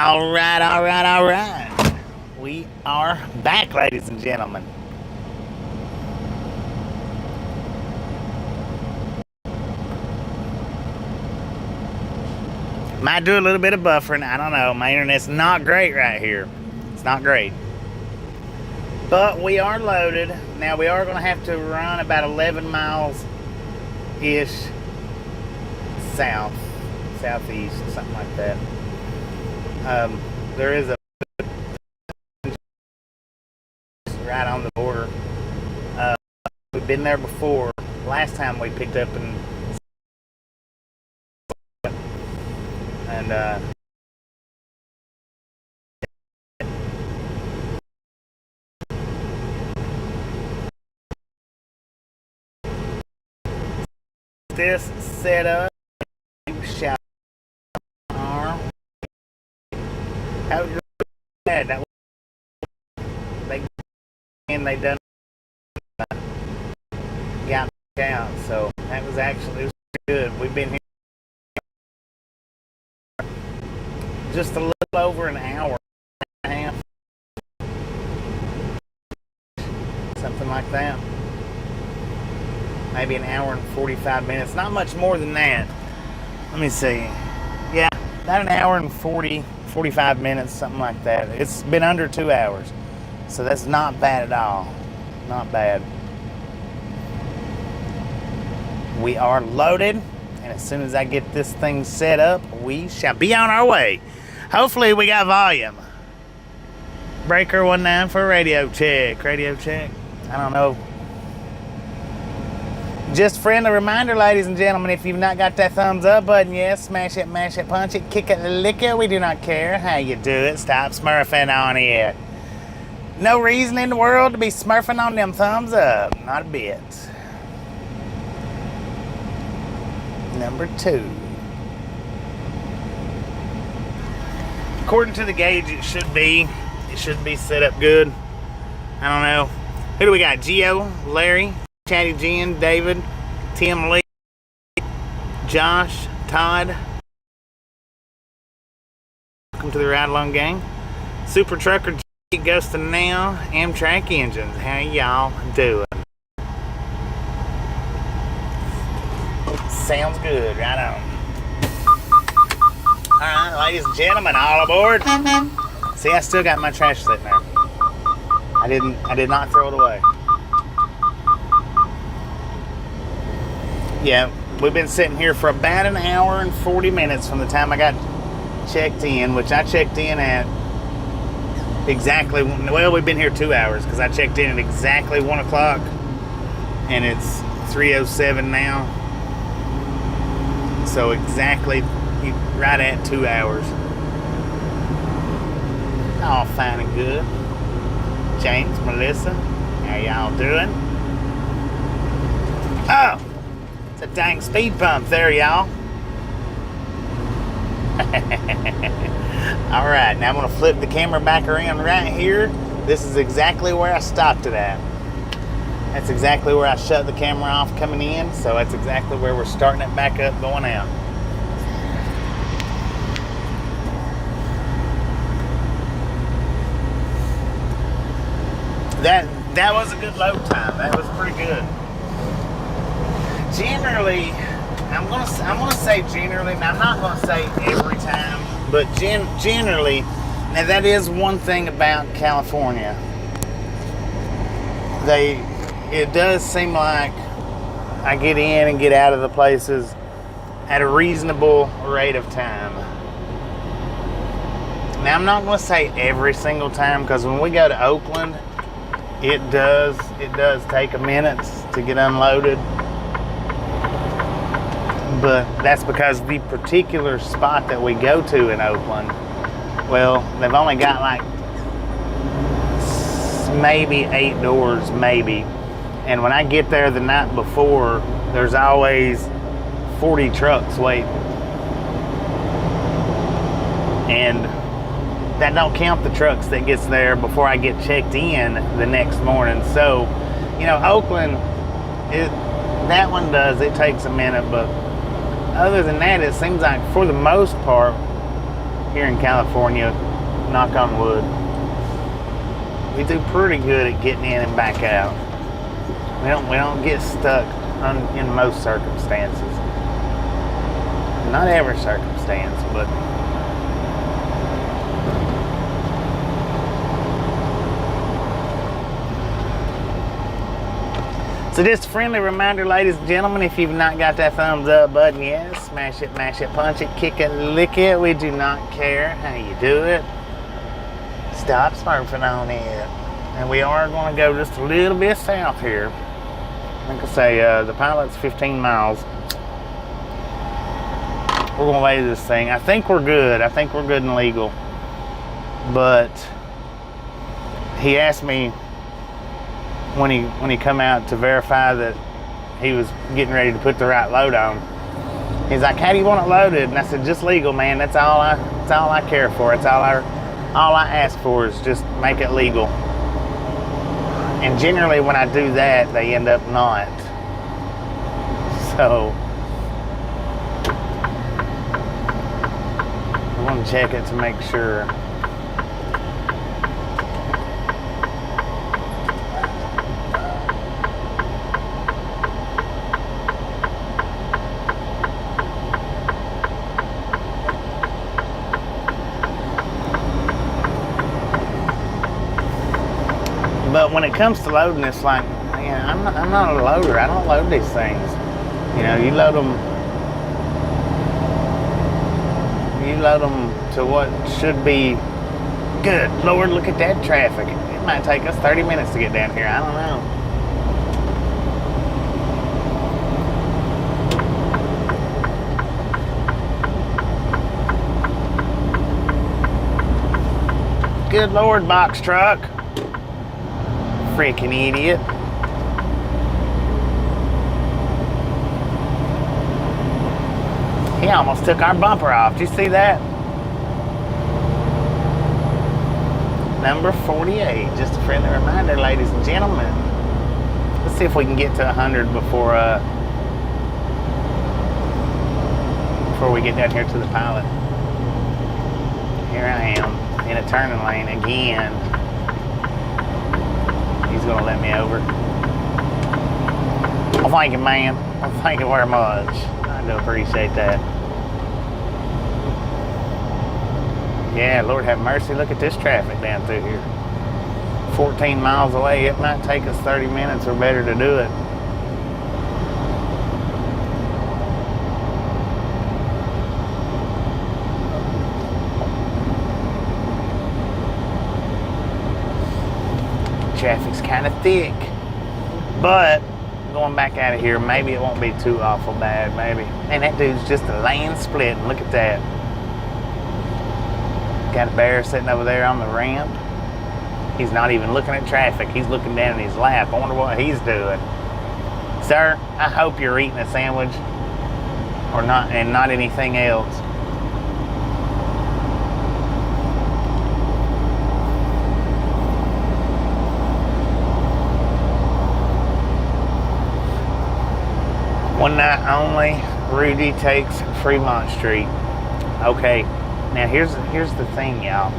All right, all right, all right. We are back, ladies and gentlemen. Might do a little bit of buffering. I don't know. My internet's not great right here. It's not great. But we are loaded. Now we are going to have to run about 11 miles-ish southeast, something like that. There is a right on the border. We've been there before. Last time we picked up and this set up. Shout arm. How bad that they done got out, so that was actually good. We've been here just a little over an hour and a half, something like that. Maybe an hour and 45 minutes, not much more than that. Let me see. Yeah, about an hour and 45 minutes, something like that. It's been under 2 hours, so that's not bad at all. Not bad. We are loaded, and as soon as I get this thing set up, we shall be on our way. Hopefully we got volume. Breaker 19 for radio check. Radio check. I don't know. Just friendly reminder, ladies and gentlemen, if you've not got that thumbs up button yet, smash it, mash it, punch it, kick it, lick it. We do not care how you do it. Stop smurfing on it. No reason in the world to be smurfing on them thumbs up. Not a bit. Number 2. According to the gauge, it should be set up good. I don't know. Who do we got? Gio, Larry, Chatty Jen, David, Tim Lee, Josh, Todd. Welcome to the Ride Along Gang. Super Trucker G, Ghost of Now, Amtrak Engines. How y'all doing? Sounds good, right on. Alright, ladies and gentlemen, all aboard. See, I still got my trash sitting there. I did not throw it away. Yeah, we've been sitting here for about an hour and 40 minutes from the time I got checked in, which I checked in at exactly, well, we've been here 2 hours because I checked in at exactly 1 o'clock and it's 3:07 now. So exactly right at 2 hours. All fine and good. James, Melissa, how y'all doing? Oh, it's a dang speed bump there, y'all. All right, now I'm gonna flip the camera back around right here. This is exactly where I stopped it at. That's exactly where I shut the camera off coming in, so that's exactly where we're starting it back up going out. That was a good load time. That was pretty good. Generally, I'm gonna say generally. Now I'm not gonna say every time, but generally, now that is one thing about California. It does seem like I get in and get out of the places at a reasonable rate of time. Now I'm not gonna say every single time, because when we go to Oakland, it does take a minute to get unloaded, but that's because the particular spot that we go to in Oakland, well, they've only got like maybe 8 doors, maybe, and when I get there the night before, there's always 40 trucks waiting, and that don't count the trucks that gets there before I get checked in the next morning. So, you know, Oakland, that one it takes a minute, but other than that, it seems like for the most part, here in California, knock on wood, we do pretty good at getting in and back out. We don't get stuck in most circumstances. Not every circumstance, but so just a friendly reminder, ladies and gentlemen, if you've not got that thumbs up button yet, smash it, mash it, punch it, kick it, lick it. We do not care how you do it. Stop smurfing on it. And we are going to go just a little bit south here. Like I say, the pilot's 15 miles. We're going to weigh this thing. I think we're good. I think we're good and legal. But he asked me when he come out to verify that he was getting ready to put the right load on. He's like, "How do you want it loaded?" And I said, "Just legal, man. That's all I care for. It's all I ask for is just make it legal." And generally when I do that, they end up not. So I want to check it to make sure. But when it comes to loading, it's like, man, I'm not a loader. I don't load these things. You know, you load them to what should be good. Lord, look at that traffic. It might take us 30 minutes to get down here. I don't know. Good Lord, box truck. Freaking idiot. He almost took our bumper off. Did you see that? Number 48. Just a friendly reminder, ladies and gentlemen. Let's see if we can get to 100 before we get down here to the pilot. Here I am in a turning lane again. He's gonna let me over. Well, thank you, man. Well, thank you very much. I do appreciate that. Yeah, Lord have mercy. Look at this traffic down through here. 14 miles away. It might take us 30 minutes or better to do it. Traffic's kind of thick, but going back out of here, maybe it won't be too awful bad, maybe. And that dude's just a lane split, and look at that. Got a bear sitting over there on the ramp. He's not even looking at traffic. He's looking down in his lap. I wonder what he's doing. Sir, I hope you're eating a sandwich or not, and not anything else. One night only, Rudy takes Fremont Street. Okay, now here's the thing, y'all.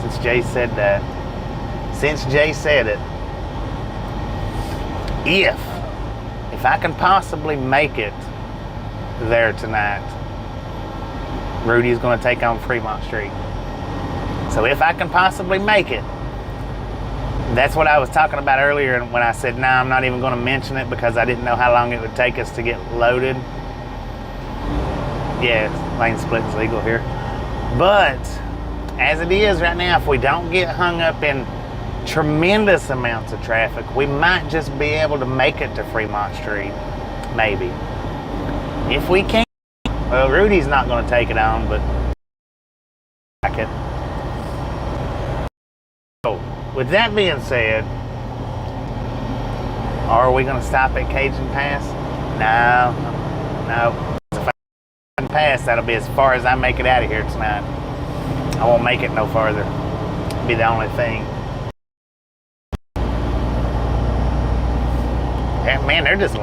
Since Jay said that, if I can possibly make it there tonight, Rudy's going to take on Fremont Street. So if I can possibly make it, that's what I was talking about earlier when I said, nah, I'm not even going to mention it because I didn't know how long it would take us to get loaded. Yeah, lane splitting's legal here. But as it is right now, if we don't get hung up in tremendous amounts of traffic, we might just be able to make it to Fremont Street. Maybe. If we can't, well, Rudy's not going to take it on, but I could. So, with that being said, are we going to stop at Cajun Pass? No. If I pass, that'll be as far as I make it out of here tonight. I won't make it no farther. It'll be the only thing. Yeah, man, they're just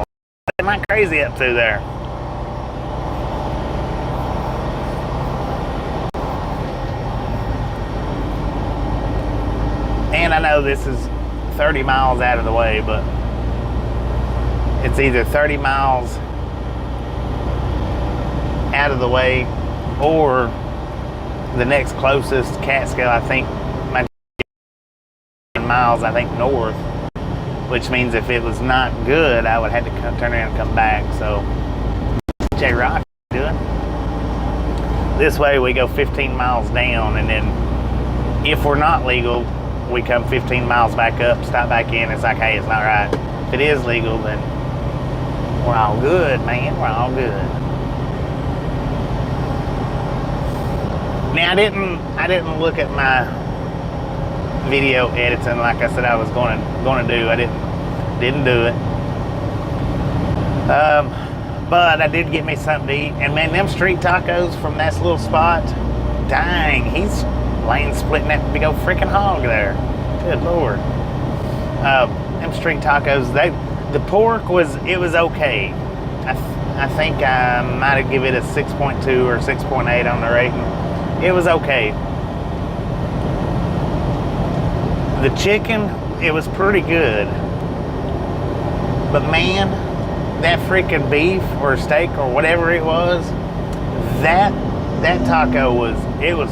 like crazy up through there. And I know this is 30 miles out of the way, but it's either 30 miles out of the way or the next closest Catskill, I think, might be miles, I think, north, which means if it was not good, I would have to turn around and come back. So, J-Rock, doing? This way we go 15 miles down, and then if we're not legal, we come 15 miles back up, stop back in. It's like, hey, it's not right. If it is legal, then we're all good, man. We're all good. Now, I didn't look at my video editing like I said I was going to do. I didn't do it. But I did get me something to eat. And man, them street tacos from that little spot, dang, he's lane splitting that big old freaking hog there. Good Lord. Them street tacos, the pork was okay. I think I might have given it a 6.2 or 6.8 on the rating. It was okay. The chicken, it was pretty good. But man, that freaking beef or steak or whatever it was, that taco was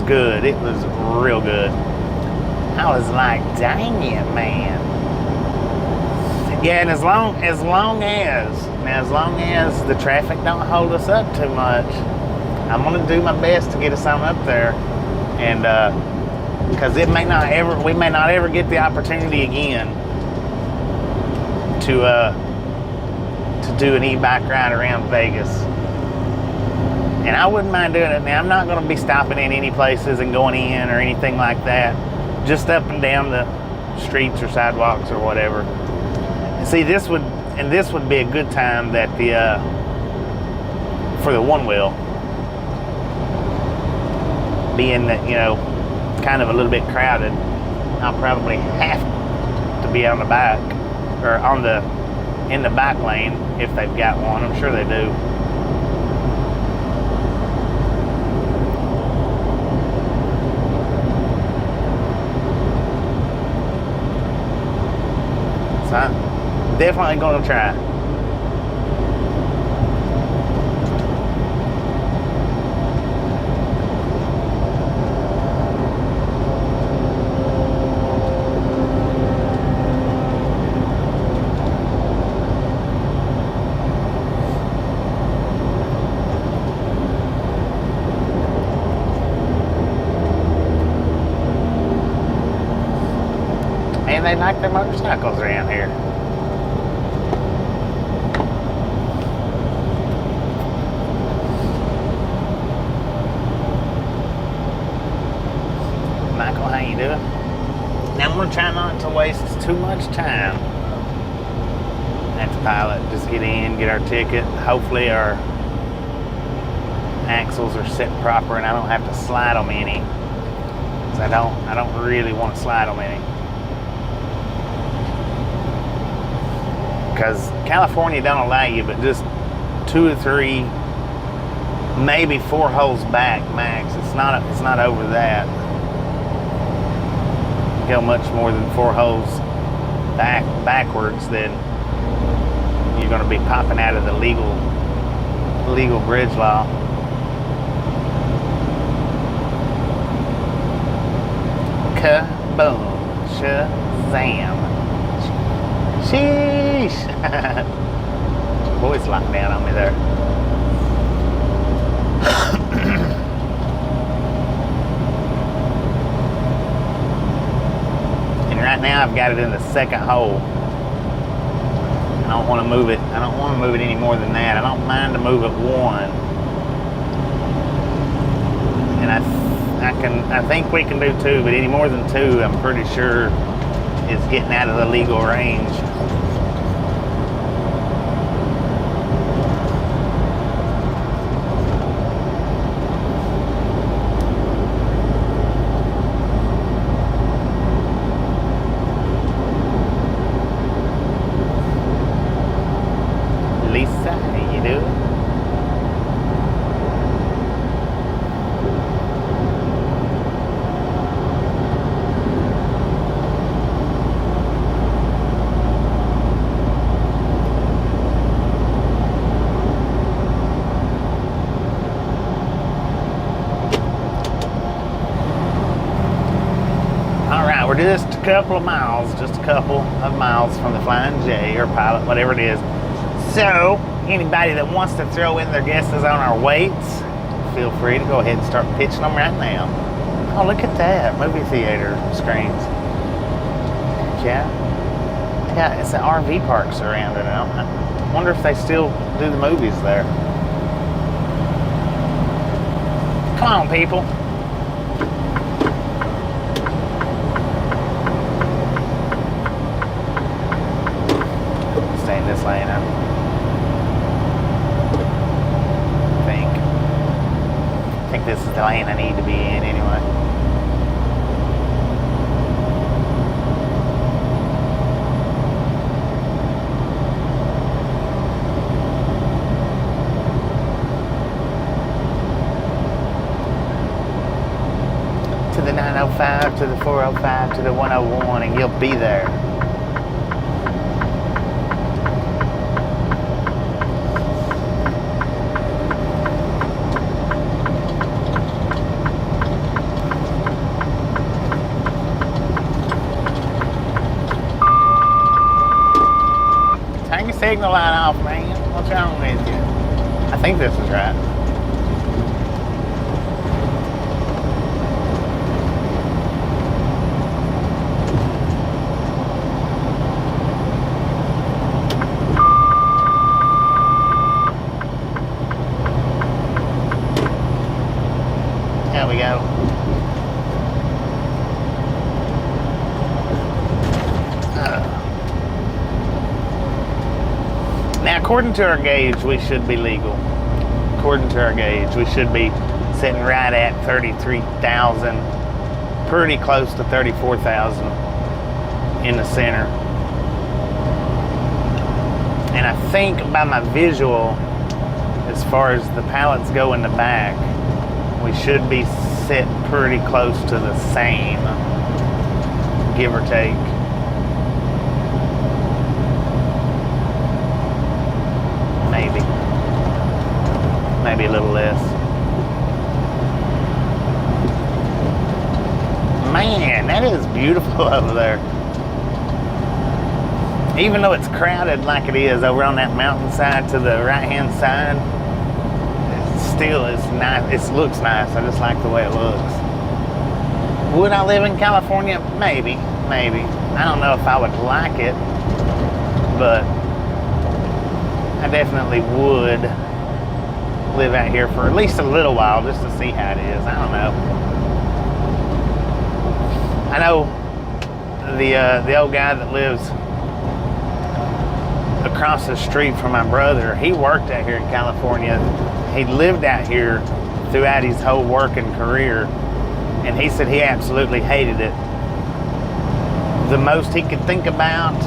good. It was real good. I was like, dang it, man. Yeah, and as long as the traffic don't hold us up too much, I'm gonna do my best to get us on up there, and because we may not ever get the opportunity again to do an e-bike ride around Vegas. And I wouldn't mind doing it now. I'm not going to be stopping in any places and going in or anything like that. Just up and down the streets or sidewalks or whatever. See, this would be a good time that for the one wheel, being that, you know, kind of a little bit crowded, I'll probably have to be on the back or in the back lane if they've got one. I'm sure they do. So I'm definitely going to try. And they like their motorcycles around here. Michael, how you doing? Now I'm gonna try not to waste too much time at the pilot. Just get in, get our ticket. Hopefully our axles are set proper and I don't have to slide them any. 'Cause I don't really want to slide them any. Because California don't allow you but just 2 or 3, maybe 4 holes back max. It's not over that. You go much more than 4 holes backwards, then you're going to be popping out of the legal bridge law. Kaboom, shazam. Sheesh. Voice locked down on me there. And right now I've got it in the second hole. I don't want to move it. I don't want to move it any more than that. I don't mind to move it 1. And I think we can do 2, but any more than 2, I'm pretty sure is getting out of the legal range. Lisa, how you doing? just a couple of miles, from the Flying J or Pilot, whatever it is. So, anybody that wants to throw in their guesses on our weights, feel free to go ahead and start pitching them right now. Oh, look at that, movie theater screens. Yeah, it's an RV park surrounding it. I wonder if they still do the movies there. Come on, people. Stay in this lane, I think this is the lane I need to be in anyway. To the 905, to the 405, to the 101, and you'll be there. Turn your signal light off, man. What's wrong with you? I think this is right. There we go. Now, according to our gauge, we should be legal. According to our gauge, we should be sitting right at 33,000, pretty close to 34,000 in the center. And I think by my visual, as far as the pallets go in the back, we should be sitting pretty close to the same, give or take. Maybe a little less. Man, that is beautiful over there. Even though it's crowded like it is over on that mountainside to the right-hand side, it still is nice. It looks nice. I just like the way it looks. Would I live in California? Maybe. I don't know if I would like it, but I definitely would live out here for at least a little while just to see how it is. I don't know. I know the old guy that lives across the street from my brother, he worked out here in California. He lived out here throughout his whole working career, and he said he absolutely hated it. The most he could think about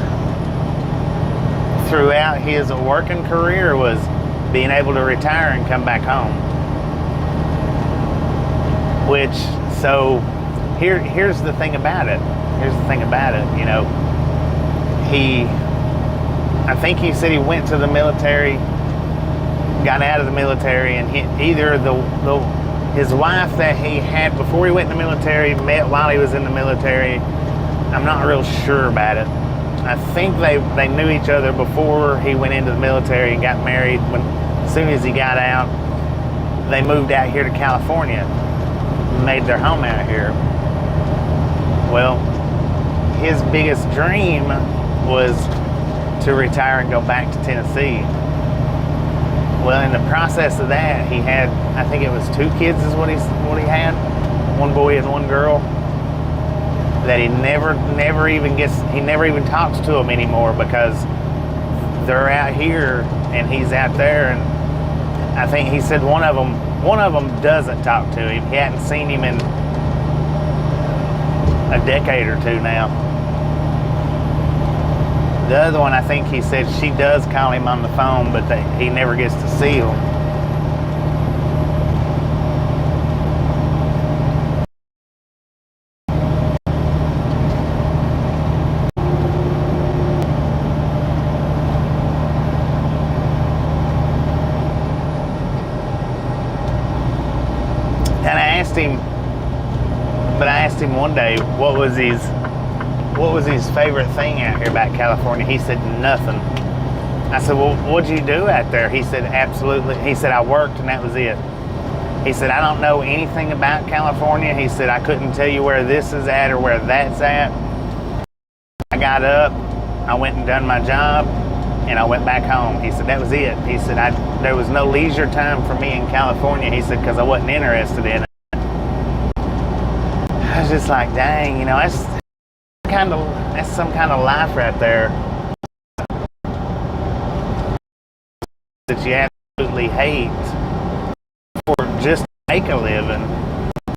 throughout his working career was being able to retire and come back home. Which, so here's the thing about it. You know, I think he said he went to the military, got out of the military, and either his wife that he had before he went in the military met while he was in the military. I'm not real sure about it. I think they knew each other before he went into the military and got married. As soon as he got out, they moved out here to California, made their home out here. Well, his biggest dream was to retire and go back to Tennessee. Well, in the process of that, he had, I think it was 2 kids is what he had, 1 boy and 1 girl, that he never even talks to them anymore because they're out here and he's out there. And I think he said one of them doesn't talk to him. He hadn't seen him in a decade or 2 now. The other one, I think he said she does call him on the phone, but he never gets to see him. And I asked him one day what was his what was his favorite thing out here about California? He said, nothing. I said, well, what'd you do out there? He said, absolutely. He said, I worked and that was it. He said, I don't know anything about California. He said, I couldn't tell you where this is at or where that's at. I got up, I went and done my job, and I went back home. He said, that was it. He said, there was no leisure time for me in California. He said, because I wasn't interested in it. I was just like, dang, you know, that's some kind of life right there that you absolutely hate for just to make a living,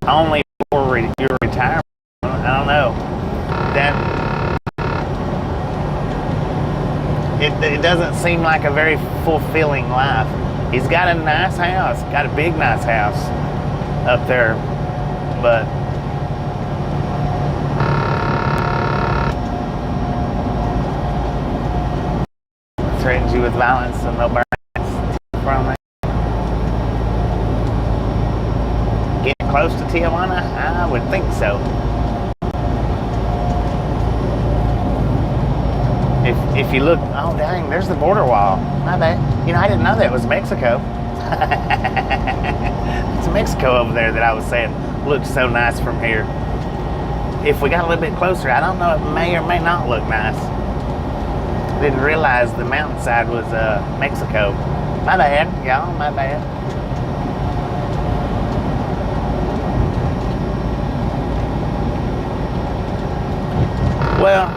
only for your retirement. I don't know. It doesn't seem like a very fulfilling life. He's got a nice house, got a big nice house up there, but threatens you with violence and no burns from it. Getting close to Tijuana? I would think so. If you look, oh dang, there's the border wall. My bad. You know, I didn't know that was Mexico. It's Mexico over there that I was saying looks so nice from here. If we got a little bit closer, I don't know, it may or may not look nice. Didn't realize the mountainside was Mexico. My bad, y'all, my bad. Well,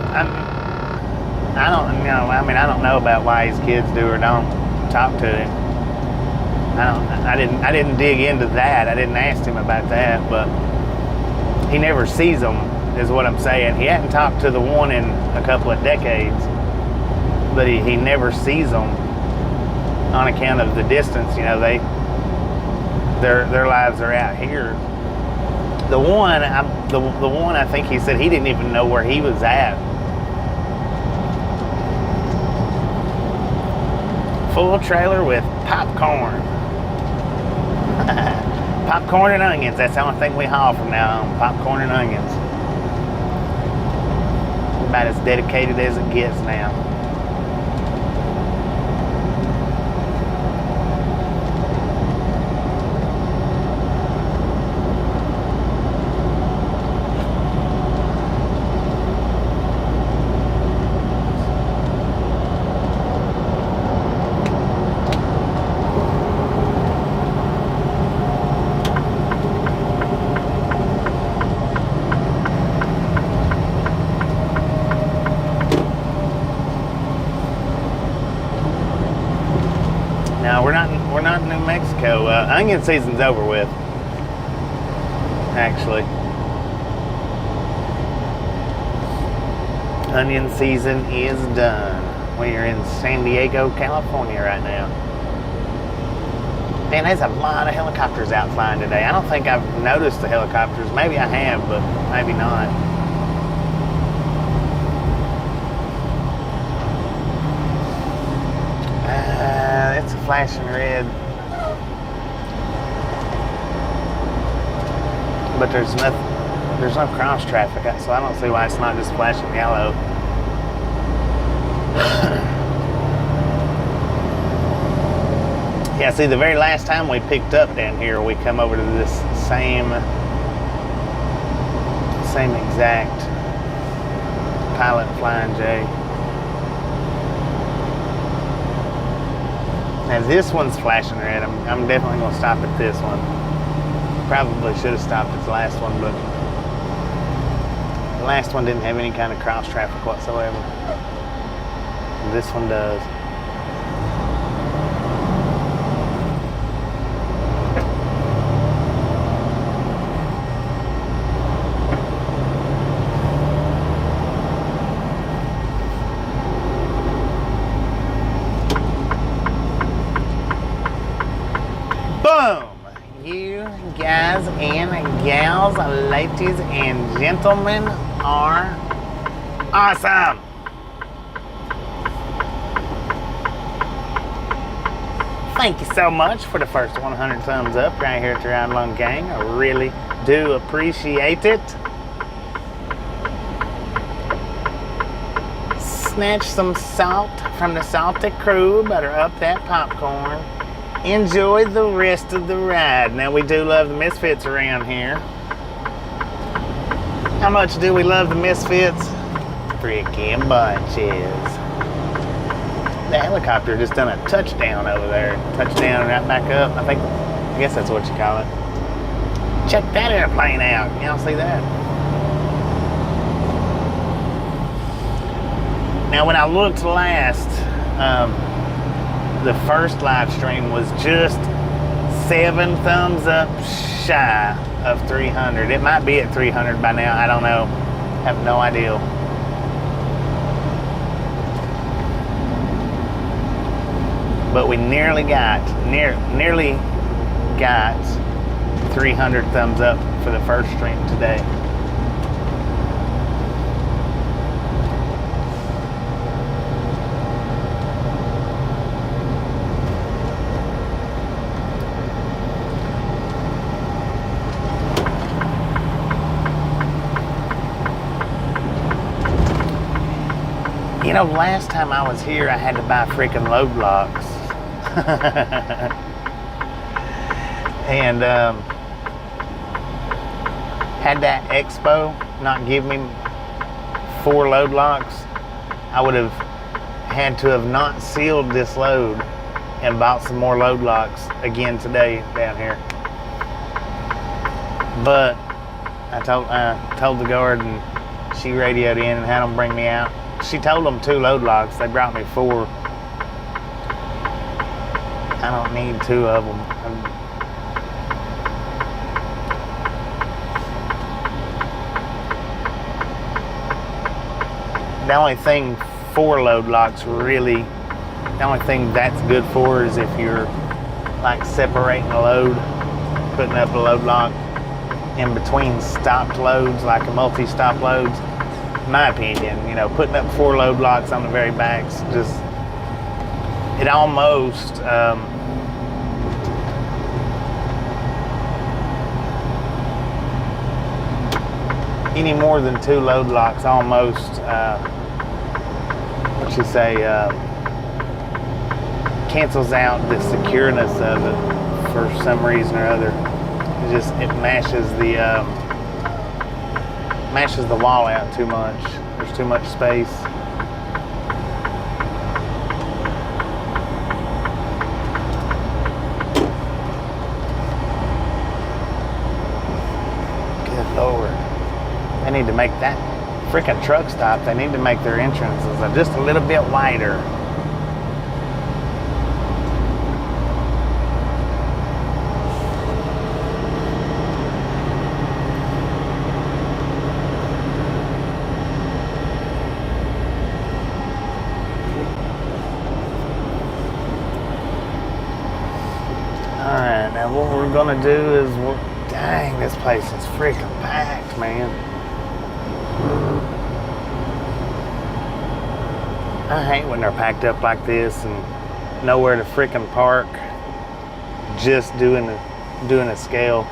I don't know about why his kids do or don't talk to him. I didn't dig into that. I didn't ask him about that, but he never sees them, is what I'm saying. He hadn't talked to the one in a couple of decades, but he never sees them on account of the distance. You know, their lives are out here. The one I think he said he didn't even know where he was at. Full trailer with popcorn. Popcorn and onions. That's the only thing we haul from now on. Popcorn and onions. About as dedicated as it gets now. We're not in New Mexico. Onion season's over with, actually. Onion season is done. We are in San Diego, California right now. Man, there's a lot of helicopters out flying today. I don't think I've noticed the helicopters. Maybe I have, but maybe not. It's a flashing red. But there's no cross traffic, so I don't see why it's not just flashing yellow. Yeah, see, the very last time we picked up down here, we come over to this same exact Pilot Flying J. Now this one's flashing red. I'm definitely gonna stop at this one. Probably should have stopped at the last one, but the last one didn't have any kind of cross traffic whatsoever. This one does. Boom! You guys and gals, ladies and gentlemen are awesome! Thank you so much for the first 100 thumbs up right here at the Ride Along Gang. I really do appreciate it. snatch some salt from the salty crew, butter up that popcorn. Enjoy the rest of the ride. Now, we do love the Misfits around here. How much do we love the Misfits? Freaking bunches. The helicopter just done a touchdown over there. Touchdown right back up. I guess that's what you call it. Check that airplane out. Y'all see that? Now, when I looked last, the first live stream was just 7 thumbs up shy of 300. It might be at 300 by now. I don't know. Have no idea. But we nearly got 300 thumbs up for the first stream today. You know, last time I was here, I had to buy freaking load blocks. And had that expo not give me 4 load locks, I would have had to have not sealed this load and bought some more load locks again today down here. But I told the guard, and she radioed in and had them bring me out. She told them 2 load locks. They brought me 4. I don't need 2 of them. The only thing 4 load locks really, the only thing that's good for is if you're like separating a load, putting up a load lock in between stopped loads, like a multi-stop loads. In my opinion, you know, putting up 4 load locks on the very backs, just, it almost, any more than 2 load locks almost, what you say, cancels out the secureness of it for some reason or other. It mashes the wall out too much. There's too much space. Good Lord. They need to make that freaking truck stop. They need to make their entrances just a little bit wider. Alright, now what we're gonna do is, dang, this place is freaking packed, man. I hate when they're packed up like this and nowhere to freaking park, just doing a scale.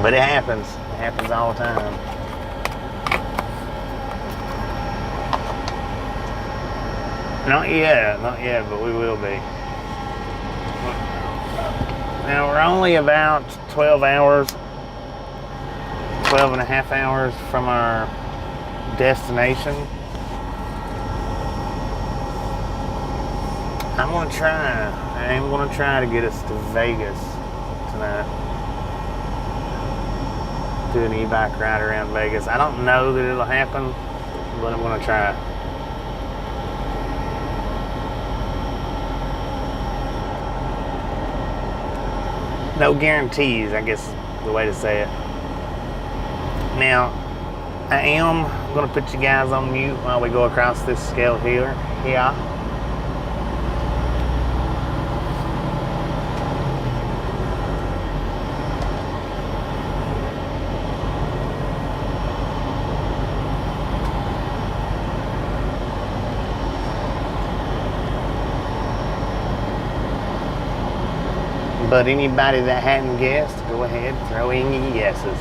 But it happens all the time. Not yet, but we will be. Now we're only about 12 and a half hours from our destination. I am gonna try to get us to Vegas tonight. Do an e-bike ride around Vegas. I don't know that it'll happen, but I'm gonna try. No guarantees, I guess is the way to say it. Now, I am going to put you guys on mute while we go across this scale here. But anybody that hadn't guessed, go ahead, throw in your guesses.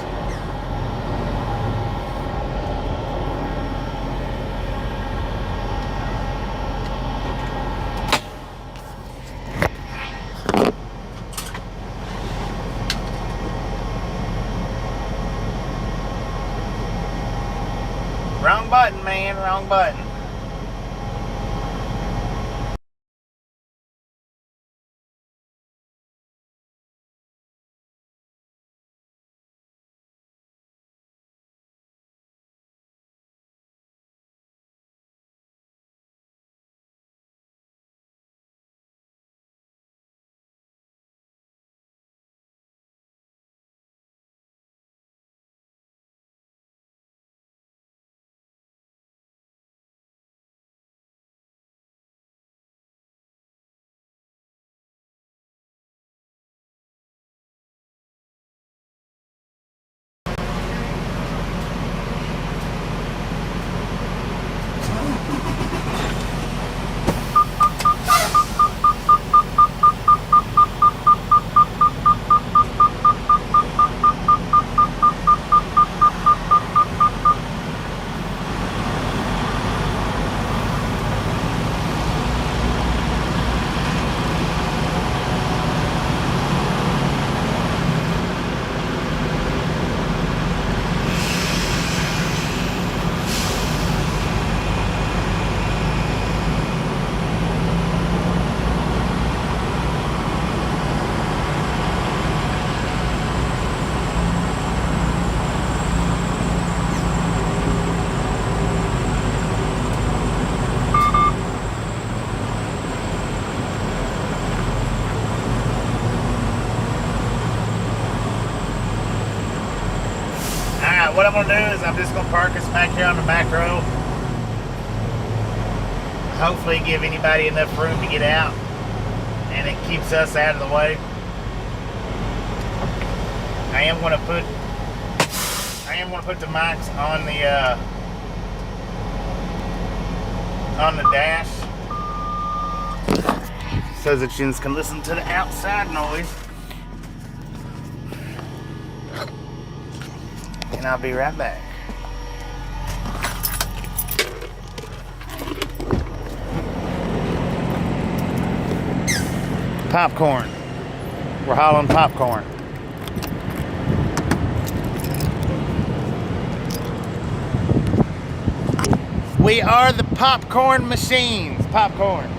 button, man. Wrong button. What I'm going to do is I'm just going to park us back here on the back row. Hopefully give anybody enough room to get out. And it keeps us out of the way. I am going to put the mics on the dash so that you can listen to the outside noise. And I'll be right back. Popcorn. We're hauling popcorn. We are the popcorn machines. Popcorn.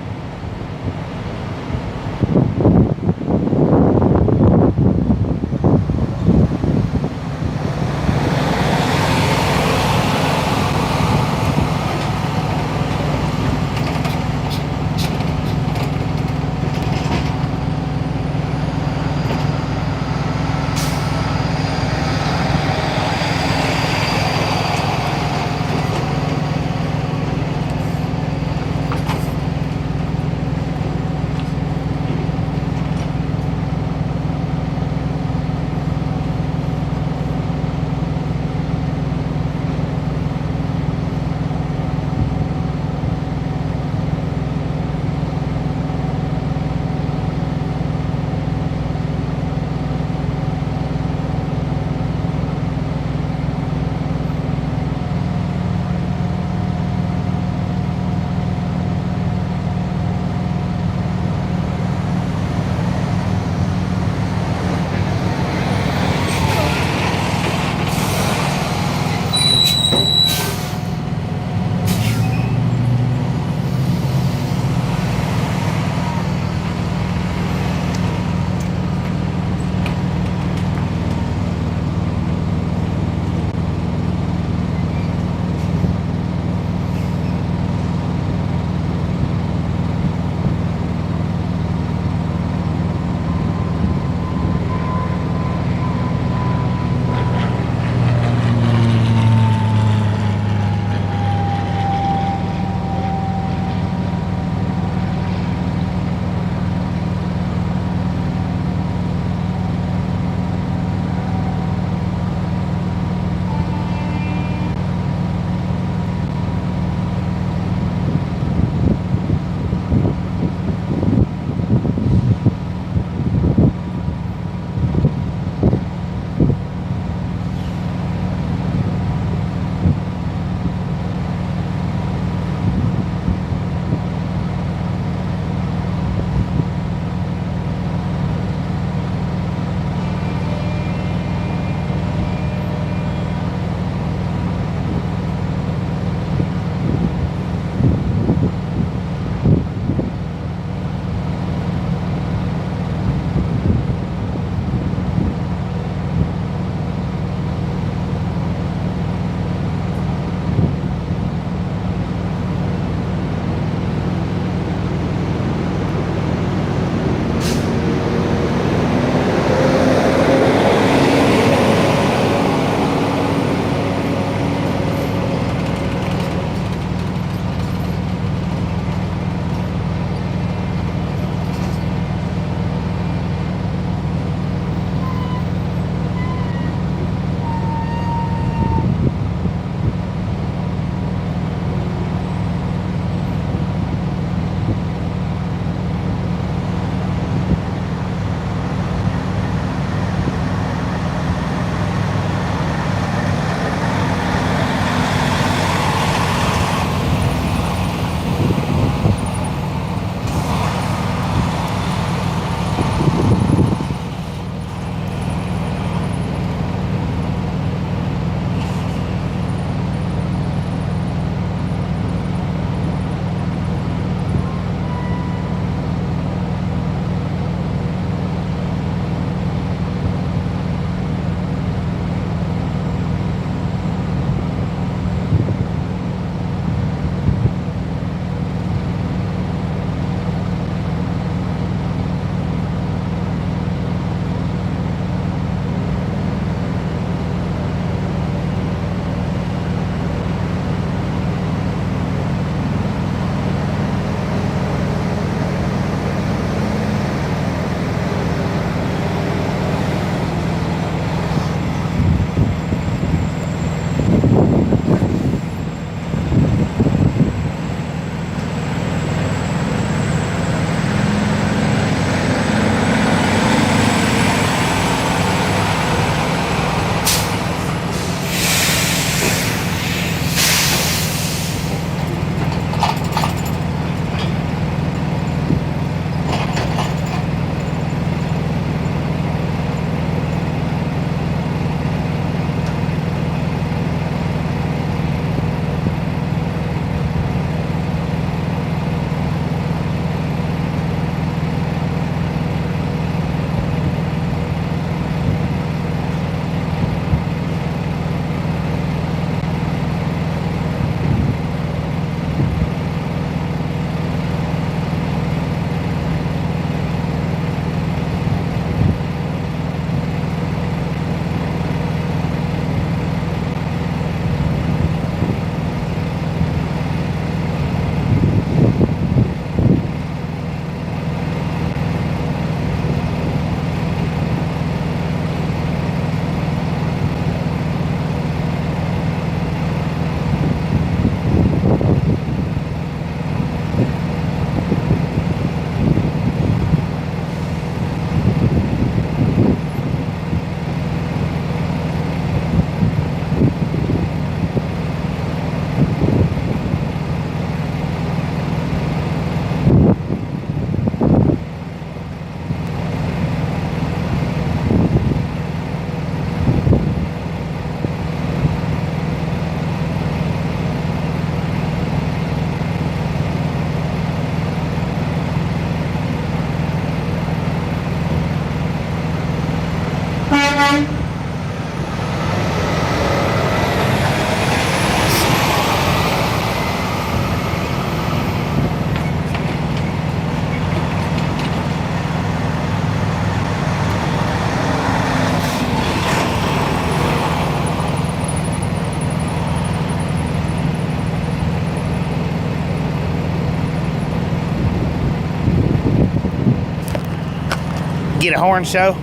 get a horn show.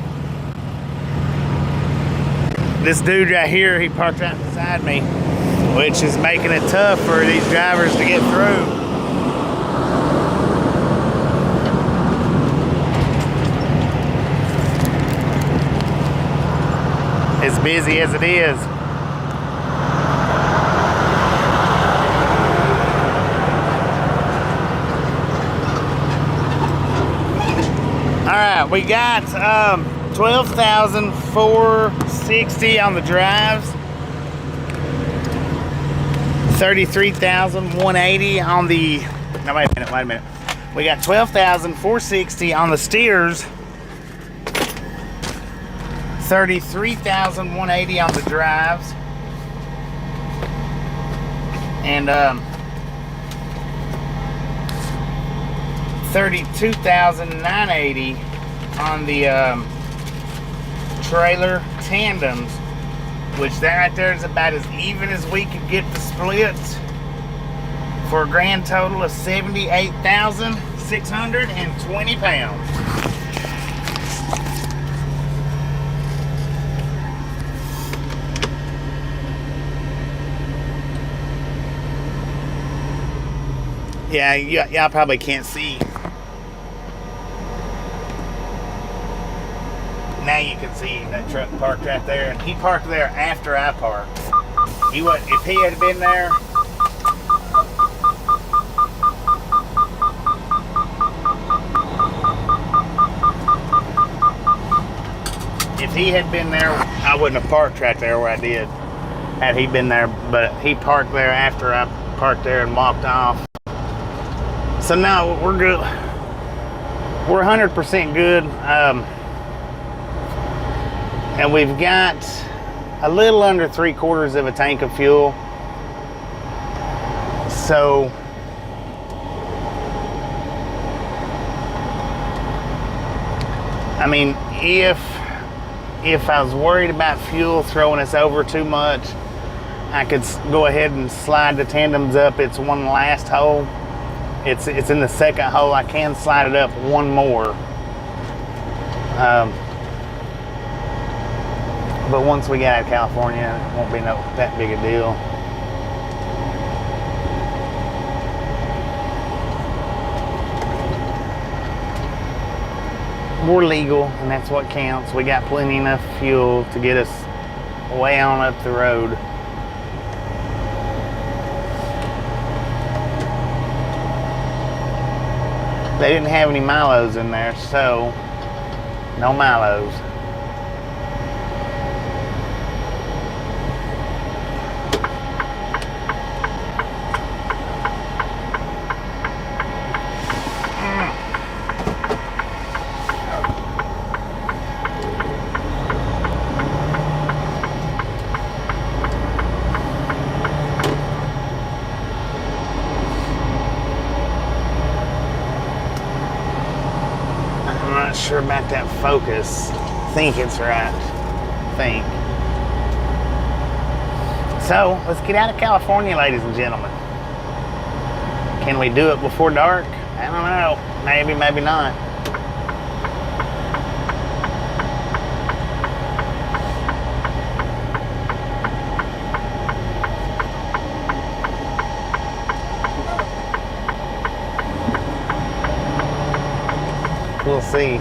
This dude right here, he parked right beside me, which is making it tough for these drivers to get through. As busy as it is. All right, we got 12,460 on the drives, 33,180 on the. No, wait a minute. We got 12,460 on the steers. 33,180 on the drives, and 32,980 on the trailer tandems, which that right there is about as even as we could get the splits, for a grand total of 78,620 pounds. Yeah, y'all probably can't see. Now you can see that truck parked right there, and he parked there after I parked. He would, if he had been there, I wouldn't have parked right there where I did, had he been there. But he parked there after I parked there and walked off. So now we're good. We're 100% good. And we've got a little under 3/4 of a tank of fuel. So I mean, if I was worried about fuel throwing us over too much, I could go ahead and slide the tandems up. It's one last hole. It's in the second hole. I can slide it up one more. But once we get out of California, it won't be that big a deal. We're legal, and that's what counts. We got plenty enough fuel to get us way on up the road. They didn't have any Milos in there, so no Milos. Sure about that focus. Think it's right. Think. So let's get out of California, ladies and gentlemen. Can we do it before dark? I don't know. Maybe, maybe not. We'll see.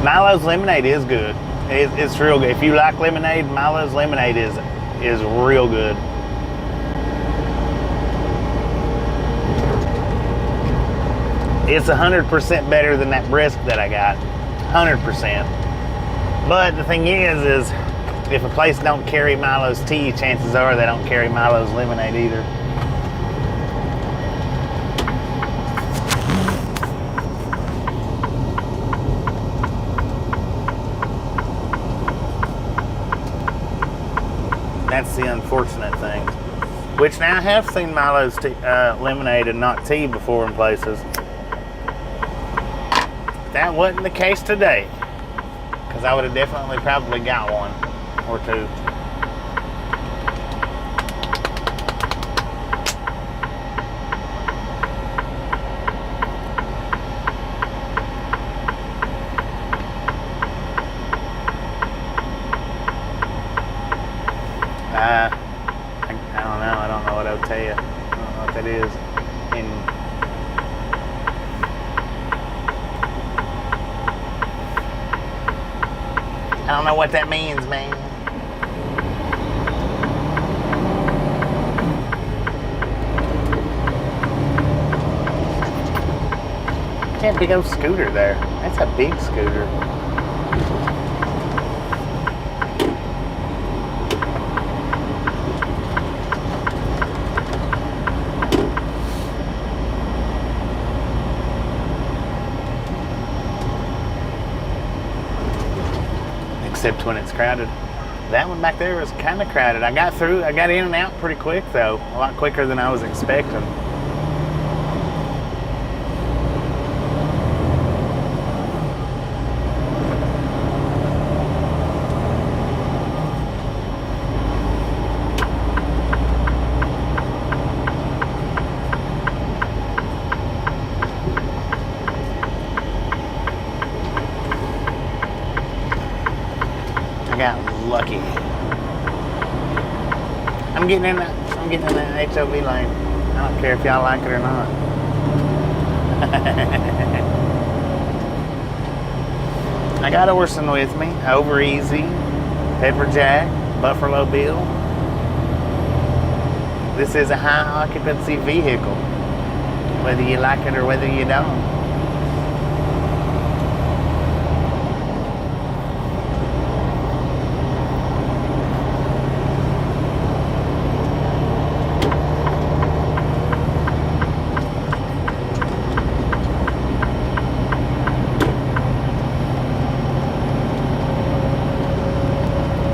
Milo's lemonade is good. It's real good. If you like lemonade, Milo's lemonade is real good. It's 100% better than that brisk that I got. 100%. But the thing is if a place don't carry Milo's tea, chances are they don't carry Milo's lemonade either. That's the unfortunate thing. Which now I have seen Milo's lemonade and not tea before in places. That wasn't the case today, because I would have definitely probably got one or two. I don't know. I don't know what I would tell you. I don't know what that is. I don't know what that means, man. That big old scooter there. That's a big scooter. Except when it's crowded. That one back there was kind of crowded. I got in and out pretty quick though. A lot quicker than I was expecting. I got lucky. I'm getting in that HOV lane. I don't care if y'all like it or not. I got Orson with me, Over Easy, Pepper Jack, Buffalo Bill. This is a high occupancy vehicle, whether you like it or whether you don't.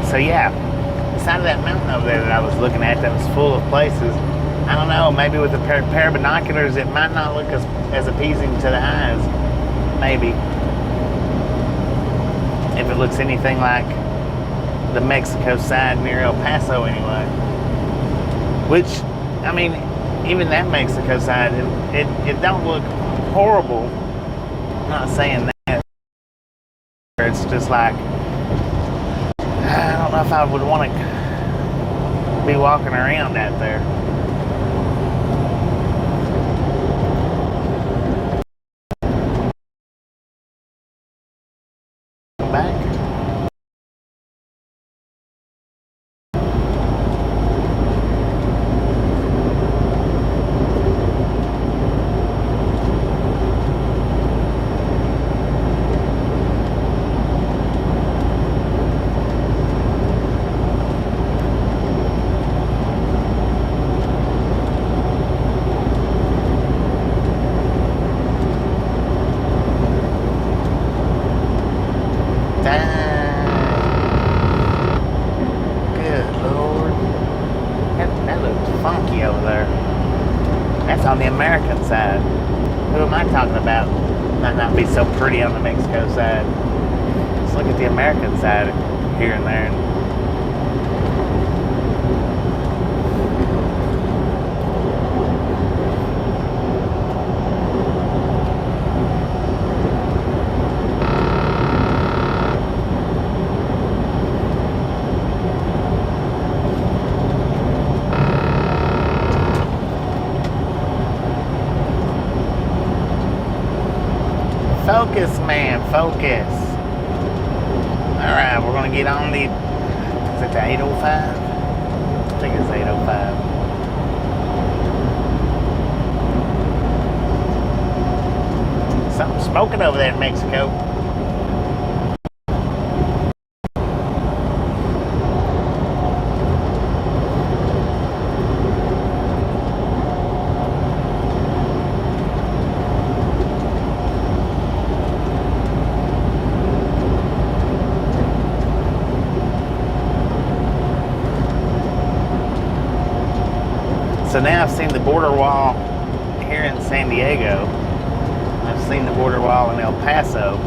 So yeah, the side of that mountain over there that I was looking at that was full of places, I don't know, maybe with a pair of binoculars it might not look as appeasing to the eyes. Maybe. If it looks anything like the Mexico side near El Paso anyway. Which, I mean, even that Mexico side, it don't look horrible. I'm not saying that. It's just like, I don't know if I would want to be walking around out there. Back. On the American side. Who am I talking about? Might not be so pretty on the Mexico side. Let's look at the American side here and there. Focus, man, focus. Alright, we're going to get on the, is it the 805? I think it's 805. Something's smoking over there in Mexico. now I've seen the border wall here in San Diego. I've seen the border wall in El Paso.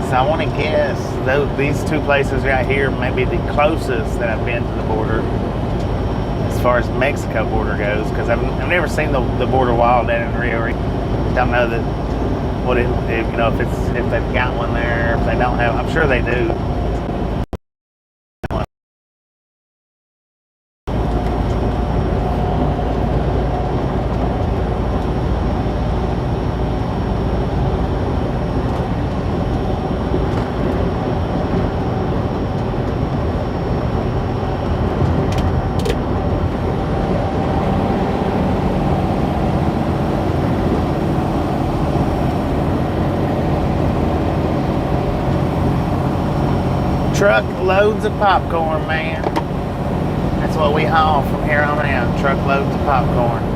So I want to guess these two places right here may be the closest that I've been to the border as far as Mexico border goes, because I've never seen the border wall down in Rio. Don't know that what it, you know, if they've got one there, if they don't have. I'm sure they do. Truck loads of popcorn, man. That's what we haul from here on out. Truck loads of popcorn.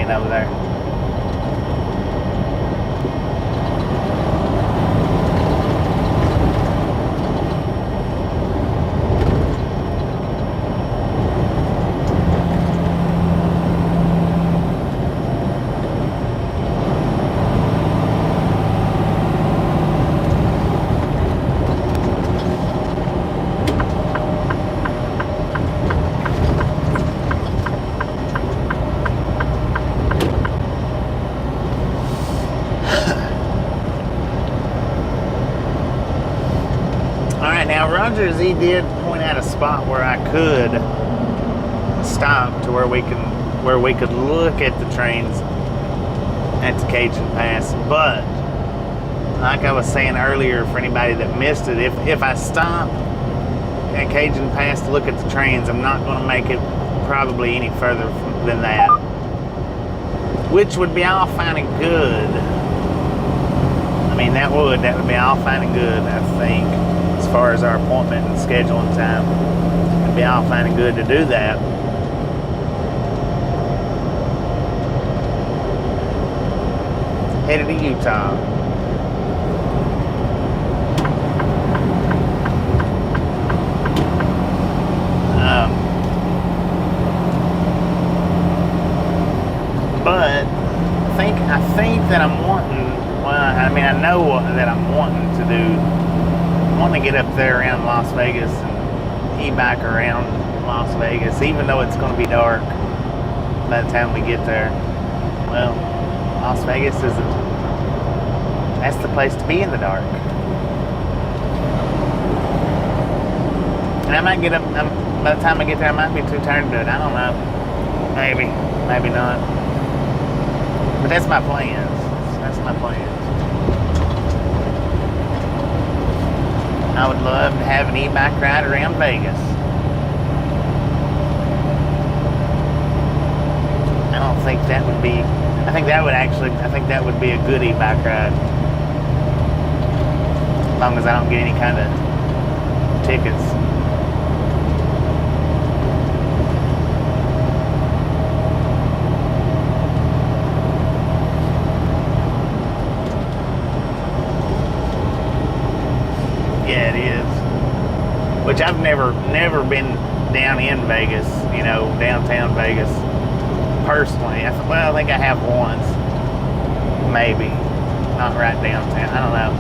Over there. Rogers, he did point out a spot where I could stop to where we could look at the trains at the Cajun Pass. But like I was saying earlier, for anybody that missed it, if I stop at Cajun Pass to look at the trains, I'm not going to make it probably any further than that, which would be all fine and good. I mean, that would be all fine and good, I think. As far as our appointment and scheduling time, it'd be all fine and good to do that. Headed to Utah. But I think that I'm wanting. Well, I mean, I know that I'm wanting to do. Want to get up there around Las Vegas and e-bike around Las Vegas, even though it's going to be dark by the time we get there. Well, Las Vegas that's the place to be in the dark. And I might get up, by the time I get there, I might be too tired to do it. I don't know. Maybe not. But that's my plans. That's my plans. I would love to have an e-bike ride around Vegas. I don't think that would be, I think that would be a good e-bike ride. As long as I don't get any kind of tickets. Yeah, it is. Which I've never been down in Vegas, you know, downtown Vegas, personally. I think I have once, maybe, not right downtown. I don't know.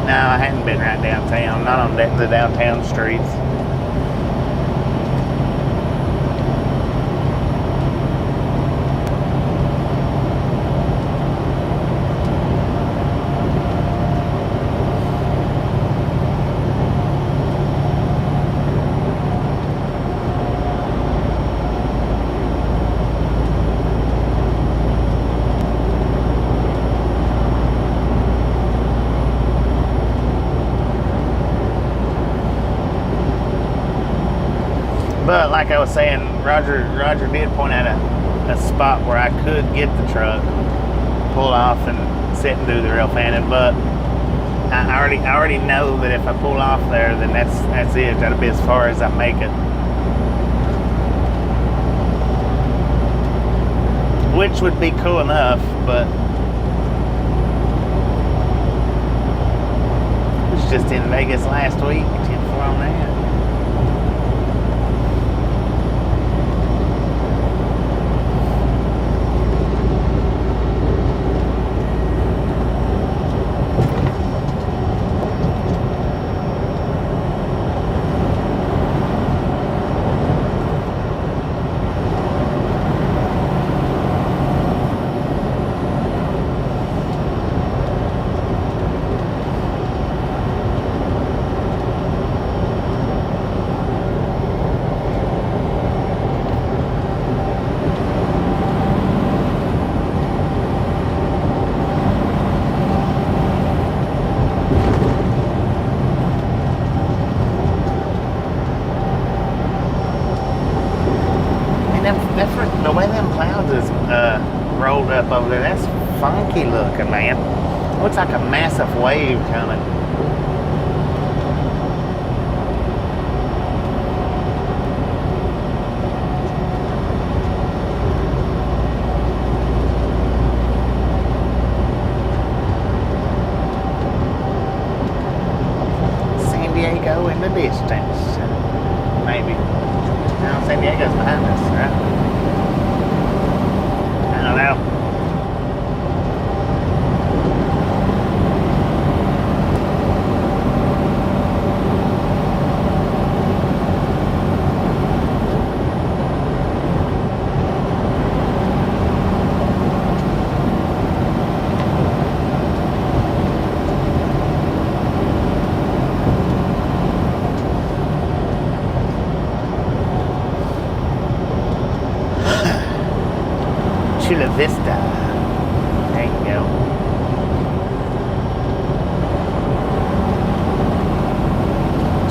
No, I hadn't been right downtown, not on the downtown streets. But like I was saying, Roger did point out a spot where I could get the truck, pull off and sit and do the rail fanning. But I already know that if I pull off there, then that's it. That'll be as far as I make it. Which would be cool enough, but I was just in Vegas last week. For on that. The way them clouds is rolled up over there, that's funky looking, man. Looks like a massive wave coming. San Diego in the distance, maybe. Now San Diego's behind us, right? I don't know. Chula Vista. There you go.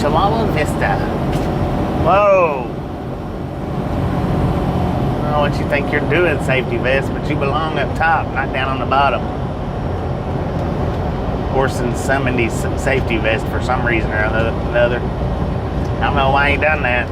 Chula Vista. Whoa. I don't know what you think you're doing, safety vest, but you belong up top, not down on the bottom. Orson summoned his safety vest for some reason or another. I don't know why he done that.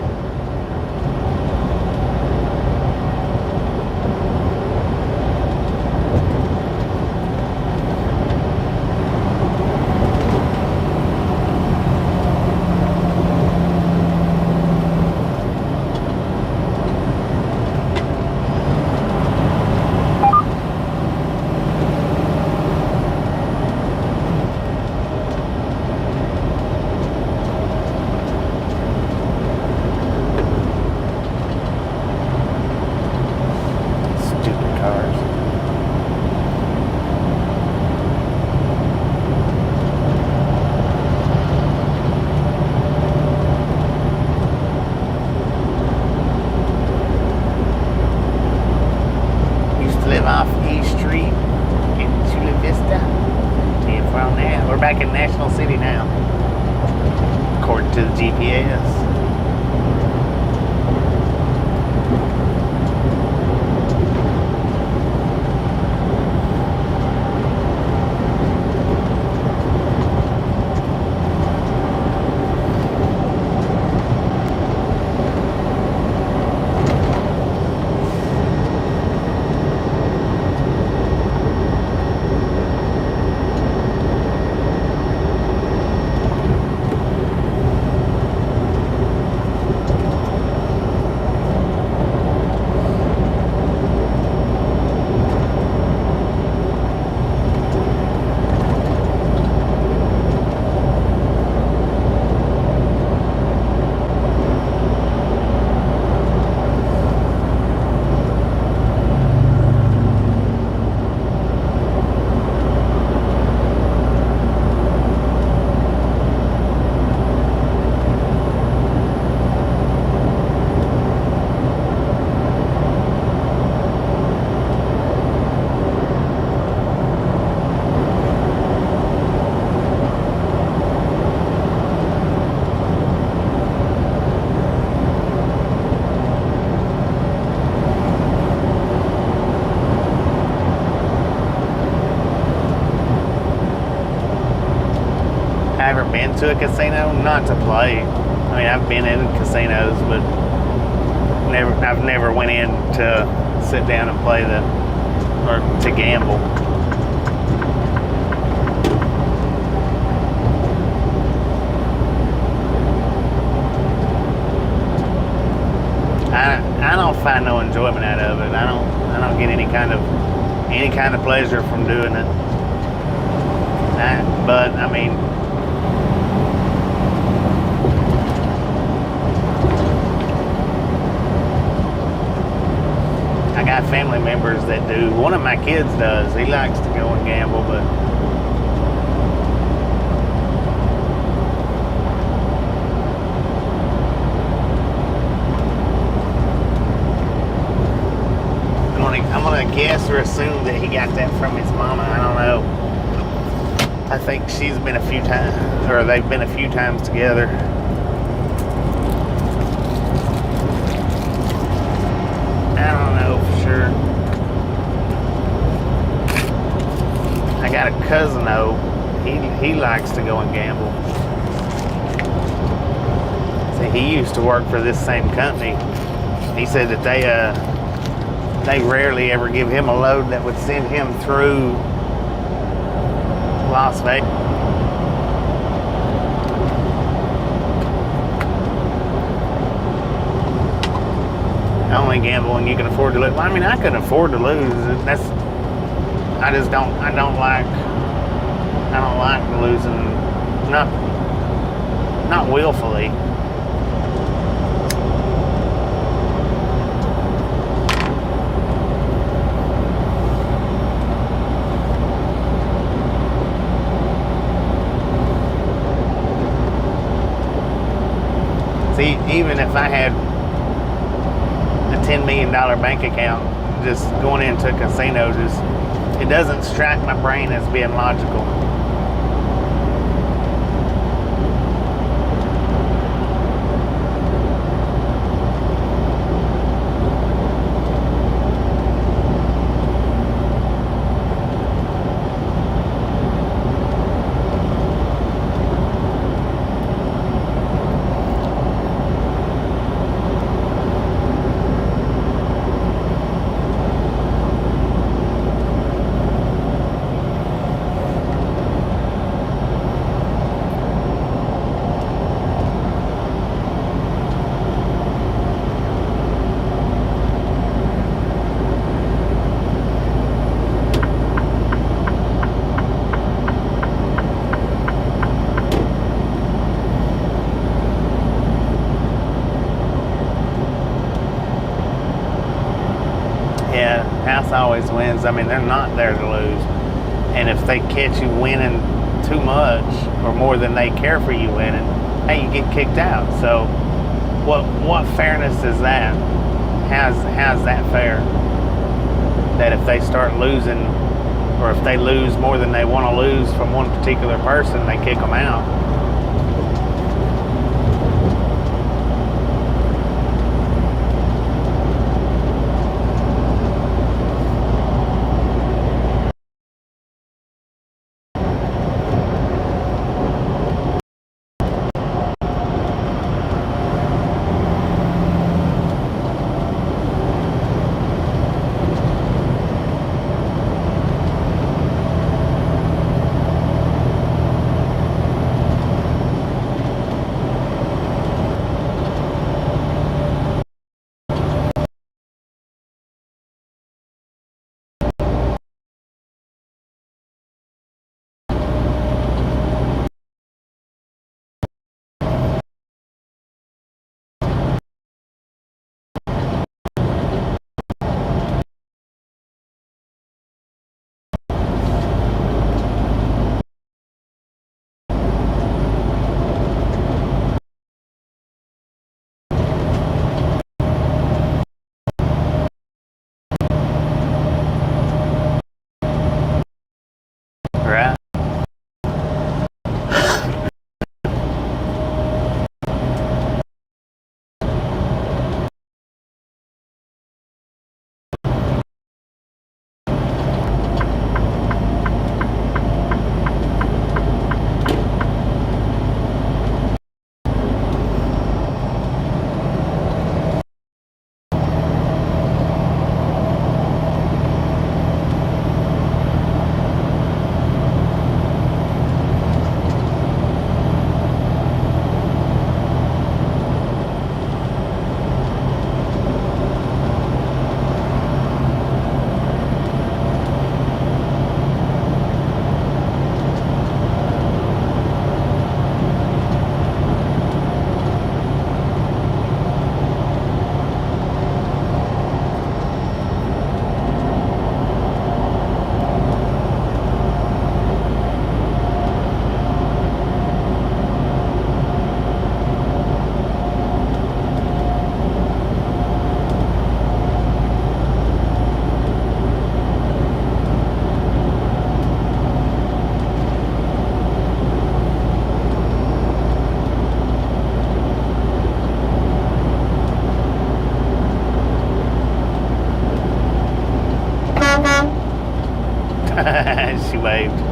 to a casino, not to play. I mean, I've been in casinos, but I've never went in to sit down and play or to gamble. I don't find no enjoyment out of it. I don't get any kind of pleasure from doing it. But I mean, I got family members that do. One of my kids does. He likes to go and gamble, but I'm gonna guess or assume that he got that from his mama. I don't know. I think she's been a few times, or they've been a few times together. I don't know for sure. I got a cousin though. He likes to go and gamble. See, he used to work for this same company. He said that they rarely ever give him a load that would send him through Las Vegas. I only gamble when you can afford to lose. Well, I mean, I couldn't afford to lose. I don't like losing. Not willfully. See, even if I had a $10 million bank account, just going into a casino, it doesn't strike my brain as being logical. House always wins. I mean, they're not there to lose. And if they catch you winning too much or more than they care for you winning, hey, you get kicked out. So what fairness is that? How's that fair? That if they start losing, or if they lose more than they want to lose from one particular person, they kick them out. she waved.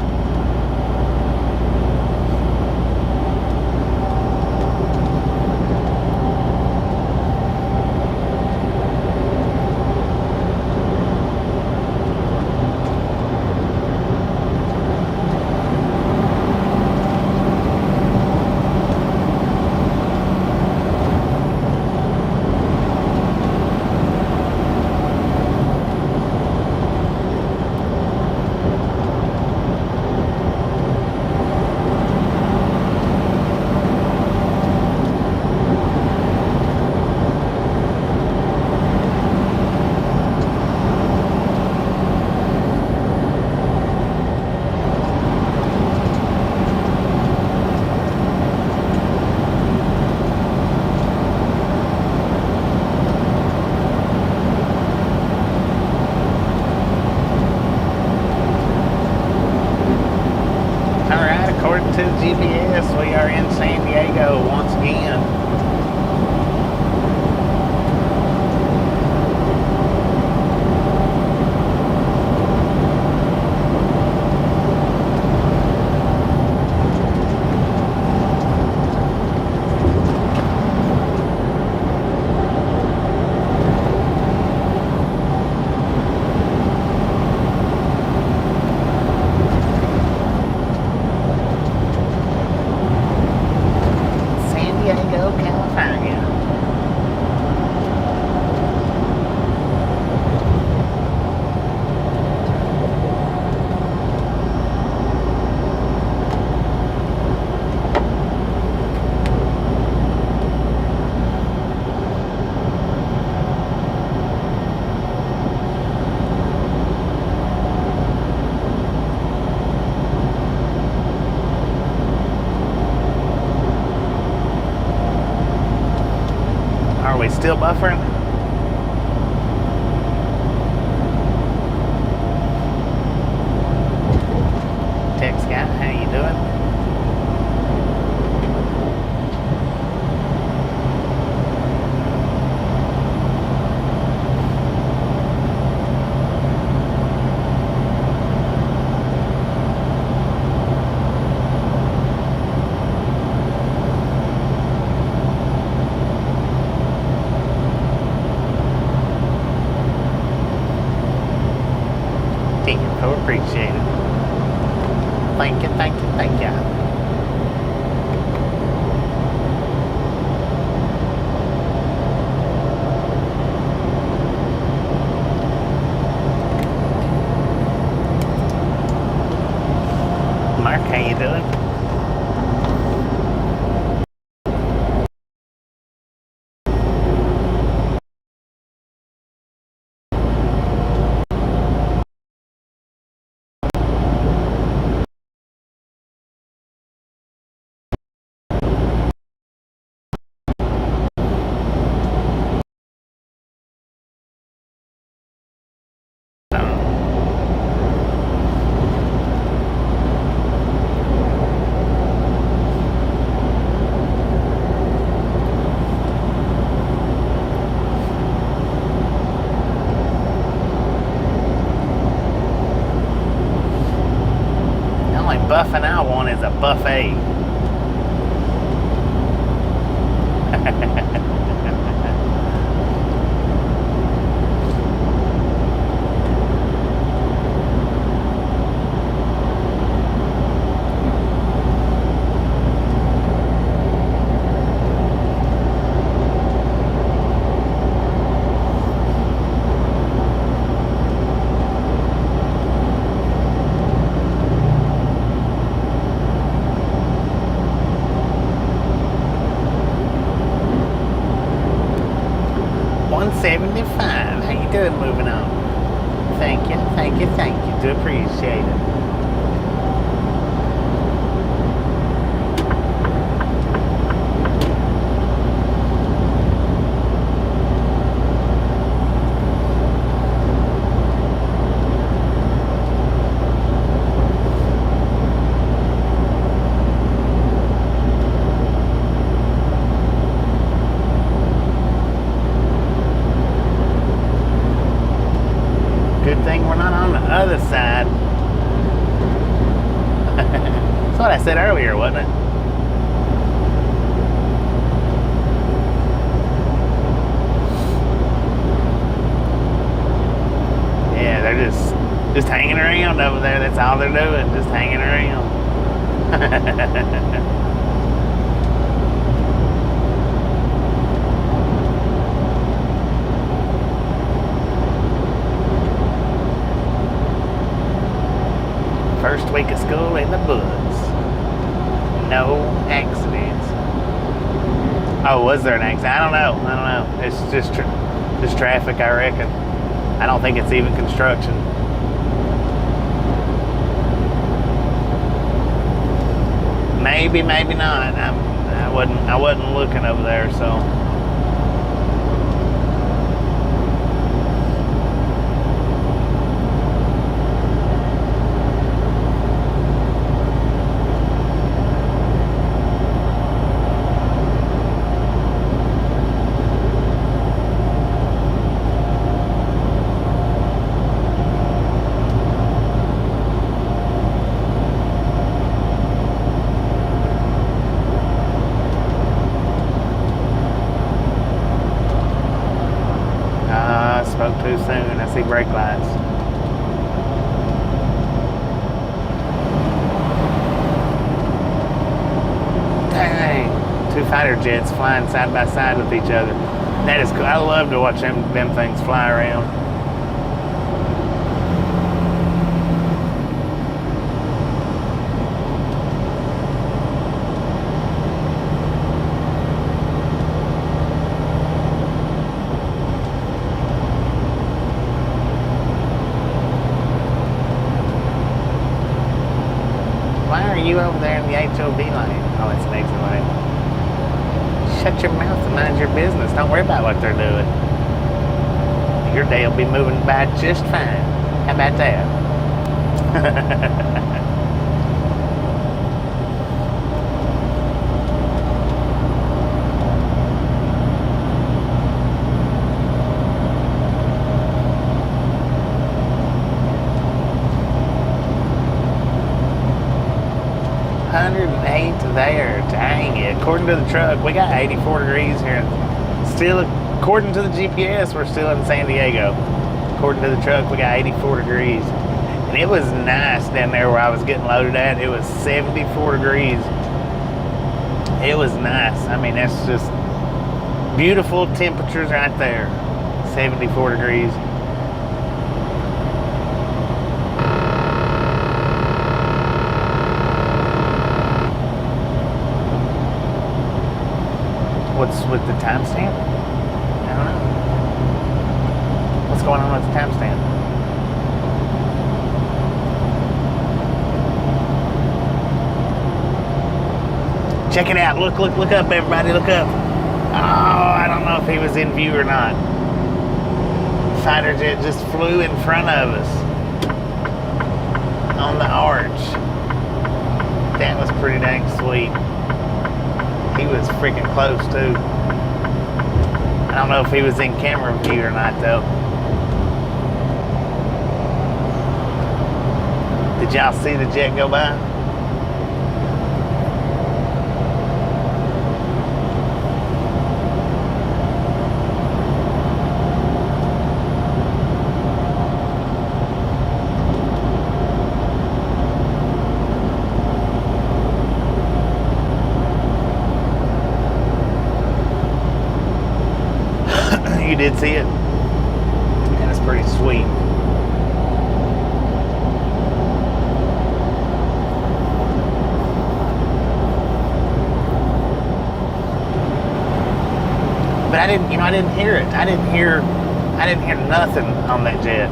To GPS, we are in San Diego once again. California. Are we still buffering? Tech Sky, how you doing? Appreciate it. Thank you, thank you, thank you. Mark, how you doing? Buffing I want is a buffet. $175. How you doing? Moving on. Thank you, thank you, thank you. Do appreciate it. Good thing we're not on the other side. what I said earlier, wasn't it? Yeah, they're just hanging around over there. That's all they're doing, just hanging around. First week of school in the books. No accidents. Oh, was there an accident? I don't know. It's just traffic, I reckon. I don't think it's even construction. Maybe, maybe not. I wasn't looking over there, so. Spoke too soon. I see brake lights. Dang. Two fighter jets flying side by side with each other. That is cool. I love to watch them things fly around. Why are you over there in the HOV lane? Oh, it's an exit lane. Shut your mouth and mind your business. Don't worry about what they're doing. Your day will be moving by just fine. How about that? 108 there. Dang it. According to the truck, we got 84 degrees here. Still, according to the GPS, we're still in San Diego. According to the truck, we got 84 degrees. And it was nice down there where I was getting loaded at. It was 74 degrees. It was nice. I mean, that's just beautiful temperatures right there. 74 degrees. What's with the timestamp? I don't know. What's going on with the timestamp? Check it out. Look up, everybody. Look up. Oh, I don't know if he was in view or not. Fighter jet just flew in front of us on the arch. That was pretty dang sweet. He was freaking close too. I don't know if he was in camera view or not though. Did y'all see the jet go by? You did see it? And it's pretty sweet. But I didn't hear it. I didn't hear nothing on that jet.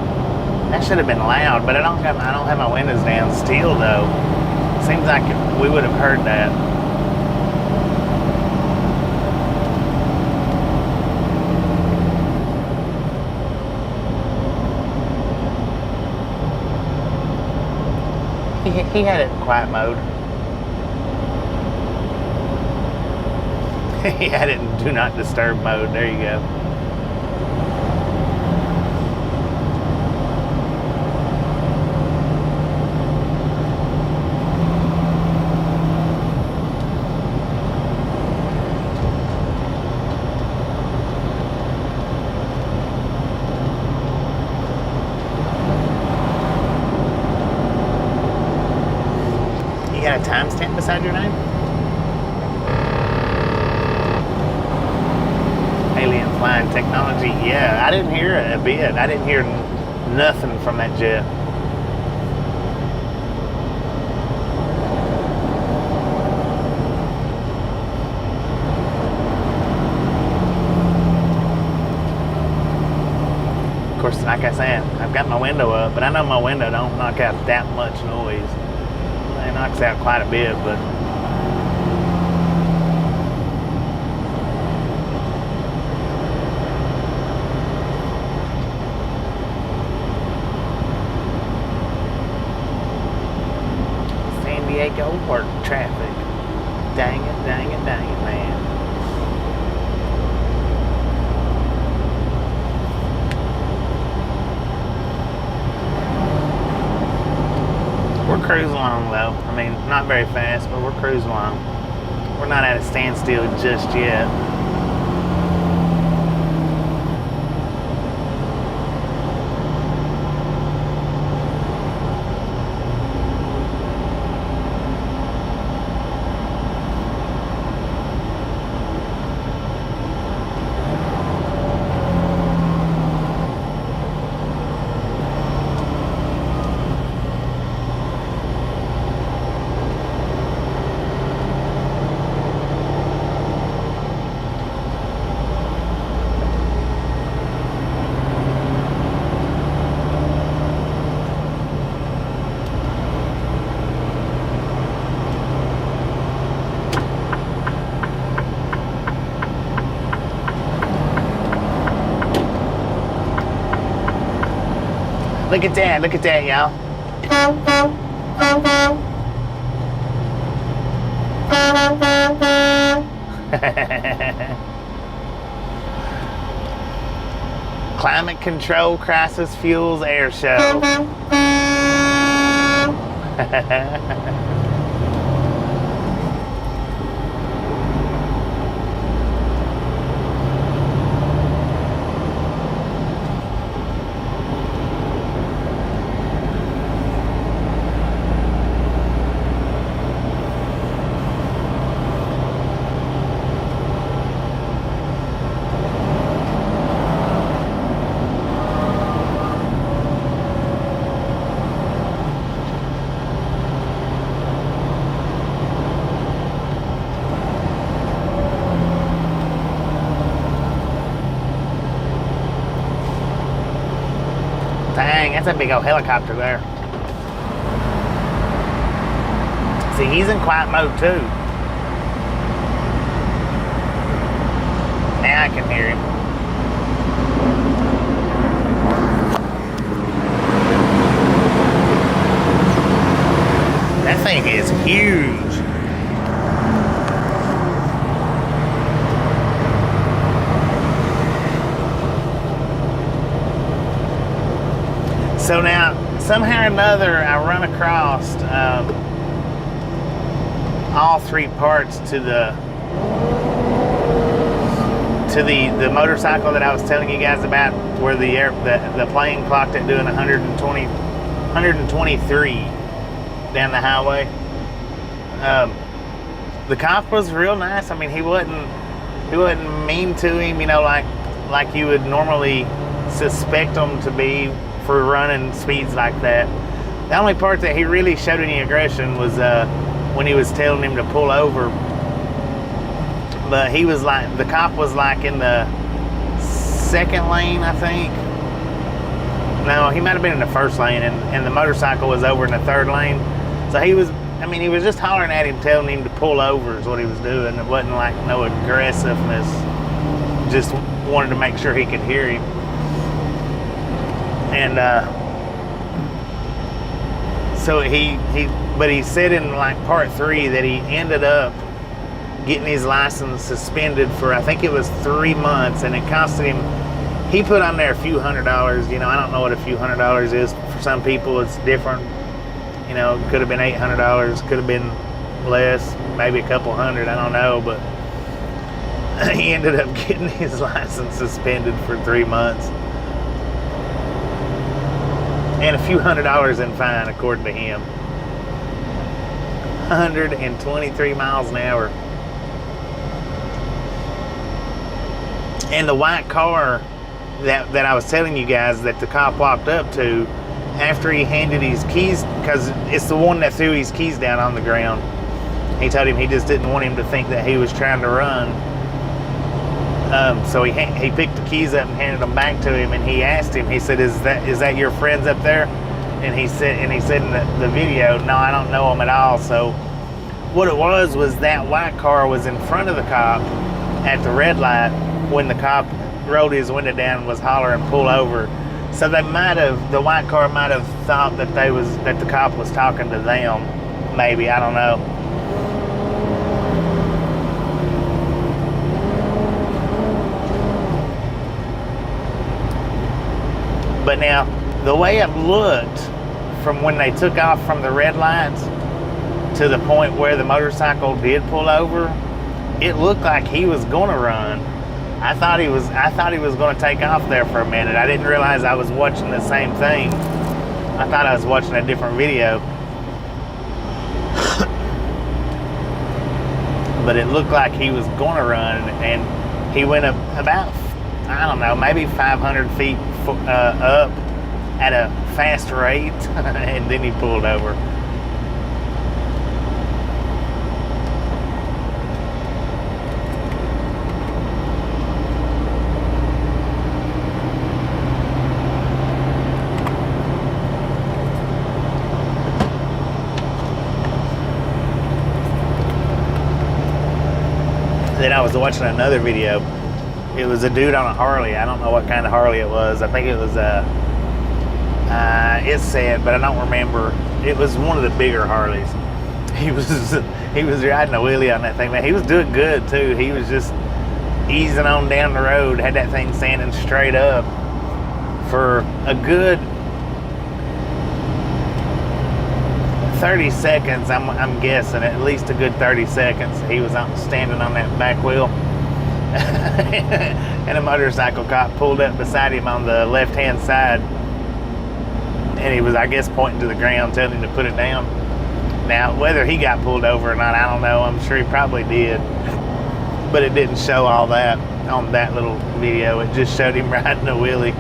That should have been loud, but I don't have my windows down still though. Seems like we would have heard that. He had it in quiet mode. He had it in do not disturb mode. There you go. beside your name? Alien flying technology. Yeah, I didn't hear it a bit. I didn't hear nothing from that jet. Of course, like I said, I've got my window up, but I know my window don't knock out that much noise. It knocks out quite a bit, but San Diego work traffic. Dang it, dang it, dang it, man. We're cruising along though. I mean, not very fast, but we're cruising along. We're not at a standstill just yet. Look at that, y'all. Climate Control Crisis Fuels Air Show. Dang, that's a big old helicopter there. See, he's in quiet mode too. Now I can hear him. That thing is huge. So now, somehow or another, I run across all three parts to the motorcycle that I was telling you guys about, where the plane clocked at doing 123 down the highway. The cop was real nice. I mean, he wasn't mean to him, you know, like you would normally suspect him to be for running speeds like that. The only part that he really showed any aggression was when he was telling him to pull over. But he was like, the cop was like in the second lane, I think. No, he might have been in the first lane, and the motorcycle was over in the third lane. So he was just hollering at him, telling him to pull over is what he was doing. It wasn't like no aggressiveness. Just wanted to make sure he could hear him. And so he said in like part 3 that he ended up getting his license suspended for, I think it was 3 months, and it costed him, he put on there a few $100s. You know, I don't know what a few $100s is. For some people it's different. You know, it could have been $800, could have been less, maybe a couple hundred, I don't know, but he ended up getting his license suspended for 3 months. And a few $100s in fine, according to him. 123 miles an hour. And the white car that I was telling you guys that the cop walked up to after he handed his keys, because it's the one that threw his keys down on the ground. He told him he just didn't want him to think that he was trying to run. So he picked the keys up and handed them back to him, and he asked him, he said, is that your friends up there? And he said in the video, no, I don't know them at all. So what it was that white car was in front of the cop at the red light when the cop rolled his window down and was hollering, pull over. So the white car might have thought that the cop was talking to them, maybe, I don't know. But now, the way it looked from when they took off from the red lights to the point where the motorcycle did pull over, it looked like he was gonna run. I thought he was gonna take off there for a minute. I didn't realize I was watching the same thing. I thought I was watching a different video. But it looked like he was gonna run, and he went up about, I don't know, maybe 500 feet up at a fast rate, and then he pulled over. Then I was watching another video. It was a dude on a Harley. I don't know what kind of Harley it was. I think it was it said, but I don't remember. It was one of the bigger Harleys. He was riding a wheelie on that thing, man. He was doing good too. He was just easing on down the road, had that thing standing straight up for a good 30 seconds. I'm guessing at least a good 30 seconds. He was standing on that back wheel. And a motorcycle cop pulled up beside him on the left-hand side, and he was, I guess, pointing to the ground, telling him to put it down. Now, whether he got pulled over or not, I don't know. I'm sure he probably did, but it didn't show all that on that little video. It just showed him riding a wheelie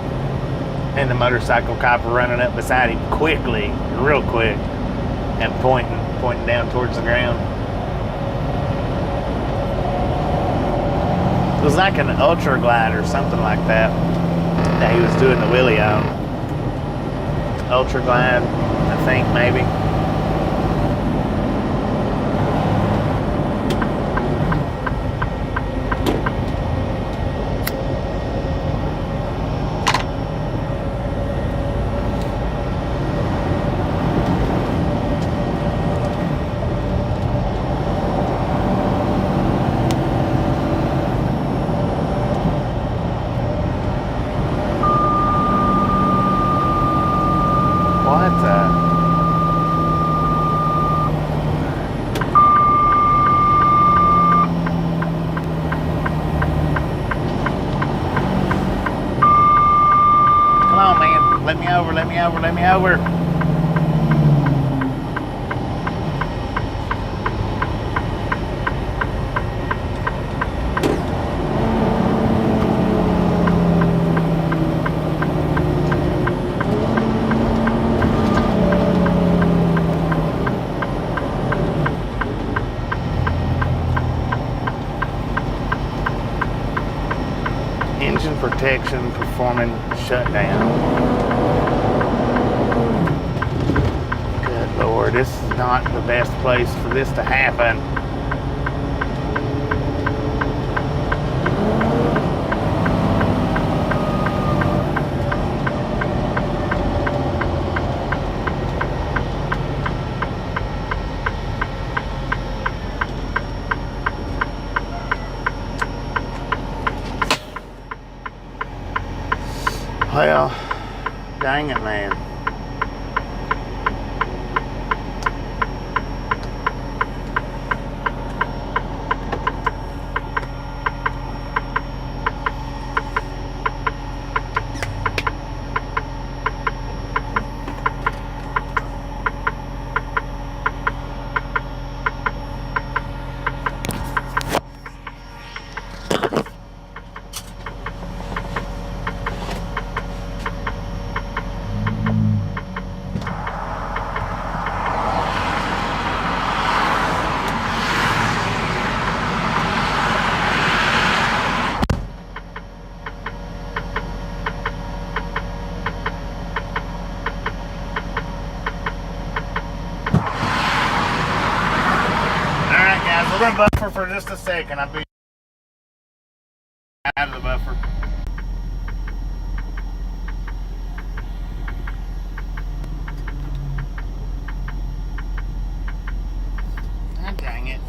and the motorcycle cop running up beside him quickly, real quick, and pointing down towards the ground. It was like an ultra glide or something like that he was doing the wheelie on. Ultra glide, I think, maybe. Let me over. Engine protection performing shutdown. Lord, this is not the best place for this to happen. Well, dang it, man. gonna buffer for just a second. I'll be out of the buffer. Ah, dang it.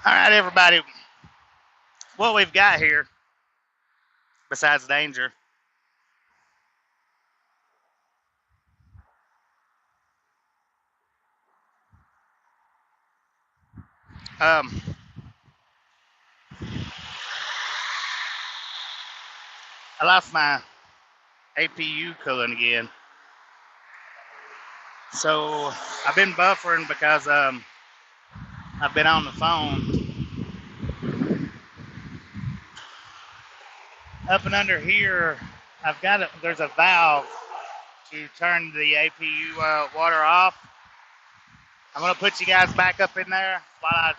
All right, everybody. What we've got here, besides danger, um, I lost my APU coolant again. So I've been buffering because I've been on the phone. Up and under here, there's a valve to turn the APU water off. I'm gonna put you guys back up in there while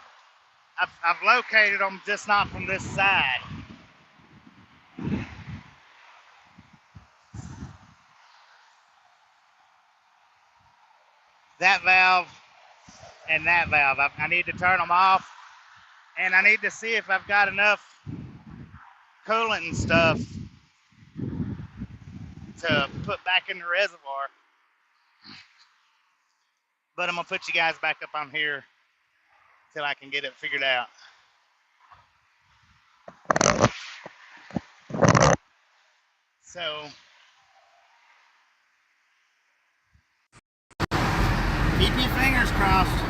I've located them, just not from this side. That valve and that valve. I need to turn them off, and I need to see if I've got enough coolant and stuff to put back in the reservoir. But I'm gonna put you guys back up on here till I can get it figured out. So keep your fingers crossed.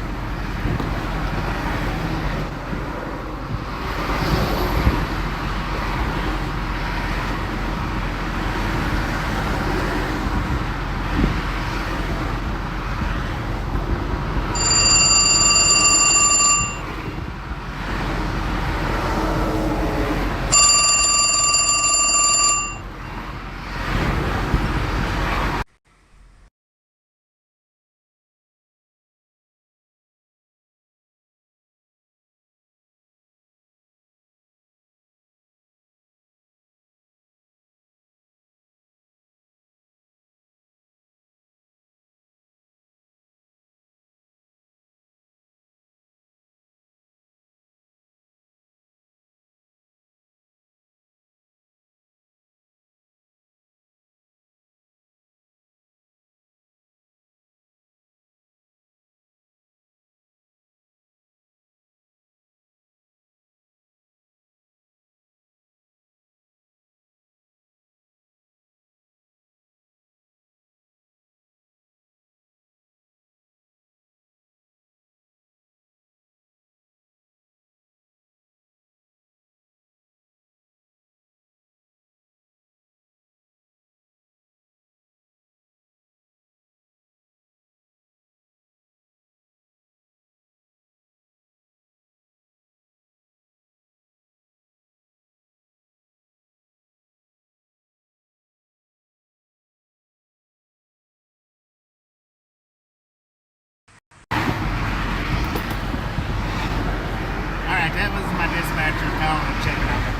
Alright, that was my dispatcher calling and checking on it.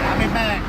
I'll be back.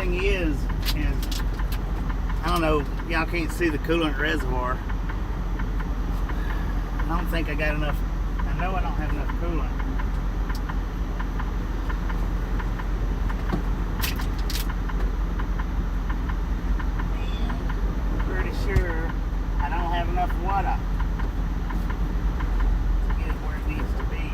thing is I don't know, y'all can't see the coolant reservoir. I don't think I got enough. I know I don't have enough coolant. And I'm pretty sure I don't have enough water to get it where it needs to be.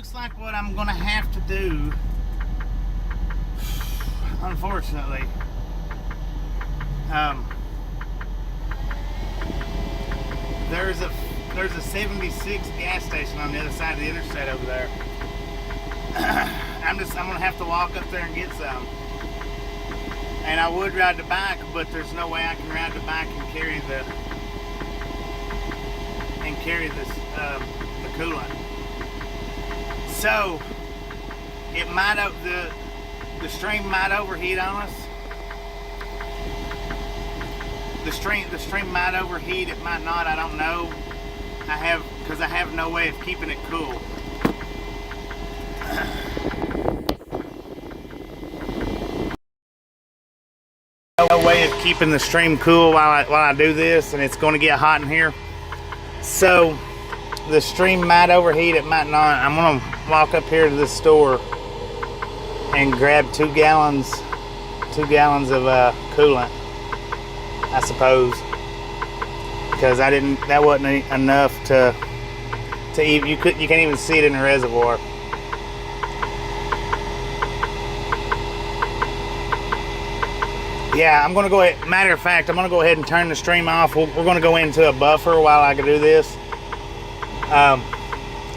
looks like what I'm gonna have to do, unfortunately. There's a 76 gas station on the other side of the interstate over there. I'm gonna have to walk up there and get some. And I would ride the bike, but there's no way I can ride the bike and carry the coolant. So it might the stream might overheat on us. The stream might overheat. It might not. I don't know. Because I have no way of keeping it cool. No way of keeping the stream cool while I do this, and it's going to get hot in here. So the stream might overheat. It might not. I'm going to walk up here to the store and grab 2 gallons of coolant, I suppose, because that wasn't enough to even, you can't even see it in the reservoir. Yeah, I'm gonna go ahead, matter of fact, I'm gonna go ahead and turn the stream off. We're gonna go into a buffer while I can do this.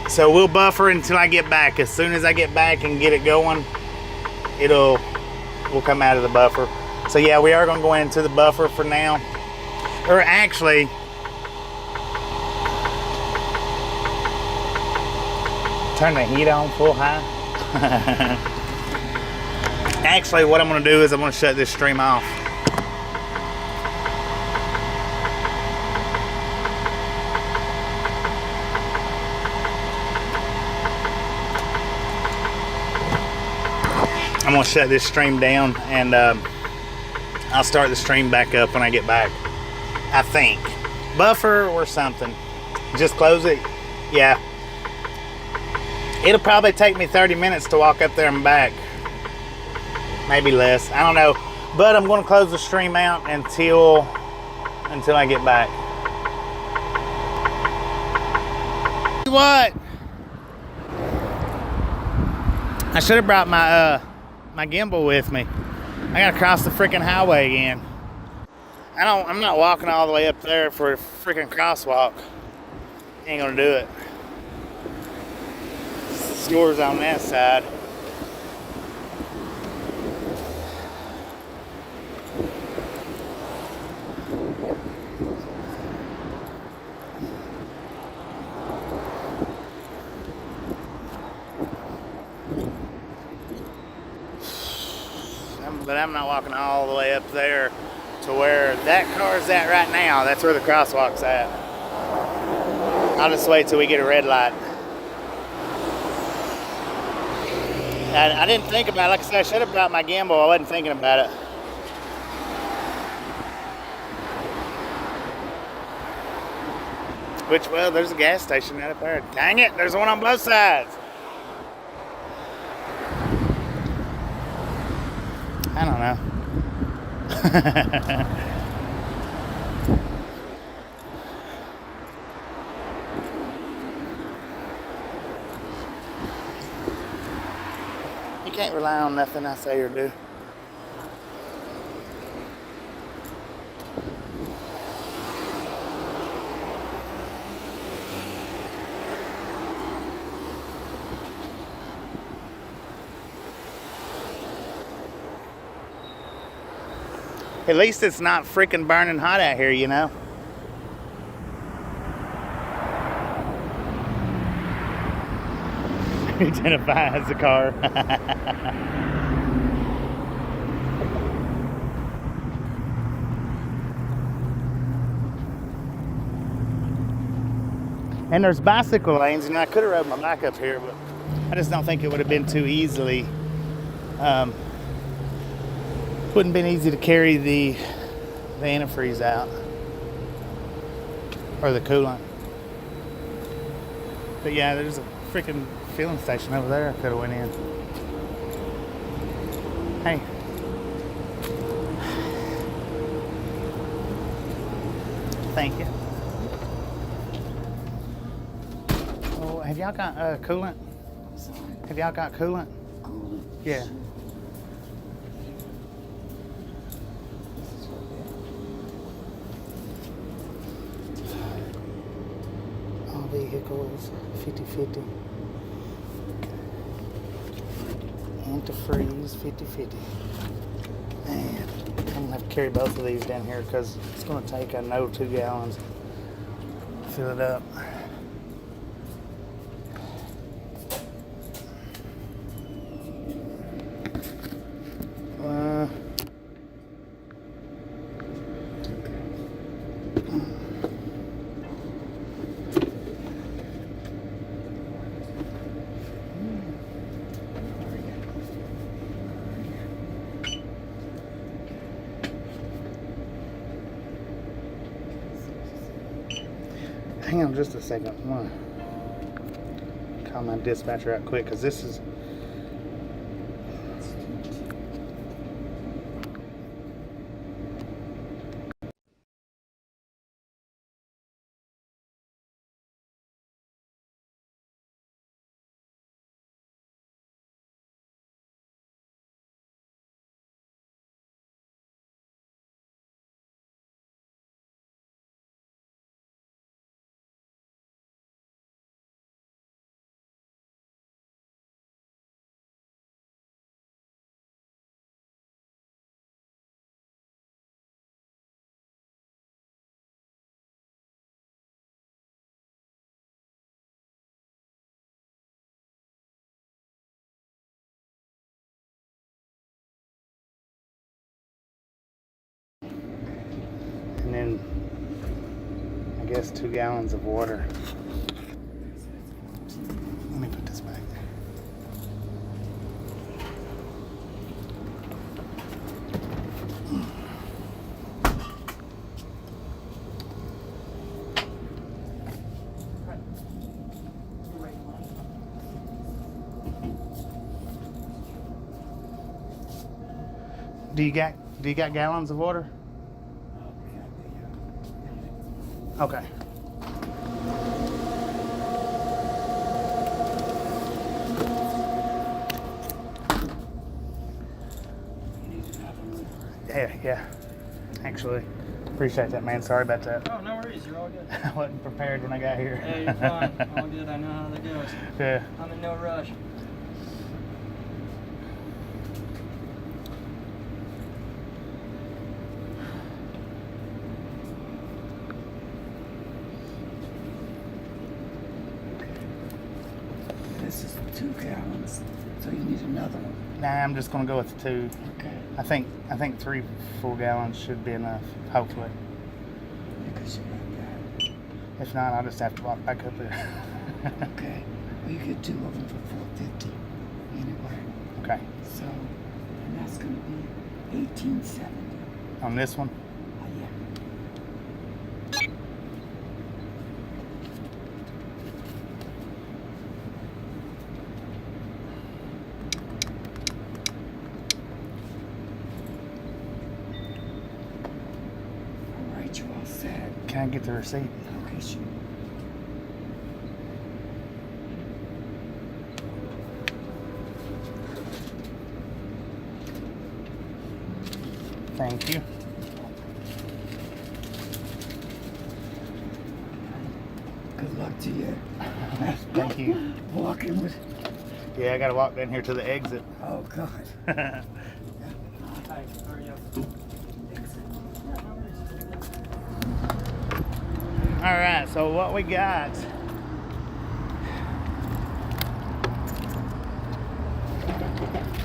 So we'll buffer until I get back. As soon as I get back and get it going, we'll come out of the buffer. So yeah, we are gonna go into the buffer for now. Or actually, turn the heat on full high. Actually, what I'm gonna do is I'm gonna shut this stream off. I'm gonna shut this stream down, and I'll start the stream back up when I get back. I think. Buffer or something. Just close it. Yeah. It'll probably take me 30 minutes to walk up there and back. Maybe less. I don't know. But I'm going to close the stream out until I get back. What? I should have brought my my gimbal with me. I got to cross the freaking highway again. I'm not walking all the way up there for a freaking crosswalk. Ain't gonna do it. Store's on that side. But I'm not walking all the way up there to where that car's at right now. That's where the crosswalk's at. I'll just wait till we get a red light. I didn't think about it. Like I said, I should have brought my gimbal. I wasn't thinking about it. Which, well, there's a gas station right up there. Dang it, there's one on both sides. I don't know. You can't rely on nothing I say or do. At least it's not freaking burning hot out here, you know? Identify as the car. And there's bicycle lanes, and I could have rode my bike up here, but I just don't think it would have been too easily. Wouldn't been easy to carry the antifreeze out or the coolant. But yeah, there's a freaking filling station over there I could have went in. Hey. Thank you. Oh, have y'all got coolant? Have y'all got coolant? Yeah. All vehicles, 50/50. Antifreeze, 50/50. Man, I'm gonna have to carry both of these down here because it's gonna take, I know, 2 gallons. Fill it up. Hang on just a second. I'm gonna call my dispatcher out quick because this is. And then I guess 2 gallons of water. Let me put this back. Do you got gallons of water? Okay. Yeah. Actually, appreciate that, man. Sorry about that. Oh, no worries. You're all good. I wasn't prepared when I got here. Yeah, you're fine. All good. I know how that goes. Yeah. I'm in no rush. This is 2 gallons, so you need another one. Nah, I'm just gonna go with 2. Okay. I think 3 full gallons should be enough, hopefully. Because you got that. If not, I'll just have to walk back up there. Okay. Well, you get 2 of them for $4.50 anyway. Okay. So, and that's going to be $18.70. On this one? Yeah. All right, you all set. Can I get the receipt? Okay, sure. Thank you. Good luck to you. Thank you. Walking with. Yeah, I gotta walk down here to the exit. Oh God. Hi, how are you? All right, so what we got?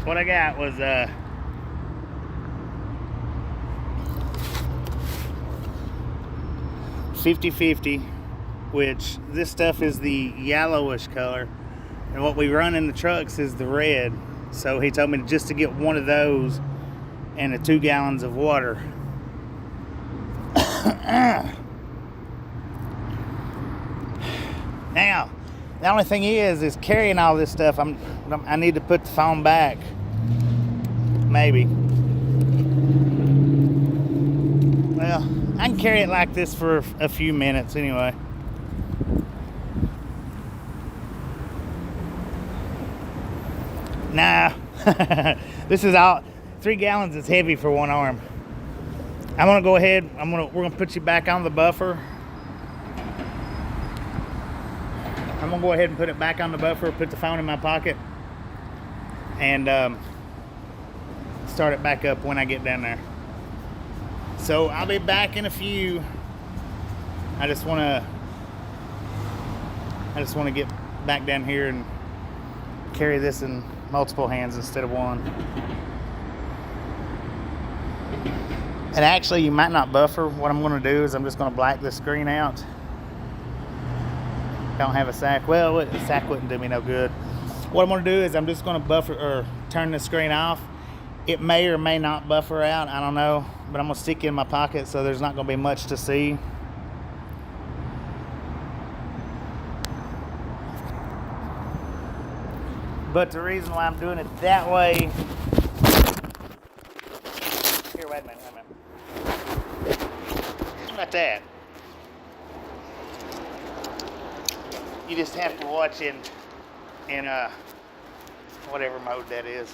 What I got was 50/50, which this stuff is the yellowish color, and what we run in the trucks is the red. So he told me just to get one of those and 2 gallons of water. Now, the only thing is carrying all this stuff. I need to put the phone back, maybe. Well, I can carry it like this for a few minutes anyway. This is all 3 gallons is heavy for one arm. I'm gonna go ahead. We're gonna put you back on the buffer. I'm gonna go ahead and put it back on the buffer. Put the phone in my pocket, and start it back up when I get down there. So I'll be back in a few. I just wanna get back down here and carry this in multiple hands instead of one. And actually, you might not buffer. What I'm going to do is I'm just going to black the screen out. Don't have a sack. Well, a sack wouldn't do me no good. What I'm going to do is I'm just going to buffer or turn the screen off. It may or may not buffer out. I don't know. But I'm going to stick it in my pocket so there's not going to be much to see. But the reason why I'm doing it that way... Here, wait a minute. How about that? You just have to watch in whatever mode that is.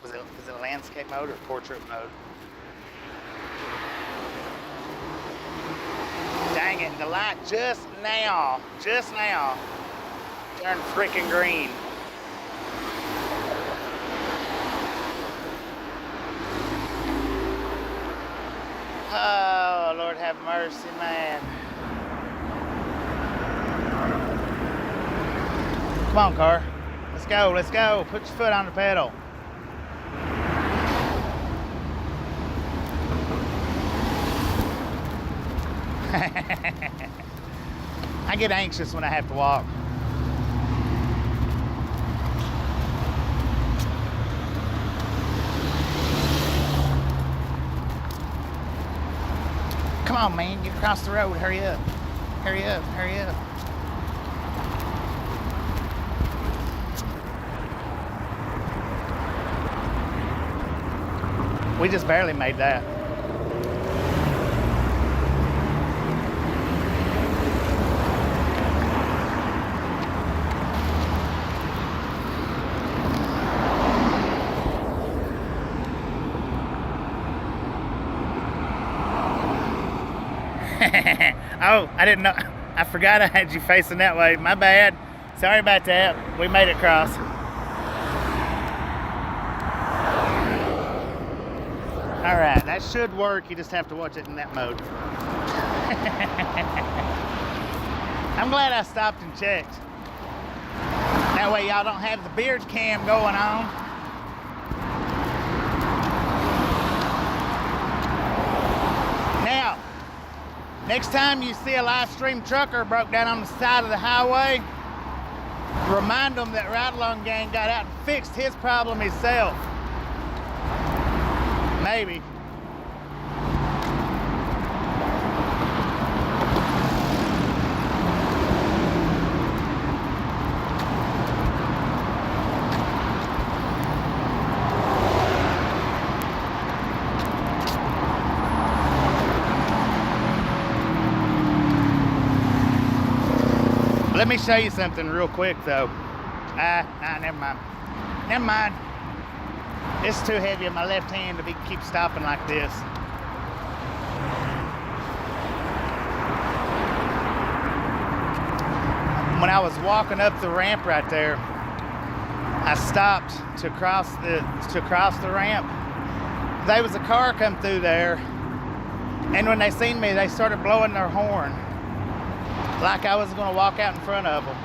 Was it landscape mode or portrait mode? Dang it, the light just now turned freaking green. Oh, Lord have mercy, man. Come on, car. Let's go. Put your foot on the pedal. I get anxious when I have to walk. Come on, man, get across the road. Hurry up. We just barely made that. Oh, I didn't know. I forgot I had you facing that way. My bad. Sorry about that. We made it cross. All right, that should work. You just have to watch it in that mode. I'm glad I stopped and checked. That way y'all don't have the beard cam going on. Now, next time you see a live stream trucker broke down on the side of the highway, remind them that Ride Along Gang got out and fixed his problem himself. Maybe. Let me show you something real quick though. Never mind. It's too heavy in my left hand to keep stopping like this. When I was walking up the ramp right there, I stopped to cross the ramp. There was a car come through there, and when they seen me, they started blowing their horn like I was gonna walk out in front of them.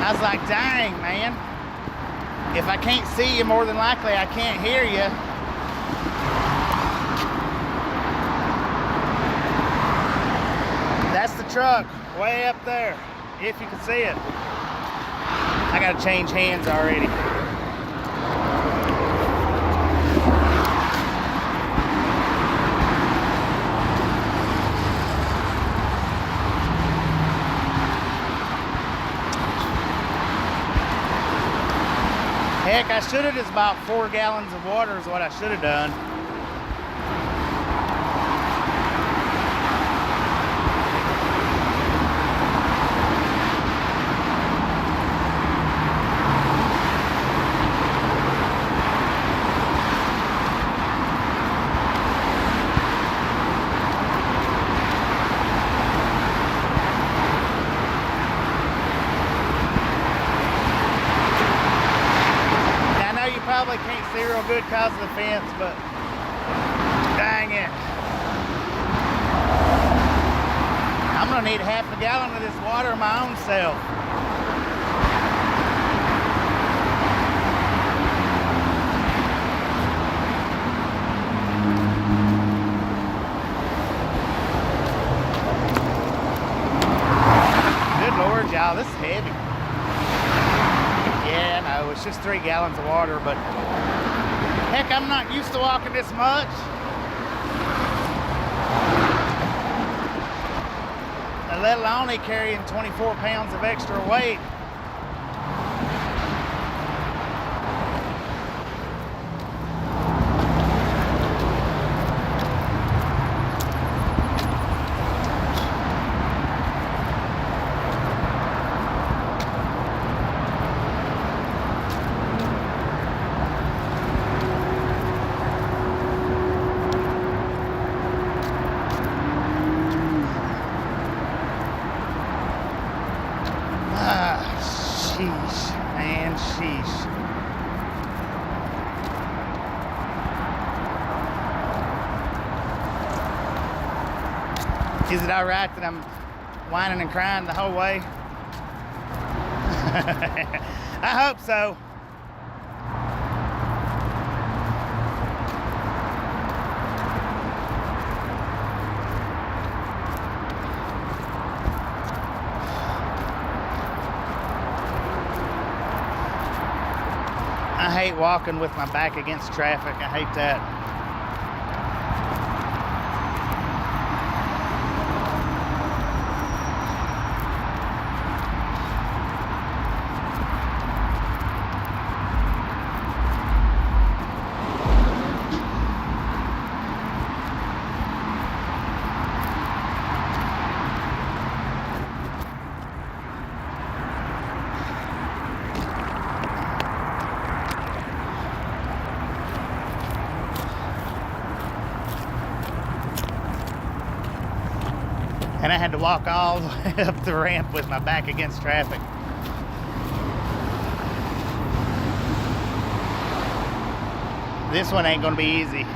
I was like, dang, man. If I can't see you, more than likely I can't hear you. That's the truck way up there, if you can see it. I gotta change hands already. Heck, I should have just bought 4 gallons of water is what I should have done. be real good cause of the fence, but dang it. I'm gonna need half a gallon of this water my own self. Good Lord, y'all, this is heavy. Yeah, no, it's just 3 gallons of water, but heck, I'm not used to walking this much. Let alone carrying 24 pounds of extra weight. Sheesh, man, sheesh. Is it all right that I'm whining and crying the whole way? I hope so. I hate walking with my back against traffic. I hate that. And I had to walk all the way up the ramp with my back against traffic. This one ain't gonna be easy.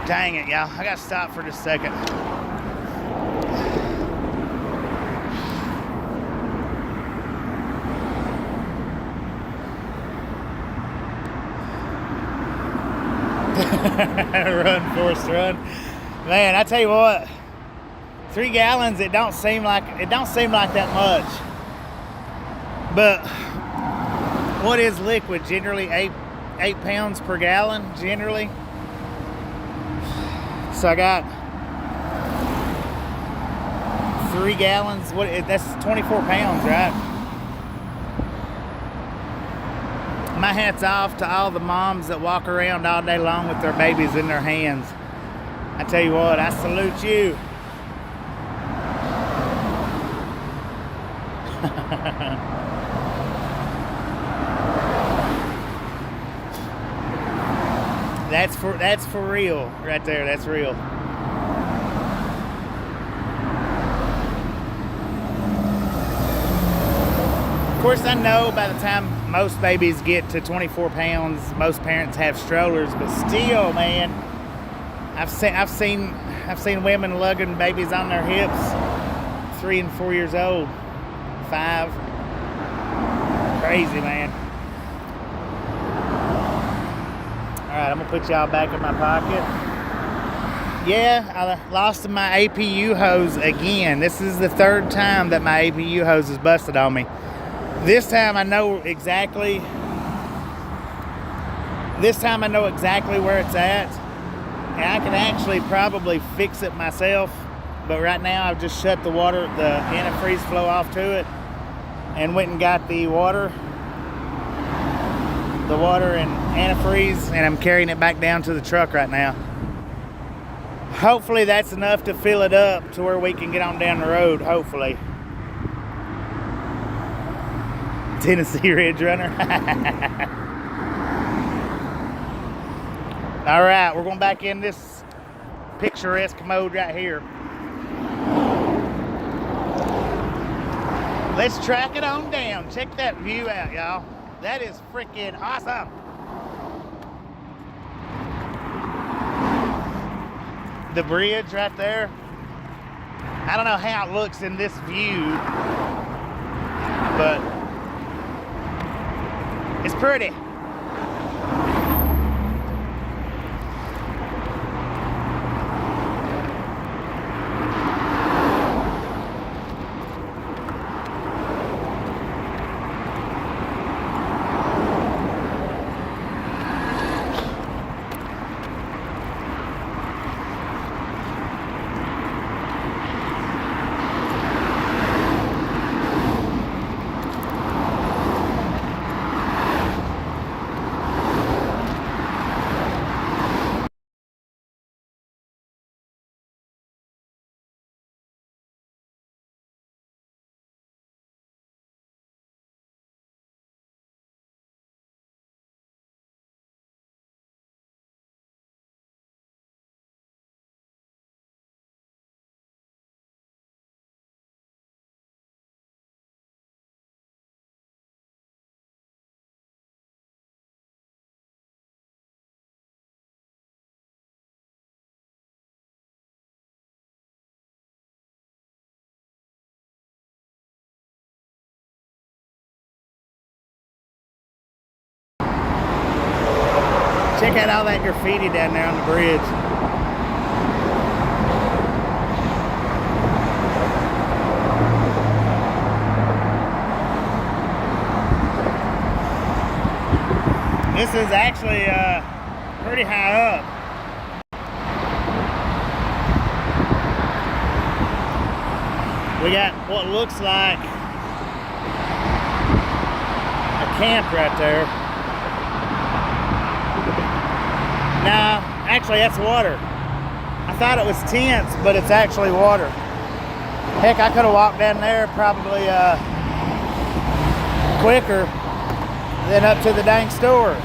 Dang it, y'all. I gotta stop for just a second. Run, Forrest, run. Man, I tell you what, 3 gallons, it don't seem like that much. But what is liquid? Generally 8 pounds per gallon, generally. So I got 3 gallons. That's 24 pounds, right? My hat's off to all the moms that walk around all day long with their babies in their hands. I tell you what, I salute you. That's for real right there. That's real. Of course, I know by the time most babies get to 24 pounds, most parents have strollers, but still, man, I've seen women lugging babies on their hips, 3 and 4 years old, 5. Crazy, man. Alright, I'm gonna put y'all back in my pocket. Yeah, I lost my APU hose again. This is the 3rd time that my APU hose is busted on me. This time I know exactly where it's at. And I can actually probably fix it myself. But right now I've just shut the antifreeze flow off to it and went and got the water and antifreeze, and I'm carrying it back down to the truck right now. Hopefully that's enough to fill it up to where we can get on down the road, hopefully. Tennessee Ridge Runner. All right, we're going back in this picturesque mode right here. Let's track it on down. Check that view out, y'all. That is freaking awesome. The bridge right there. I don't know how it looks in this view, but it's pretty. Check out all that graffiti down there on the bridge. This is actually pretty high up. We got what looks like a camp right there. No, actually that's water. I thought it was tents, but it's actually water. Heck, I could have walked down there probably quicker than up to the dang store.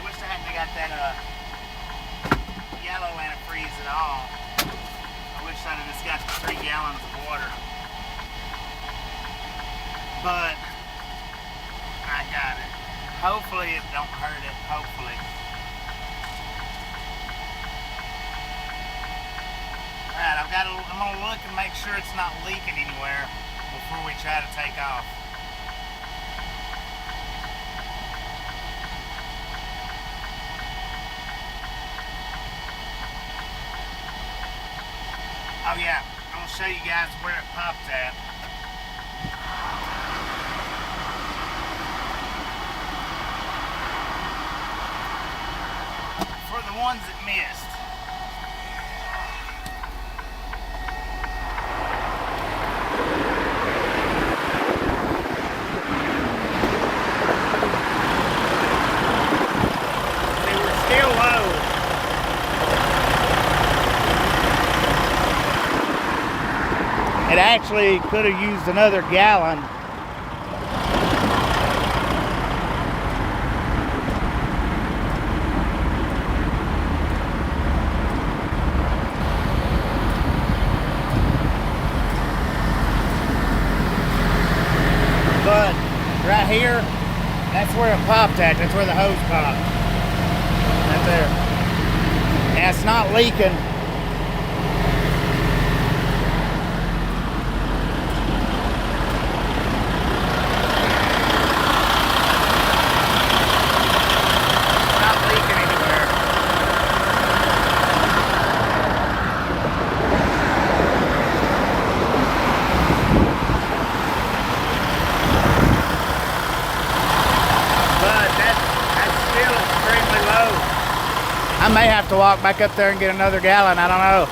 wish I hadn't got that yellow antifreeze at all. I wish I'd have just got the 3 gallons of water. But I got it. Hopefully it don't hurt it. Hopefully. Alright, I'm gonna look and make sure it's not leaking anywhere before we try to take off. Oh yeah, I'm gonna show you guys where it popped at. For the ones that missed. They were still low. It actually could have used another gallon. But right here, that's where it popped at. That's where the hose popped. Right there. Now it's not leaking. I may have to walk back up there and get another gallon. I don't know.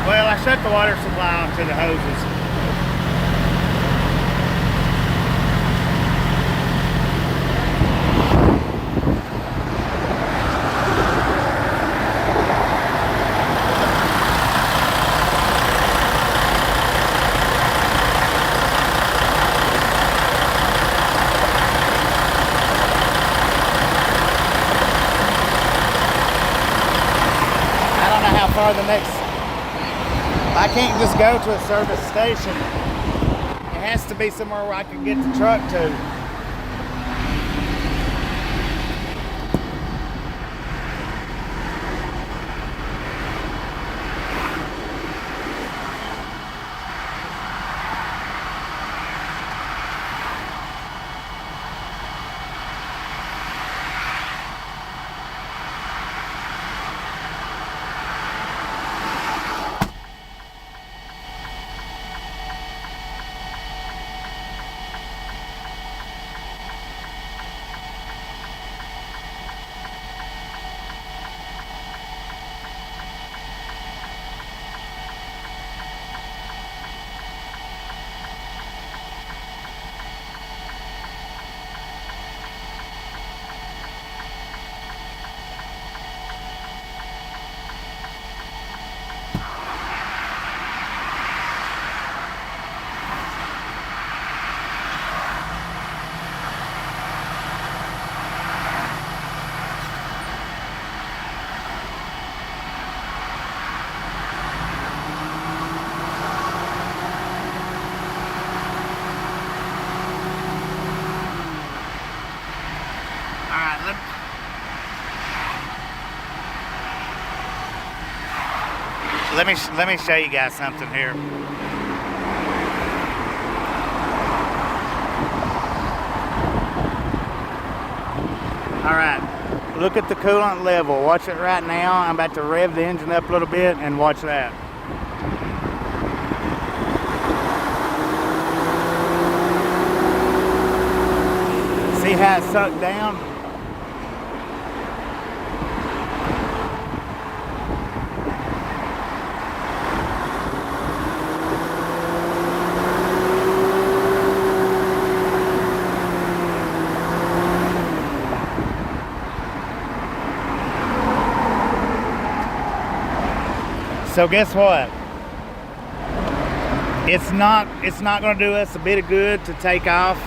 Well, I shut the water supply off to the hoses. The next, I can't just go to a service station. It has to be somewhere where I can get the truck to. Let me show you guys something here. All right, look at the coolant level. Watch it right now. I'm about to rev the engine up a little bit and watch that. See how it sucked down? So guess what? It's not going to do us a bit of good to take off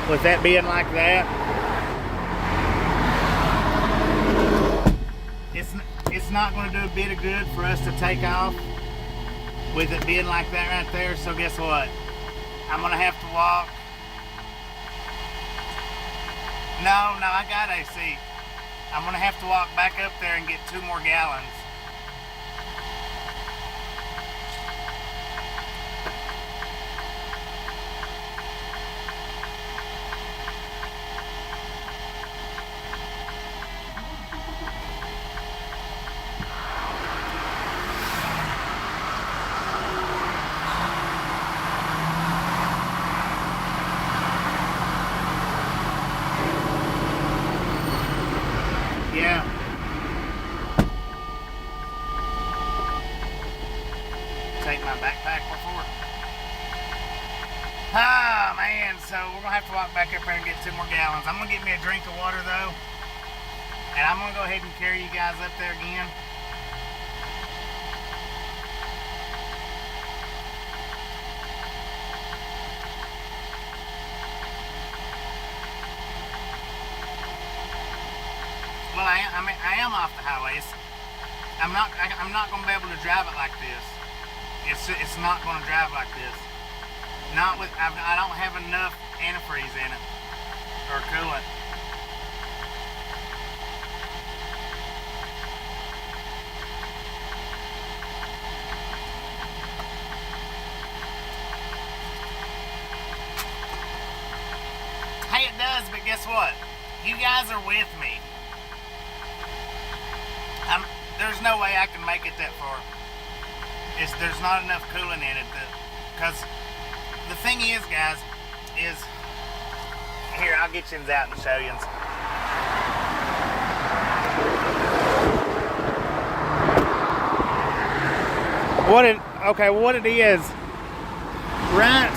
with that being like that. It's not going to do a bit of good for us to take off with it being like that right there. So guess what? I'm going to have to walk. No, I got AC. I'm going to have to walk back up there and get 2 more gallons. Yeah. Take my backpack before. Ah, man, so we're gonna have to walk back up there and get 2 more gallons. I'm gonna get me a drink of water though, and I'm gonna go ahead and carry you guys up there again. Well, I am off the highway. I'm not going to be able to drive it like this. It's not going to drive like this. Not with I don't have enough antifreeze in it or coolant. Hey, it does, but guess what? You guys are with me. There's no way I can make it that far. There's not enough coolant in it. Because the thing is, guys, is... Here, I'll get you out and show you. What it is, right...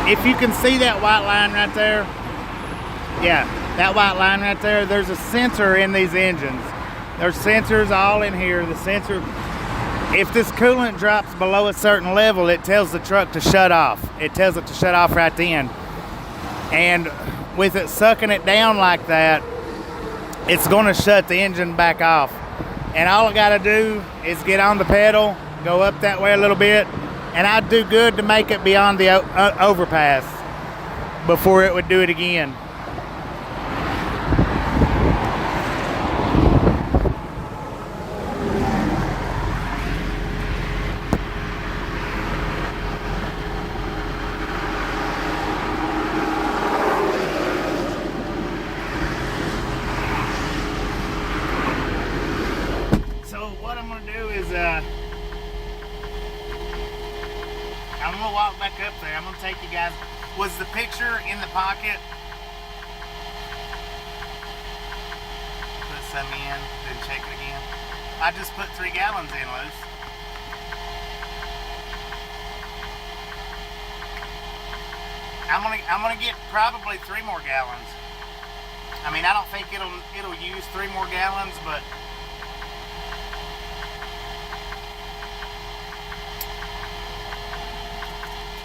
If you can see that white line right there, yeah, that white line right there, there's a sensor in these engines. There's sensors all in here. The sensor, if this coolant drops below a certain level, it tells the truck to shut off. It tells it to shut off right then. And with it sucking it down like that, it's gonna shut the engine back off. And all I gotta do is get on the pedal, go up that way a little bit, and I'd do good to make it beyond the overpass before it would do it again. So what I'm gonna do is I'm gonna walk back up there. I'm gonna take you guys. Was the picture in the pocket? Put some in, then check it again. I just put 3 gallons in loose. I'm gonna get probably 3 more gallons. I mean, I don't think it'll use 3 more gallons, but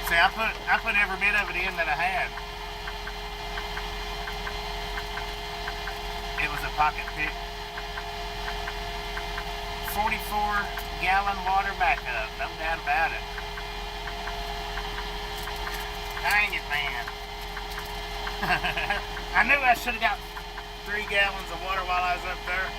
see, I put every bit of it in that I had. It was a pocket pick. 44-gallon water backup, no doubt about it. Dang it, man. I knew I should have got 3 gallons of water while I was up there.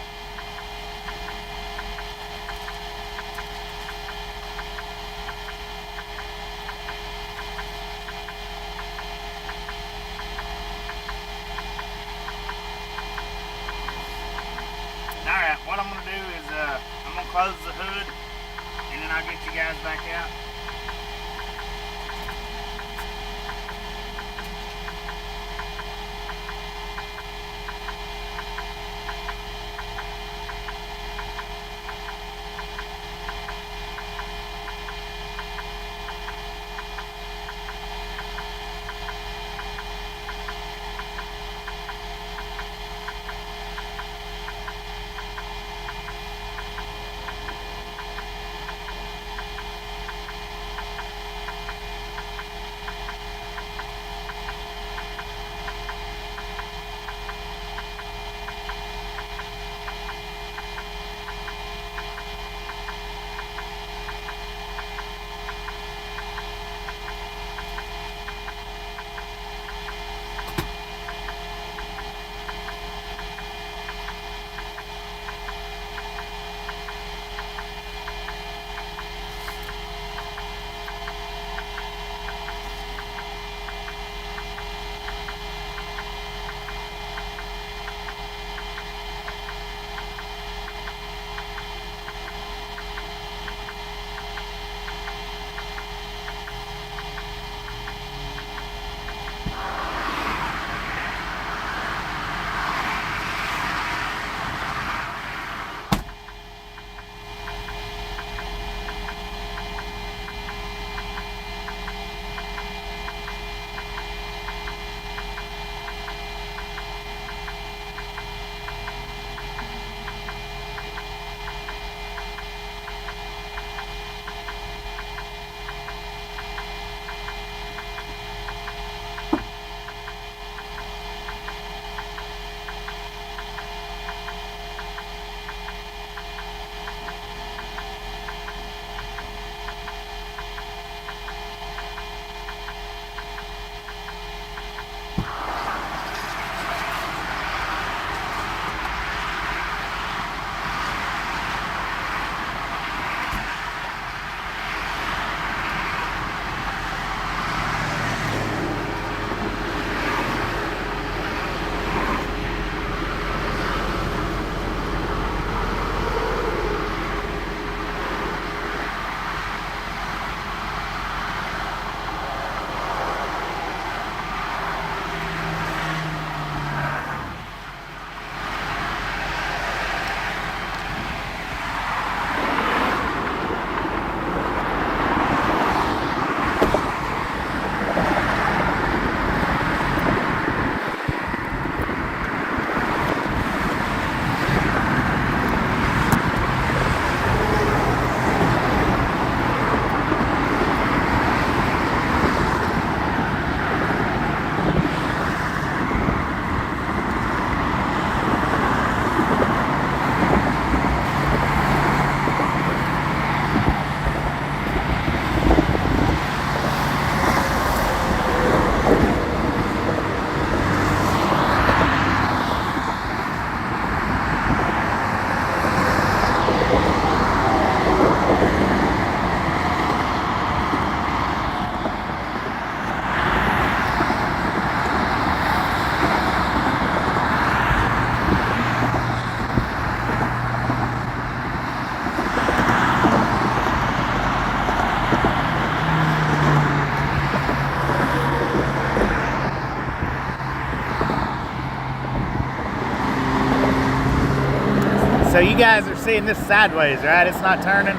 Alright, what I'm going to do is I'm going to close the hood and then I'll get you guys back out. So you guys are seeing this sideways, right? It's not turning.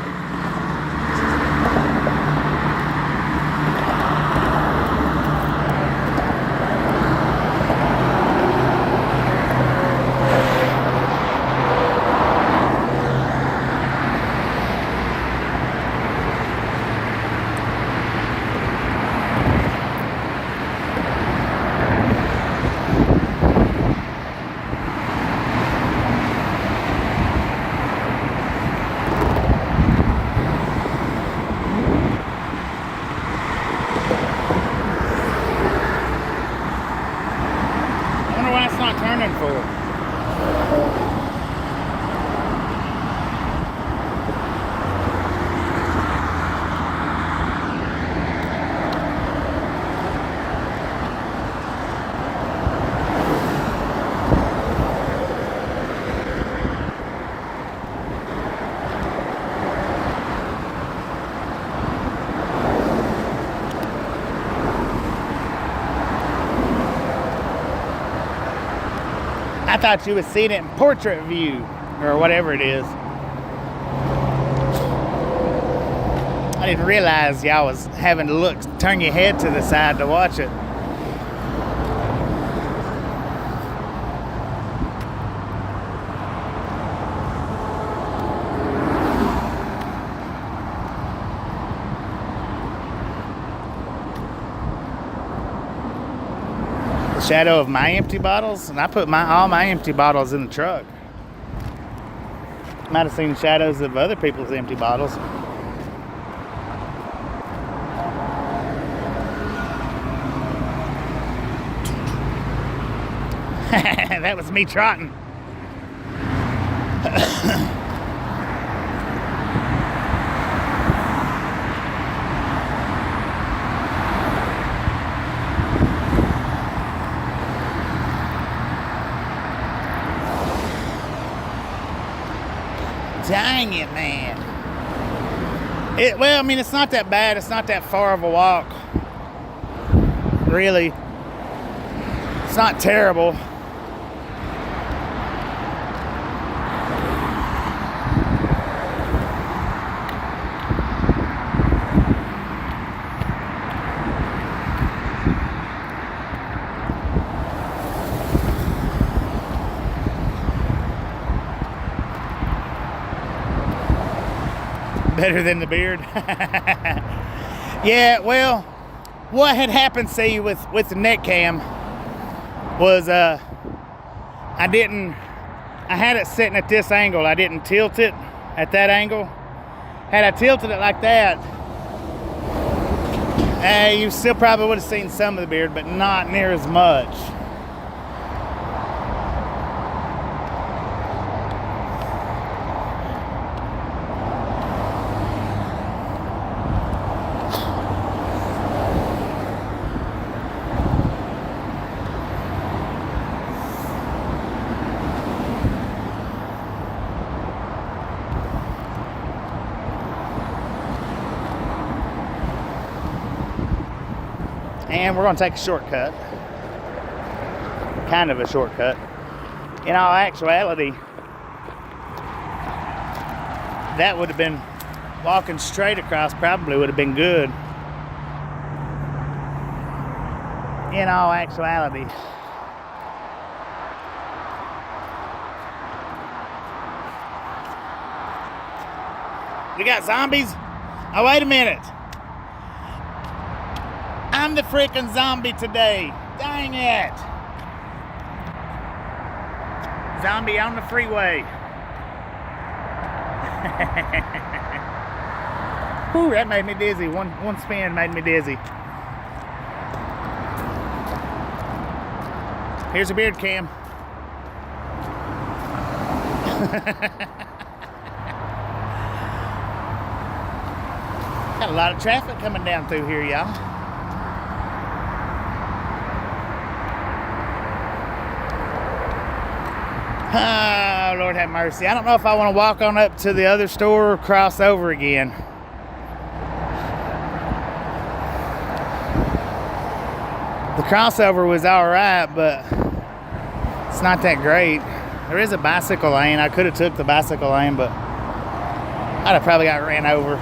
Turning for. I thought you would see it in portrait view or whatever it is. I didn't realize y'all was having to look, turn your head to the side to watch it. Shadow of my empty bottles, and I put all my empty bottles in the truck. Might have seen shadows of other people's empty bottles. That was me trotting. Dang it, man. Well, I mean, it's not that bad. It's not that far of a walk. Really. It's not terrible. Better than the beard. Yeah, well, what had happened, see, with the neck cam was I had it sitting at this angle. I didn't tilt it at that angle. Had I tilted it like that, you still probably would have seen some of the beard, but not near as much. And we're going to take a shortcut. Kind of a shortcut. In all actuality, that would have been walking straight across, probably would have been good. In all actuality. We got zombies? Oh, wait a minute. I'm the freaking zombie today. Dang it. Zombie on the freeway. Whew, that made me dizzy. One spin made me dizzy. Here's a beard cam. Got a lot of traffic coming down through here, y'all. Oh, Lord have mercy. I don't know if I want to walk on up to the other store or cross over again. The crossover was all right, but it's not that great. There is a bicycle lane. I could have took the bicycle lane, but I'd have probably got ran over.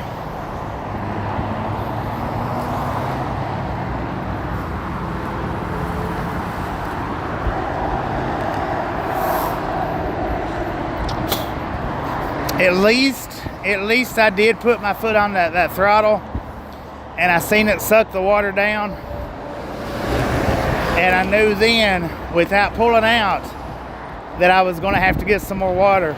At least I did put my foot on that throttle, and I seen it suck the water down. And I knew then, without pulling out, that I was going to have to get some more water.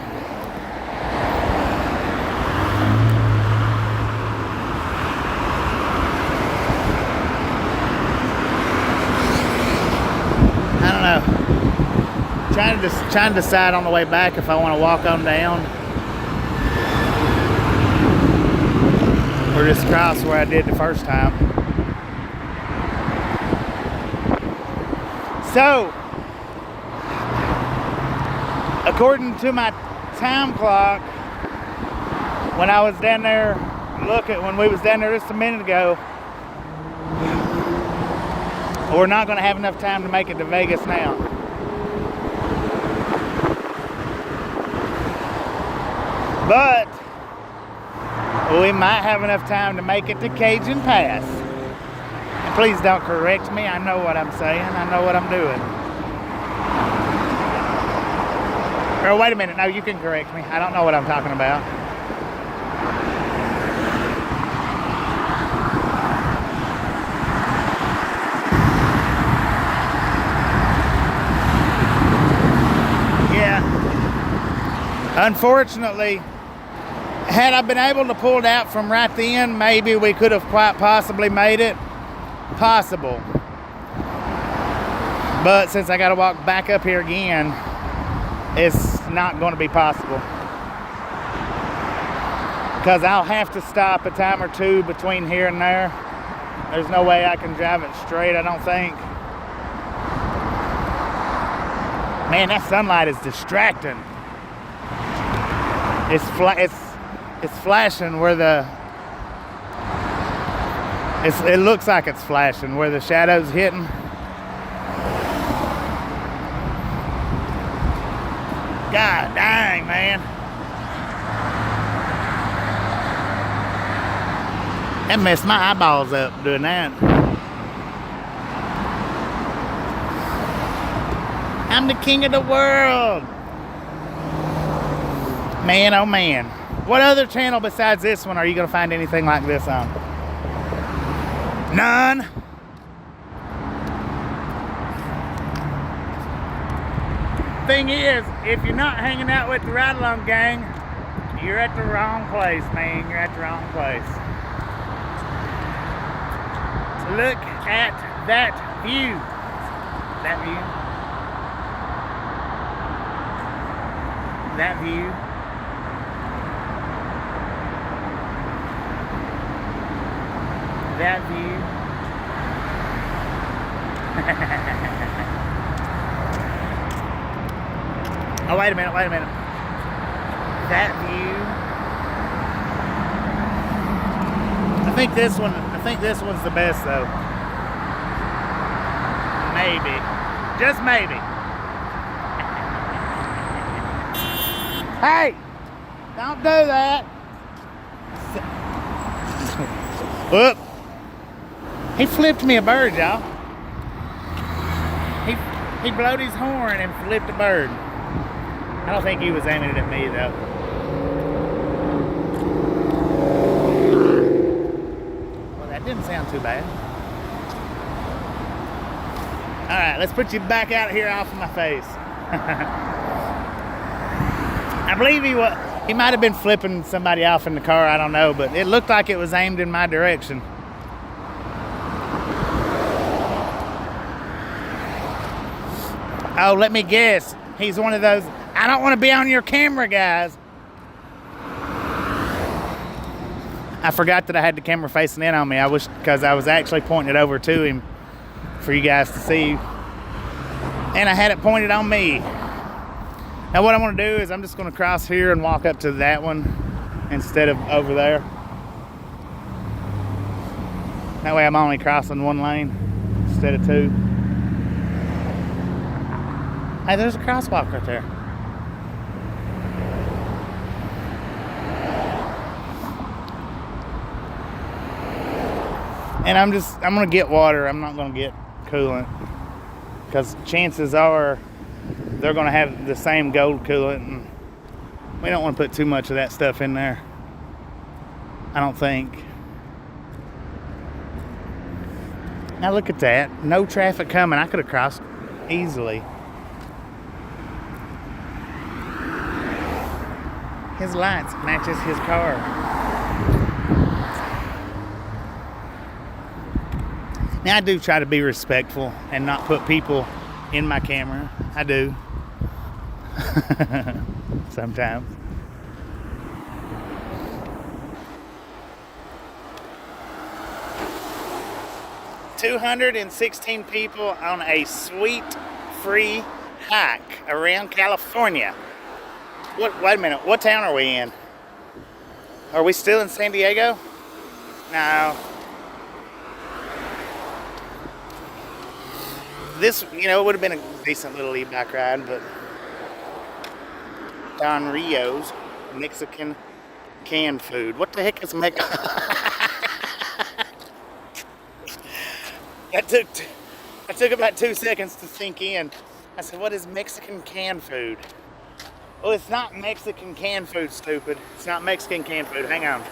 I don't know. Trying to decide on the way back if I want to walk on down or just cross where I did the first time. So, according to my time clock, when I was down there when we was down there just a minute ago, we're not going to have enough time to make it to Vegas now. But we might have enough time to make it to Cajun Pass. And please don't correct me. I know what I'm saying. I know what I'm doing. Or wait a minute. No, you can correct me. I don't know what I'm talking about. Yeah. Unfortunately, had I been able to pull it out from right then, maybe we could have quite possibly made it possible. But since I got to walk back up here again, it's not going to be possible. Because I'll have to stop a time or two between here and there. There's no way I can drive it straight, I don't think. Man, that sunlight is distracting. It's flashing where it looks like it's flashing where the shadow's hitting. God dang, man. That messed my eyeballs up doing that. I'm the king of the world. Man, oh man. What other channel besides this one are you going to find anything like this on? None. Thing is, if you're not hanging out with the Ride Along gang, you're at the wrong place, man. You're at the wrong place. Look at that view. That view. That view. That view. Oh, wait a minute. That view. I think this one's the best though. Maybe. Just maybe. Hey! Don't do that. Whoop. He flipped me a bird, y'all. He blowed his horn and flipped a bird. I don't think he was aiming it at me, though. Well, that didn't sound too bad. All right, let's put you back out here off of my face. I believe he might have been flipping somebody off in the car, I don't know, but it looked like it was aimed in my direction. Oh, let me guess. He's one of those, I don't want to be on your camera, guys. I forgot that I had the camera facing in on me. I wish, because I was actually pointing it over to him for you guys to see. And I had it pointed on me. Now what I'm going to do is I'm just going to cross here and walk up to that one instead of over there. That way I'm only crossing one lane instead of two. Hey, there's a crosswalk right there. And I'm gonna get water. I'm not gonna get coolant, because chances are they're gonna have the same gold coolant, and we don't want to put too much of that stuff in there, I don't think. Now look at that. No traffic coming. I could have crossed easily. His lights matches his car. Now I do try to be respectful and not put people in my camera. I do. Sometimes. $216 people on a sweet free hike around California. Wait a minute, what town are we in? Are we still in San Diego? No. This, it would have been a decent little e-bike ride, but Don Rio's Mexican canned food. What the heck is That took about 2 seconds to sink in. I said, what is Mexican canned food? Well, it's not Mexican canned food, stupid. It's not Mexican canned food. Hang on.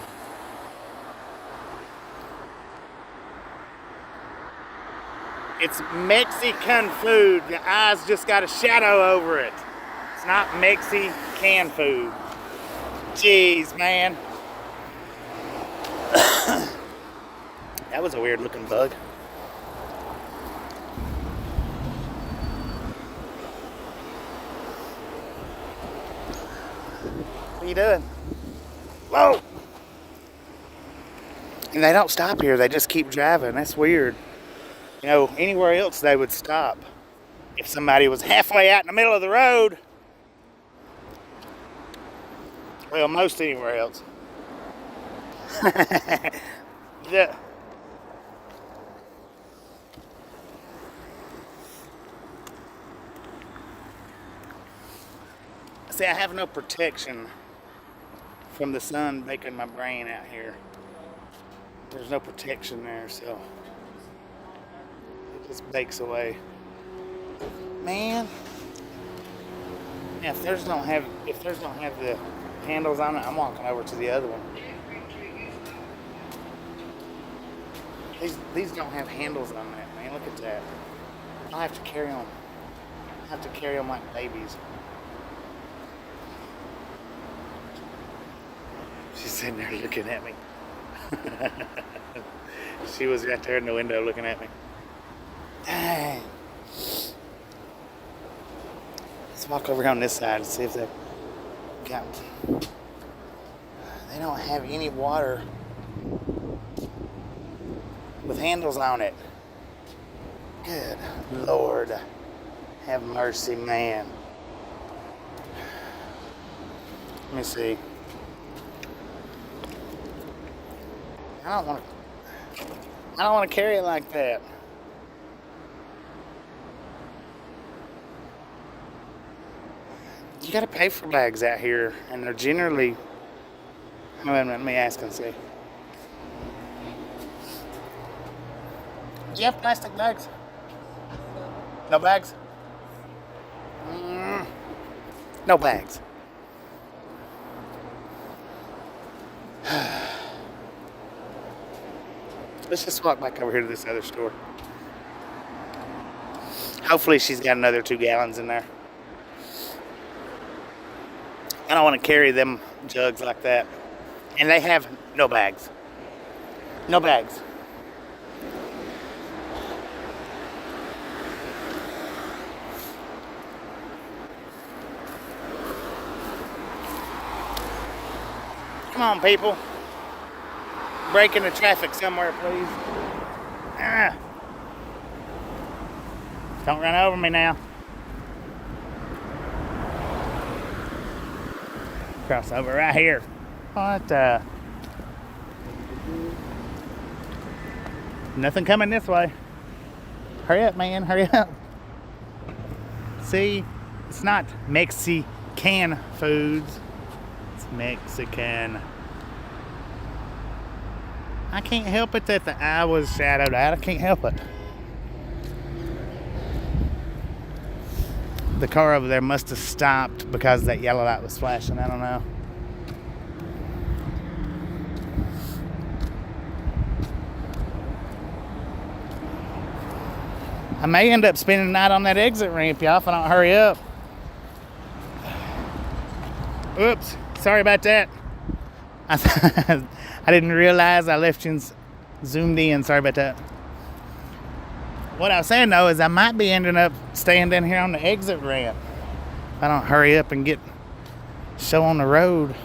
It's Mexican food. The eyes just got a shadow over it. It's not Mexican food. Jeez, man. That was a weird looking bug. What are you doing? Whoa! And they don't stop here. They just keep driving. That's weird. Anywhere else they would stop. If somebody was halfway out in the middle of the road. Well, most anywhere else. Yeah. See, I have no protection from the sun baking my brain out here. There's no protection there, so it just bakes away. Man. Yeah, if theirs don't have the handles on it, I'm walking over to the other one. These don't have handles on that, man. Look at that. I have to carry them. I have to carry them like babies. She's sitting there looking at me. She was right there in the window looking at me. Dang. Let's walk over on this side and see if they got. They don't have any water with handles on it. Good Lord. Have mercy, man. Let me see. I don't want to carry it like that. You got to pay for bags out here, and they're generally. Let me ask and see. Do you have plastic bags? No bags? No bags. Let's just walk back over here to this other store. Hopefully she's got another 2 gallons in there. I don't want to carry them jugs like that. And they have no bags. No bags. Come on, people. Break into traffic somewhere, please. Don't run over me now. Cross over right here. What the? Nothing coming this way. Hurry up, man. Hurry up. See? It's not Mexican foods. It's Mexican. I can't help it that the eye was shadowed out. I can't help it. The car over there must have stopped because that yellow light was flashing. I don't know. I may end up spending the night on that exit ramp, y'all, if I don't hurry up. Oops, sorry about that. I didn't realize I left you zoomed in. Sorry about that. What I was saying though is I might be ending up staying down here on the exit ramp if I don't hurry up and get show on the road.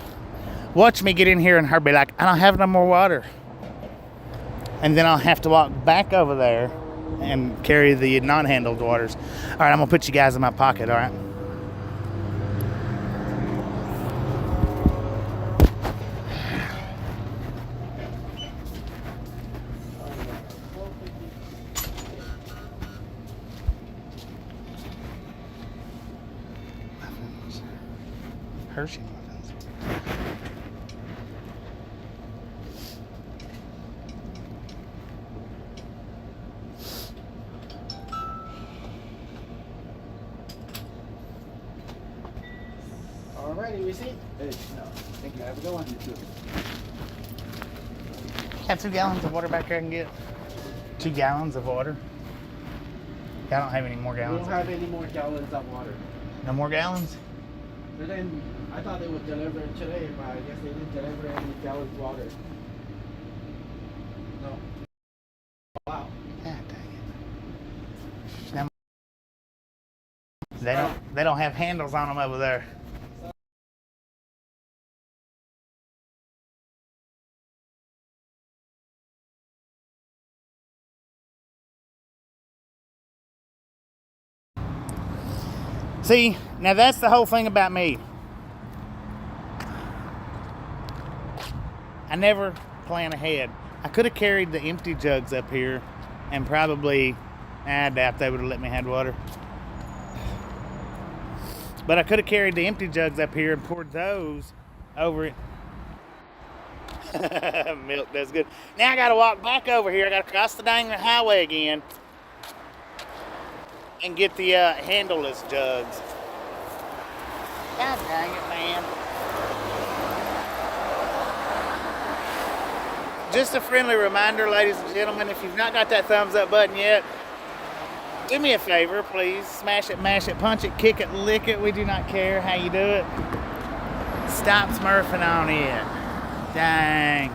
Watch me get in here and her be like, I don't have no more water. And then I'll have to walk back over there and carry the non-handled waters. All right, I'm gonna put you guys in my pocket, all right? Hershey muffins. Alrighty, receipt. Hey, no. Thank you. Have a good one. You too. Got 2 gallons of water back here I can get. 2 gallons of water. I don't have any more We gallons. don't have any more gallons of water. No more gallons? But then I thought they would deliver it today, but I guess they didn't deliver any gallons of water. No. Wow. God dang it. They don't have handles on them over there. See, now that's the whole thing about me. I never plan ahead. I could have carried the empty jugs up here and probably, I doubt they would have let me have water. But I could have carried the empty jugs up here and poured those over it. Milk does good. Now I gotta walk back over here. I gotta cross the dang highway again and get the handleless jugs. God dang it, man. Just a friendly reminder, ladies and gentlemen, if you've not got that thumbs up button yet, do me a favor, please. Smash it, mash it, punch it, kick it, lick it. We do not care how you do it. Stop smurfing on it. Dang.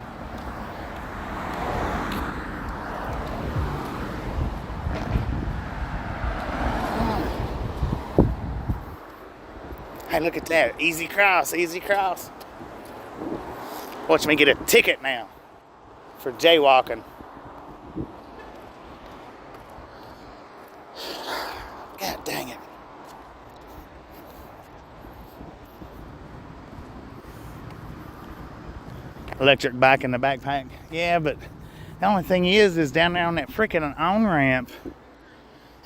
Hey, look at that. Easy cross, easy cross. Watch me get a ticket now for jaywalking. God dang it. Electric bike in the backpack. Yeah, but the only thing is down there on that freaking on-ramp,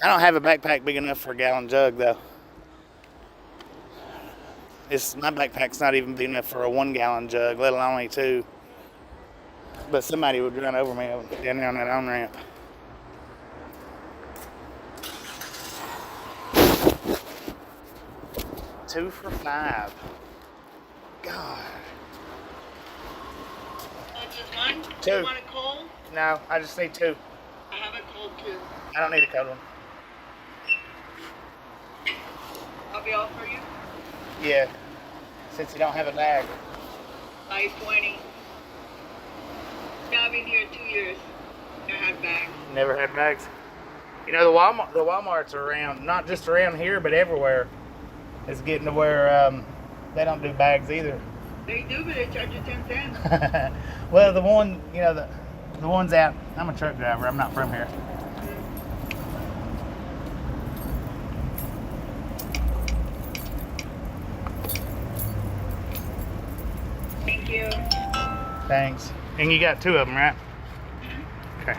I don't have a backpack big enough for a gallon jug, though. My backpack's not even big enough for a 1 gallon jug, let alone only 2. But somebody would run over me down there on that on-ramp. $2 for $5. God. Just one? 2. You want a cold? No, I just need 2. I have a cold too. I don't need a cold one. I'll be all for you. Yeah, since you don't have a bag. Size 20. Now I've been here 2 years. Never had bags. Never had bags. You know, the Walmarts are around, not just around here, but everywhere. It's getting to where they don't do bags either. They do, but they charge you 10 cents. Well, the ones out. I'm a truck driver. I'm not from here. Thank you. Thanks. And you got 2 of them, right? Okay.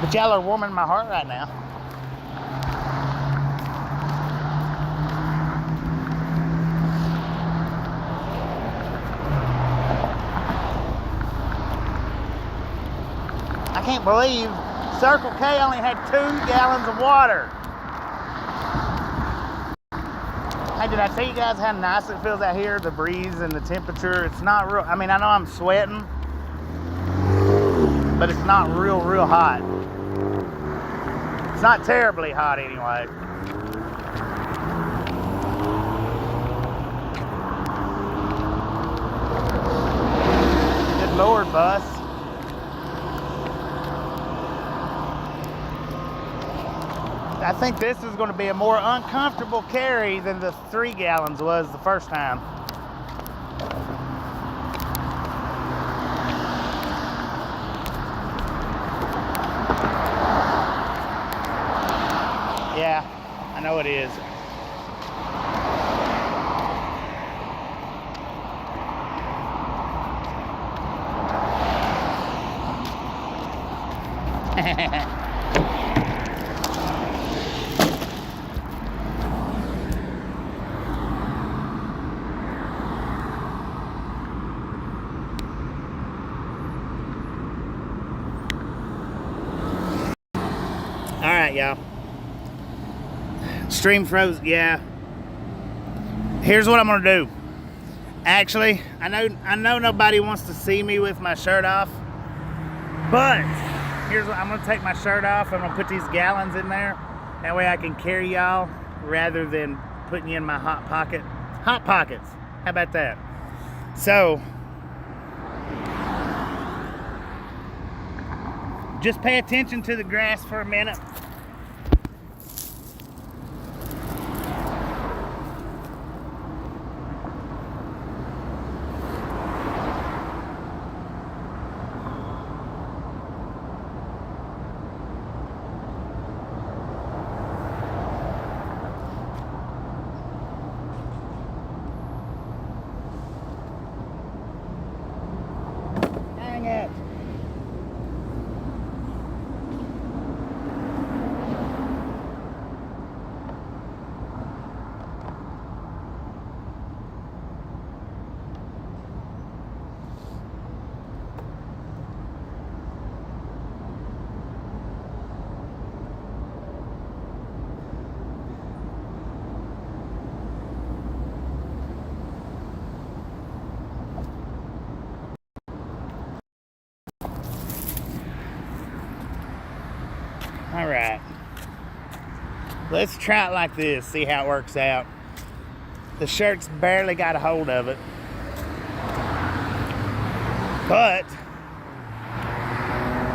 But y'all are warming my heart right now. I can't believe Circle K only had 2 gallons of water. Hey, did I tell you guys how nice it feels out here? The breeze and the temperature. It's not real. I mean, I know I'm sweating, but it's not real hot. It's not terribly hot anyway. Good Lord, bus. I think this is going to be a more uncomfortable carry than the 3 gallons was the first time. Yeah, I know it is. All right, y'all. Stream froze. Yeah. Here's what I'm gonna do. Actually, I know nobody wants to see me with my shirt off, but here's what I'm gonna take my shirt off. I'm gonna put these gallons in there. That way I can carry y'all rather than putting you in my hot pocket. Hot pockets. How about that? So just pay attention to the grass for a minute. Dang it. All right, let's try it like this, see how it works out. The shirt's barely got a hold of it, but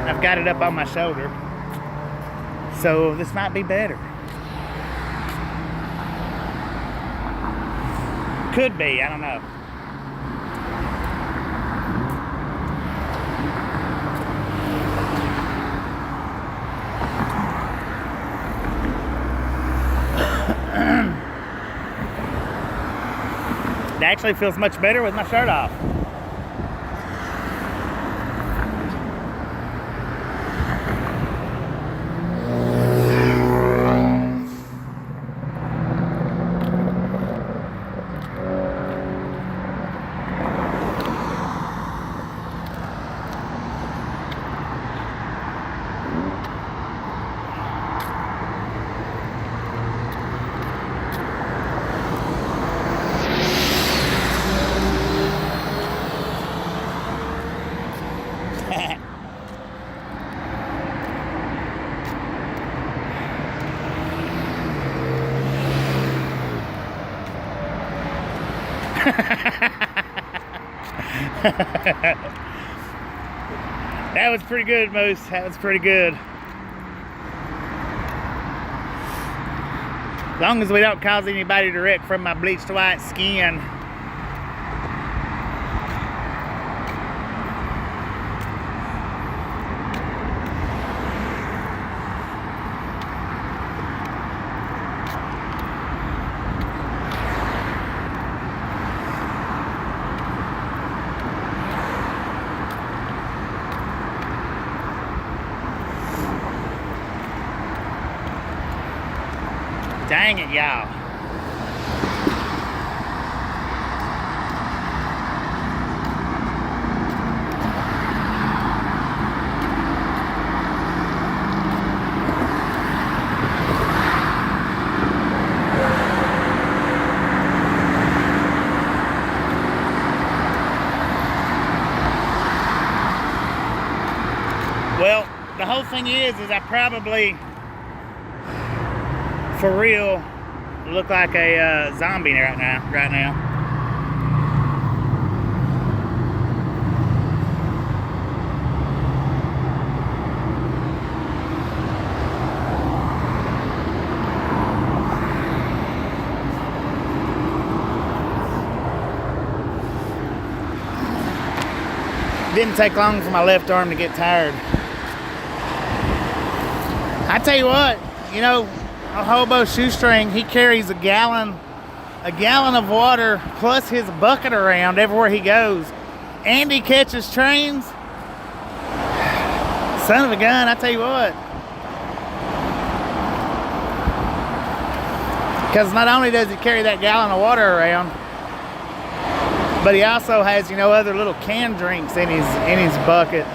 I've got it up on my shoulder, so this might be better. Could be, I don't know. It actually feels much better with my shirt off. That was pretty good, Moose. That was pretty good. As long as we don't cause anybody to wreck from my bleached white skin. Dang it, y'all. Well, the whole thing is I probably, for real, look like a zombie right now. Didn't take long for my left arm to get tired. I tell you what, you know, a hobo shoestring, he carries a gallon of water plus his bucket around everywhere he goes. And he catches trains. Son of a gun, I tell you what. Because not only does he carry that gallon of water around, but he also has, you know, other little canned drinks in his bucket.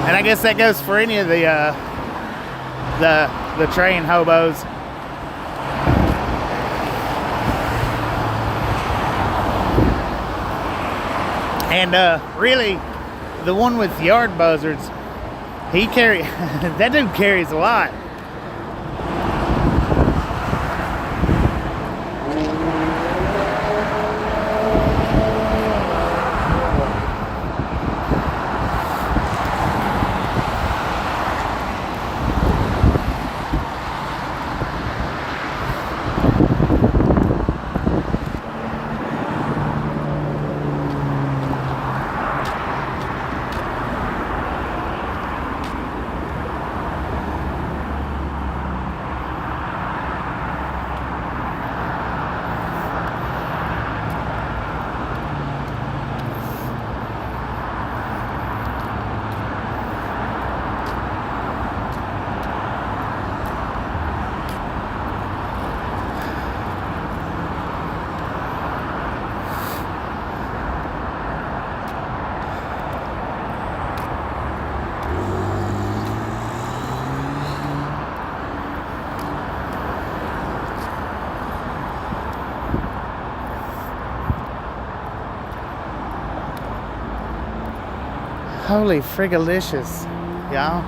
And I guess that goes for any of the train hobos. And really, the one with yard buzzards, that dude carries a lot. Holy frigalicious, y'all.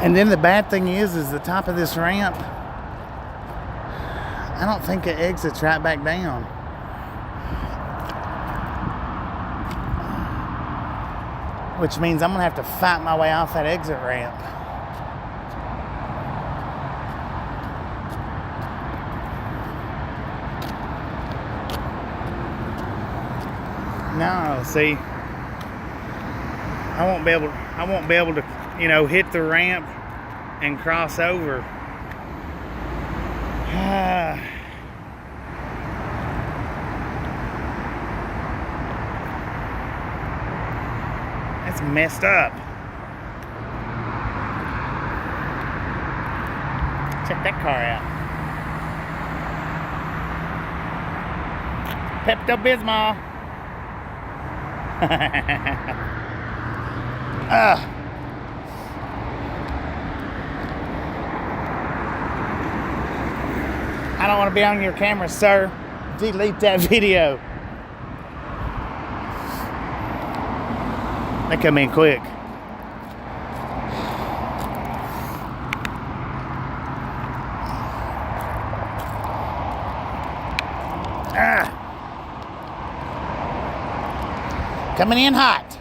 And then the bad thing is the top of this ramp, I don't think it exits right back down. Which means I'm gonna have to fight my way off that exit ramp. No, see, I won't be able to, you know, hit the ramp and cross over. That's messed up. Check that car out. Pepto-Bismol. I don't want to be on your camera, sir. Delete that video. They come in quick. Coming in hot.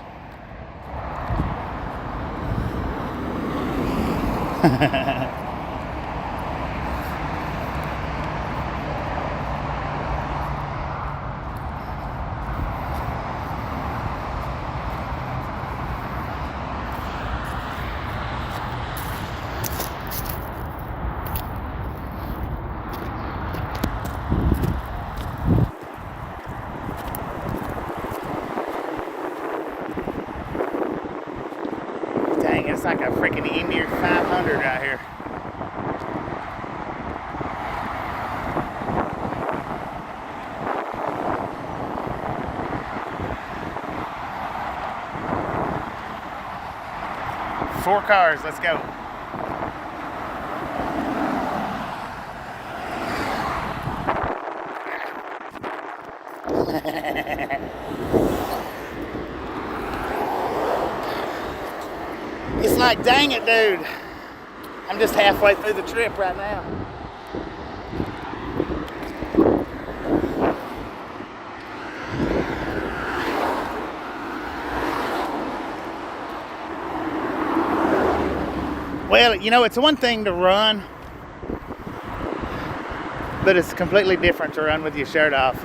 Looks like a freaking Indy 500 right here. Four cars, let's go. It's like, dang it, dude. I'm just halfway through the trip right now. Well, you know, it's one thing to run, but it's completely different to run with your shirt off.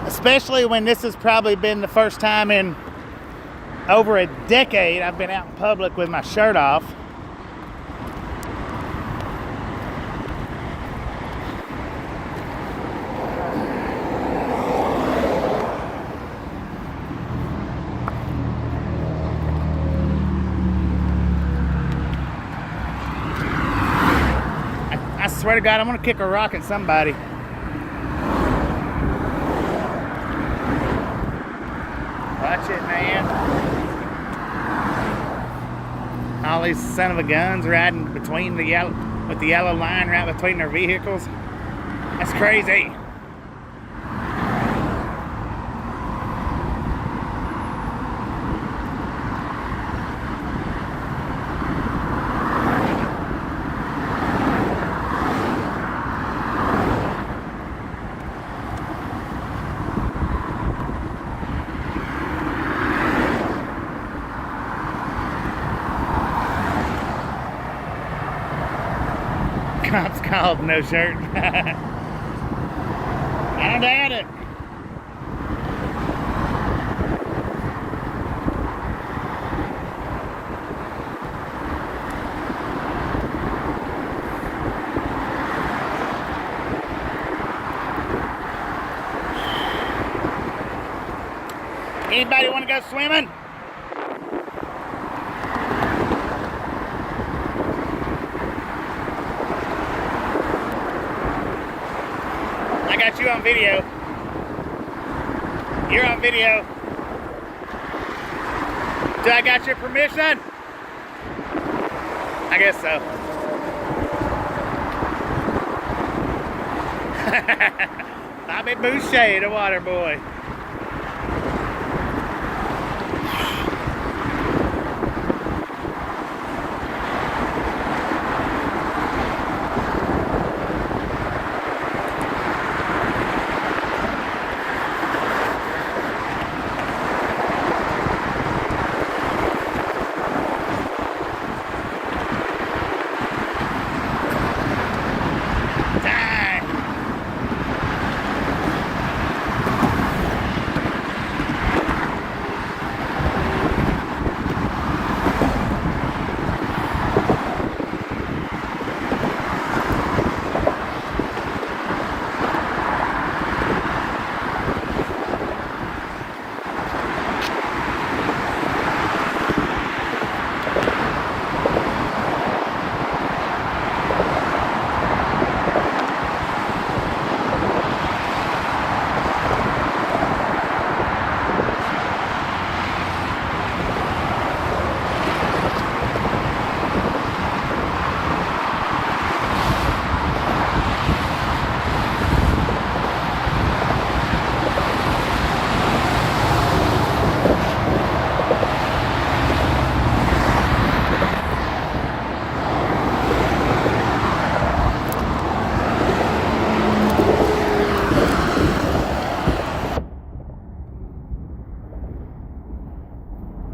Especially when this has probably been the first time in over a decade I've been out in public with my shirt off. I swear to God, I'm gonna kick a rock at somebody. Watch it, man. All these son of a guns riding between the yellow, with the yellow line right between their vehicles. That's crazy. Cops called no shirt. I don't doubt it. Anybody want to go swimming? I got you on video. You're on video. Do I got your permission? I guess so. Bobby Boucher, the water boy.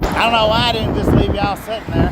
I don't know why I didn't just leave y'all sitting there.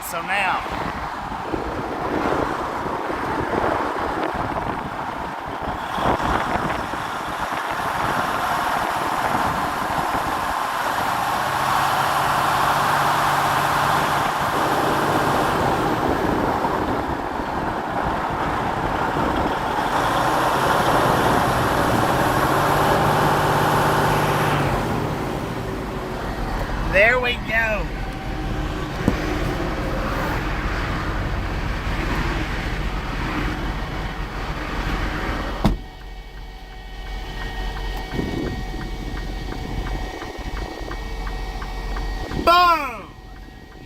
So now, there we go. Boom!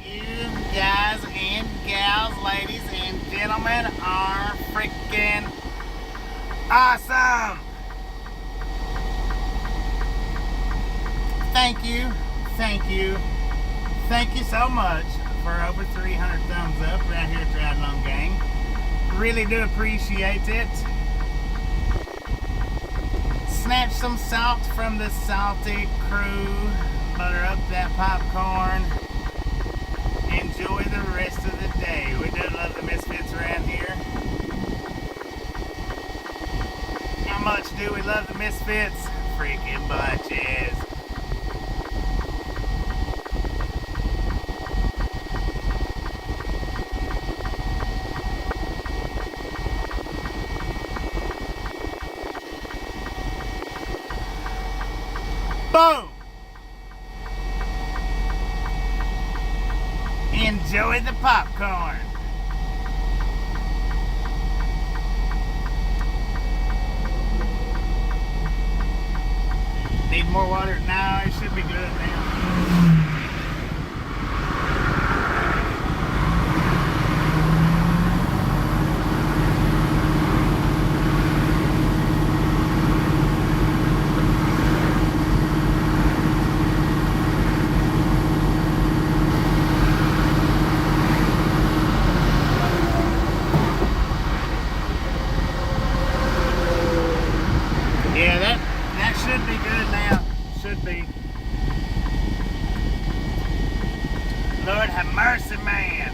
You guys and gals, ladies and gentlemen, are freaking awesome! Thank you, thank you, thank you so much for over 300 thumbs up right here at Ride Along Gang. Really do appreciate it. Snatch some salt from the salty crew. Butter up that popcorn. Enjoy the rest of the day. We do love the Misfits around here. How much do we love the Misfits? Freaking bunches. Boom! Enjoy the popcorn. Need more water? No, it should be good now. Yeah, that should be good now. Should be. Lord have mercy, man.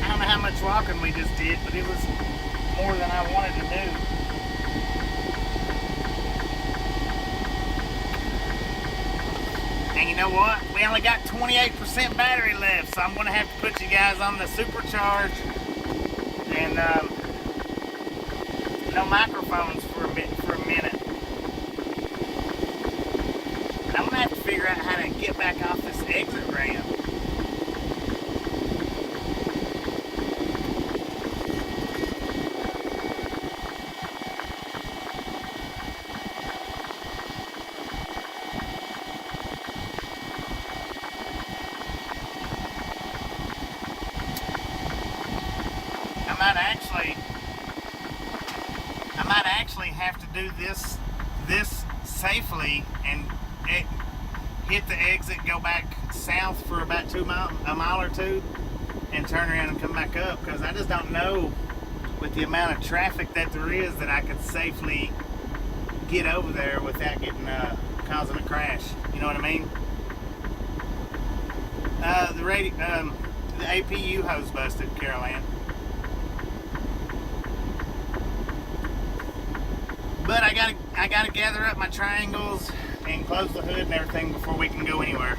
I don't know how much walking we just did, but it was more than I wanted to do. And you know what? We only got 28% battery left, so I'm going to have to put you guys on the supercharge and no microphones for a minute. I'm gonna have to figure out how to get back off this exit ramp. I might actually have to do this safely and hit the exit, go back south for about a mile or two, and turn around and come back up, because I just don't know with the amount of traffic that there is that I could safely get over there without getting causing a crash. You know what I mean? The APU hose busted, Carol Ann. But I gotta gather up my triangles and close the hood and everything before we can go anywhere.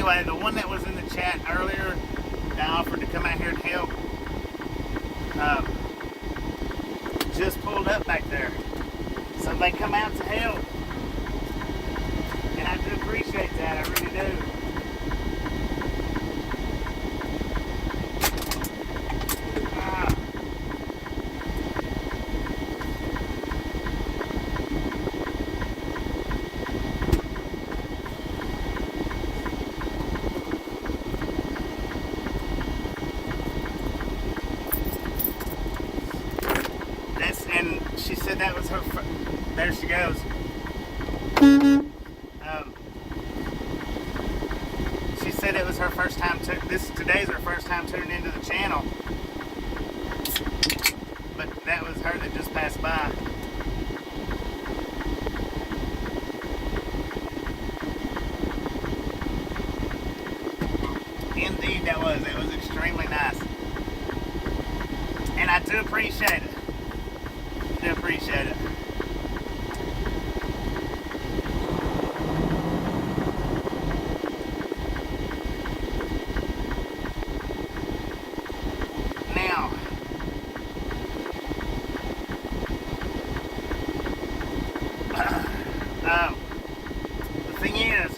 anyway, the one that was in the chat earlier that offered to come out here and help just pulled up back there. So they come out to help. And I do appreciate that, I really do. She said that was her. There she goes. She said it was her first time. Today's her first time tuning into the channel. But that was her that just passed by. Indeed, that was. It was extremely nice, and I do appreciate it. I appreciate it. Now, the thing is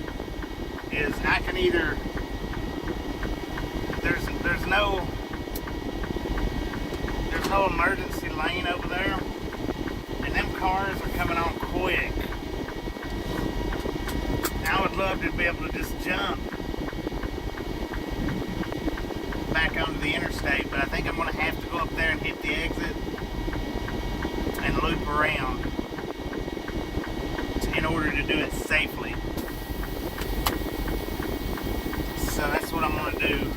I can either there's no emergency lane over there. Them cars are coming on quick. I would love to be able to just jump back onto the interstate, but I think I'm going to have to go up there and hit the exit and loop around in order to do it safely. So that's what I'm going to do.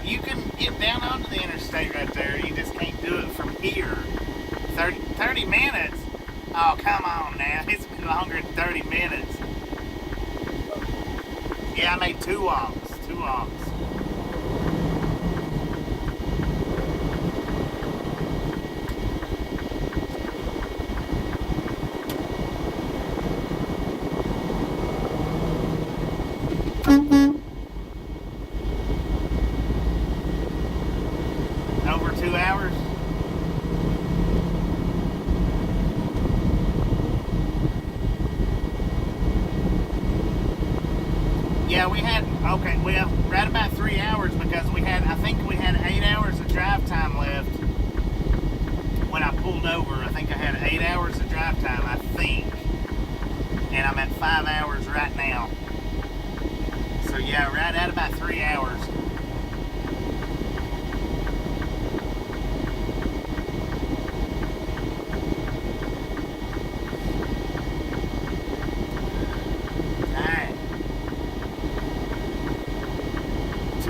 You can get down onto the interstate right there. You just can't do it from here. 30 minutes? Oh, come on now. It's been longer than 30 minutes. Yeah, I made 2 walks. 2 walks. Over 2 hours? Yeah, we had, okay, well, right about 3 hours because we had, I think we had 8 hours of drive time left when I pulled over. I think I had 8 hours of drive time, I think. And I'm at 5 hours right now. So yeah, right at about 3 hours.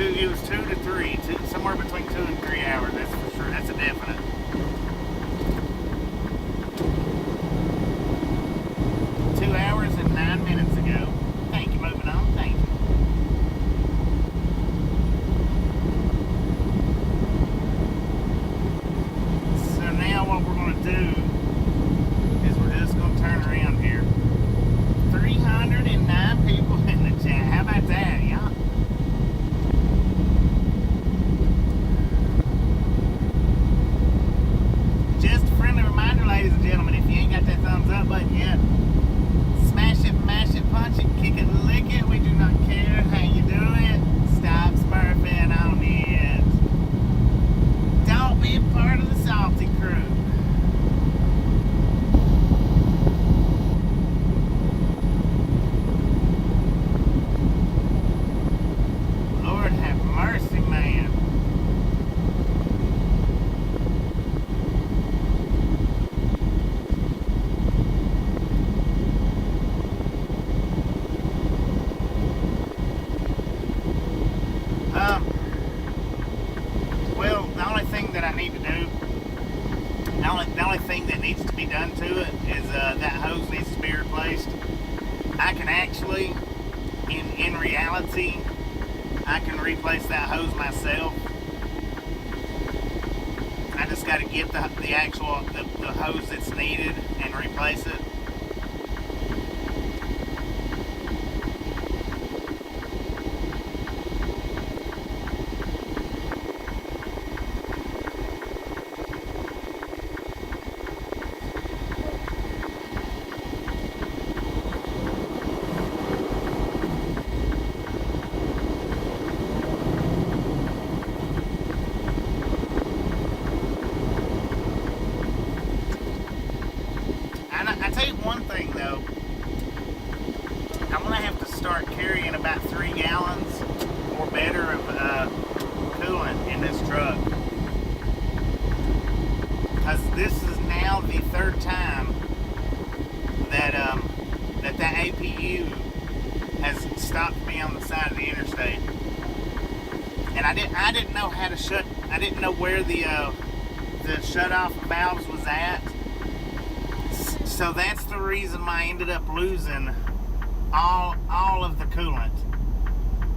It was 2 to 3, somewhere between 2 and 3 hours, that's for sure. That's a definite. Two hours and 9 minutes ago. Thank you, moving on, thank you. But yeah, smash it, mash it, punch it, kick it, lick it. We do not care how you do it. Stop smurfing on it. Don't be a part of the salty crew. Lord have mercy, man. Well, the only thing that I need to do, the only thing that needs to be done to it is that hose needs to be replaced. I can actually, in reality, I can replace that hose myself. I just got to get the actual the hose that's needed and replace it. I tell you one thing though, I'm gonna have to start carrying about 3 gallons or better of coolant in this truck, because this is now the 3rd time that that APU has stopped me on the side of the interstate, and I didn't know how to shut. I didn't know where the shut off valves was at. So that's the reason why I ended up losing all of the coolant.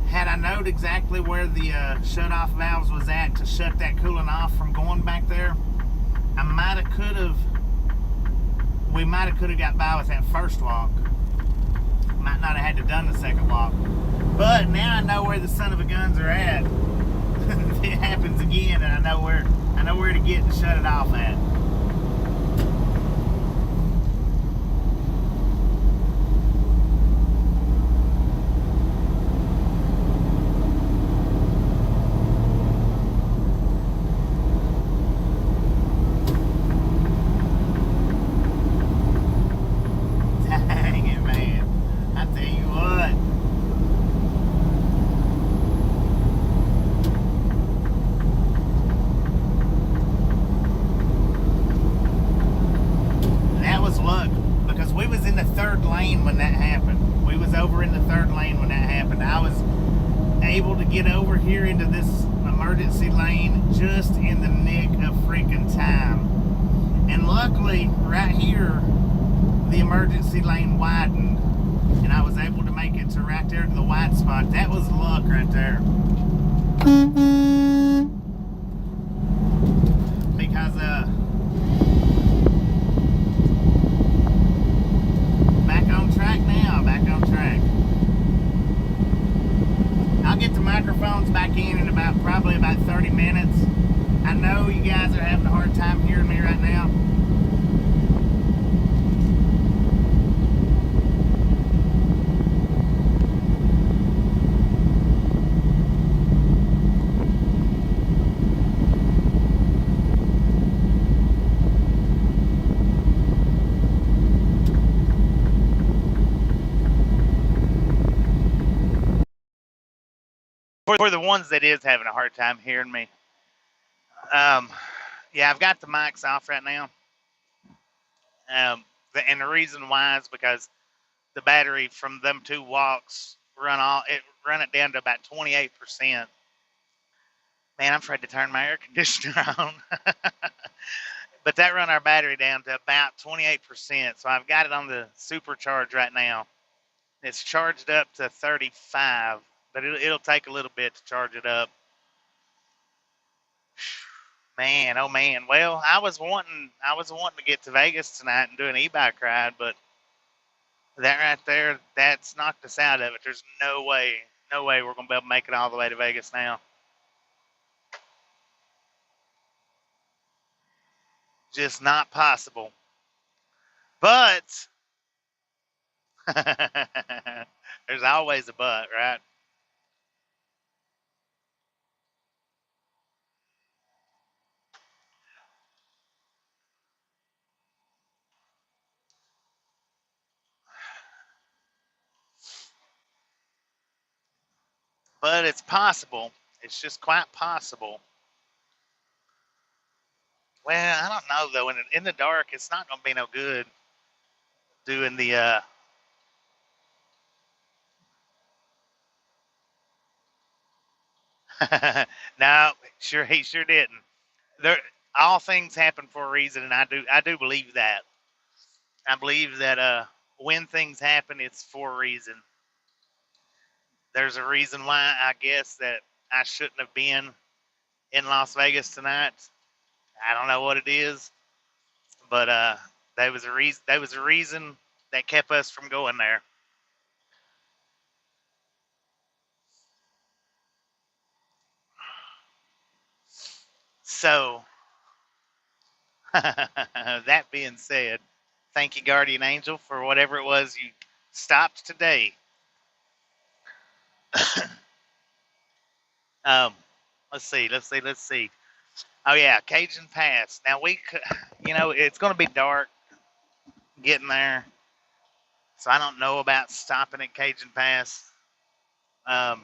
Had I known exactly where the shut-off valves was at to shut that coolant off from going back there, we might have could have got by with that first walk. Might not have had to done the second walk. But now I know where the son of a guns are at. It happens again, and I know where to get to shut it off at. Dang it, man. I tell you what. That was luck, because we was in the 3rd lane when that happened. We was over in the 3rd lane when that happened. I was able to get over here into this emergency lane just in the nick of freaking time. And luckily, right here, the emergency lane widened, and I was able to make it to right there to the white spot. That was luck right there. Because back on track now, back on track. I'll get the microphones back in probably about 30 minutes. I know you guys are having a hard time hearing me right now. For the ones that is having a hard time hearing me, yeah, I've got the mics off right now. And the reason why is because the battery from them 2 walks run it down to about 28%. Man, I'm afraid to turn my air conditioner on. But that run our battery down to about 28%. So I've got it on the supercharge right now. It's charged up to 35, but it'll take a little bit to charge it up. Man, oh man. Well, I was wanting to get to Vegas tonight and do an e-bike ride, but that right there, that's knocked us out of it. There's no way we're gonna be able to make it all the way to Vegas now. Just not possible. But there's always a but, right? But it's possible. It's just quite possible. Well, I don't know though. In the dark, it's not gonna be no good doing the. No, sure he sure didn't. There, all things happen for a reason, and I do believe that. I believe that when things happen, it's for a reason. There's a reason why I guess that I shouldn't have been in Las Vegas tonight. I don't know what it is, but there was a reason. There was a reason that kept us from going there. So, that being said, thank you, Guardian Angel, for whatever it was you stopped today. Um, let's see. Oh yeah, Cajun Pass. Now it's going to be dark getting there, so I don't know about stopping at Cajun Pass. Um,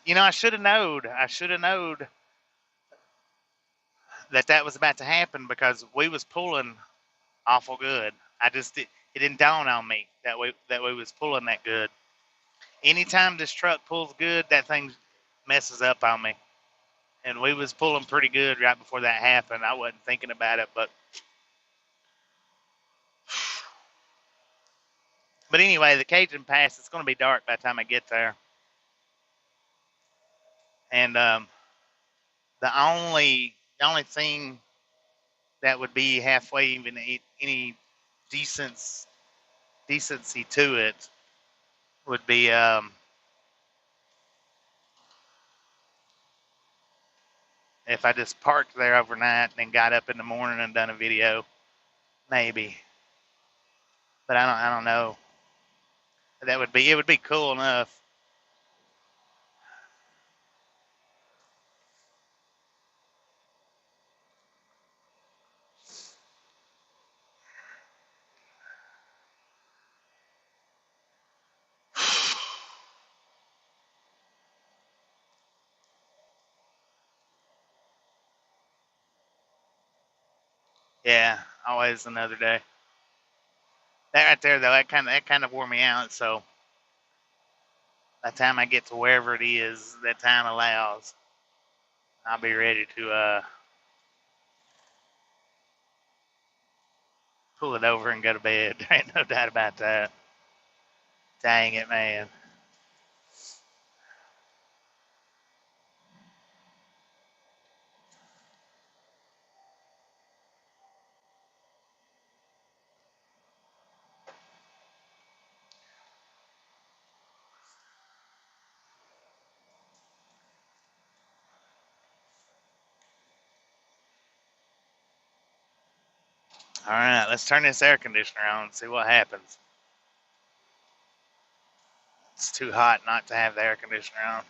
I should have knowed. I should have knowed that was about to happen because we was pulling awful good. It didn't dawn on me that we was pulling that good. Anytime this truck pulls good, that thing messes up on me. And we was pulling pretty good right before that happened. I wasn't thinking about it, but anyway, the Cajun Pass. It's going to be dark by the time I get there, and the only thing that would be halfway even any decent decency to it would be if I just parked there overnight and then got up in the morning and done a video, maybe. But I don't know. It would be cool enough. Yeah, always another day. That right there though, that kind of wore me out. So by the time I get to wherever it is that time allows, I'll be ready to pull it over and go to bed. There ain't no doubt about that. Dang it, man. All right, let's turn this air conditioner on and see what happens. It's too hot not to have the air conditioner on.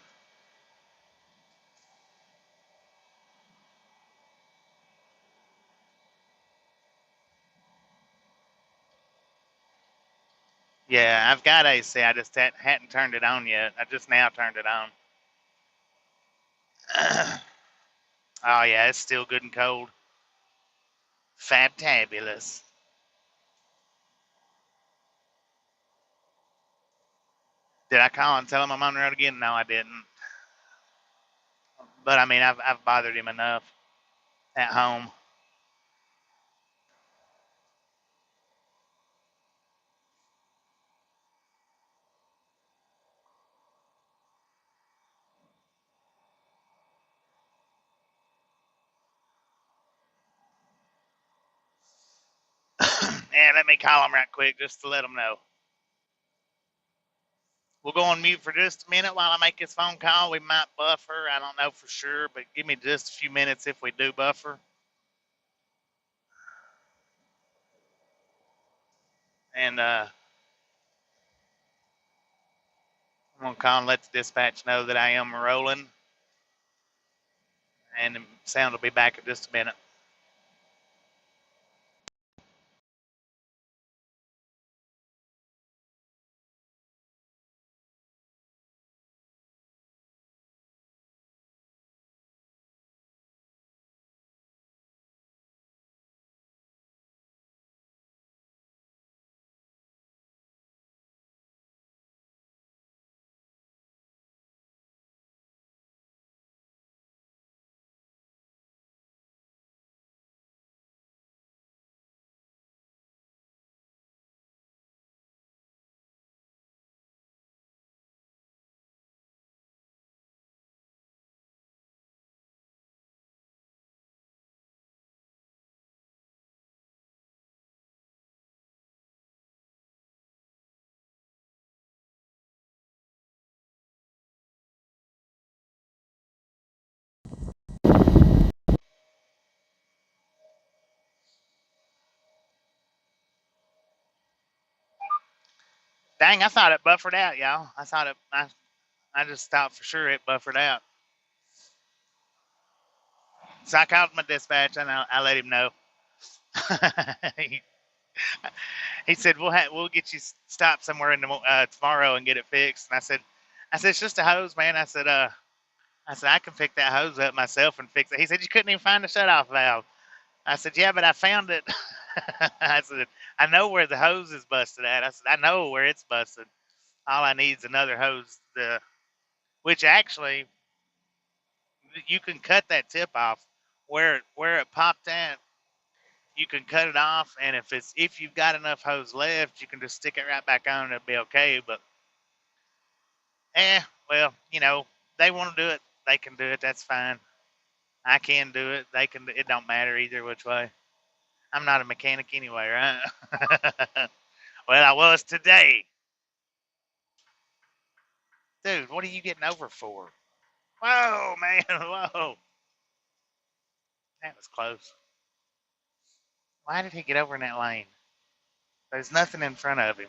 Yeah, I've got AC. I just hadn't turned it on yet. I just now turned it on. Oh yeah, it's still good and cold. Fabtabulous. Did I call and tell him I'm on the road again? No, I didn't. But I mean, I've bothered him enough at home. And let me call him right quick just to let him know. We'll go on mute for just a minute while I make this phone call. We might buffer. I don't know for sure, but give me just a few minutes if we do buffer. And I'm going to call and let the dispatch know that I am rolling. And the sound will be back in just a minute. Dang, I thought it buffered out, y'all. I just thought for sure it buffered out. So I called my dispatch and I let him know. he, he said we'll get you stopped somewhere in the tomorrow and get it fixed. And I said it's just a hose, man. I said I can pick that hose up myself and fix it. He said you couldn't even find the shutoff valve. I said yeah, but I found it. I said I know where the hose is busted at. I said I know where it's busted. All I need is another hose. Which actually you can cut that tip off where it popped at. You can cut it off, and if you've got enough hose left, you can just stick it right back on and it'll be okay. But well, they want to do it, they can do it. That's fine. I can do it. They can. It don't matter either which way. I'm not a mechanic anyway, right? Well, I was today, dude. What are you getting over for? Whoa, man! Whoa, that was close. Why did he get over in that lane? There's nothing in front of him.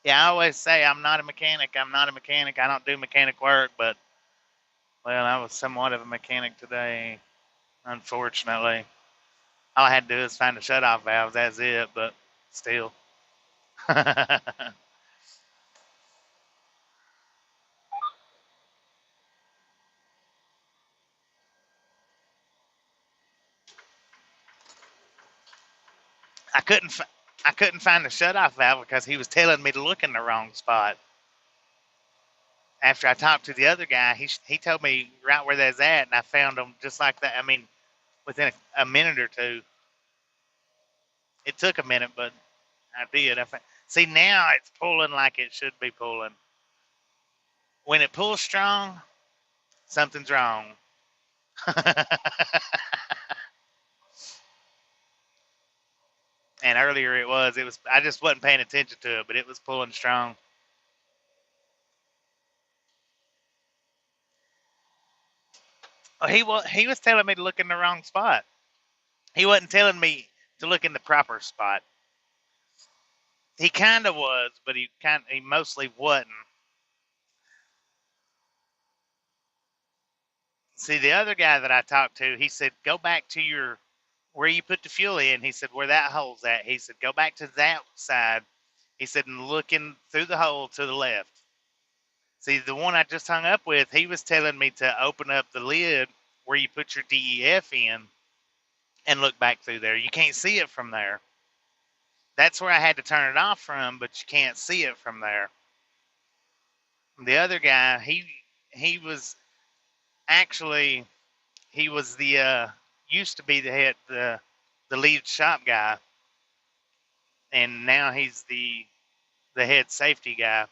Yeah, I always say I'm not a mechanic. I'm not a mechanic. I don't do mechanic work, but well, I was somewhat of a mechanic today, unfortunately. All I had to do is find the shutoff valves. That's it, but still. I couldn't. I couldn't find the shutoff valve because he was telling me to look in the wrong spot. After I talked to the other guy, he told me right where that's at, and I found them just like that. I mean, within a minute or two. It took a minute, but I did. See, now it's pulling like it should be pulling. When it pulls strong, something's wrong. And earlier it was. I just wasn't paying attention to it, but it was pulling strong. Oh, he was telling me to look in the wrong spot. He wasn't telling me to look in the proper spot. He kind of was, but he mostly wasn't. See, the other guy that I talked to, he said, go back to where you put the fuel in. He said, where that hole's at. He said, go back to that side. He said, and look in through the hole to the left. See, the one I just hung up with, he was telling me to open up the lid where you put your DEF in and look back through there. You can't see it from there. That's where I had to turn it off from, but you can't see it from there. The other guy, he was actually the used to be the lead shop guy, and now he's the head safety guy.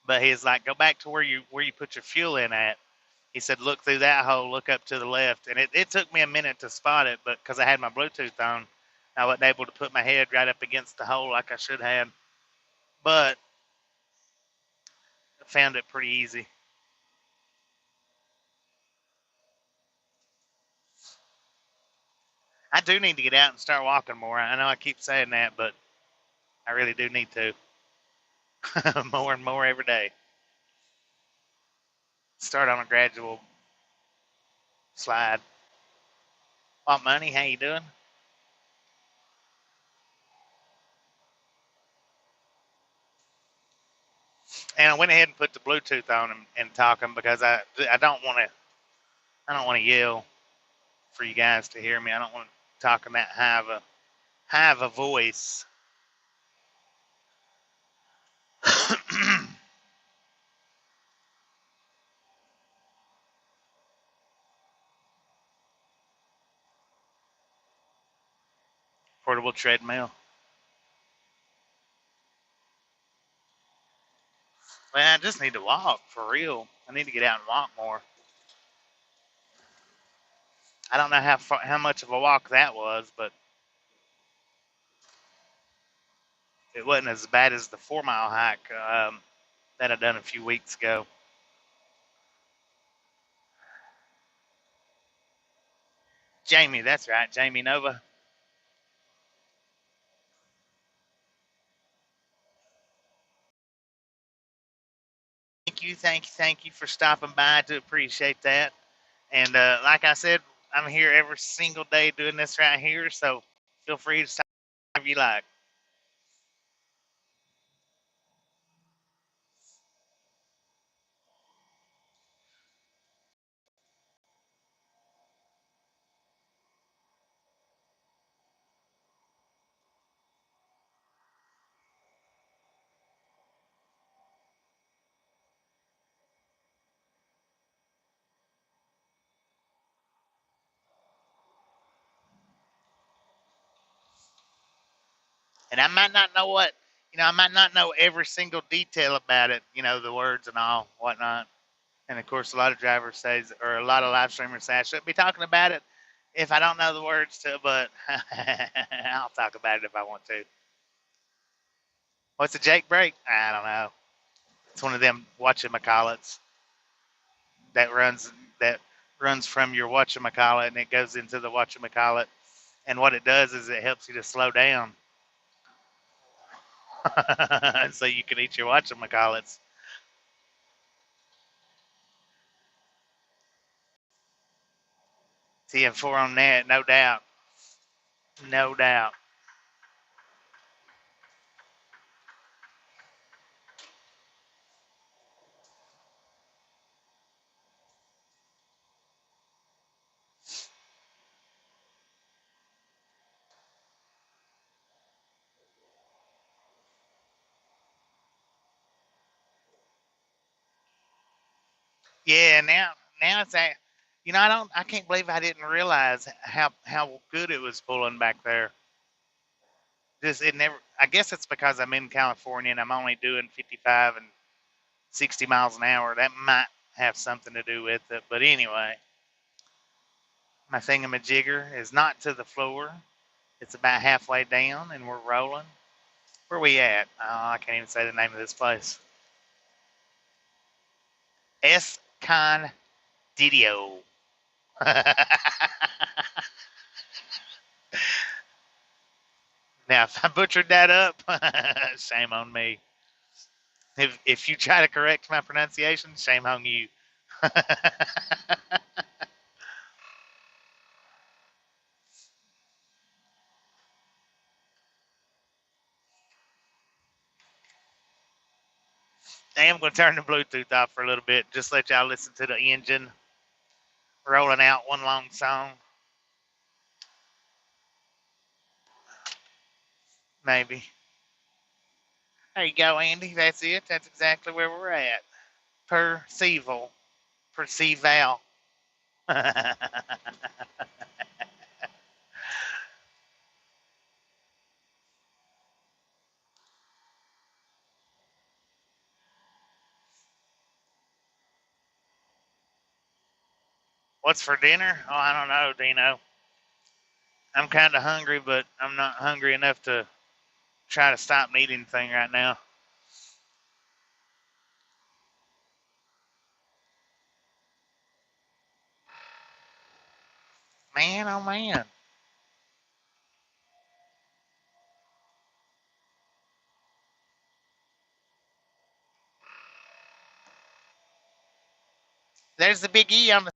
But he's like, go back to where you put your fuel in at. He said, look through that hole, look up to the left, and it took me a minute to spot it, but because I had my Bluetooth on, I wasn't able to put my head right up against the hole like I should have, but I found it pretty easy. I do need to get out and start walking more. I know I keep saying that, but I really do need to. More and more every day. Start on a gradual slide. What money? How you doing? And I went ahead and put the Bluetooth on and talking because I don't want to yell for you guys to hear me. I don't want to talk in that high of a voice. Portable treadmill. Well, I just need to walk for real. I need to get out and walk more. I don't know how much of a walk that was, but it wasn't as bad as the 4 mile hike that I done a few weeks ago. Jamie, that's right, Jamie Nova. Thank you for stopping by. I do appreciate that. And like I said, I'm here every single day doing this right here, so feel free to stop if you like. And I might not know I might not know every single detail about it, the words and all, whatnot. And of course, a lot of drivers say, or a lot of live streamers say, I shouldn't be talking about it if I don't know the words to, but I'll talk about it if I want to. What's a Jake break? I don't know. It's one of them whatchamacallits that runs that runs from your whatchamacallit and it goes into the whatchamacallit. And what it does is it helps you to slow down so you can eat your whatchamacallits. 4 on that, no doubt. No doubt. Yeah, now it's a, I can't believe I didn't realize how good it was pulling back there. Just it never. I guess it's because I'm in California and I'm only doing 55 and 60 miles an hour. That might have something to do with it. But anyway, my thingamajigger is not to the floor. It's about halfway down and we're rolling. Where we at? Oh, I can't even say the name of this place. S-Con Didio. Now, if I butchered that up, shame on me. If you try to correct my pronunciation, shame on you. I am going to turn the Bluetooth off for a little bit, just let y'all listen to the engine rolling out one long song. Maybe. There you go, Andy. That's it. That's exactly where we're at. Perceival. Perceival. What's for dinner? Oh, I don't know, Dino. I'm kind of hungry, but I'm not hungry enough to try to stop and eat anything right now. Man, oh man. There's the big E on the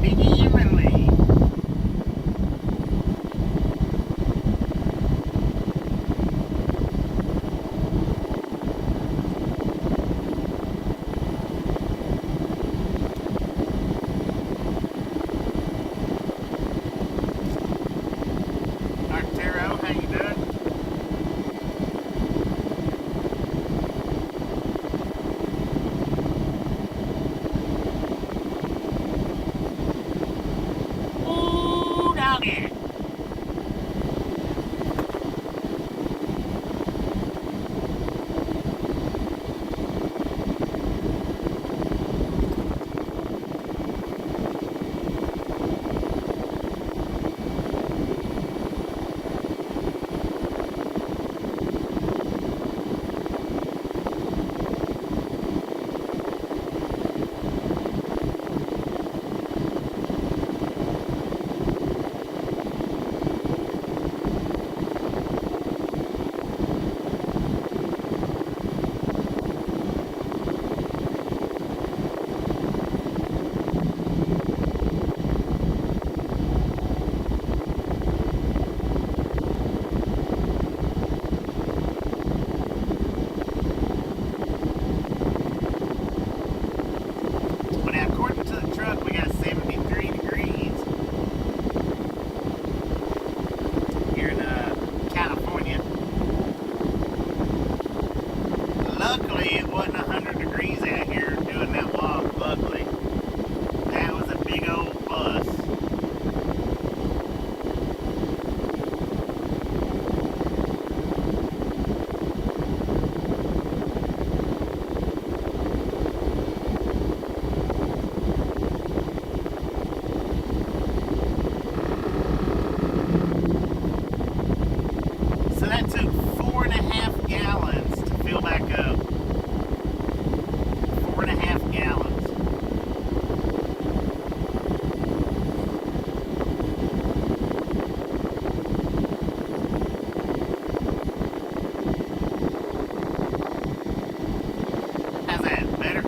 big E evenly. Arturo, how you doing? Ooh, doggy. Well, now, according to the truck, we got 73 degrees here in California. Luckily, it wasn't 100 degrees out here doing that walk. Luckily, that was a big old bus. So that took 4.5 gallons to fill back up. 4.5 gallons. How's that? Better?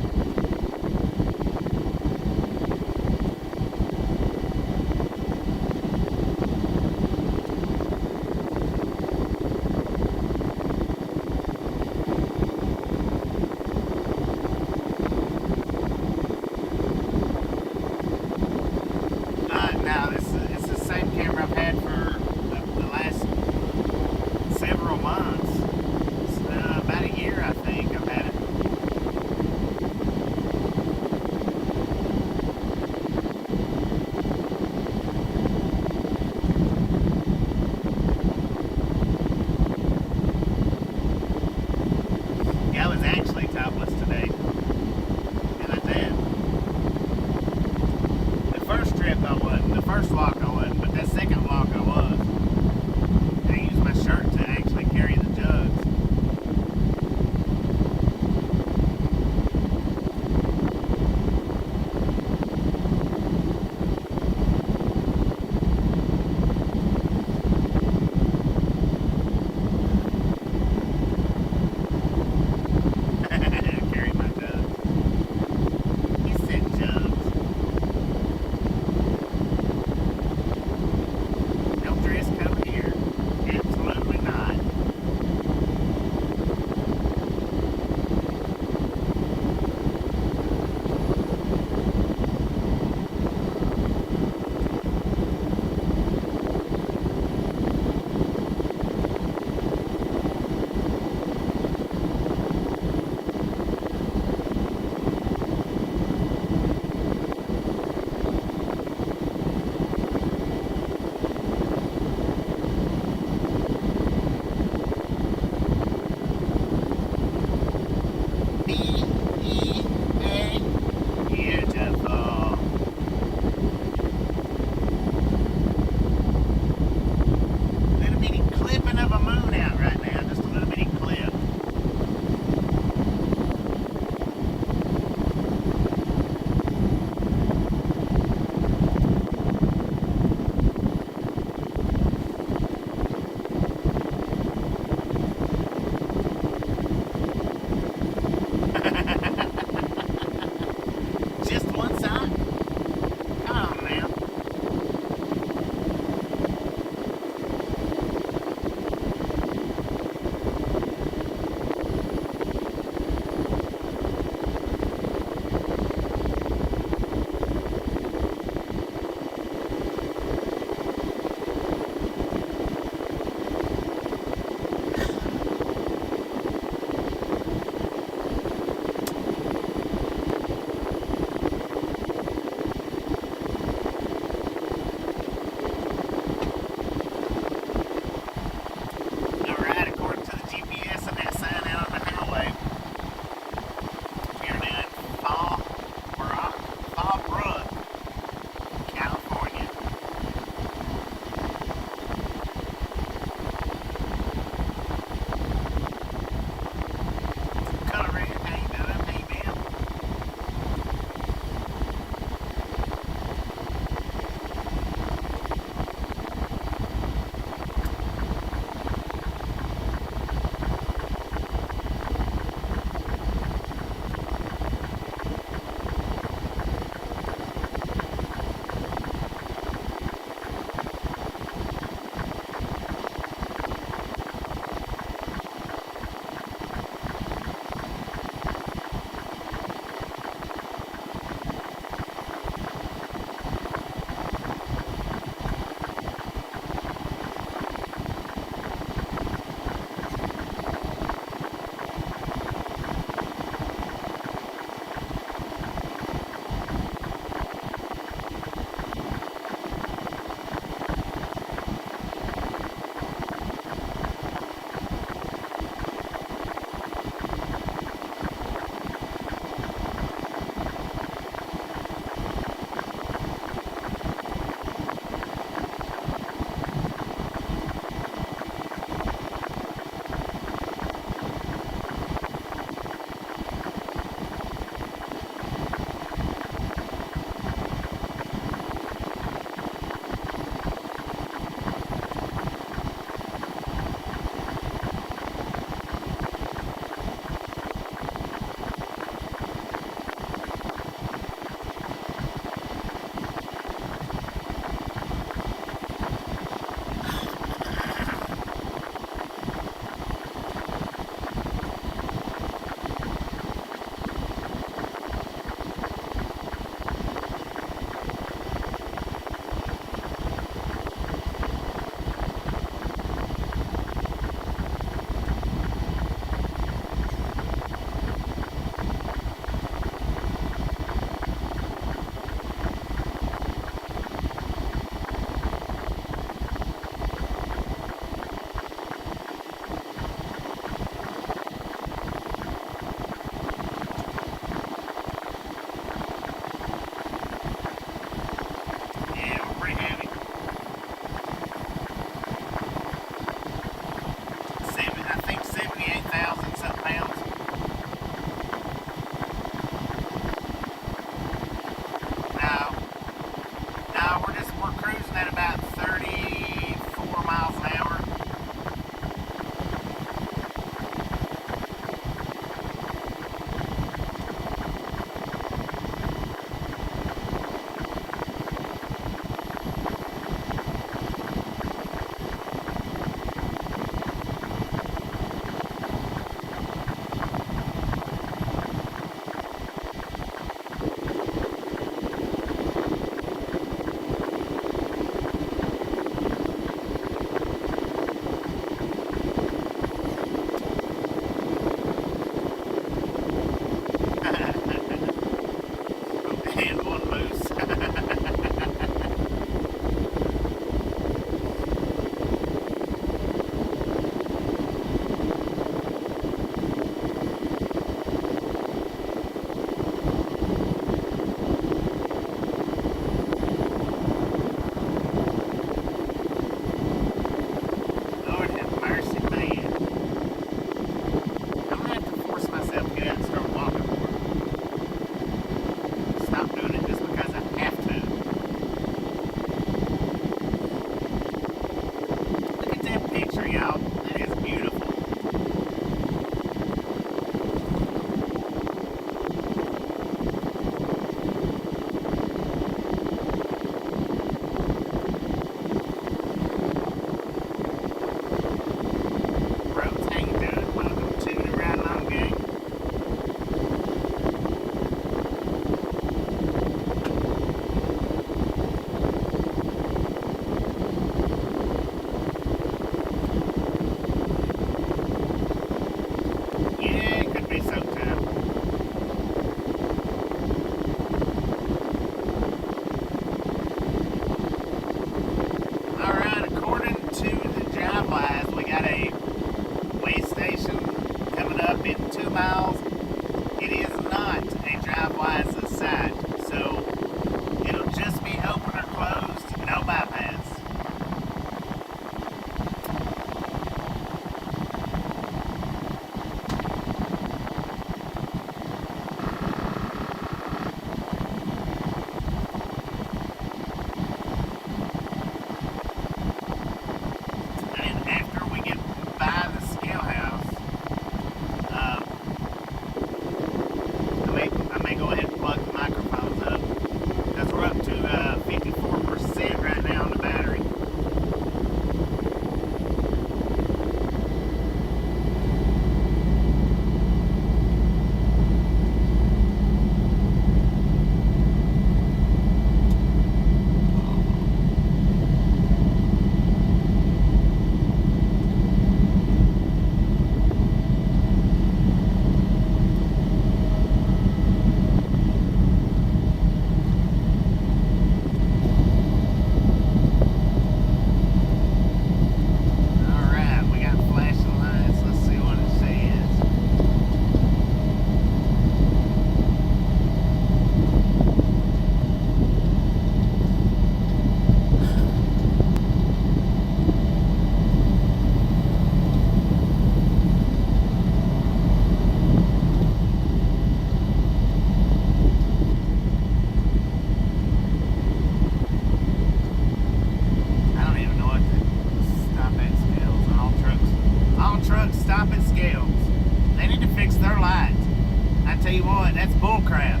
you what, that's bull crap.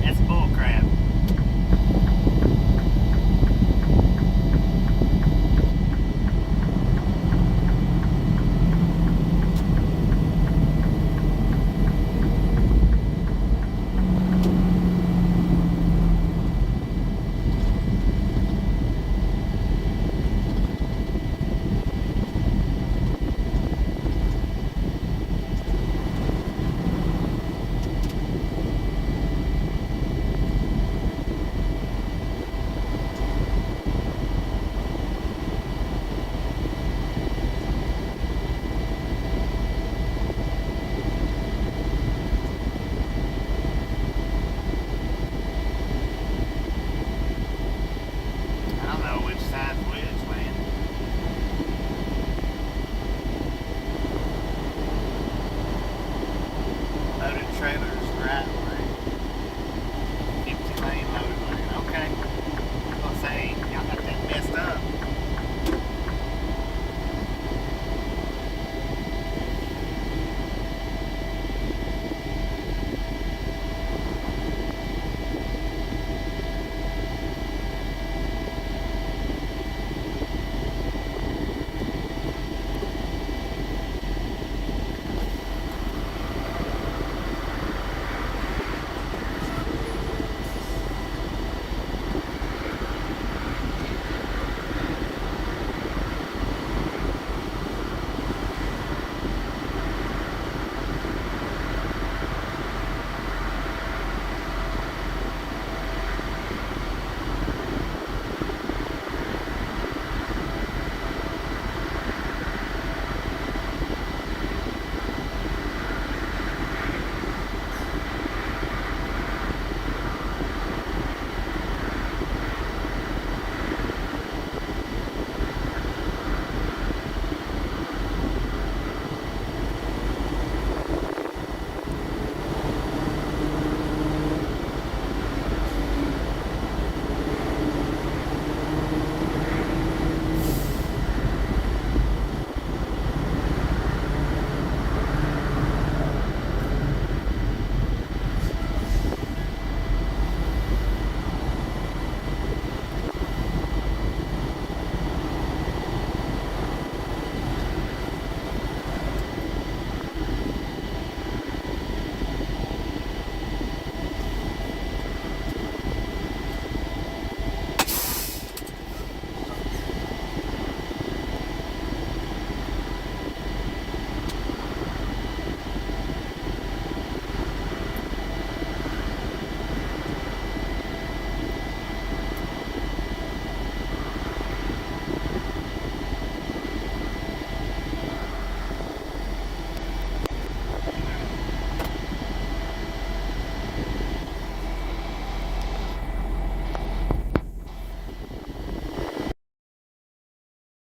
That's bull crap. I don't know which side's which, man. Loaded trailers, right lane. Empty lane, loaded lane. Okay. I'll say, y'all got that messed up.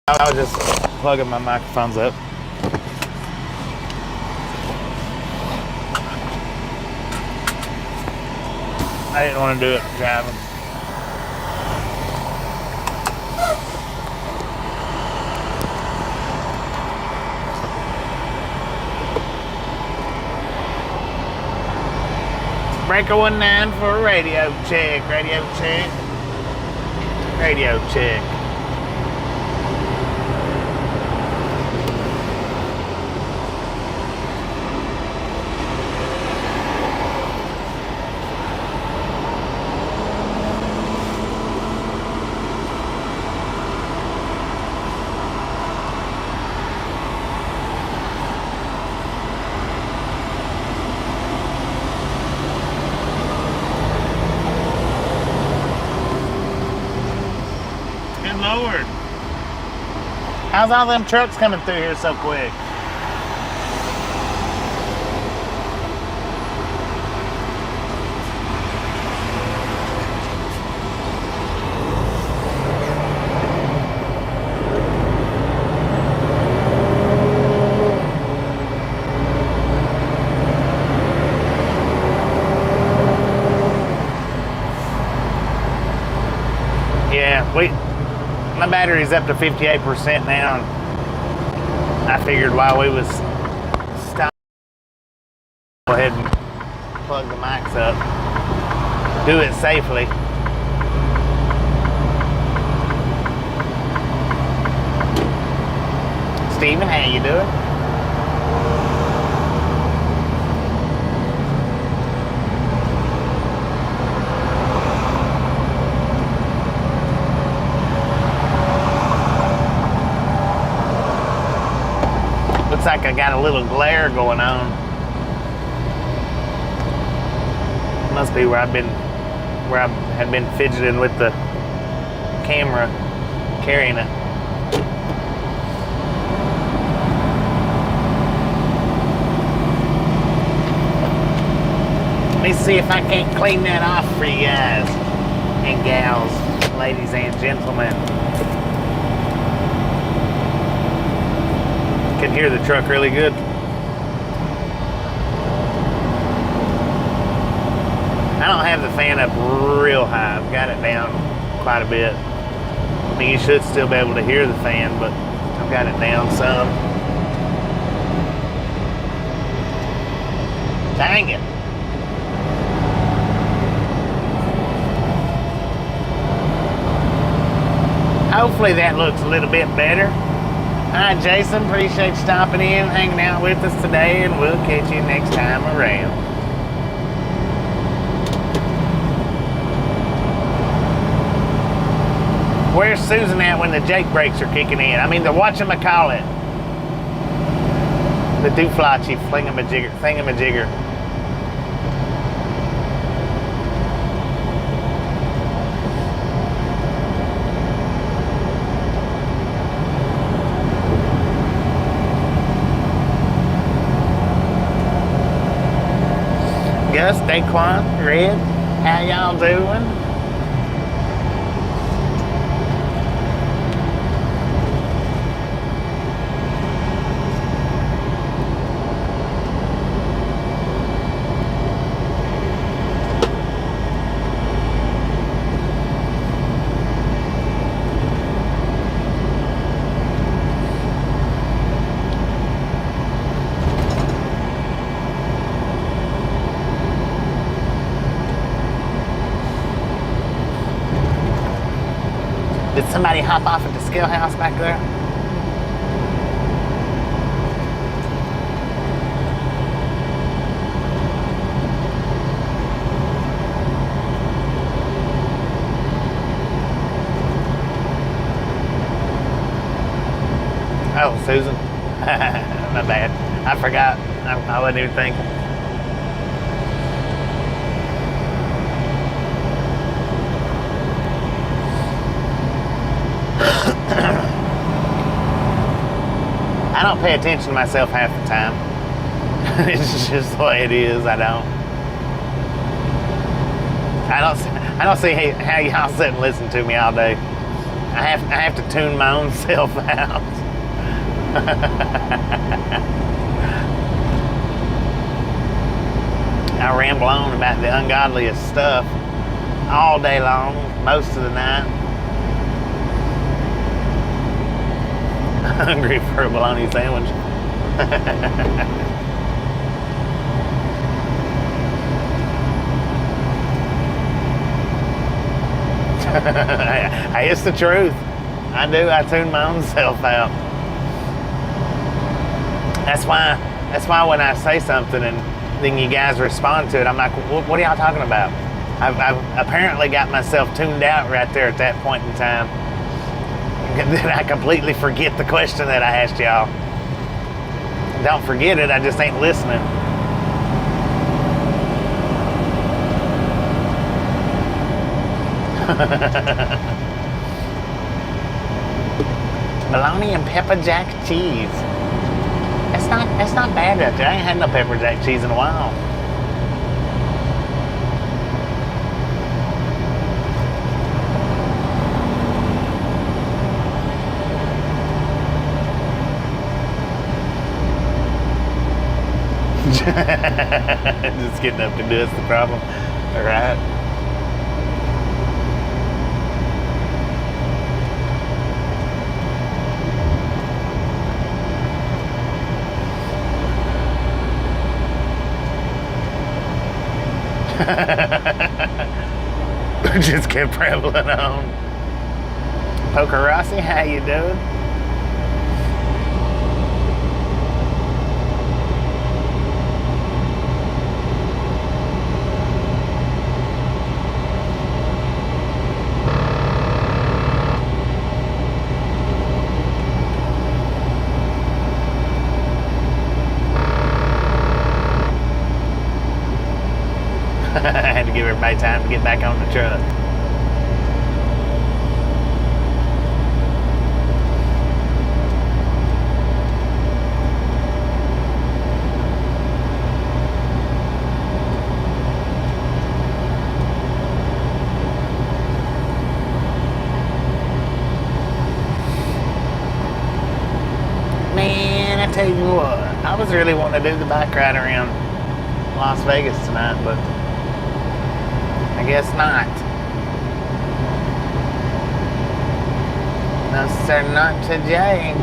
I was just plugging my microphones up. I didn't want to do it driving. Breaker 19 for a radio check. Radio check. Radio check. Lord. How's all them trucks coming through here so quick? Yeah, my battery's up to 58% now. I figured while we was Go ahead and plug the mics up. Do it safely. Steven, how you doing? Looks like I got a little glare going on. Must be where I had been fidgeting with the camera, carrying it. Let me see if I can't clean that off for you guys and gals, ladies and gentlemen. Can hear the truck really good. I don't have the fan up real high. I've got it down quite a bit. I mean, you should still be able to hear the fan, but I've got it down some. Dang it. Hopefully that looks a little bit better. Hi, Jason. Appreciate you stopping in, hanging out with us today, and we'll catch you next time around. Where's Susan at when the Jake brakes are kicking in? I mean, the whatchamacallit. The dooflotchy thingamajigger. Gus, Daquan, Red, how y'all doing? Did somebody hop off at the scale house back there? Oh, Susan. My bad. I forgot. I wasn't even thinking. I don't pay attention to myself half the time. It's just the way it is. I don't see how y'all sit and listen to me all day. I have to tune my own self out. I ramble on about the ungodliest stuff all day long, most of the night. Hungry for a bologna sandwich. Hey, it's the truth. I do. I tune my own self out. That's why when I say something and then you guys respond to it, I'm like, what are y'all talking about? I've apparently got myself tuned out right there at that point in time. And then I completely forget the question that I asked y'all. Don't forget it, I just ain't listening. Bologna and pepper jack cheese. That's not bad right there. I ain't had no pepper jack cheese in a while. Just getting up to do it's the problem. All right. Just kept traveling on. Poker Rossi, how you doing? I had to give everybody time to get back on the truck. Man, I tell you what, I was really wanting to do the bike ride around Las Vegas tonight, but I guess not. No, sir, not today.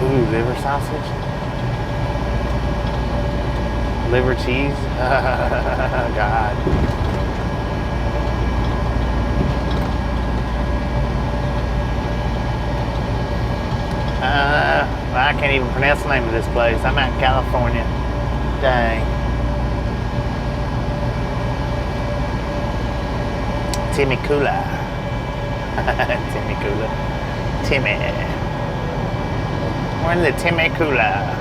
Ooh, liver sausage? Liver cheese? God. I can't even pronounce the name of this place. I'm out in California. Dang. Temecula. Temecula. We're in the Temecula.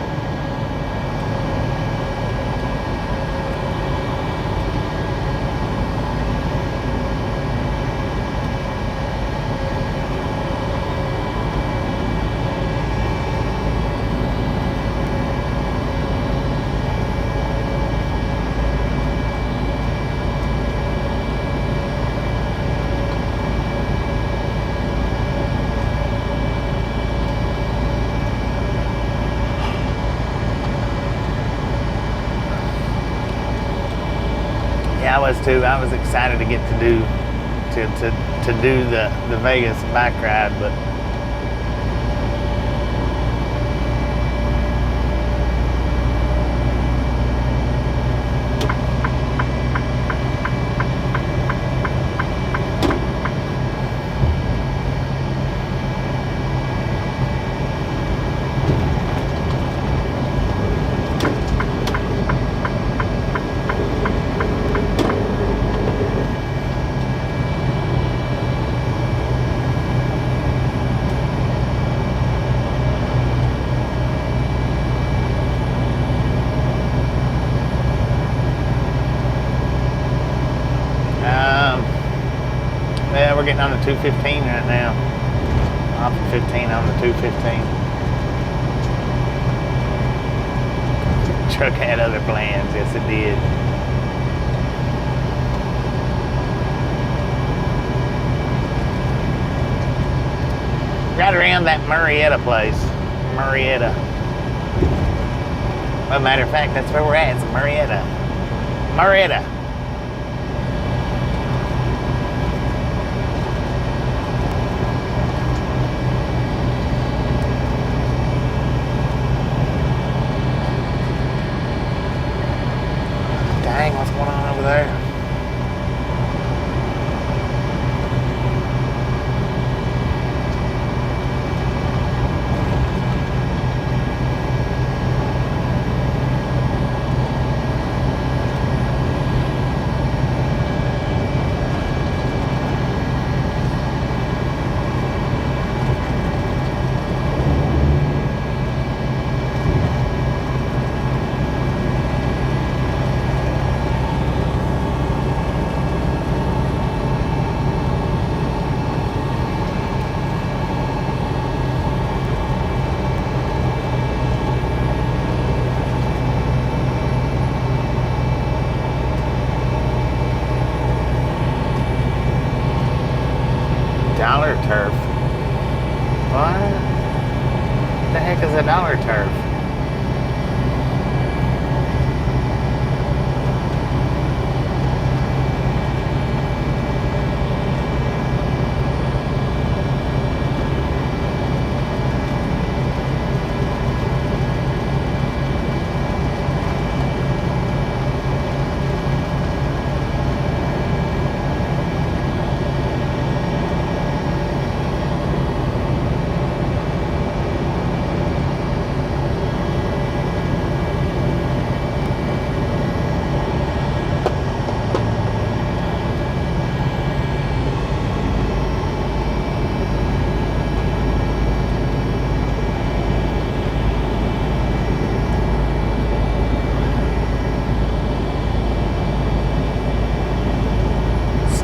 I was too. I was excited to get to do the Vegas bike ride, but yeah, we're getting on the 215 right now. Off the 15 on the 215. Truck had other plans, yes it did. Right around that Murrieta place. Murrieta. Well, matter of fact, that's where we're at. It's Murrieta. Murrieta. Dang, what's going on over there? Dollar turf. What? The heck is a dollar turf?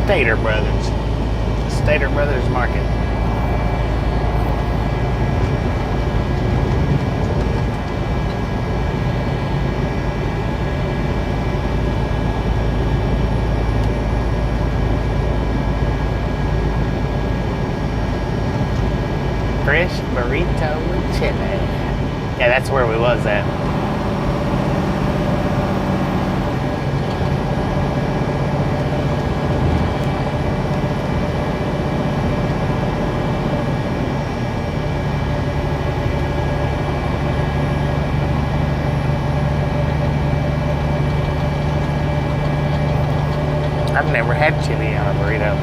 Stater Brothers. Stater Brothers Market. Fresh burrito with chili. Yeah, that's where we was at. I've never had chili on a burrito.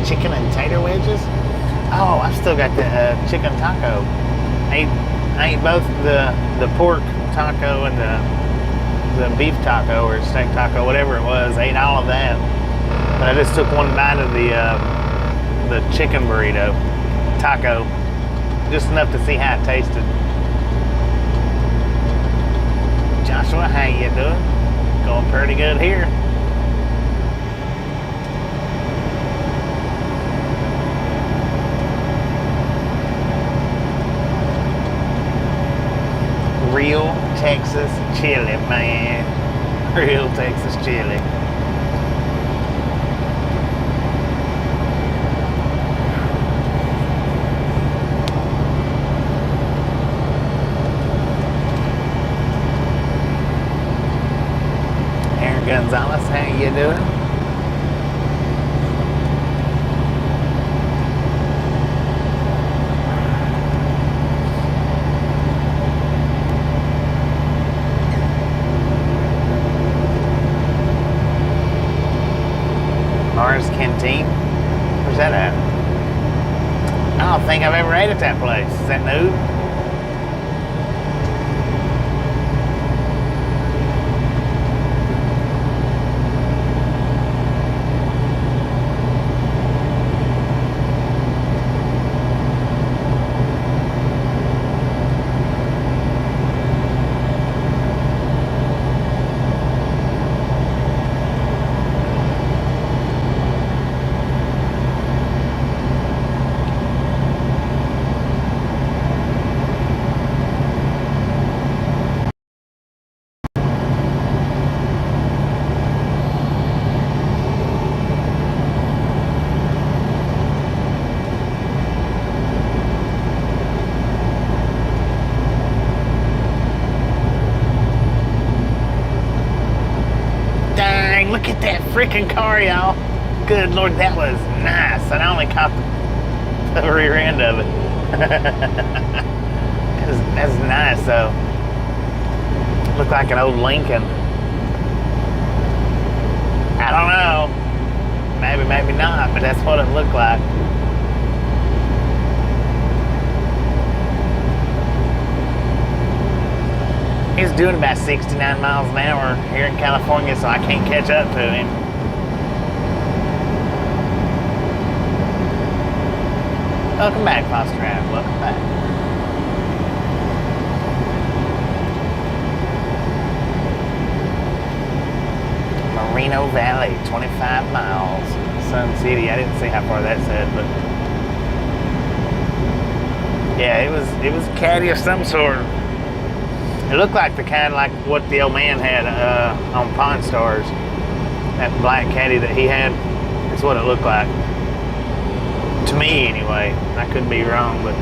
Chicken and tater wedges. Oh, I've still got the chicken taco. I ate both the pork taco and the beef taco or steak taco, whatever it was. I ate all of that, but I just took one bite of the chicken burrito taco, just enough to see how it tasted. Joshua, how you doing? Going pretty good here. Real Texas chili, man. Real Texas chili. Aaron Gonzalez, how you doing? Canteen. Where's that at? I don't think I've ever ate at that place. Is that new? Look at that freaking car, y'all. Good Lord, that was nice. And I only caught the rear end of it. That's nice, though. Looked like an old Lincoln. I don't know. Maybe, maybe not, but that's what it looked like. He's doing about 69 miles an hour here in California, so I can't catch up to him. Welcome back, Foster Ave. Welcome back. Moreno Valley, 25 miles. Sun City. I didn't see how far that said, but yeah, it was a caddy of some sort. It looked like the kind like what the old man had on Pawn Stars. That black caddy that he had. That's what it looked like. To me, anyway. I could be wrong, but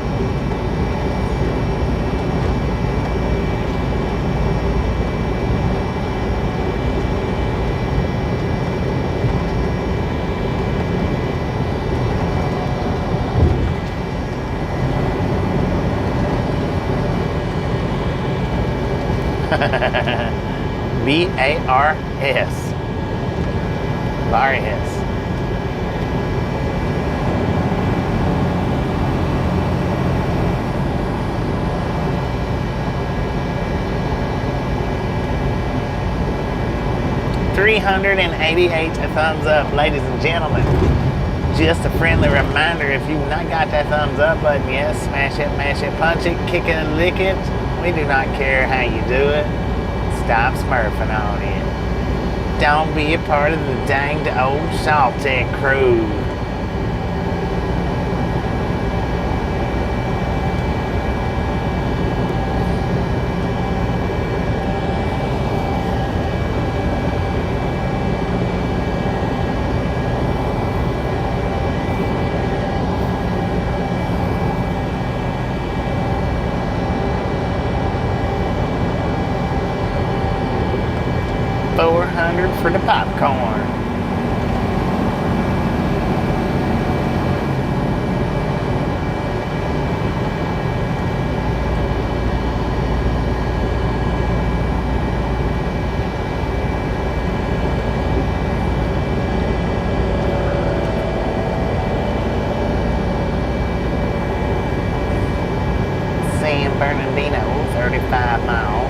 V-A-R-S. Vargas. 388 thumbs up, ladies and gentlemen. Just a friendly reminder, if you've not got that thumbs up button, yes, smash it, mash it, punch it, kick it, and lick it. We do not care how you do it. Stop smurfing on it. Don't be a part of the danged old salty crew. $400 for the popcorn. San Bernardino, 35 miles.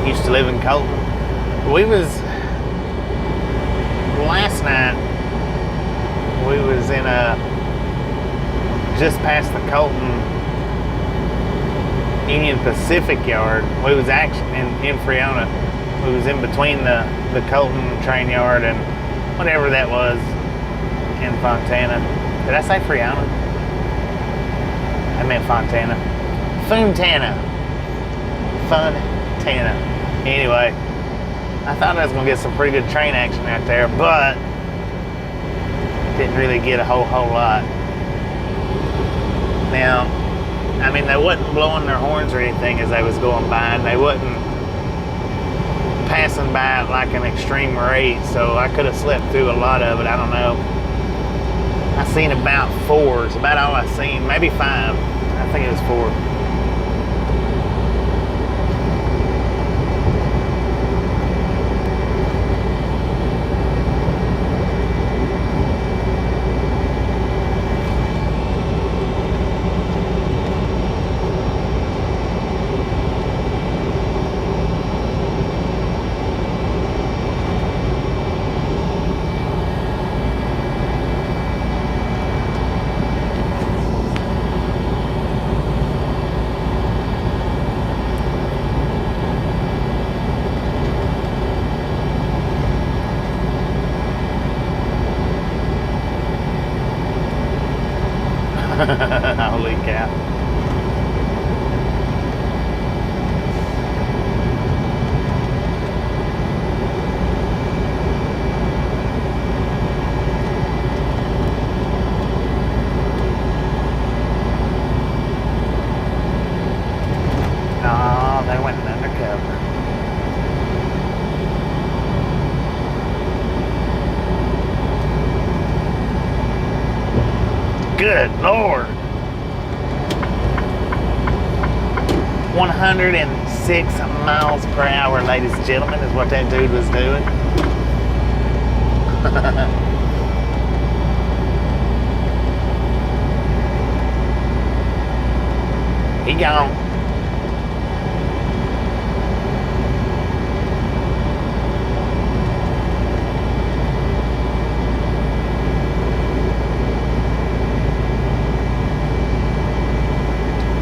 Used to live in Colton. We was last night. We was in just past the Colton Union Pacific yard. We was actually in Friona. We was in between the Colton train yard and whatever that was in Fontana. Did I say Friona? I meant Fontana. Fontana. Anyway, I thought I was going to get some pretty good train action out there, but didn't really get a whole lot. Now, I mean, they wasn't blowing their horns or anything as they was going by, and they wasn't passing by at like an extreme rate, so I could have slept through a lot of it. I don't know. I seen about 4. It's about all I seen. Maybe 5. I think it was 4. Holy cow. Oh, they went undercover. Good Lord. 106 miles per hour, ladies and gentlemen, is what that dude was doing. He gone.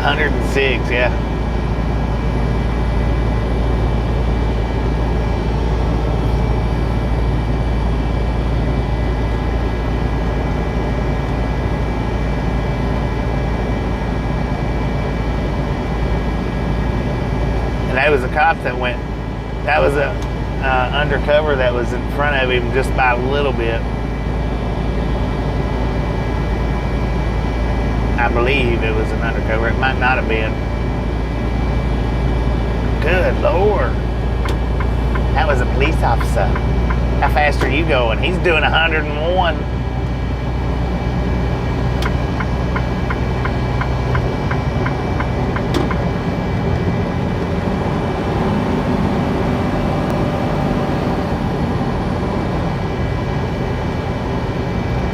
$106, yeah. And that was a cop that went. That was a undercover that was in front of him just by a little bit. believe it was an undercover. It might not have been. Good Lord. That was a police officer. How fast are you going? He's doing 101.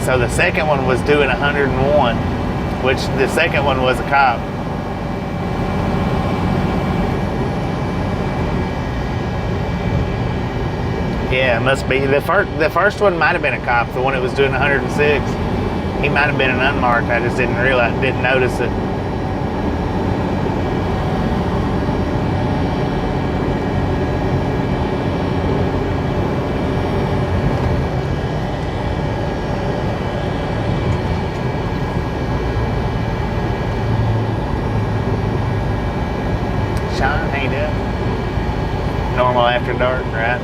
So the second one was doing 101, which the second one was a cop. Yeah, it must be. The first one might have been a cop, the one that was doing 106. He might have been an unmarked. I just didn't notice it. Sean, how you doing? Normal after dark, right?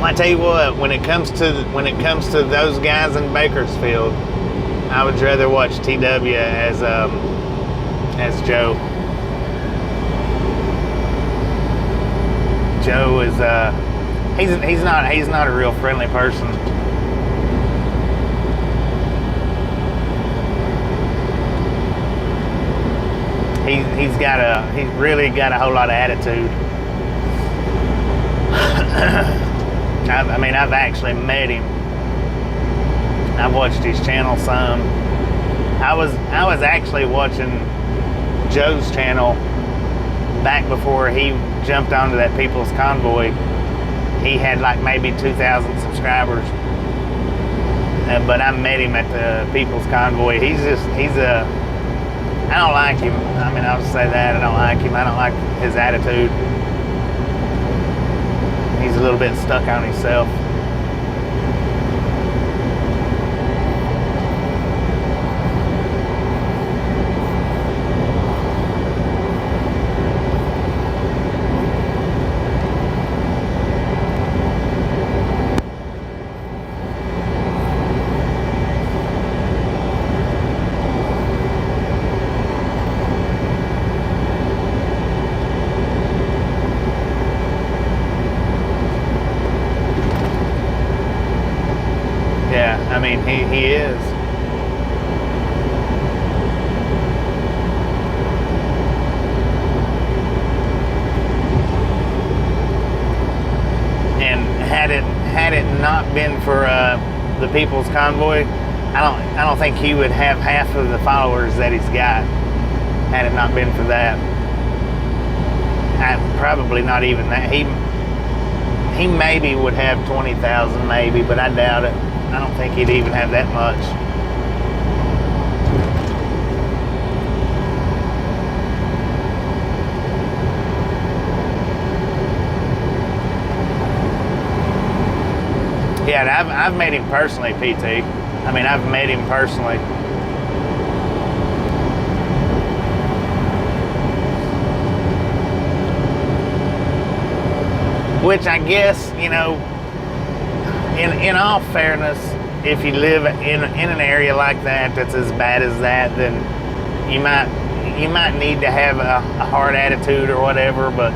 I tell you what, when it comes to those guys in Bakersfield, I would rather watch TW as Joe. Joe is he's not a real friendly person. He's really got a whole lot of attitude. I've actually met him. I've watched his channel some. I was actually watching Joe's channel back before he jumped onto that People's Convoy. He had like maybe 2,000 subscribers. But I met him at the People's Convoy. I don't like him. I'll just say that. I don't like him. I don't like his attitude. He's a little bit stuck on himself. He is. And had it not been for the People's Convoy, I don't think he would have half of the followers that he's got. Had it not been for that, probably not even that. He maybe would have 20,000, maybe, but I doubt it. I don't think he'd even have that much. Yeah, I've met him personally, PT. I've met him personally. Which I guess, in all fairness, if you live in an area like that that's as bad as that, then you might need to have a hard attitude or whatever, but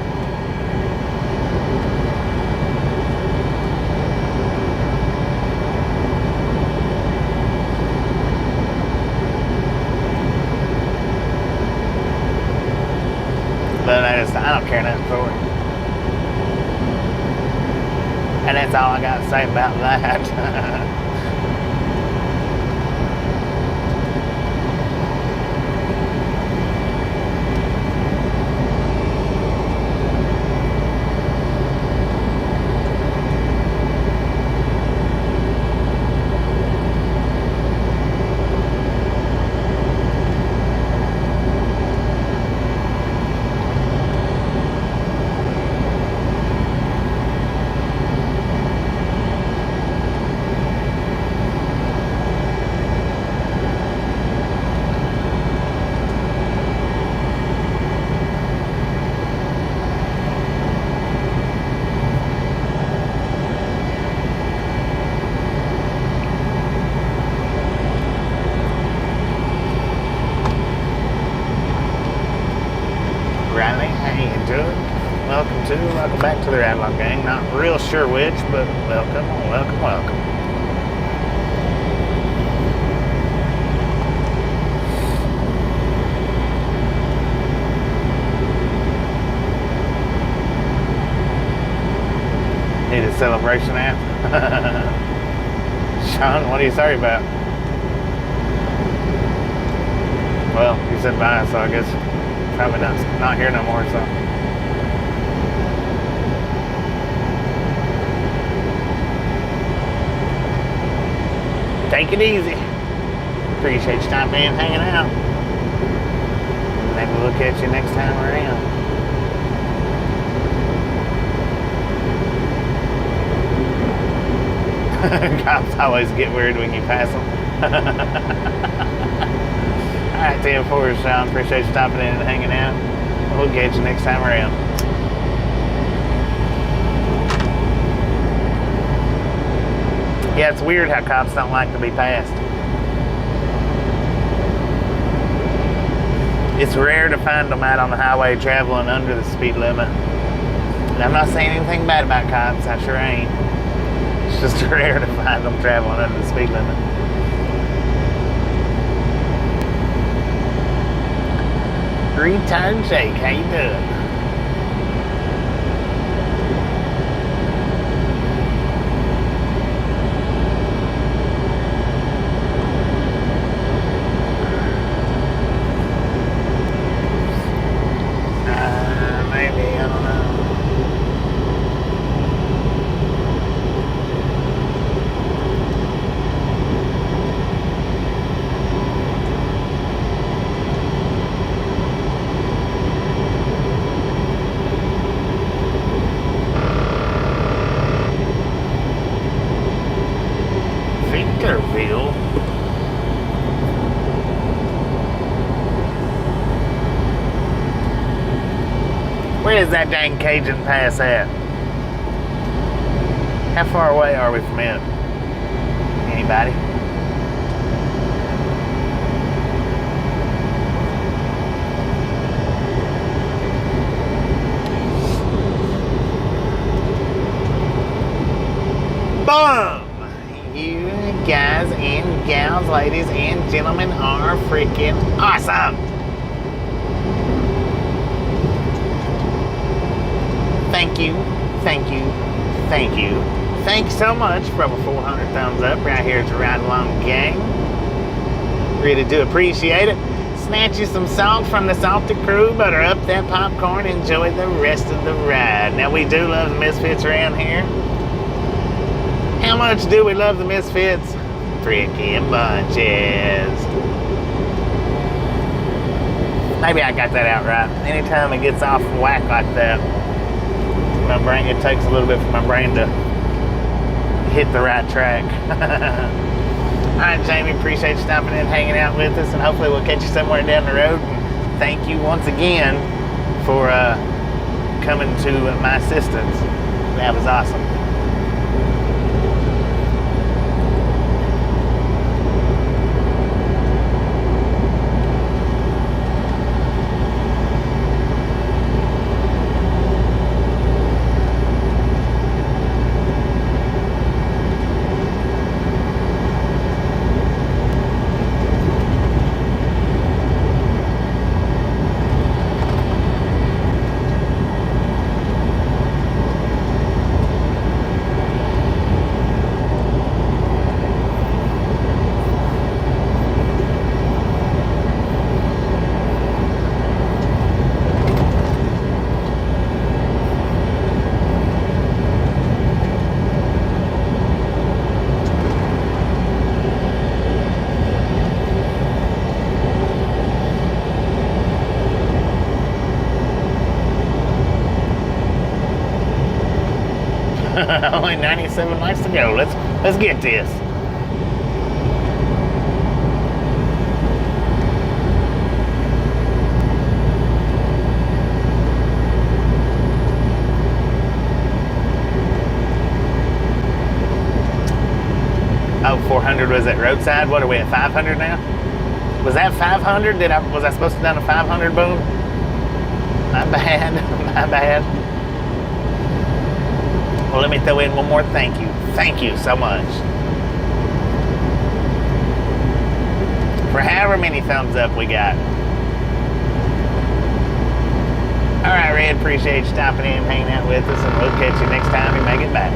I don't care nothing for it. And that's all I got to say about that. enjoy. Welcome back to the Ride Along Gang. Not real sure which, but welcome. Need a celebration app? Sean, what are you sorry about? Well, you said bye, so I guess probably not here no more, so. Take it easy. Appreciate you stopping in and hanging out. Maybe we'll catch you next time around. Cops always get weird when you pass them. Alright, 10-4, Sean. Appreciate you stopping in and hanging out. We'll catch you next time around. Yeah, it's weird how cops don't like to be passed. It's rare to find them out on the highway traveling under the speed limit. And I'm not saying anything bad about cops, I sure ain't. It's just rare to find them traveling under the speed limit. Retard Jake, how you doing? Maybe, I don't know. Victorville. Where is that dang Cajun Pass at? How far away are we from it? Anybody? Boom! You guys and gals, ladies and gentlemen are freaking awesome! Thank you, thank you, thank you. Thanks so much for over 400 thumbs up right here at the Ride Along Gang. Really do appreciate it. Snatch you some salt from the salty crew, butter up that popcorn, enjoy the rest of the ride. Now, we do love the Misfits around here. How much do we love the Misfits? Freaking bunches. Maybe I got that out right. Anytime it gets off whack like that, my brain, it takes a little bit for my brain to hit the right track. All right, Jamie, appreciate you stopping in, hanging out with us, and hopefully we'll catch you somewhere down the road. And thank you once again for coming to my assistance. That was awesome. Only 97 likes to go. Let's get this. Oh, 400 was at roadside. What are we at, 500 now? Was that 500? Was I supposed to have done a 500 boom? My bad. My bad. Well, let me throw in one more thank you. Thank you so much for however many thumbs up we got. All right, Red, appreciate you stopping in and hanging out with us, and we'll catch you next time we make it back.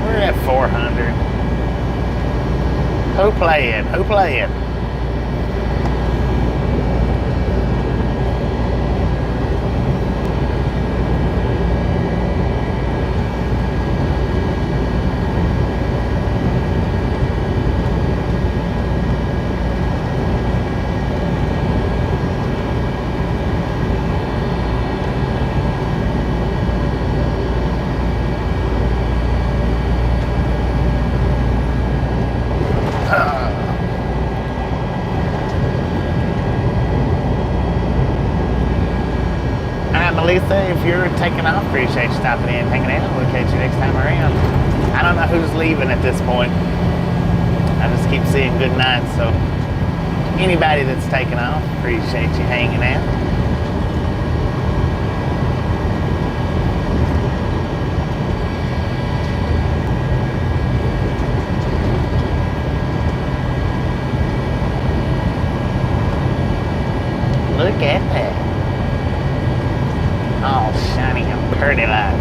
We're at 400. Who playing? Who playing? Melissa, if you're taking off, appreciate you stopping in and hanging out. We'll catch you next time around. I don't know who's leaving at this point. I just keep seeing good nights, so anybody that's taking off, appreciate you hanging out. Look at that. All shiny and pretty like.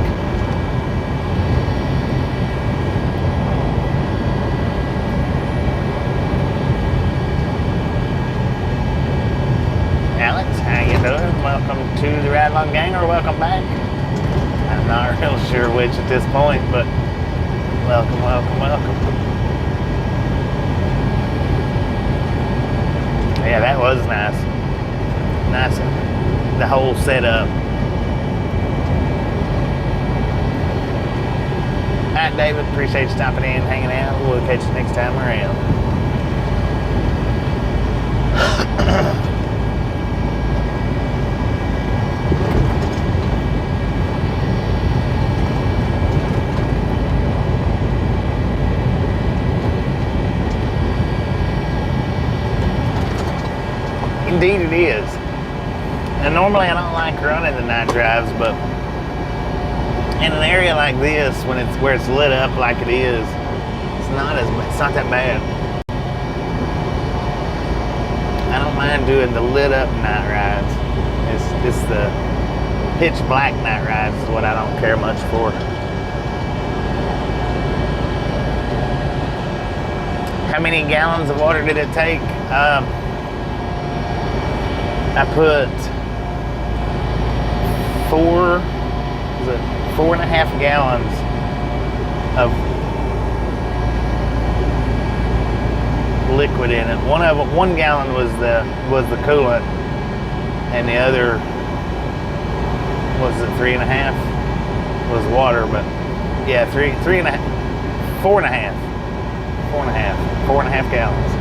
Alex, how you doing? Welcome to the Ride Along Gang, or welcome back. I'm not real sure which at this point, but welcome, welcome, welcome. Yeah, that was nice. Nice, the whole setup. Alright, David, appreciate you stopping in and hanging out. We'll catch you next time around. Indeed it is. And normally I don't like running the night drives, but in an area like this, when it's where it's lit up like it is, it's not that bad. I don't mind doing the lit up night rides. It's the pitch black night rides is what I don't care much for. How many gallons of water did it take? I put 4.5 gallons of liquid in it. One gallon was the coolant, and the other was it 3.5 was water. But yeah, 4.5 gallons.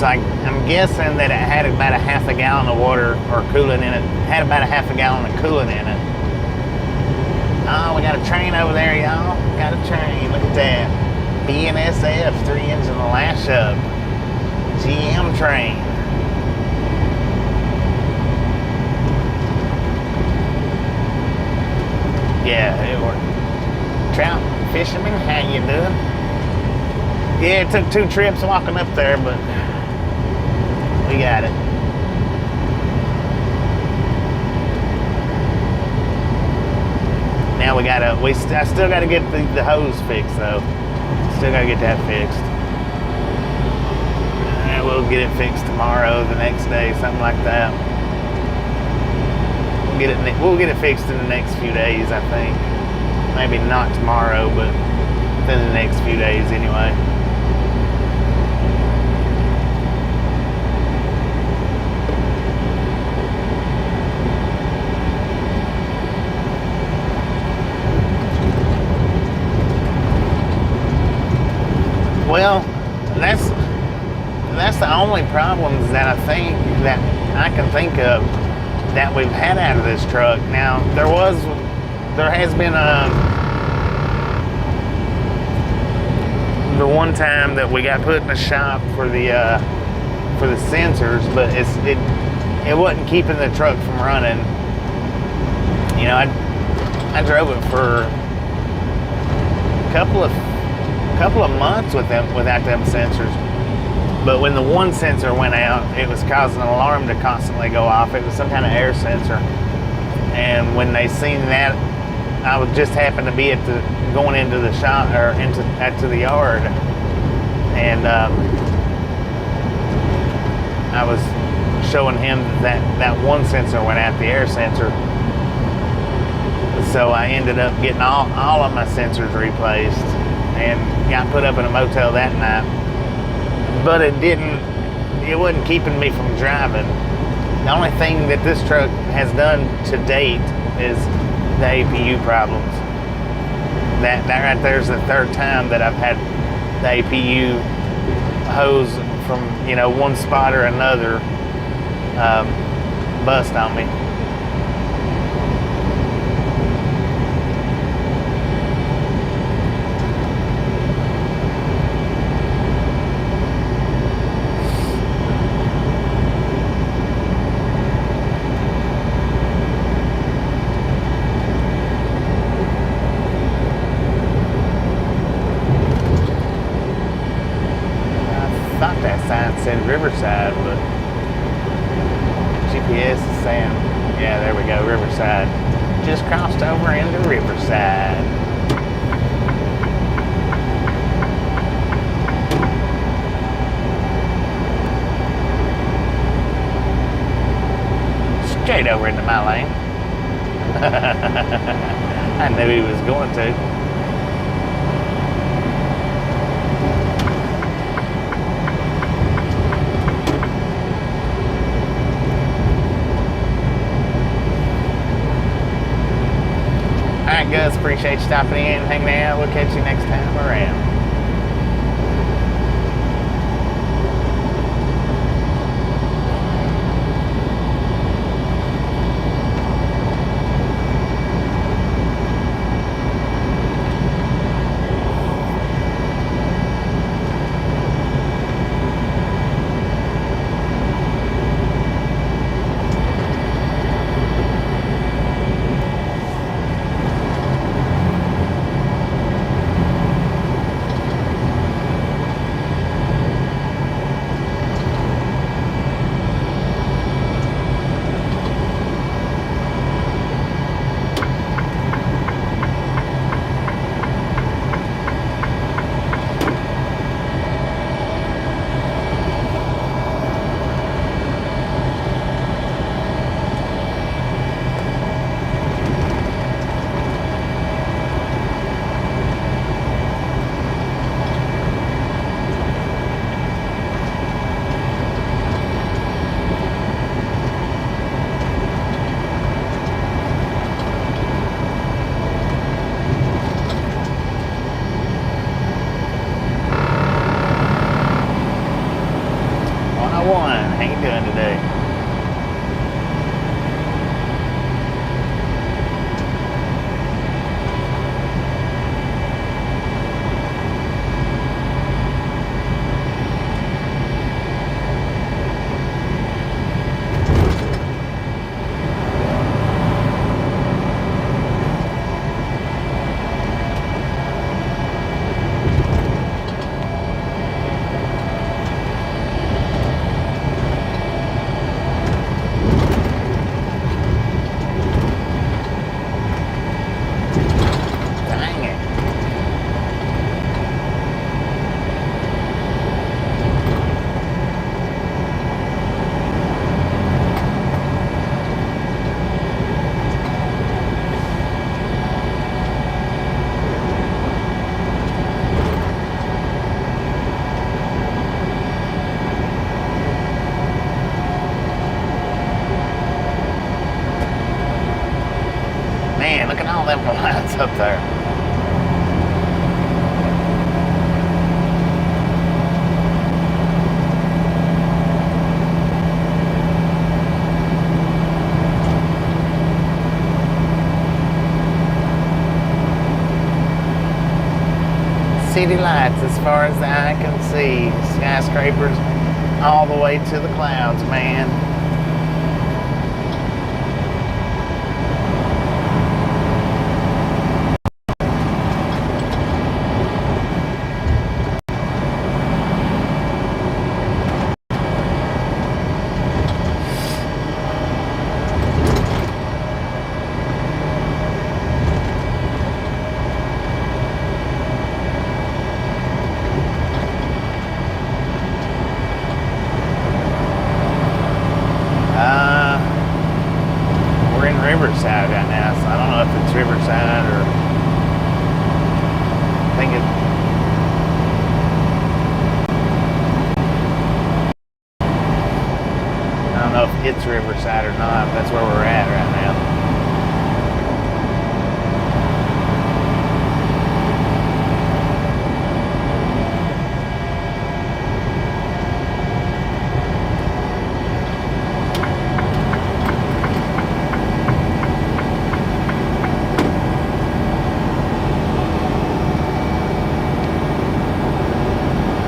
I'm guessing that it had about a half a gallon of water or coolant in it. Had about a half a gallon of coolant in it. Oh, we got a train over there, y'all. Got a train. Look at that. BNSF 3-engine lash up. GM train. Yeah, it worked. Trout fisherman, how you doing? Yeah, it took 2 trips walking up there, but we got it. Now I still gotta get the hose fixed though. Still gotta get that fixed. And we'll get it fixed tomorrow, the next day, something like that. We'll get it fixed in the next few days, I think. Maybe not tomorrow, but within the next few days anyway. Well, that's the only problems that I think that I can think of that we've had out of this truck. Now there has been the one time that we got put in the shop for the sensors, but it wasn't keeping the truck from running. You know, I drove it for a couple of months without them sensors. But when the one sensor went out, it was causing an alarm to constantly go off. It was some kind of air sensor. And when they seen that, I would just happen to be going into the shop or to the yard, and I was showing him that one sensor went out, the air sensor. So I ended up getting all of my sensors replaced and got put up in a motel that night. But it wasn't keeping me from driving. The only thing that this truck has done to date is the APU problems. That right there's the third time that I've had the APU hose from, you know, one spot or another bust on me. Said Riverside, but GPS is saying, yeah, there we go, Riverside. Just crossed over into Riverside. Straight over into my lane. I knew he was going to. Alright guys, appreciate you stopping in and hanging out. We'll catch you next time around. How you doing today? Man, look at all them lights up there. city lights as far as the eye can see. Skyscrapers all the way to the clouds, man. We're in Riverside right now, so I don't know if it's Riverside or I think I don't know if it's Riverside or not. That's where we're at right now.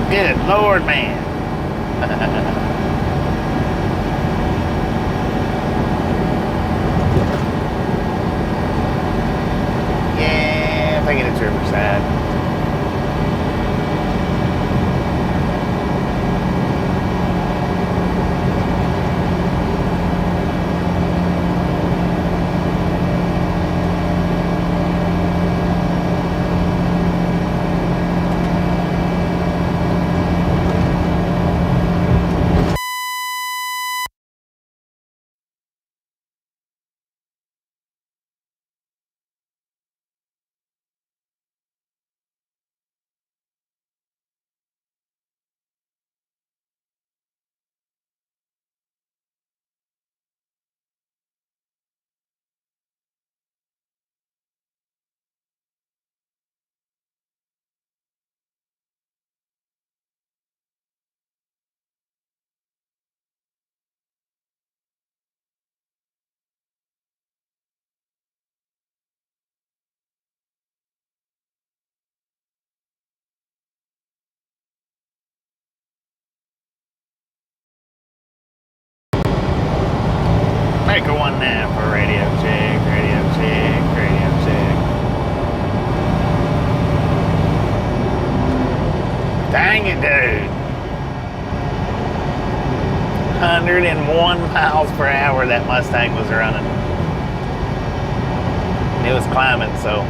Good Lord, man. Yeah, I'm thinking it's Riverside. Make a one now for radio check, radio check, radio check. Dang it, dude. 101 miles per hour that Mustang was running. And it was climbing, so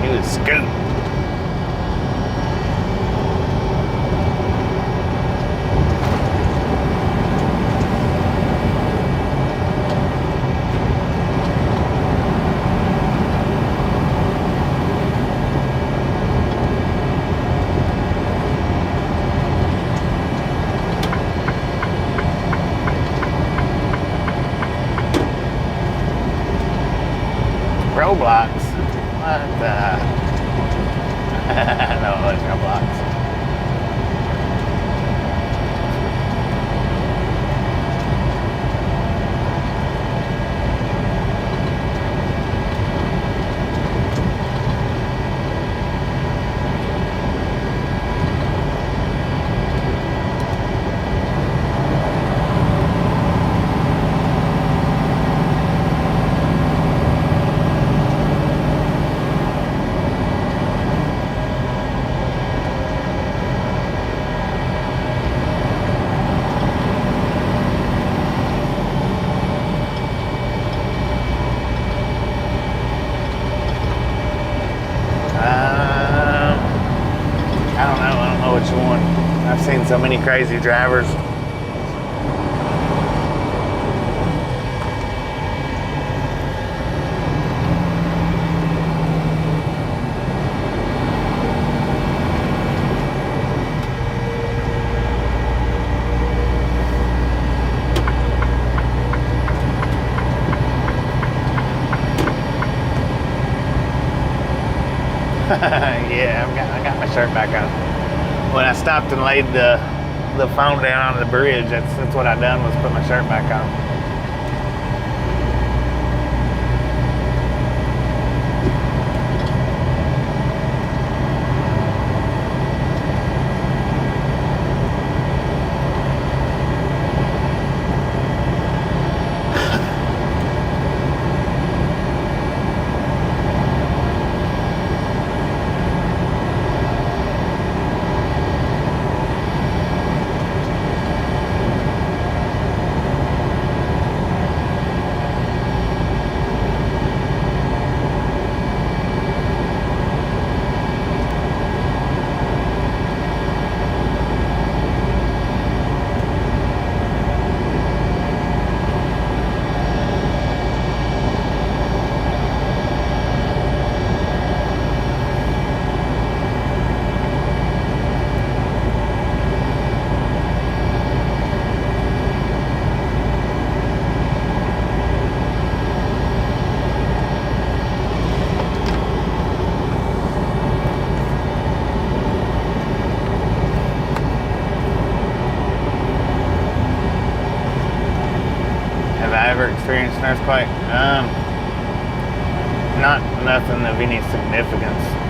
he was scooting. Roblox. What the? No, it's Roblox. I've seen so many crazy drivers. Yeah, I got my shirt back on. When I stopped and laid the phone down on the bridge, that's what I done, was put my shirt back on. experienced an earthquake? Not nothing of any significance.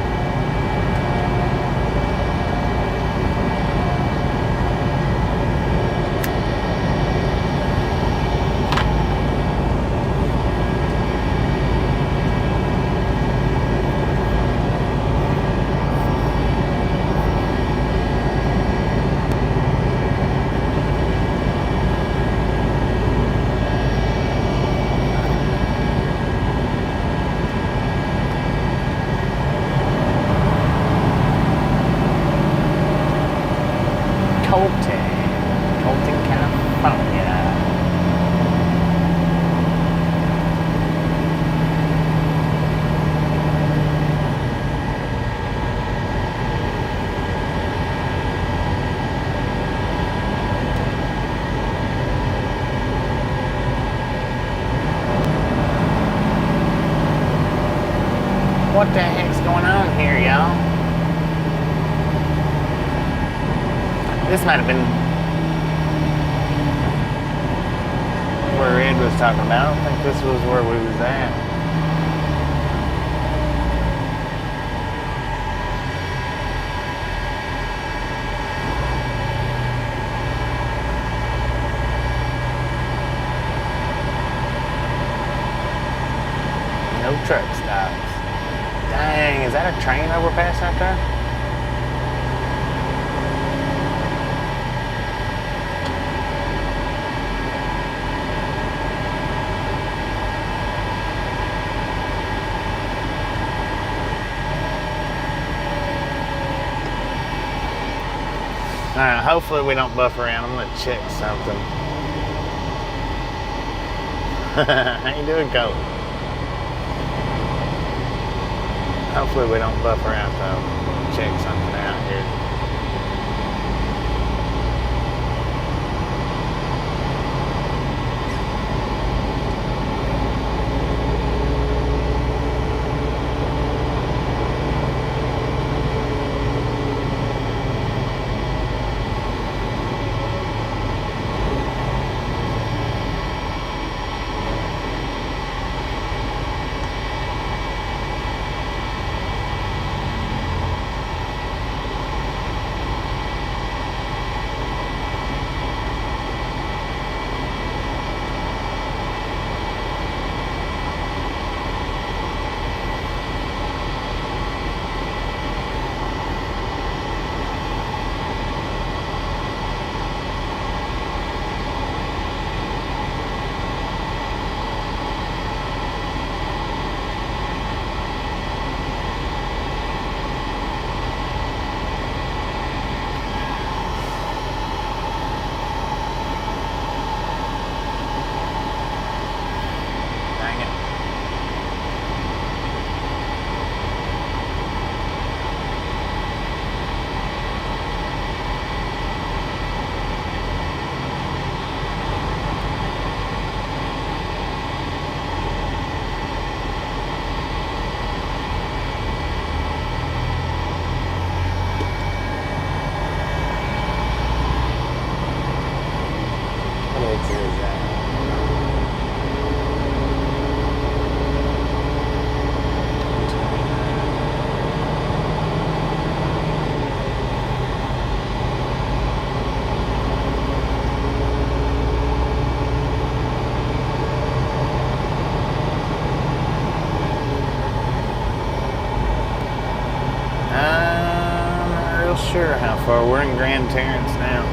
Colton, California. What the heck's going on here, y'all? This might have been where Ed was talking about. I don't think this was where we was at. No truck stops. Dang, is that a train overpass out there? Alright, hopefully we don't buff around. I'm gonna check something. How you doing, Cole? Hopefully we don't buff around though. Check something out here. Sure how far. We're in Grand Terrence now.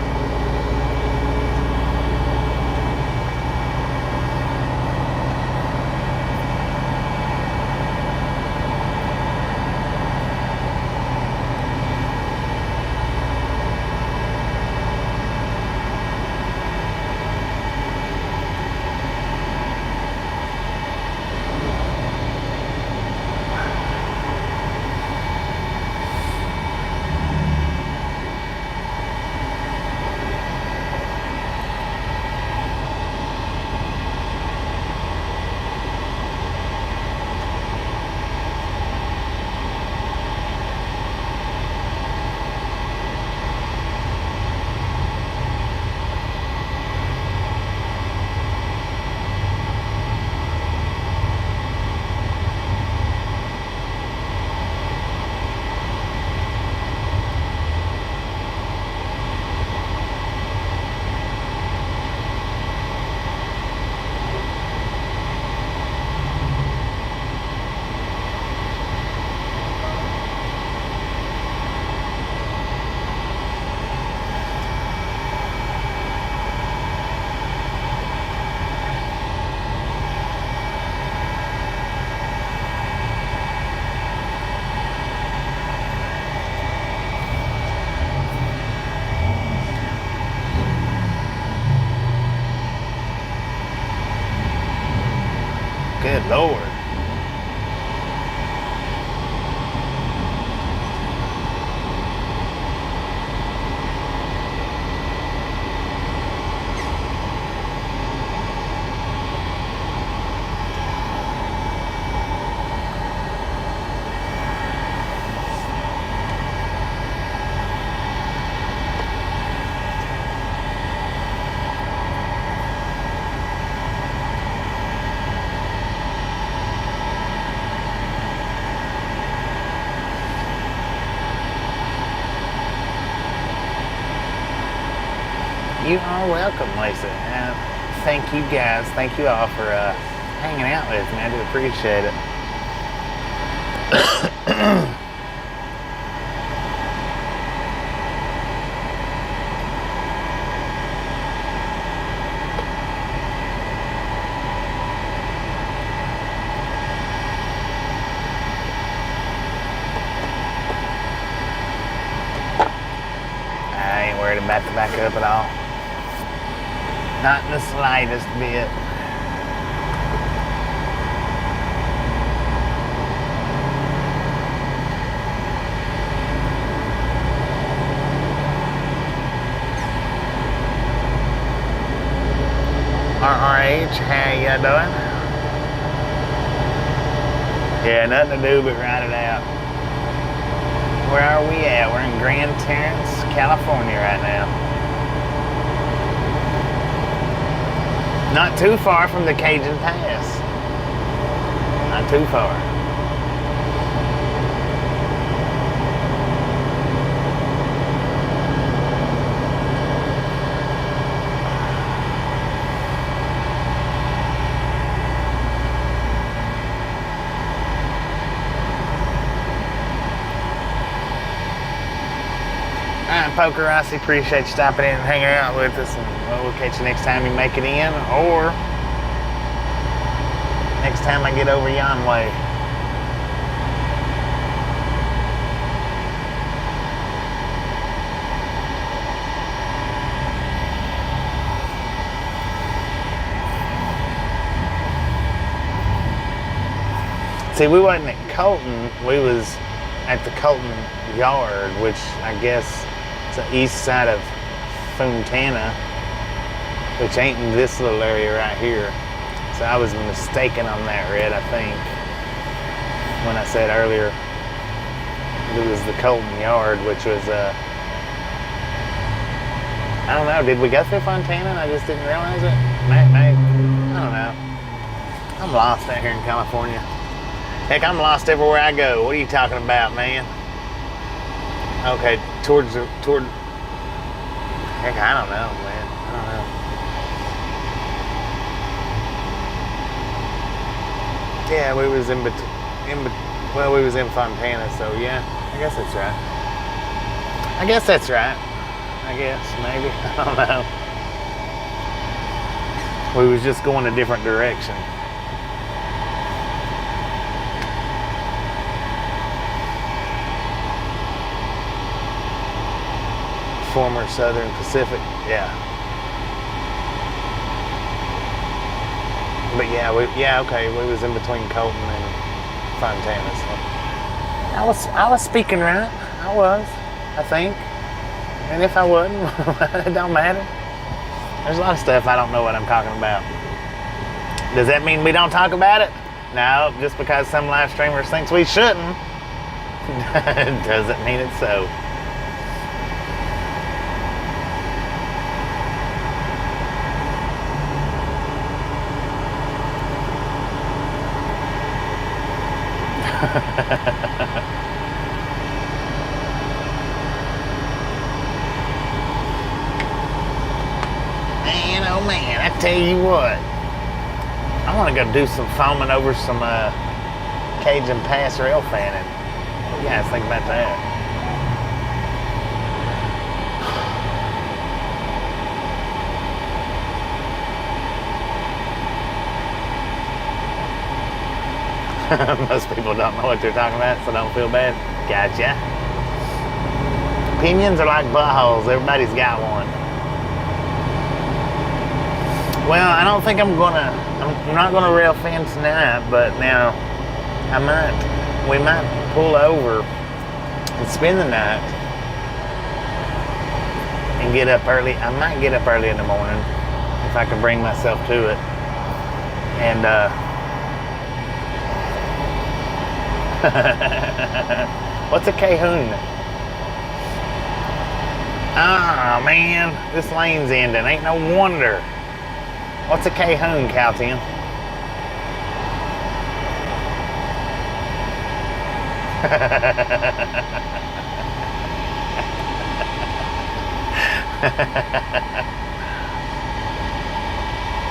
Good Lord. You are welcome, Lisa. Thank you guys. Thank you all for hanging out with me. I do appreciate it. I ain't worried about the back up at all. Not in the slightest bit. RRH, how you doing? Yeah, nothing to do but ride it out. Where are we at? We're in Grand Terrace, California right now. Not too far from the Cajun Pass. Not too far. Poker Rossi, appreciate you stopping in and hanging out with us, and we'll catch you next time you make it in, or next time I get over yon way. See, we wasn't at Colton, we was at the Colton Yard, which I guess it's the east side of Fontana, which ain't in this little area right here. So I was mistaken on that, Red, I think, when I said earlier it was the Colton Yard, which was, I don't know, did we go through Fontana and I just didn't realize it? Maybe, I don't know. I'm lost out here in California. Heck, I'm lost everywhere I go. What are you talking about, man? Okay, toward, heck, I don't know, man. I don't know. Yeah, we was well, we was in Fontana, so yeah, I guess that's right. I guess that's right. I guess, maybe, I don't know. We was just going a different direction. Former Southern Pacific, yeah. But yeah, okay, we was in between Colton and Fontana, so I was speaking right. I was, I think. And if I wasn't, it don't matter. There's a lot of stuff I don't know what I'm talking about. Does that mean we don't talk about it? No, just because some live streamers thinks we shouldn't doesn't mean it's so. Man, oh man, I tell you what, I want to go do some foaming over some Cajun Pass rail fanning. What do you guys think about that? Most people don't know what they're talking about, so don't feel bad. Gotcha. Opinions are like buttholes. Everybody's got one. Well, I don't think I'm not gonna rail fence tonight, but now we might pull over and spend the night and get up early. I might get up early in the morning if I can bring myself to it. And what's a cahoon? Ah, man, this lane's ending. Ain't no wonder. What's a cahoon, Calton?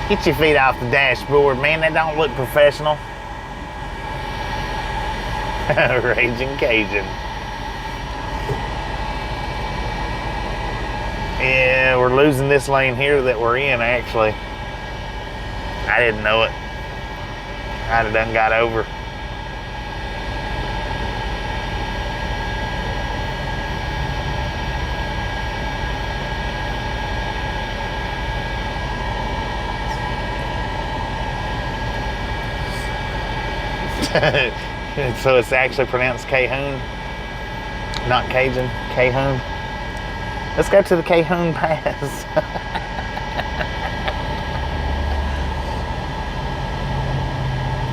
Get your feet off the dashboard, man. That don't look professional. Raging Cajun. Yeah, we're losing this lane here that we're in, actually. I didn't know it. I'd have done got over. So it's actually pronounced Cahoon, not Cajun, Cahoon. Let's go to the Cahoon Pass.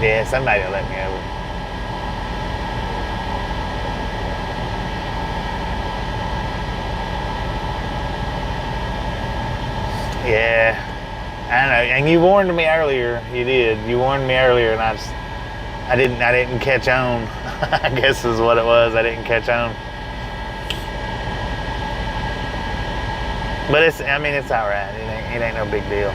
Yeah, somebody will let me over. Yeah, I know. And you warned me earlier. You did. You warned me earlier, and I didn't catch on. I guess is what it was. I didn't catch on. But it's all right. It ain't no big deal.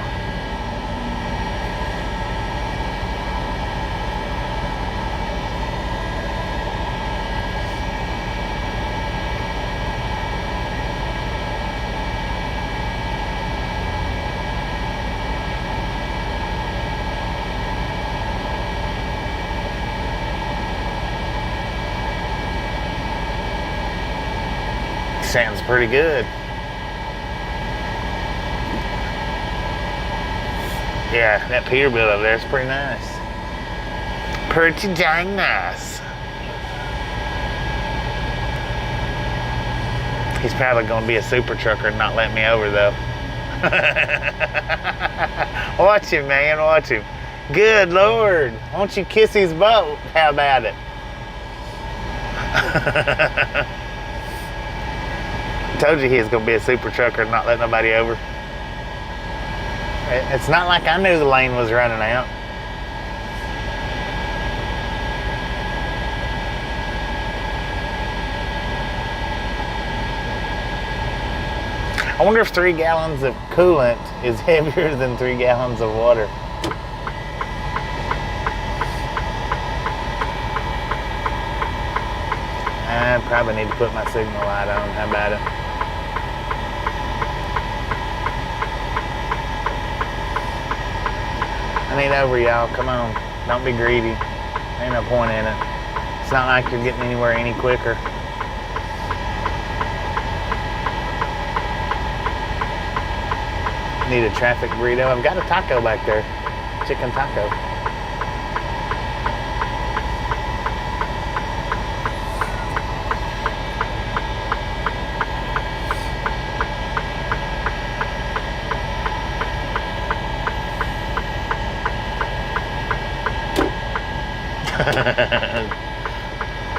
Sounds pretty good. Yeah, that Peterbilt over there is pretty nice. Pretty dang nice. He's probably going to be a super trucker and not let me over, though. Watch him, man, watch him. Good Lord, won't you kiss his boat? How about it? Told you he was going to be a super trucker and not let nobody over. It's not like I knew the lane was running out. I wonder if 3 gallons of coolant is heavier than 3 gallons of water. I probably need to put my signal light on. How about it? I need over, y'all. Come on. Don't be greedy. Ain't no point in it. It's not like you're getting anywhere any quicker. Need a traffic burrito. I've got a taco back there. Chicken taco.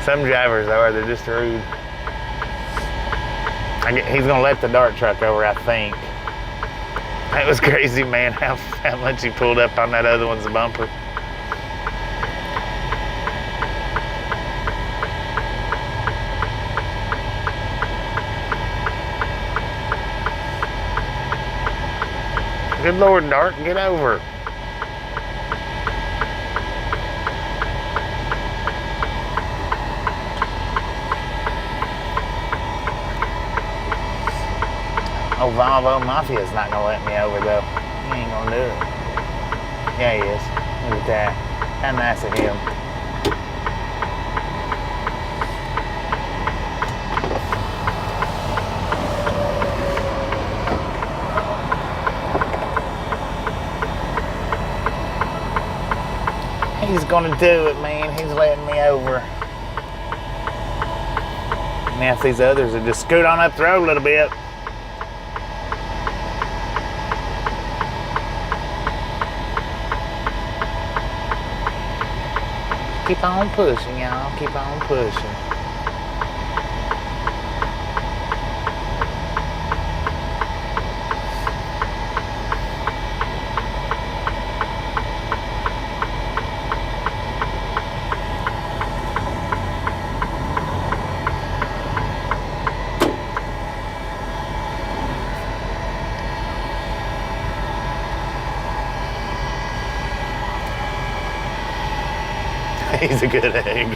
Some drivers are, they're just rude. He's gonna let the dart truck over, I think. That was crazy, man, how much he pulled up on that other one's bumper. Good Lord, Dart, get over. Oh, Volvo Mafia's not gonna let me over though. He ain't gonna do it. Yeah, he is. Look at that. How nice of him. He's gonna do it, man. He's letting me over. Now if these others would just scoot on up the road a little bit. Keep on pushing, y'all. Keep on pushing. He's a good egg.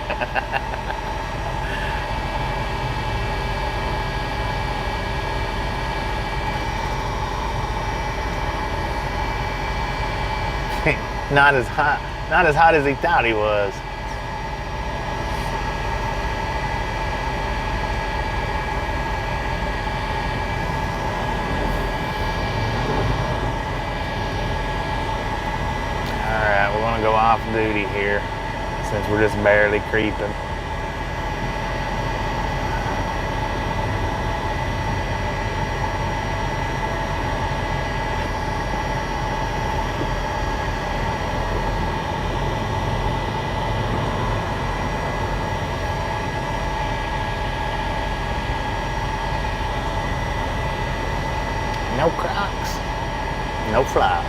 Not as hot as he thought he was. All right, we're gonna go off duty here, since we're just barely creeping. No Crocs, no flops.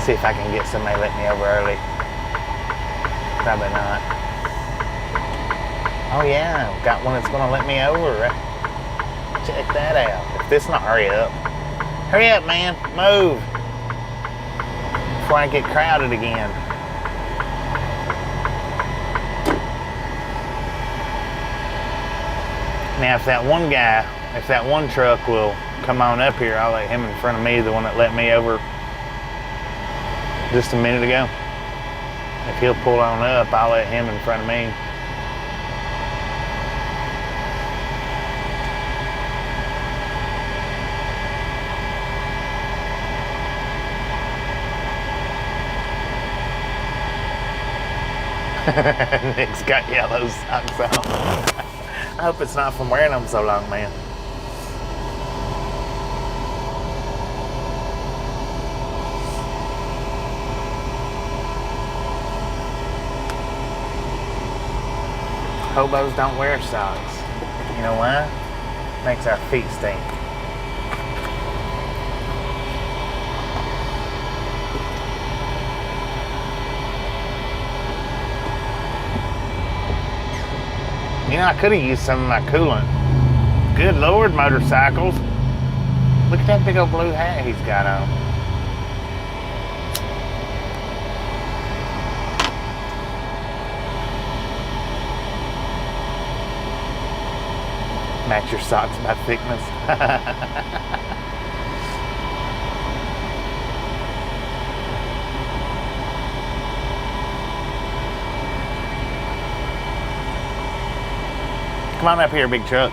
See if I can get somebody to let me over early. Probably not. Oh yeah, got one that's gonna let me over. Check that out. If this not, hurry up. Hurry up, man, move. Before I get crowded again. Now if that one truck will come on up here, I'll let him in front of me, the one that let me over just a minute ago. If he'll pull on up, I'll let him in front of me. Nick's got yellow socks on. I hope it's not from wearing them so long, man. Hobos don't wear socks. You know why? Makes our feet stink. You know, I could have used some of my coolant. Good Lord, motorcycles. Look at that big old blue hat he's got on. Match your socks by thickness. Come on up here, big truck.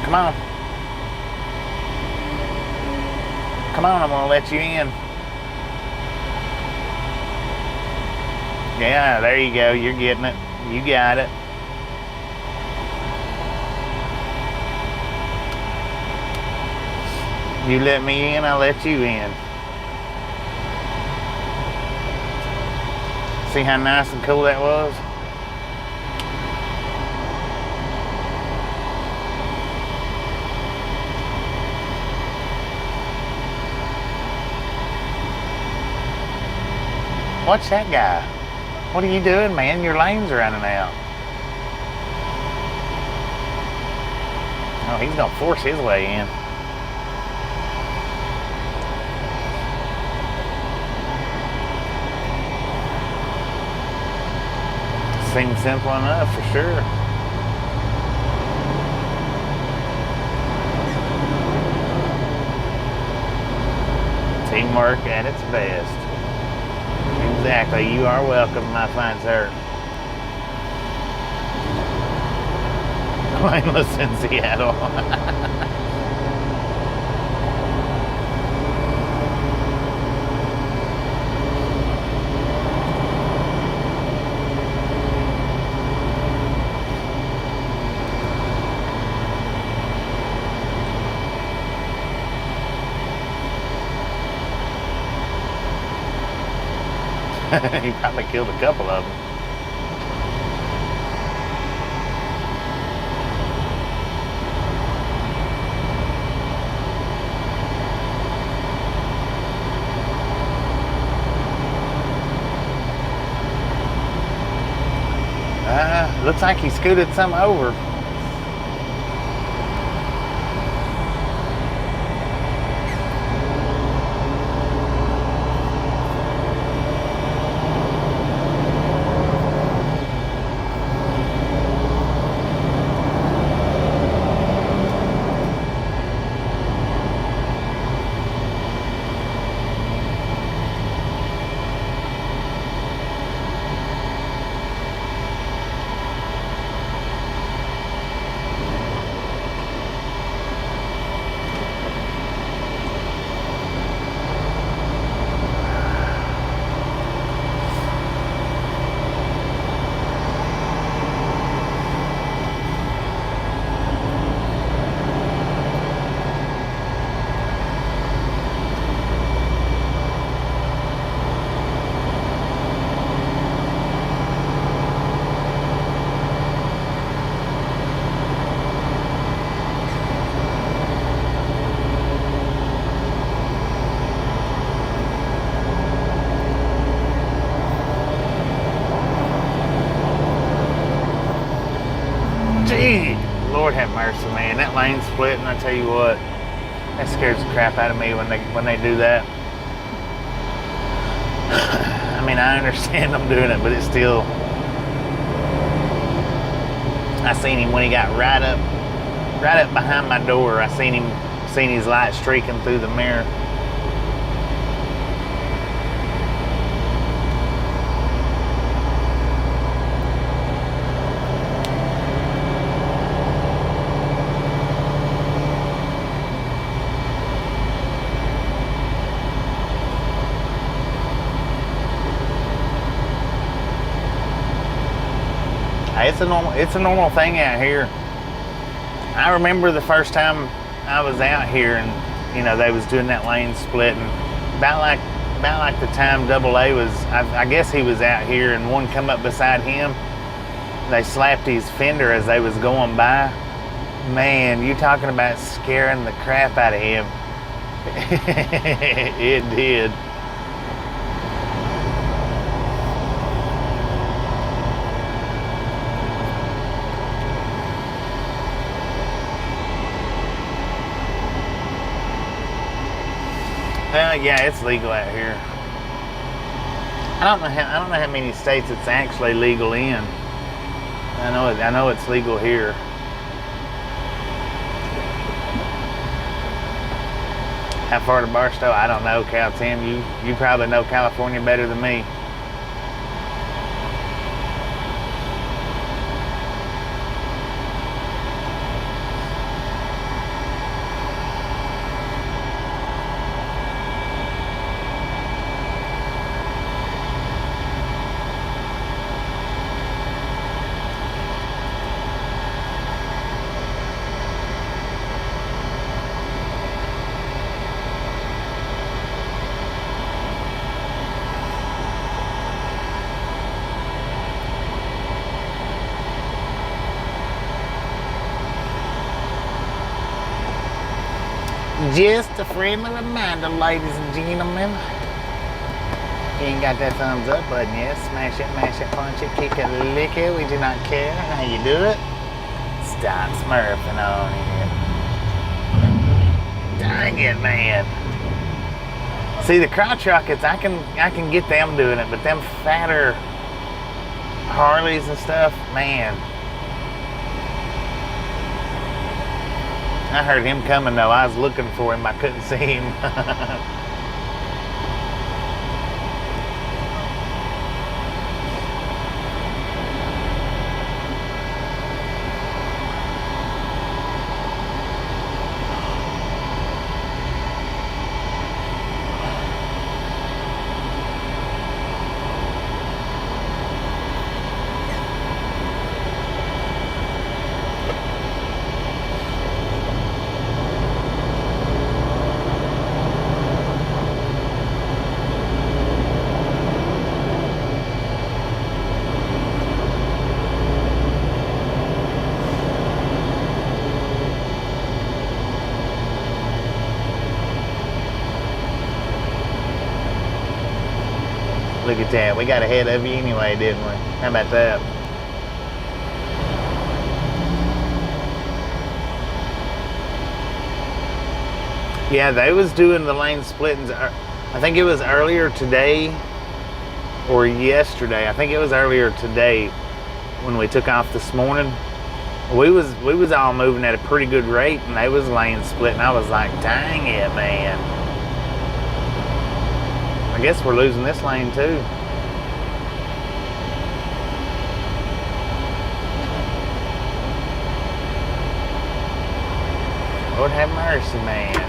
Come on. Come on, I'm gonna let you in. Yeah, there you go, you're getting it. You got it. You let me in, I'll let you in. See how nice and cool that was? Watch that guy. What are you doing, man? Your lane's running out. Oh, he's gonna force his way in. Seems simple enough for sure. Teamwork at its best. Exactly. You are welcome, my fine sir. Blameless in Seattle. He probably killed a couple of them. Looks like he scooted some over. Gee, Lord have mercy, man. That lane split, and I tell you what, that scares the crap out of me when they do that. I mean, I understand them doing it, but it's still. I seen him when he got right up behind my door. I seen his light streaking through the mirror. It's a normal thing out here. I remember the first time I was out here, and you know they was doing that lane split, and about like the time Double A was, I guess he was out here, and one come up beside him. They slapped his fender as they was going by. Man, you talking about scaring the crap out of him? It did. Yeah, it's legal out here. I don't know how many states it's actually legal in. I know it's legal here. How far to Barstow? I don't know, Cal Tim. You probably know California better than me. Just a friendly reminder, ladies and gentlemen. You ain't got that thumbs up button yet. Smash it, mash it, punch it, kick it, lick it. We do not care how you do it. Stop smurfing on it. Dang it, man. See, the crotch rockets, I can get them doing it, but them fatter Harleys and stuff, man. I heard him coming though. I was looking for him. I couldn't see him. Look at that. We got ahead of you anyway, didn't we? How about that? Yeah, they was doing the lane splittings. I think it was earlier today or yesterday. I think it was earlier today when we took off this morning. We was all moving at a pretty good rate, and they was lane splitting. I was like, dang it, man. I guess we're losing this lane too. Lord have mercy, man.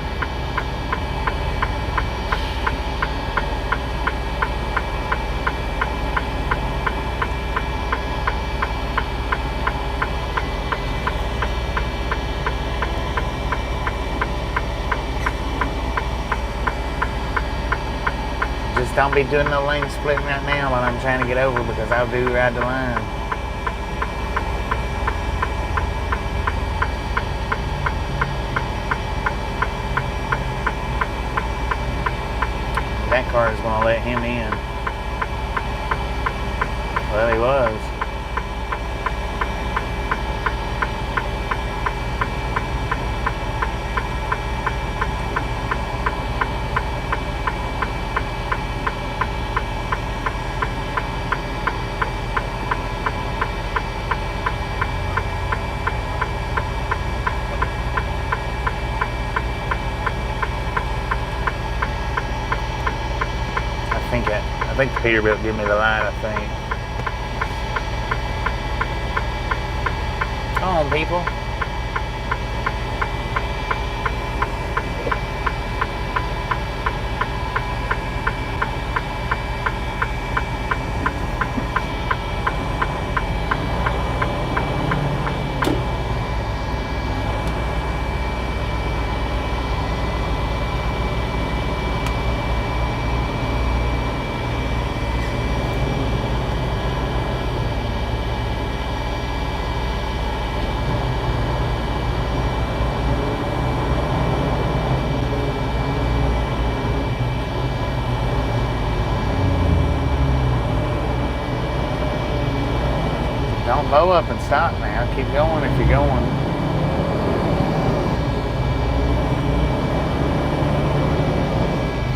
Just don't be doing no lane splitting right now while I'm trying to get over, because I'll do ride the line. That car is going to let him in. Well, he was. I think the Peterbilt give me the light, I think. Come on, people. Don't blow up and stop now. Keep going if you're going.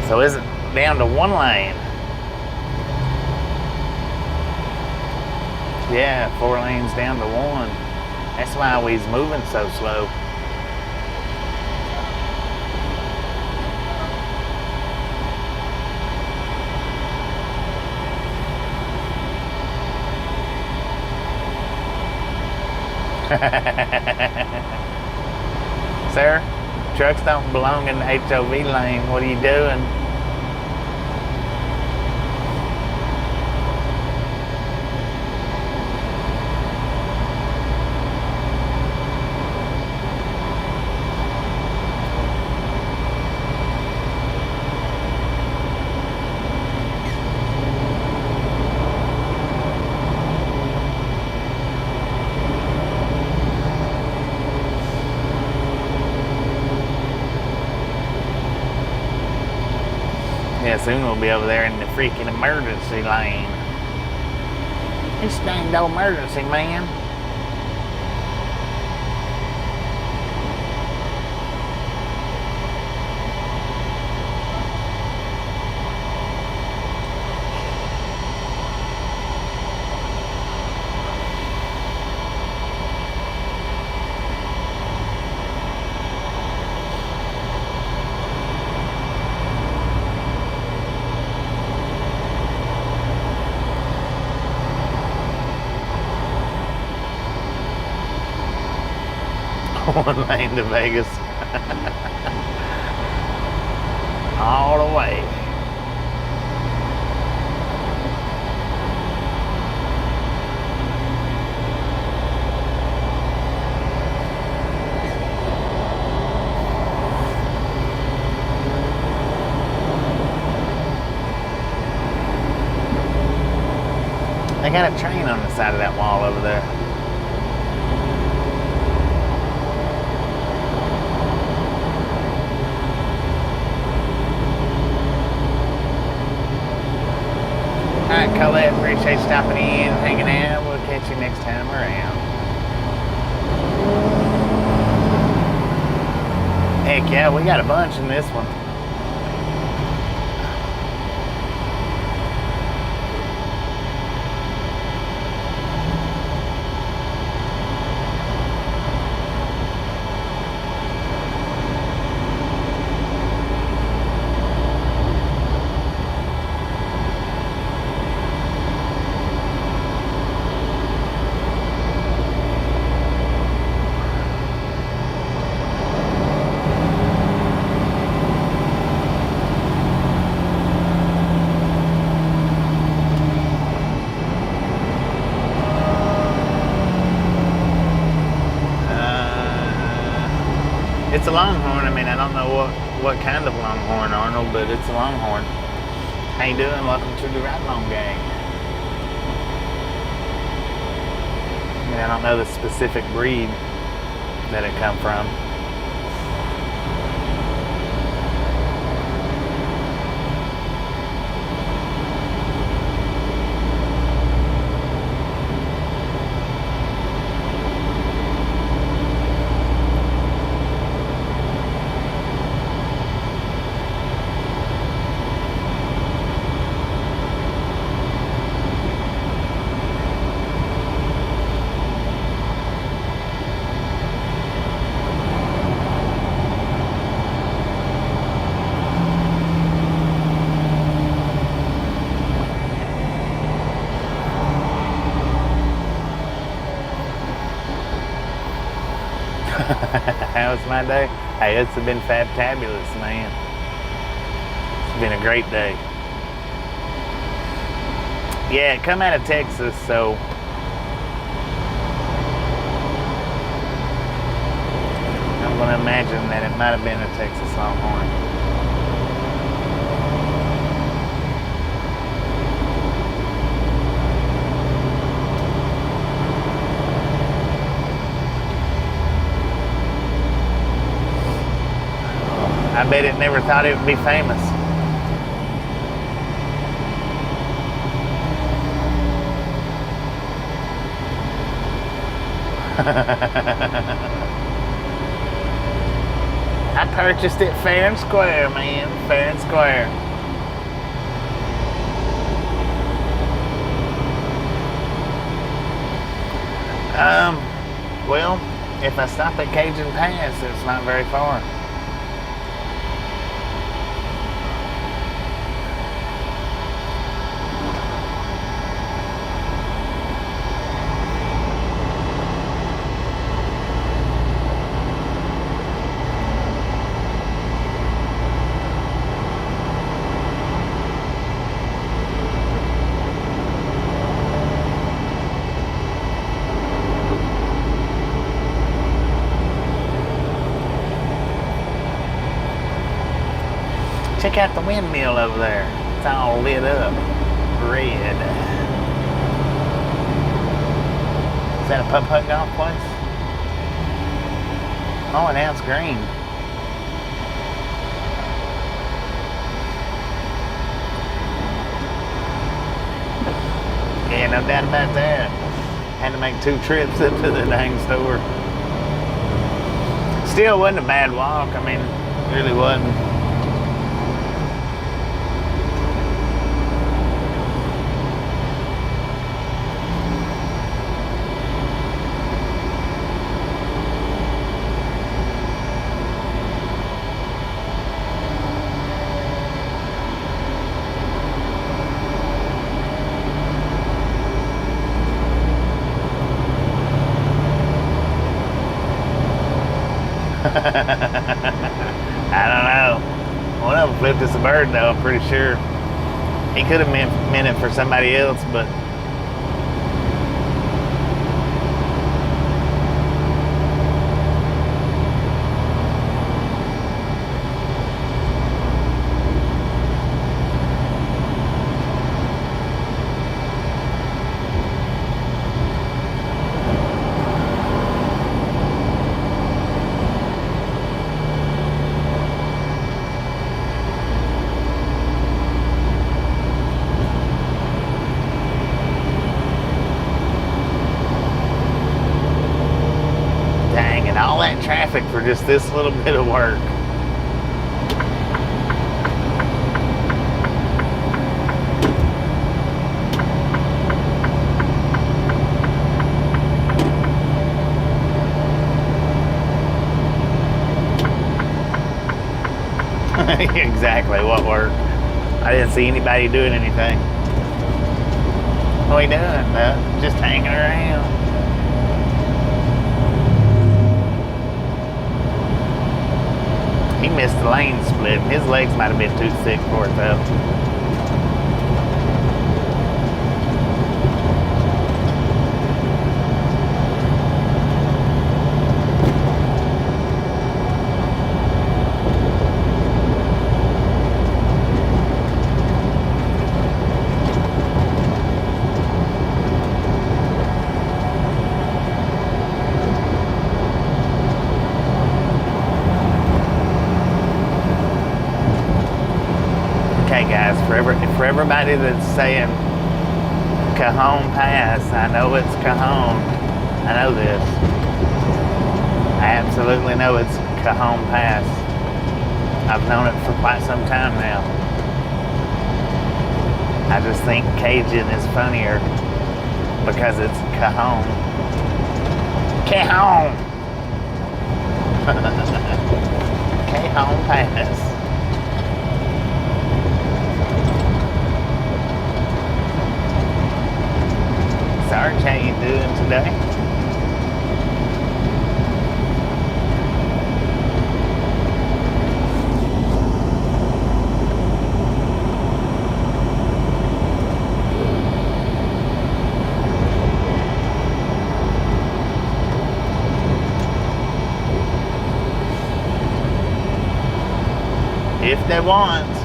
So is it down to one lane? Yeah, 4 lanes down to 1. That's why we's moving so slow. Sir, trucks don't belong in the HOV lane. What are you doing? Yeah, soon we'll be over there in the freaking emergency lane. This dang no emergency, man. One lane to Vegas. All the way. They got a train on the side of that wall over there. Alright, Colette, appreciate you stopping in, hanging out. We'll catch you next time around. Heck yeah, we got a bunch in this one. It's a Longhorn. I mean, I don't know what kind of Longhorn, Arnold, but it's a Longhorn. How you doing? Welcome to the Ride Along Gang. I mean, I don't know the specific breed that it come from. How was my day? Hey, it's been fantabulous, man. It's been a great day. Yeah, come out of Texas, so I'm going to imagine that it might have been a Texas Longhorn. I bet it never thought it would be famous. I purchased it fair and square, man. Fair and square. Well, if I stop at Cajun Pass, it's not very far. Check out the windmill over there. It's all lit up. Red. Is that a putt-putt golf place? Oh, and now it's green. Yeah, no doubt about that. Had to make 2 trips up to the dang store. Still wasn't a bad walk. I mean, it really wasn't. I don't know. One of them flipped us a bird, though, I'm pretty sure. He could have meant it for somebody else, but... traffic for just this little bit of work. Exactly, what work? I didn't see anybody doing anything. What are we doing, though? Just hanging around. He missed the lane split. His legs might have been too thick for it, though. Okay, guys, for everybody that's saying Cajon Pass, I know it's Cajon. I know this. I absolutely know it's Cajon Pass. I've known it for quite some time now. I just think Cajun is funnier because it's Cajon. Cajon! Cajon Pass. Sarge, how you doing today? If they want.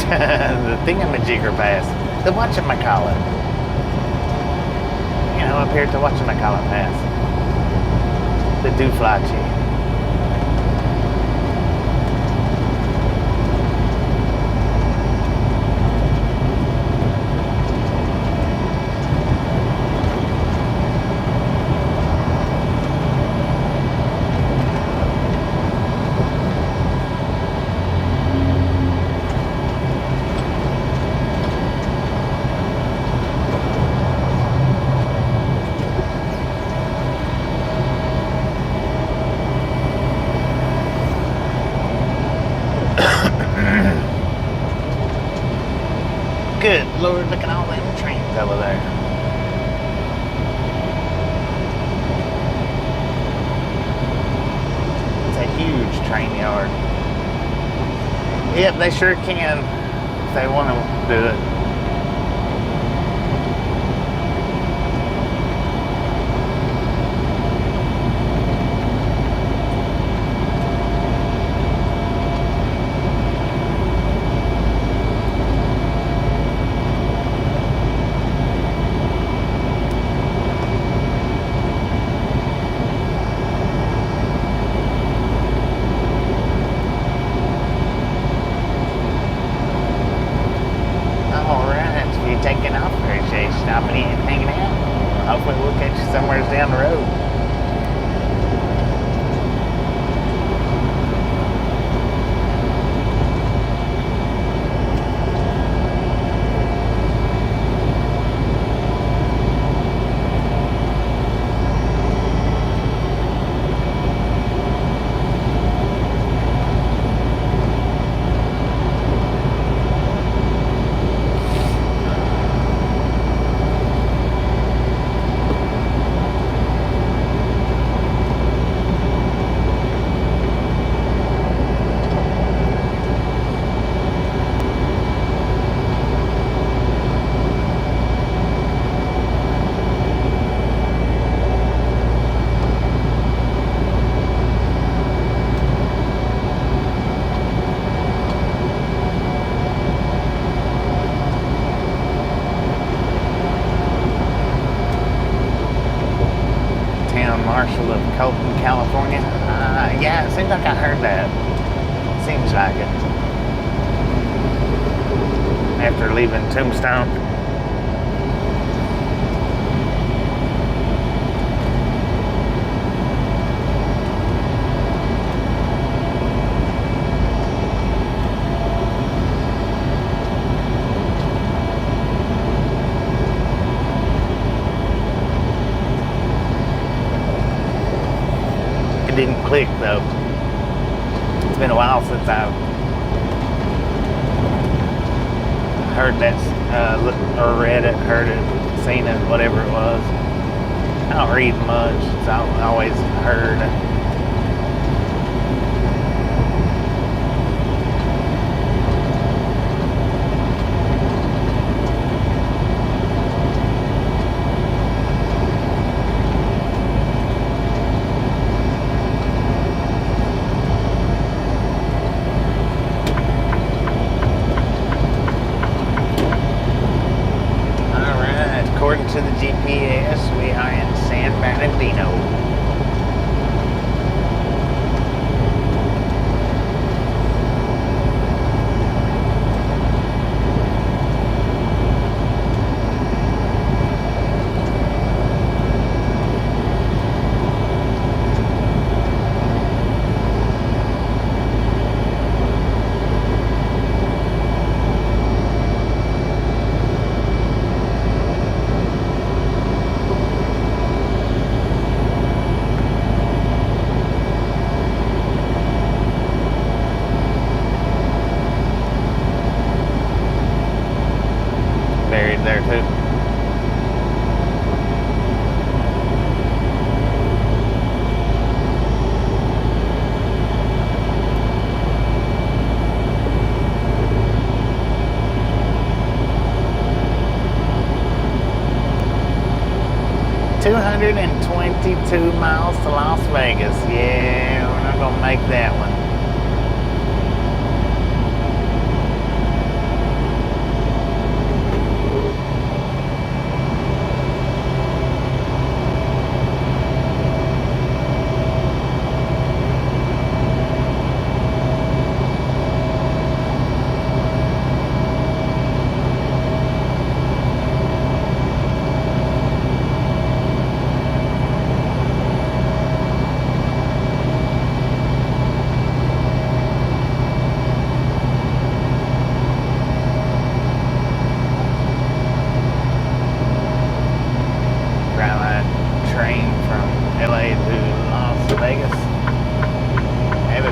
The thingamajigger pass. The whatchamacallit. You know, up here at the whatchamacallit pass. The dooflachi. Good Lord, look at all them trains over there. It's a huge train yard. Yep, they sure can if they want to do it. seems like I heard that. Seems like it. After leaving Tombstone. It didn't click though. It's been a while since I've heard that, or read it, heard it, seen it, whatever it was. I don't read much, so I always heard. According to the GPS, we are in San Bernardino. Buried there too. $222 miles to Las Vegas. Yeah, we're not gonna make that one.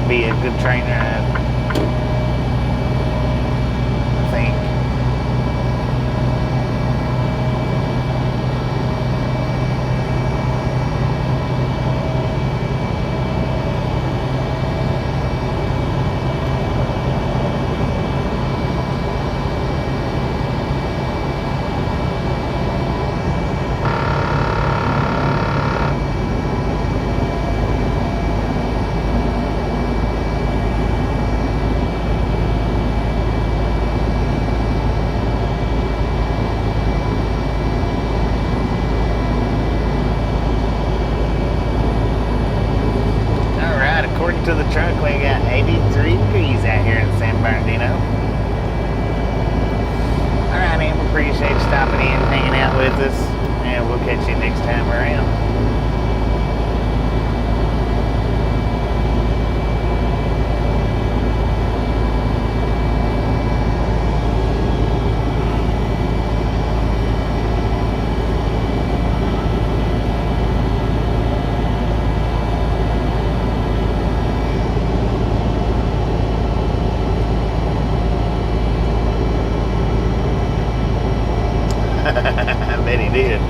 Be a good train ride, I think. To the truck, we got 83 degrees out here in San Bernardino. Alright, Em, appreciate you stopping in, hanging out with us, and we'll catch you next time around. I bet he did.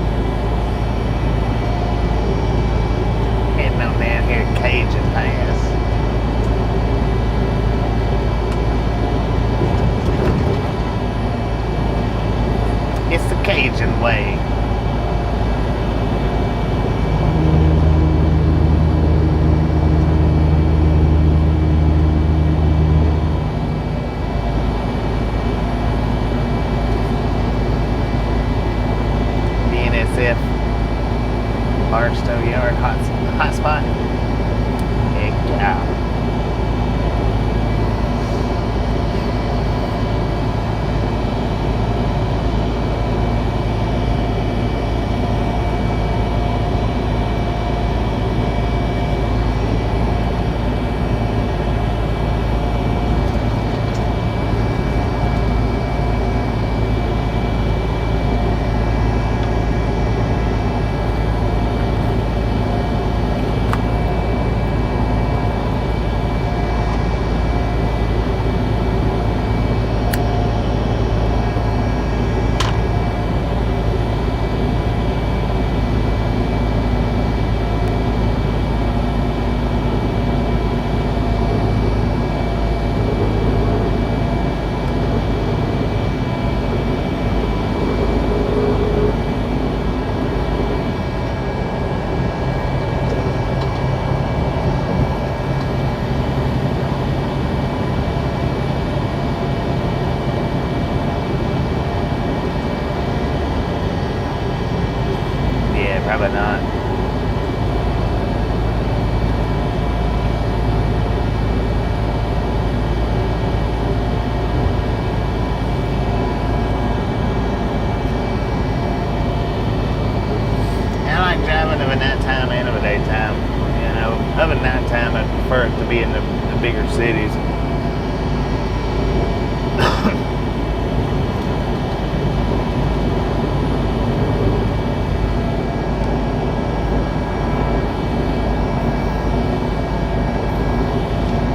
prefer it to be in the bigger cities.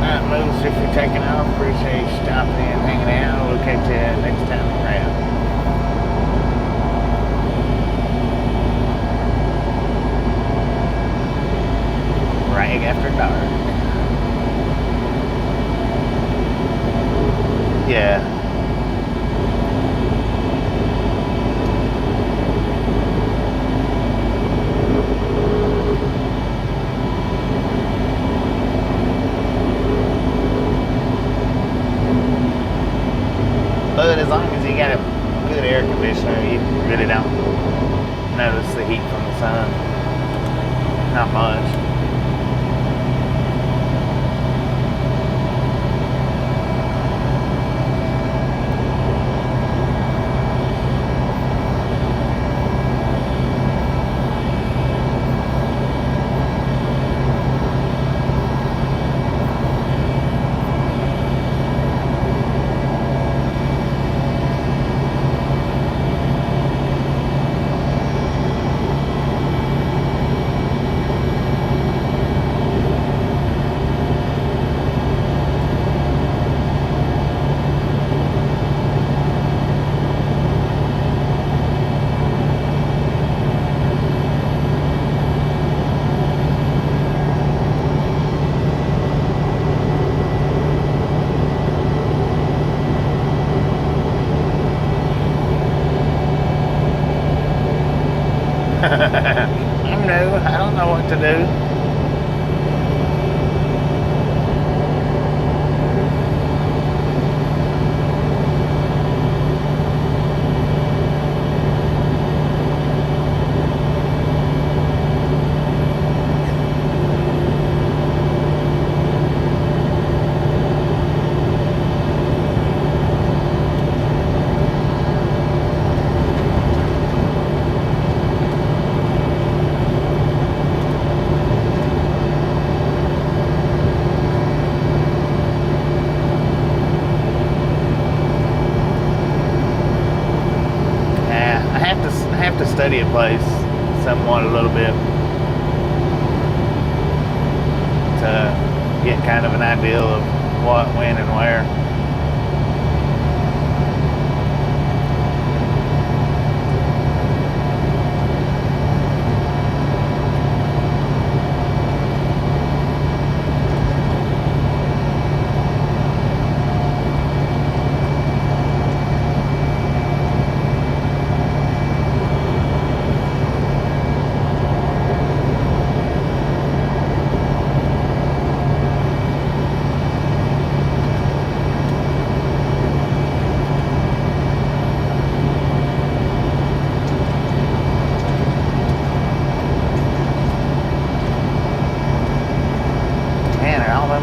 Alright, Moose, if you're taking off, appreciate you stopping in, hanging out. We'll catch you next time around. Rag after dark. Yeah. But as long as you got a good air conditioner, you really don't notice the heat from the sun. Not much. I'm new. I don't know what to do. I have to study a place somewhat a little bit to get kind of an idea of what, when, and where.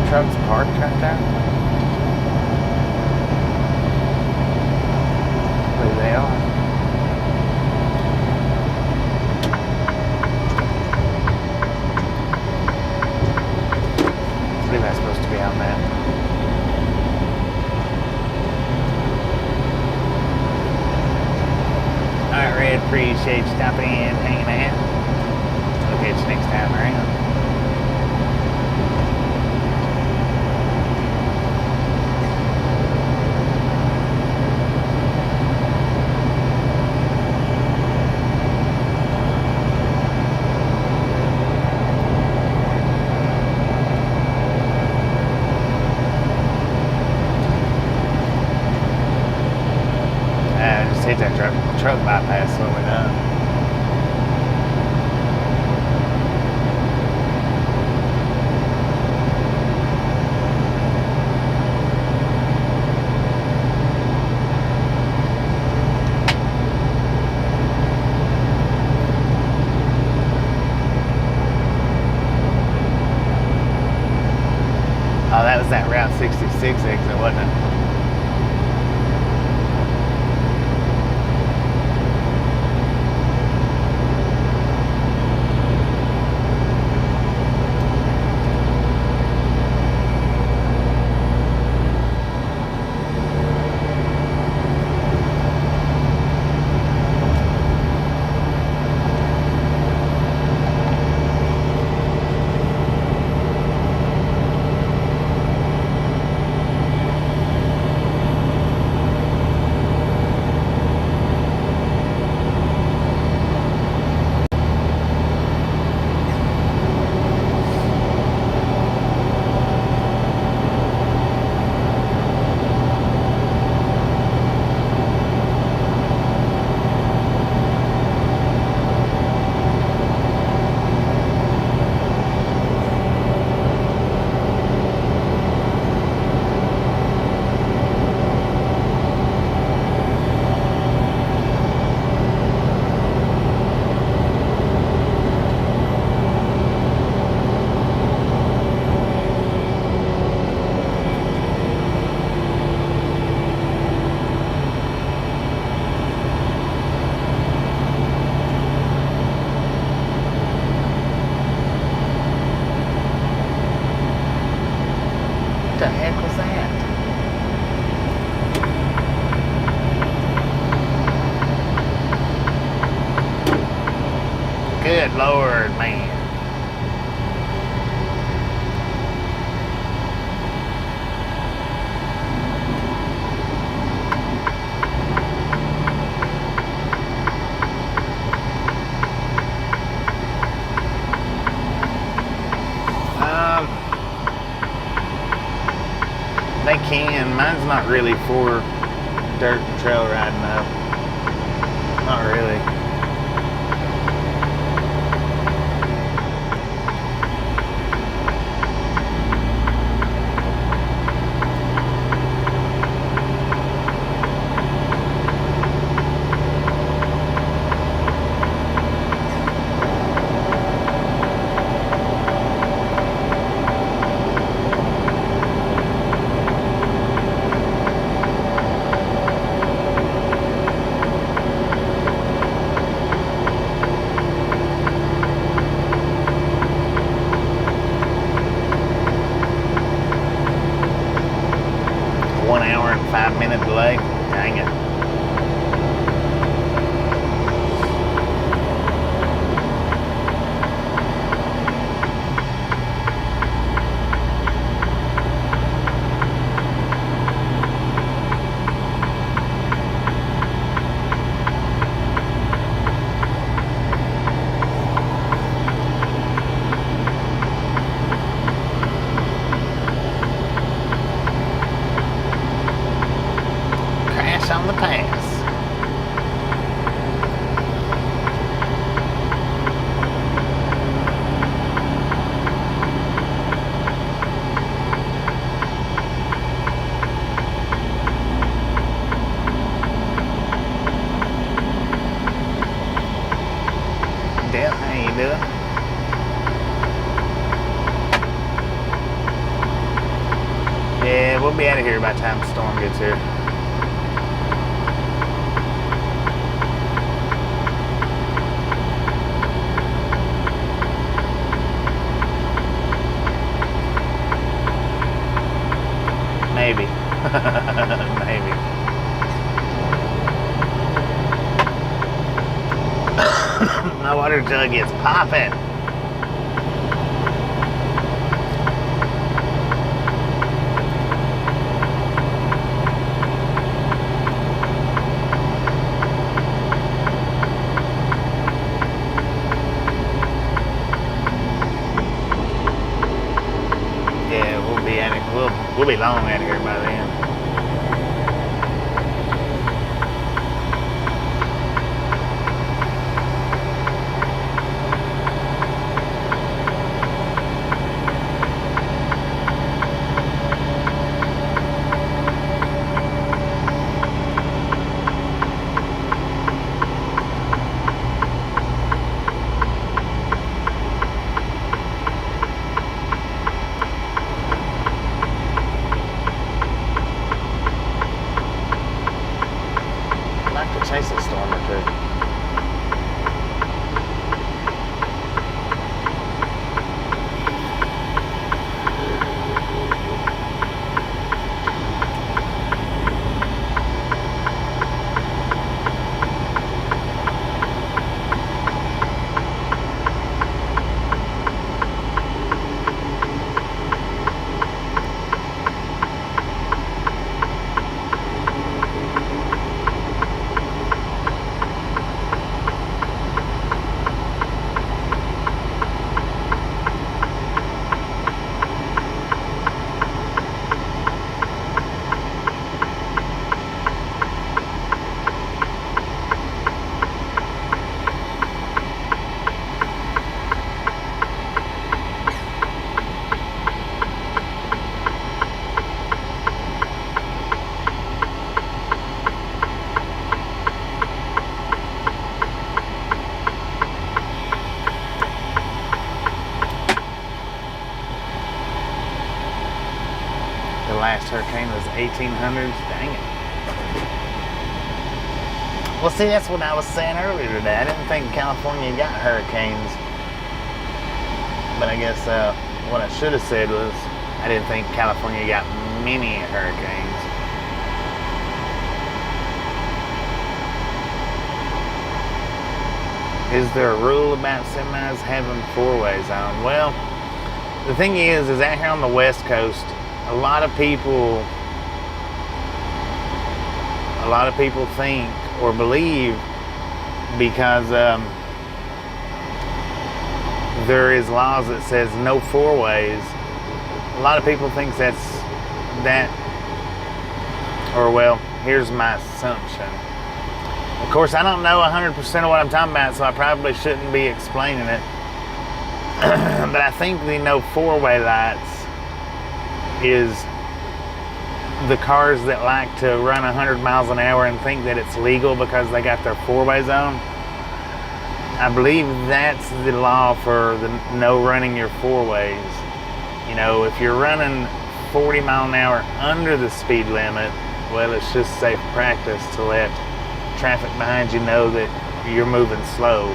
Trucks parked right there. There they are. I believe I'm supposed to be on that. Alright, Red, appreciate you stopping in, hanging out. We'll catch you next time around. Hit that truck bypass when we're done. Oh, that was that Route 66 exit, wasn't it? the heck was that? Good Lord, man. They can. Mine's not really for dirt and trail riding though. Not really. Minute delay. Dang it. On the pass. Dale, how you doing? Yeah, we'll be out of here by the time the storm gets here. Maybe. Maybe. My water jug is popping. Yeah, we'll be at it. We'll be long out of here by then. Chase a storm or two. Last hurricane was 1800s. Dang it. Well, see, that's what I was saying earlier today. I didn't think California got hurricanes. But I guess what I should have said was I didn't think California got many hurricanes. Is there a rule about semis having four-ways on? Well, the thing is out here on the West Coast, a lot of people think or believe, because there is laws that says no four-ways. A lot of people think that, or well, here's my assumption. Of course, I don't know 100% of what I'm talking about, so I probably shouldn't be explaining it. But I think the no four-way lights is the cars that like to run 100 miles an hour and think that it's legal because they got their four-ways on. I believe that's the law for the no running your four-ways. You know, if you're running 40 mile an hour under the speed limit, well, it's just safe practice to let traffic behind you know that you're moving slow.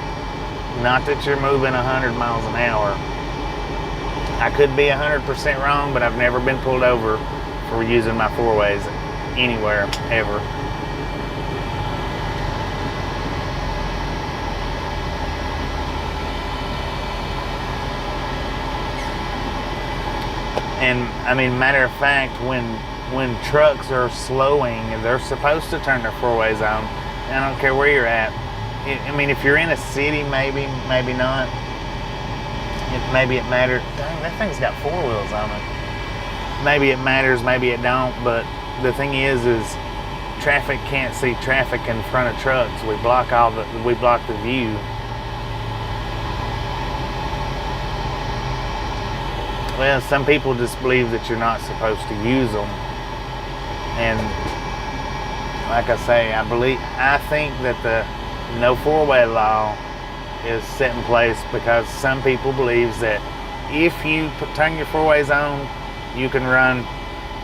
Not that you're moving 100 miles an hour. I could be 100% wrong, but I've never been pulled over for using my four-ways anywhere, ever. And I mean, matter of fact, when trucks are slowing, they're supposed to turn their four-ways on. I don't care where you're at. I mean, if you're in a city, maybe not. Maybe it matters. Dang, that thing's got four wheels on it. Maybe it matters, maybe it don't. But the thing is traffic can't see traffic in front of trucks. We block the view. Well, some people just believe that you're not supposed to use them. And like I say, I think that the no four-way law is set in place because some people believes that if you turn your four-ways on, you can run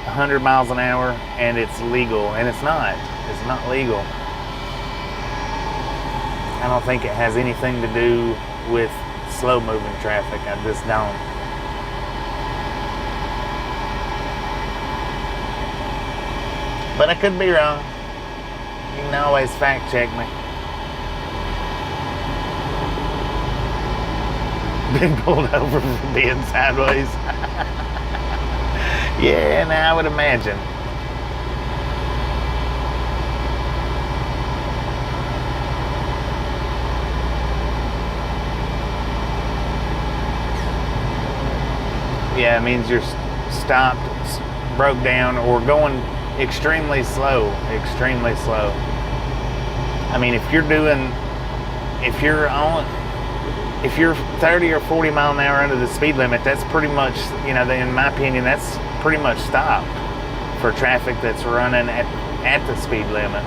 100 miles an hour and it's legal. And it's not. It's not legal. I don't think it has anything to do with slow-moving traffic. I just don't. But I could be wrong. You can always fact check me. Been pulled over for being sideways. Yeah, now I would imagine. Yeah, it means you're stopped, broke down, or going extremely slow. I mean, if you're 30 or 40 mile an hour under the speed limit, that's pretty much, in my opinion, that's pretty much stopped for traffic that's running at the speed limit.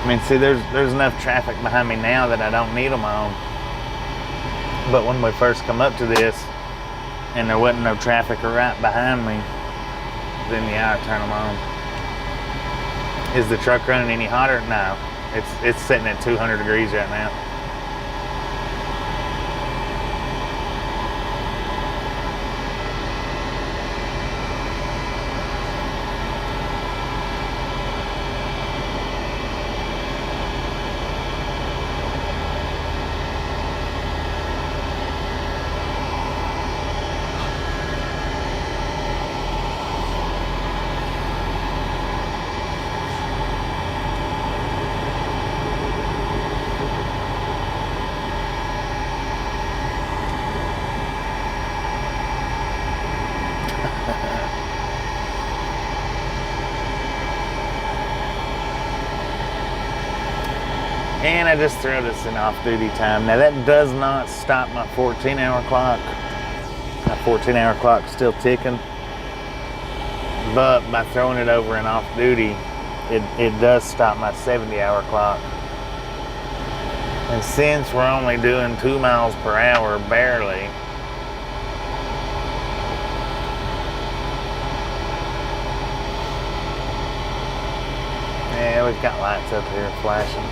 I mean, see, there's enough traffic behind me now that I don't need them on. But when we first come up to this, and there wasn't no traffic right behind me, then yeah, I turn them on. Is the truck running any hotter? No, it's sitting at 200 degrees right now. And I just threw this in off-duty time. Now that does not stop my 14-hour clock. My 14-hour clock's still ticking. But by throwing it over in off duty, it does stop my 70-hour clock. And since we're only doing 2 miles per hour, barely, yeah, we've got lights up here flashing.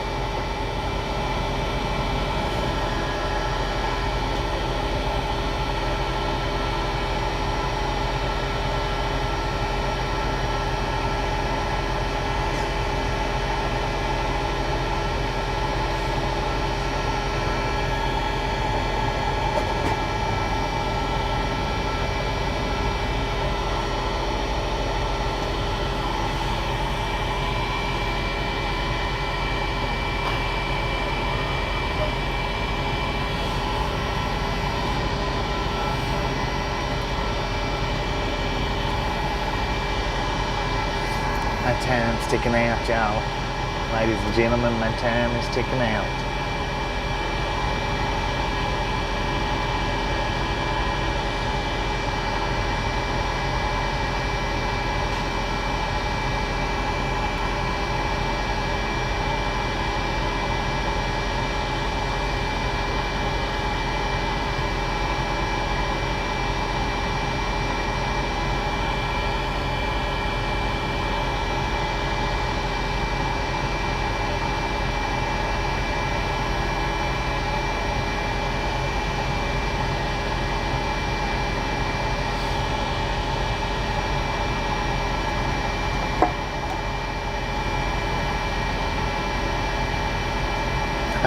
My time's ticking out, y'all. Ladies and gentlemen, my time is ticking out.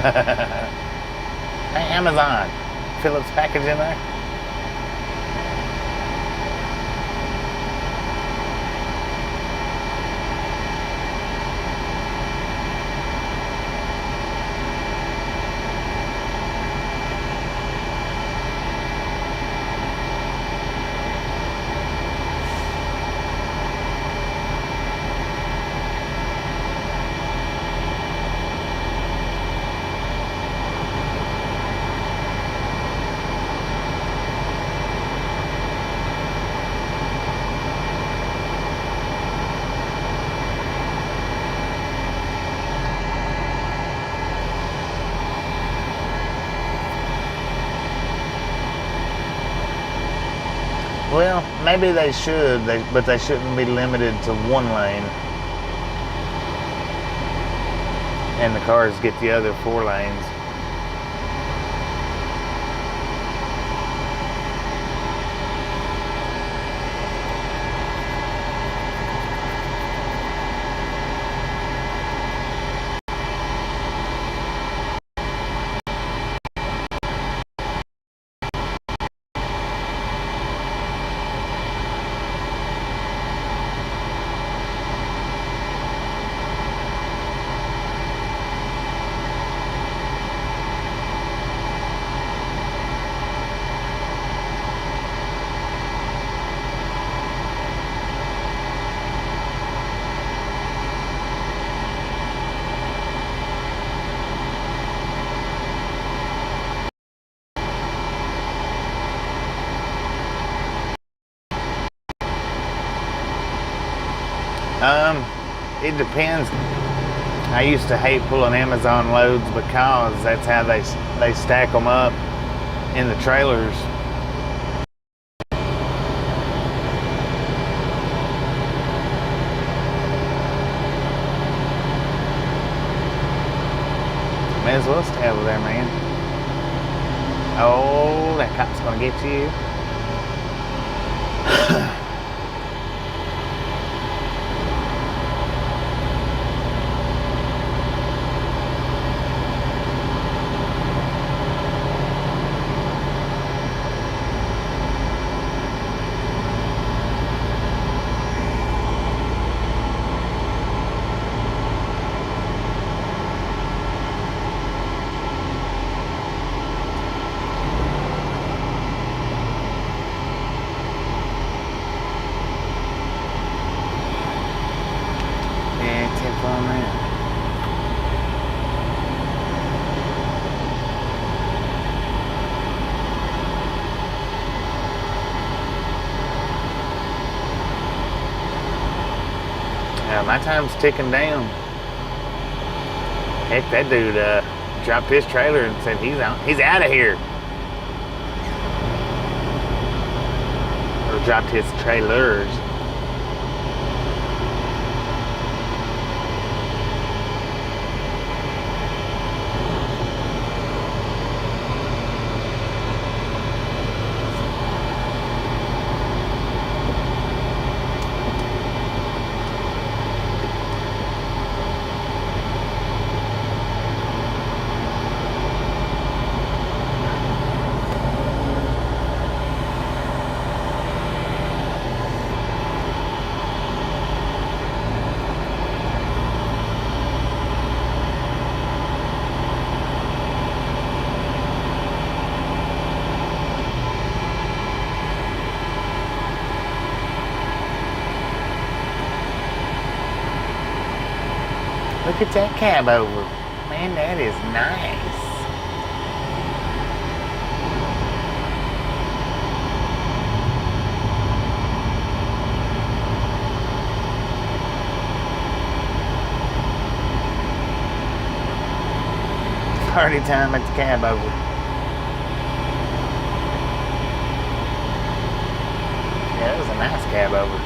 Hey, Amazon, Phillips package in there. Well, maybe they should, but they shouldn't be limited to one lane. And the cars get the other 4 lanes. It depends. I used to hate pulling Amazon loads because that's how they stack them up in the trailers. May as well stay over there, man. Oh, that cop's gonna get you. My time's ticking down. Heck, that dude dropped his trailer and said he's out of here. Or dropped his trailers. Look at that cab over. Man, that is nice. Party time at the cab over. Yeah, that was a nice cab over.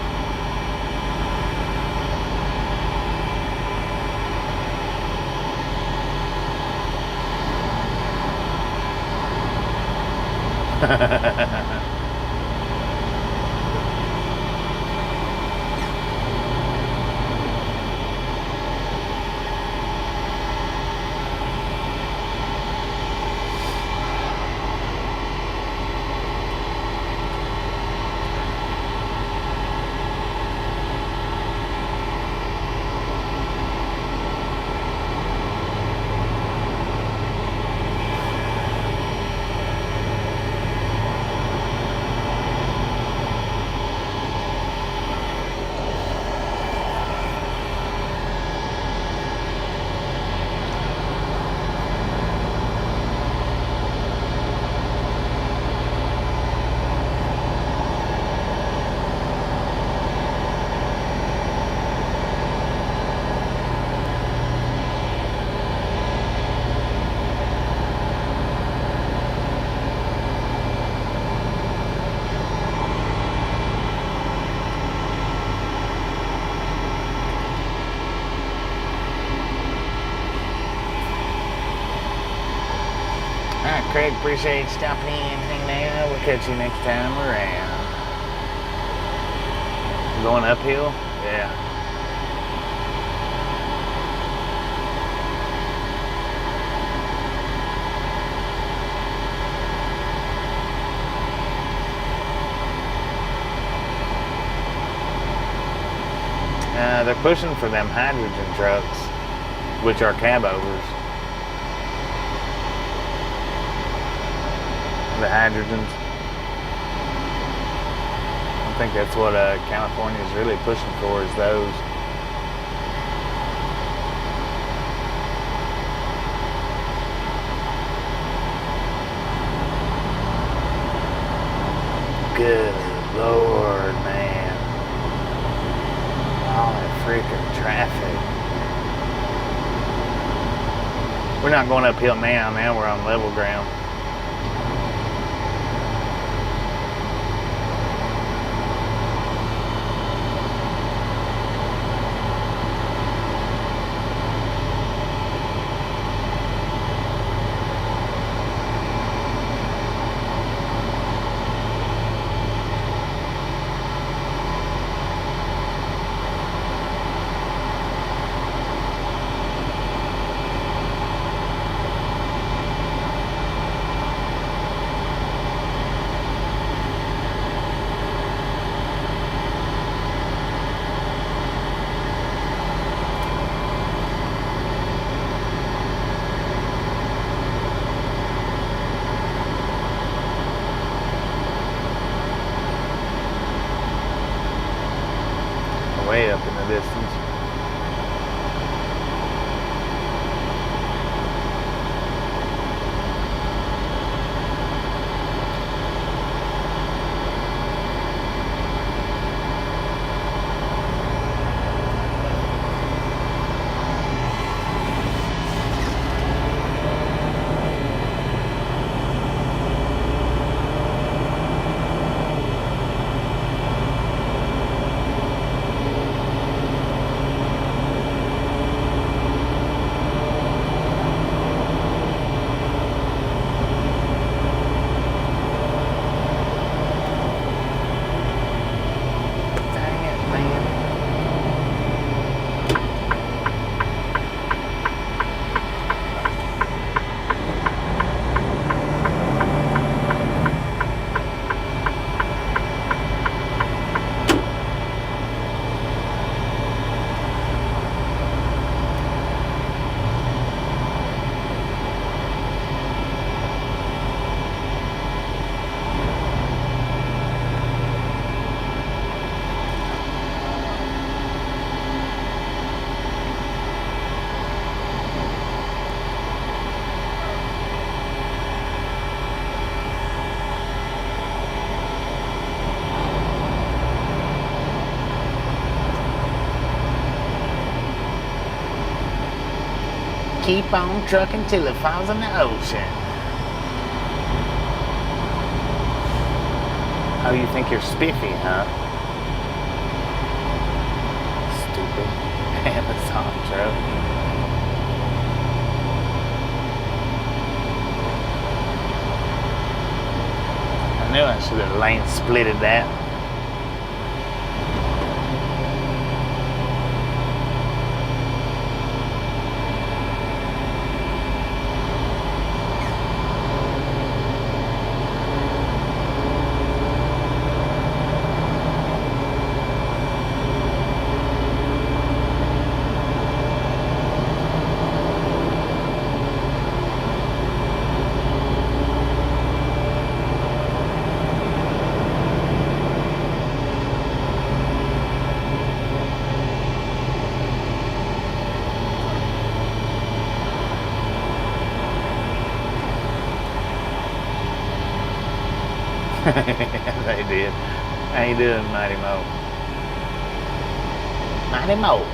Alright, Craig, appreciate you stopping in, hanging out. We'll catch you next time around. Going uphill? Yeah. They're pushing for them hydrogen trucks, which are cab overs. The hydrogens. I think that's what California is really pushing for, is those. Good Lord, man. All that freaking traffic. We're not going uphill now. Now we're on level ground. Way up in the distance. keep on trucking till it falls in the ocean. Oh, you think you're spiffy, huh? Stupid Amazon truck. I knew I should have lane splitted that. They did. How you doing, Mighty Mo? Mighty Mo.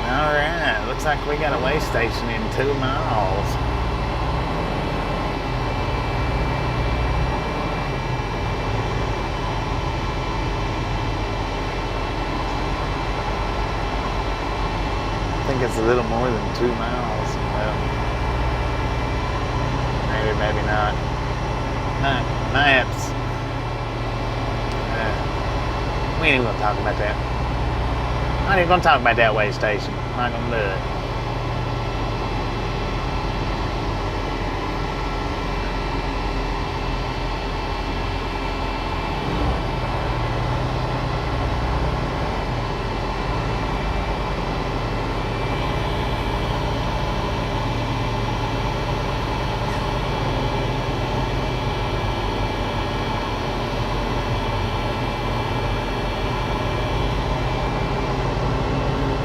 Alright, looks like we got a way station in 2 miles. I think it's a little more than 2 miles. Well, maybe not. Maps. We ain't even gonna talk about that. Not even gonna talk about that way station. Not gonna do it.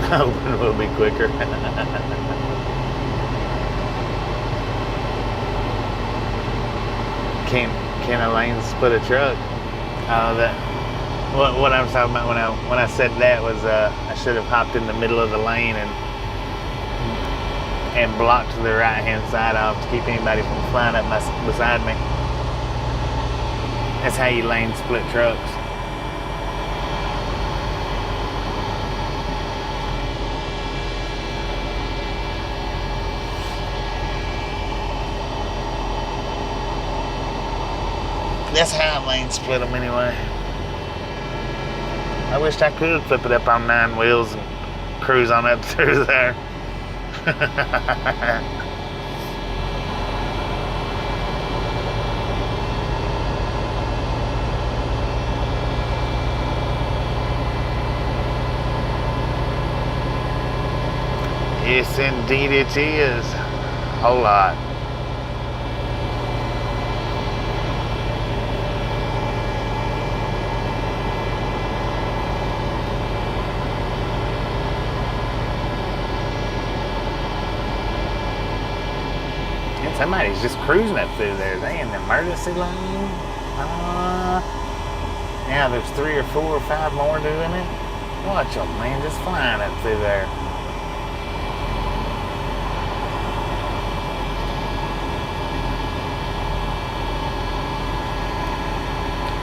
Hoping we'll be quicker. Can a lane split a truck? What I was talking about when I said that was I should have hopped in the middle of the lane and blocked the right hand side off to keep anybody from flying up beside me. That's how you lane split trucks. That's how I lane split them anyway. I wished I could flip it up on 9 wheels and cruise on up through there. Yes, indeed it is. A whole lot. Somebody's just cruising up through there. They in the emergency lane. Yeah, there's 3 or 4 or 5 more doing it. Watch them, man, just flying up through there.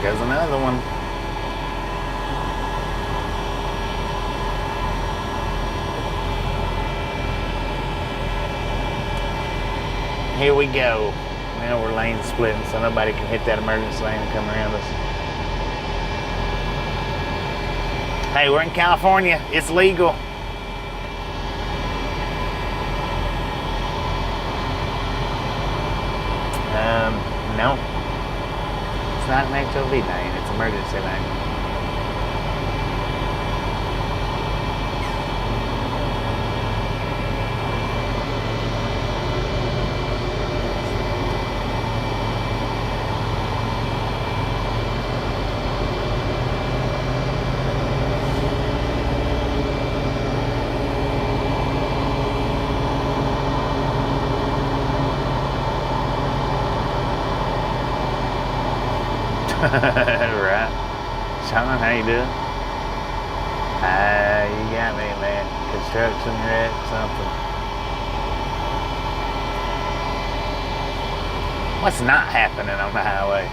Goes another one. Here we go. Now we're lane splitting so nobody can hit that emergency lane and come around us. Hey, we're in California. It's legal. No. It's not an HOV lane. It's emergency lane. Right. Sean, how you doing? You got me, man. Construction wreck, something. What's not happening on the highway?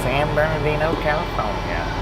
San Bernardino, California.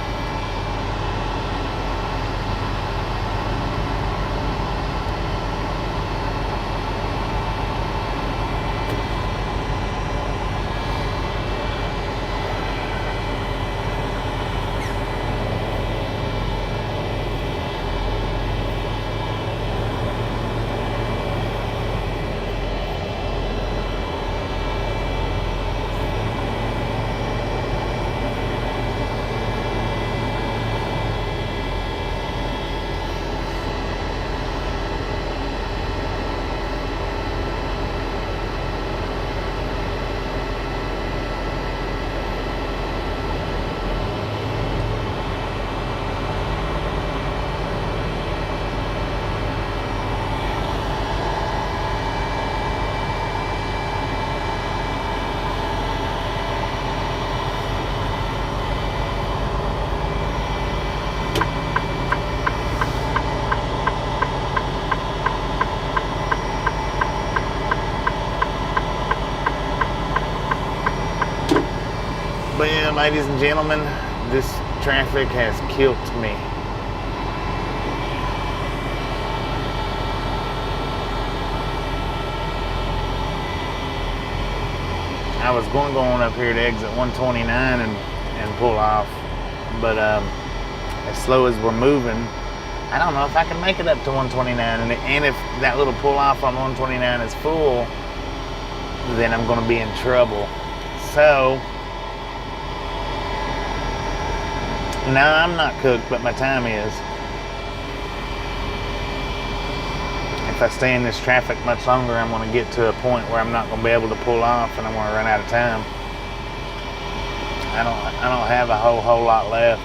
Well, ladies and gentlemen, this traffic has killed me. I was going to go on up here to exit 129 and pull off, but as slow as we're moving, I don't know if I can make it up to 129, and if that little pull off on 129 is full, then I'm going to be in trouble. So, no, I'm not cooked, but my time is. If I stay in this traffic much longer, I'm going to get to a point where I'm not going to be able to pull off, and I'm going to run out of time. I don't have a whole lot left.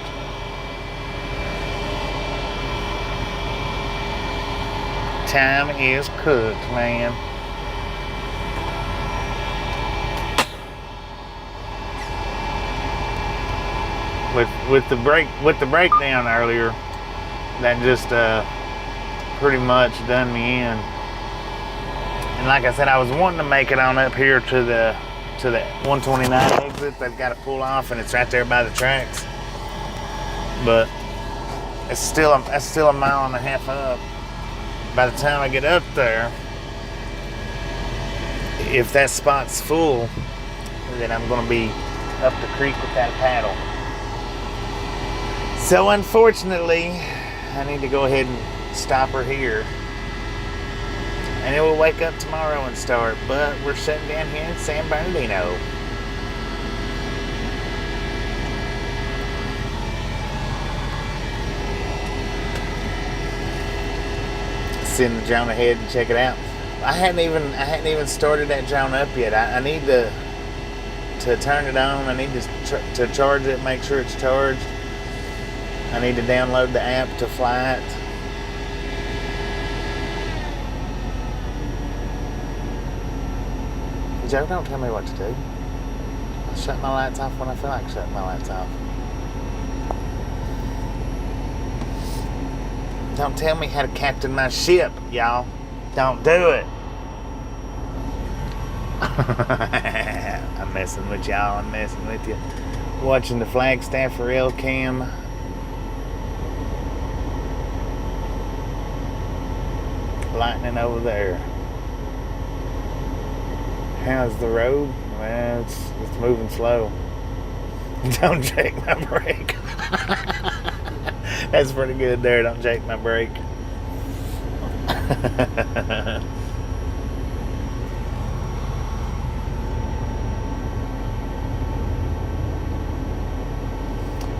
Time is cooked, man. With the breakdown earlier, that just pretty much done me in. And like I said, I was wanting to make it on up here to the 129 exit. They've got to pull off, and it's right there by the tracks. But it's still a mile and a half up. By the time I get up there, if that spot's full, then I'm going to be up the creek without a paddle. So unfortunately, I need to go ahead and stop her here. And it will wake up tomorrow and start, but we're sitting down here in San Bernardino. Send the drone ahead and check it out. I hadn't even started that drone up yet. I need to turn it on. I need to charge it, make sure it's charged. I need to download the app to fly it. Joe, don't tell me what to do. I'll shut my lights off when I feel like shutting my lights off. Don't tell me how to captain my ship, y'all. Don't do it. I'm messing with y'all. I'm messing with you. Watching the Flagstaff rail cam. Lightning over there. How's the road? Well, it's moving slow. Don't shake my brake. That's pretty good there. Don't shake my brake.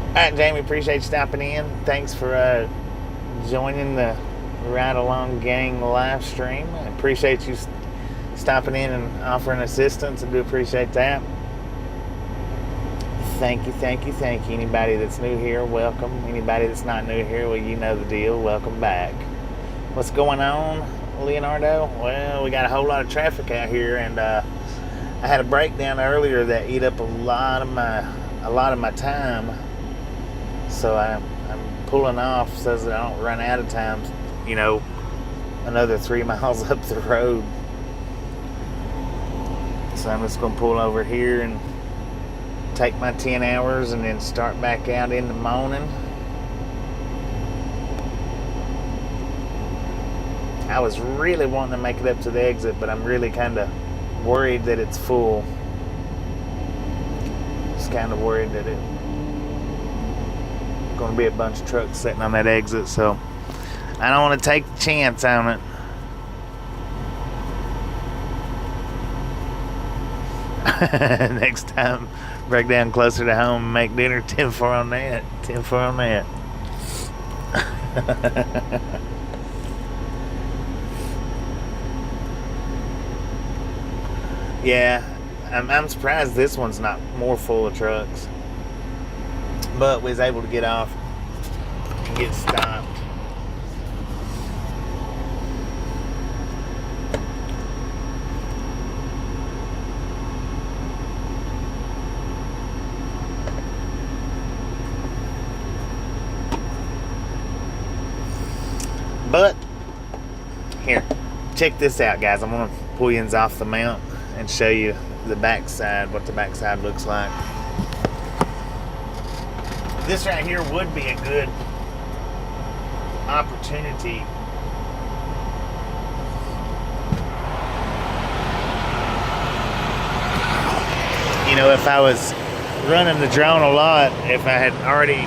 Alright, Jamie, appreciate you stopping in. Thanks for joining the Ride Along Gang live stream. I appreciate you stopping in and offering assistance. I do appreciate that. Thank you. Anybody that's new here, welcome. Anybody that's not new here, well, you know the deal. Welcome back. What's going on, Leonardo? Well, we got a whole lot of traffic out here, and I had a breakdown earlier that ate up a lot of my time. So I'm pulling off so that I don't run out of time, another 3 miles up the road. So I'm just going to pull over here and take my 10 hours and then start back out in the morning. I was really wanting to make it up to the exit, but I'm really kind of worried that it's full. Just kind of worried that it's going to be a bunch of trucks sitting on that exit, so I don't want to take the chance on it. Next time, break down closer to home and make dinner. 10-4 on that. 10-4 on that. Yeah, I'm surprised this one's not more full of trucks. But we was able to get off and get stopped. But here, check this out, guys. I'm gonna pull you off the mount and show you the backside, what the backside looks like. This right here would be a good opportunity if I was running the drone a lot, if I had already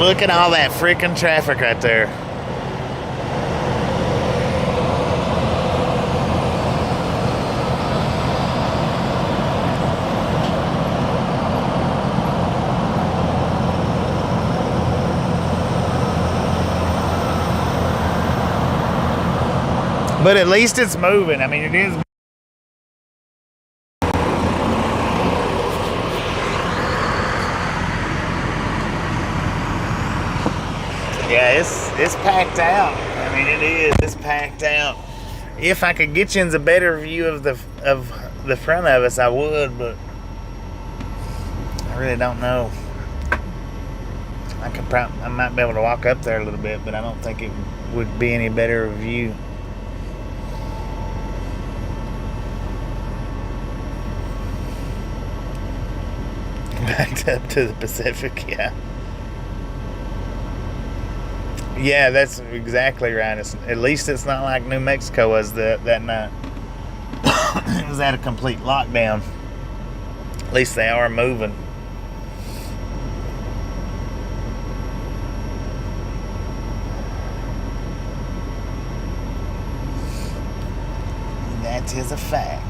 look at all that freaking traffic right there. But at least it's moving. I mean, it is. Yeah, it's packed out. I mean, it is. It's packed out. If I could get you in a better view of the front of us, I would, but I really don't know. I might be able to walk up there a little bit, but I don't think it would be any better view. Backed up to the Pacific, yeah. Yeah, that's exactly right. At least it's not like New Mexico was that night. It was at a complete lockdown. At least they are moving. That is a fact.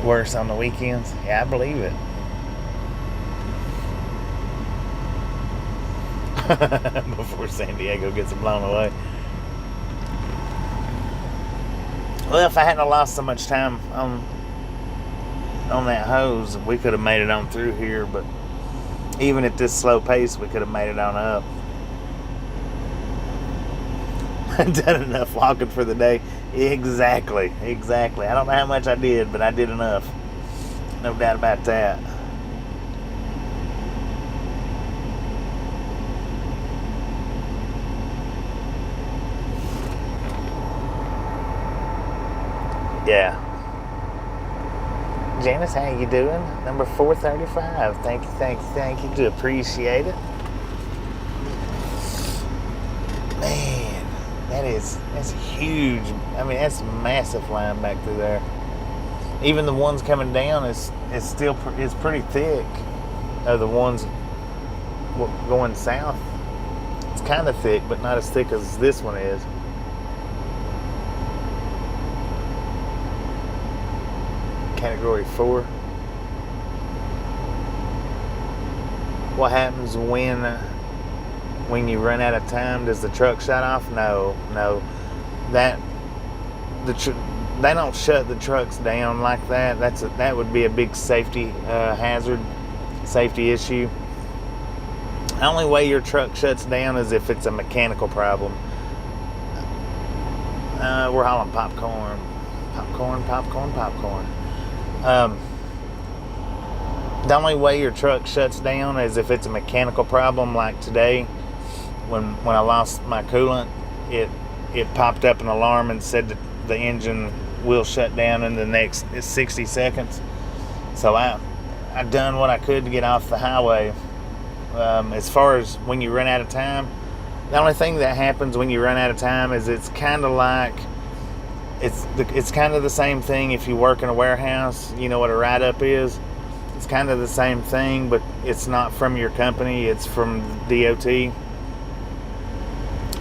Worse on the weekends? Yeah, I believe it. Before San Diego gets blown away. Well, if I hadn't lost so much time on that hose, we could have made it on through here, but even at this slow pace, we could have made it on up. Done enough walking for the day. Exactly. I don't know how much I did, but I did enough. No doubt about that. Yeah. Janice, how you doing? Number 435. Thank you. Do appreciate it. That's huge. I mean, that's a massive line back through there. Even the ones coming down is still it's pretty thick. The ones going south, it's kind of thick, but not as thick as this one is. Category 4. What happens when you run out of time? Does the truck shut off? No. They don't shut the trucks down like that. That would be a big safety hazard, safety issue. The only way your truck shuts down is if it's a mechanical problem. We're hauling popcorn. The only way your truck shuts down is if it's a mechanical problem, like today when I lost my coolant, it popped up an alarm and said that the engine will shut down in the next 60 seconds. So I done what I could to get off the highway. As far as when you run out of time, the only thing that happens when you run out of time is it's kind of like it's kind of the same thing if you work in a warehouse. You know what a write-up is? It's kind of the same thing, but it's not from your company, it's from DOT.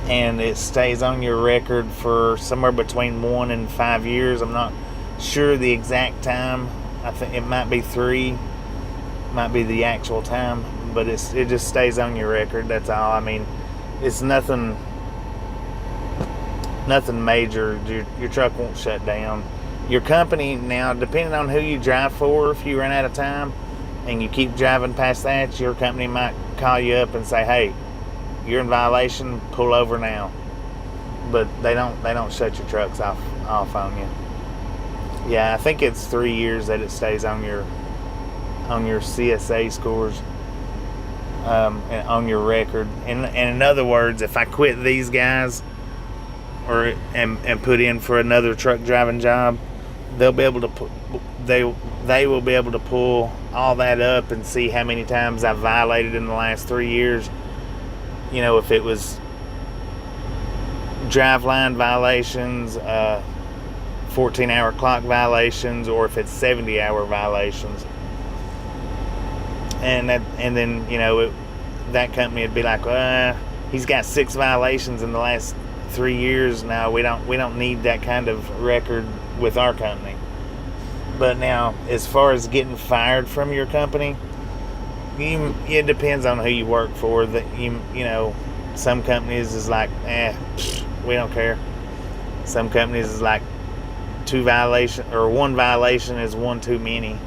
And it stays on your record for somewhere between 1 and 5 years. I'm not sure the exact time. I think it might be 3, might be the actual time, but it just stays on your record. That's all. I mean, it's nothing major. Your truck won't shut down. Your company, now, depending on who you drive for, if you run out of time and you keep driving past that, your company might call you up and say, hey, you're in violation, pull over now. But they don't shut your trucks off on you. Yeah, I think it's 3 years that it stays on your CSA scores, and on your record. And in other words, if I quit these guys and put in for another truck driving job, they'll be able to they will be able to pull all that up and see how many times I've violated in the last 3 years. You know, if it was drive line violations, 14-hour clock violations, or if it's 70-hour violations. And then, you know, that company would be like, he's got 6 violations in the last 3 years. Now we don't need that kind of record with our company. But now, as far as getting fired from your company, it depends on who you work for. That you know, some companies is like, we don't care. Some companies is like 2 violations or 1 violation is 1 too many.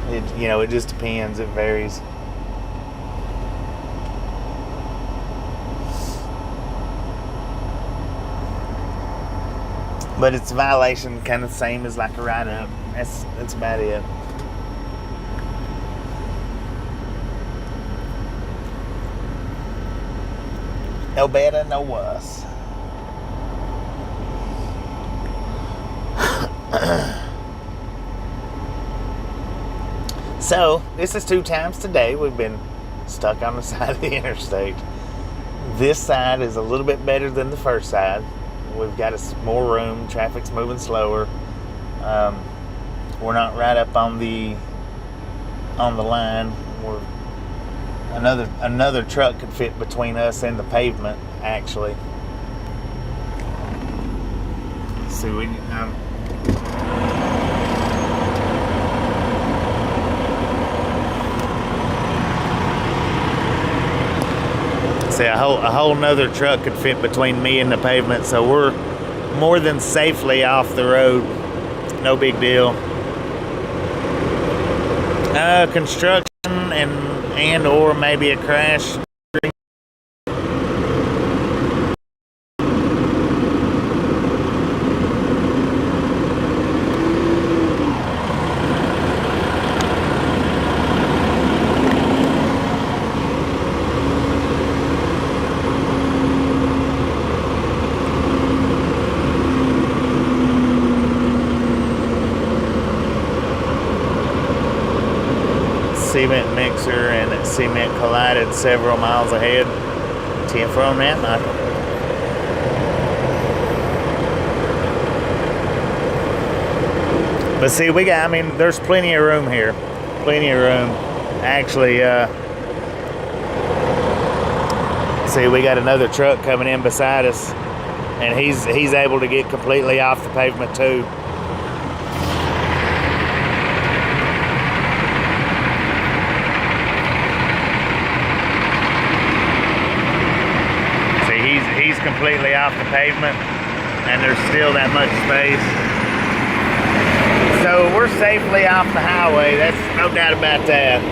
It just depends. It varies. But it's a violation, kind of the same as like a write-up. That's about it. No better, no worse. So, this is 2 times today we've been stuck on the side of the interstate. This side is a little bit better than the first side. We've got more room. Traffic's moving slower. We're not right up on the line. Another truck could fit between us and the pavement, actually. See, a whole nother truck could fit between me and the pavement, so we're more than safely off the road. No big deal. Construction and or maybe a crash. Cement mixer and cement collided several miles ahead. 10 for on that, Michael. But see, I mean, there's plenty of room here. Plenty of room. Actually, see, we got another truck coming in beside us, and he's able to get completely off the pavement too. See, he's completely off the pavement, and there's still that much space. So we're safely off the highway, that's no doubt about that.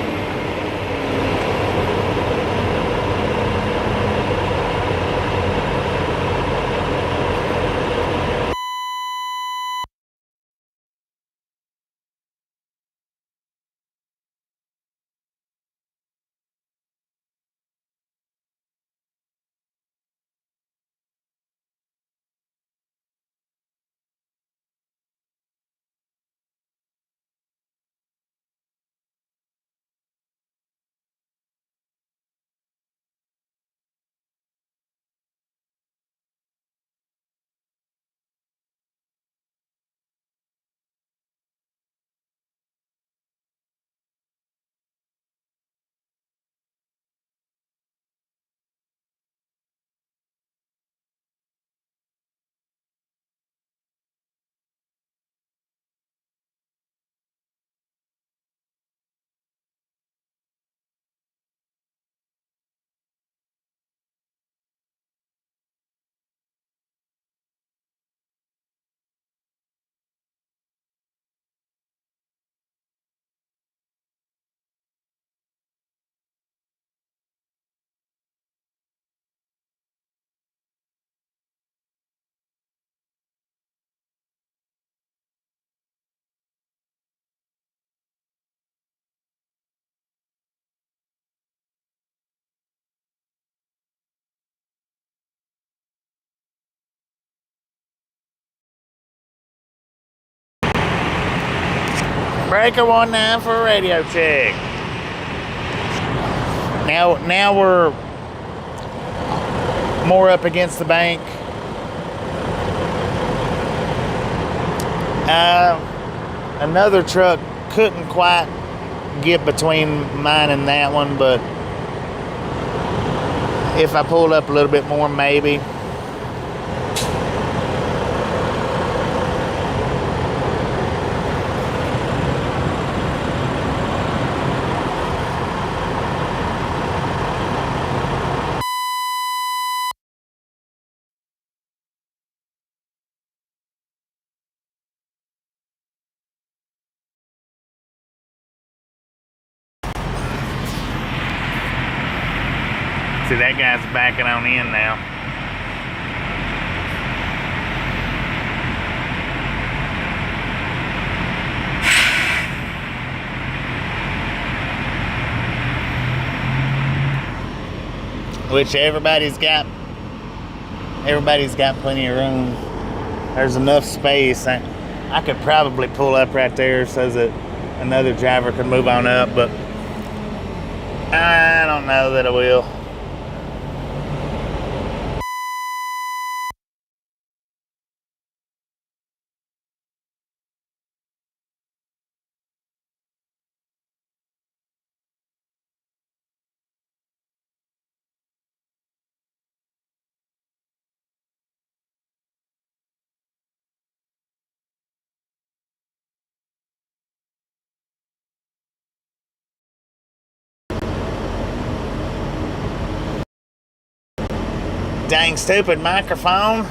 Breaker 19 for a radio check. Now we're more up against the bank. Another truck couldn't quite get between mine and that one, but if I pulled up a little bit more, maybe. See, that guy's backing on in now. Which everybody's got plenty of room. There's enough space. I could probably pull up right there so that another driver could move on up, but I don't know that I will. Dang stupid microphone.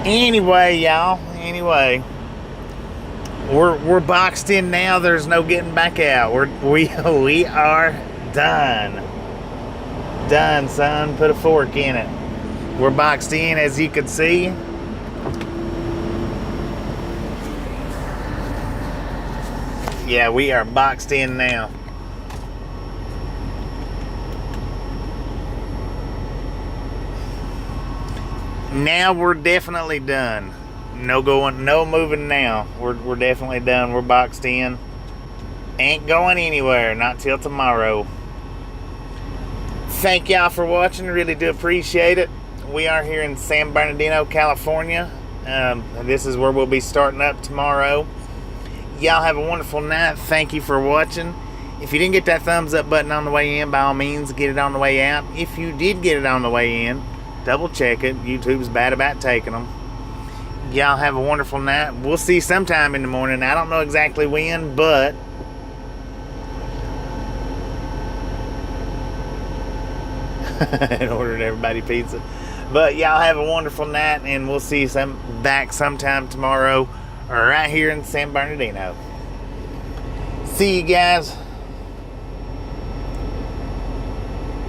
Anyway, y'all. Anyway, we're boxed in now. There's no getting back out. We are done. Done, son. Put a fork in it. We're boxed in, as you can see. Yeah, we are boxed in now. Now we're definitely done. No moving now. We're definitely done. We're boxed in. Ain't going anywhere. Not till tomorrow. Thank y'all for watching. Really do appreciate it. We are here in San Bernardino, California. And this is where we'll be starting up tomorrow. Y'all have a wonderful night. Thank you for watching. If you didn't get that thumbs up button on the way in, by all means, get it on the way out. If you did get it on the way in, double check it. YouTube's bad about taking them. Y'all have a wonderful night. We'll see you sometime in the morning. I don't know exactly when, but I ordered everybody pizza. But y'all have a wonderful night, and we'll see you back sometime tomorrow right here in San Bernardino. See you guys.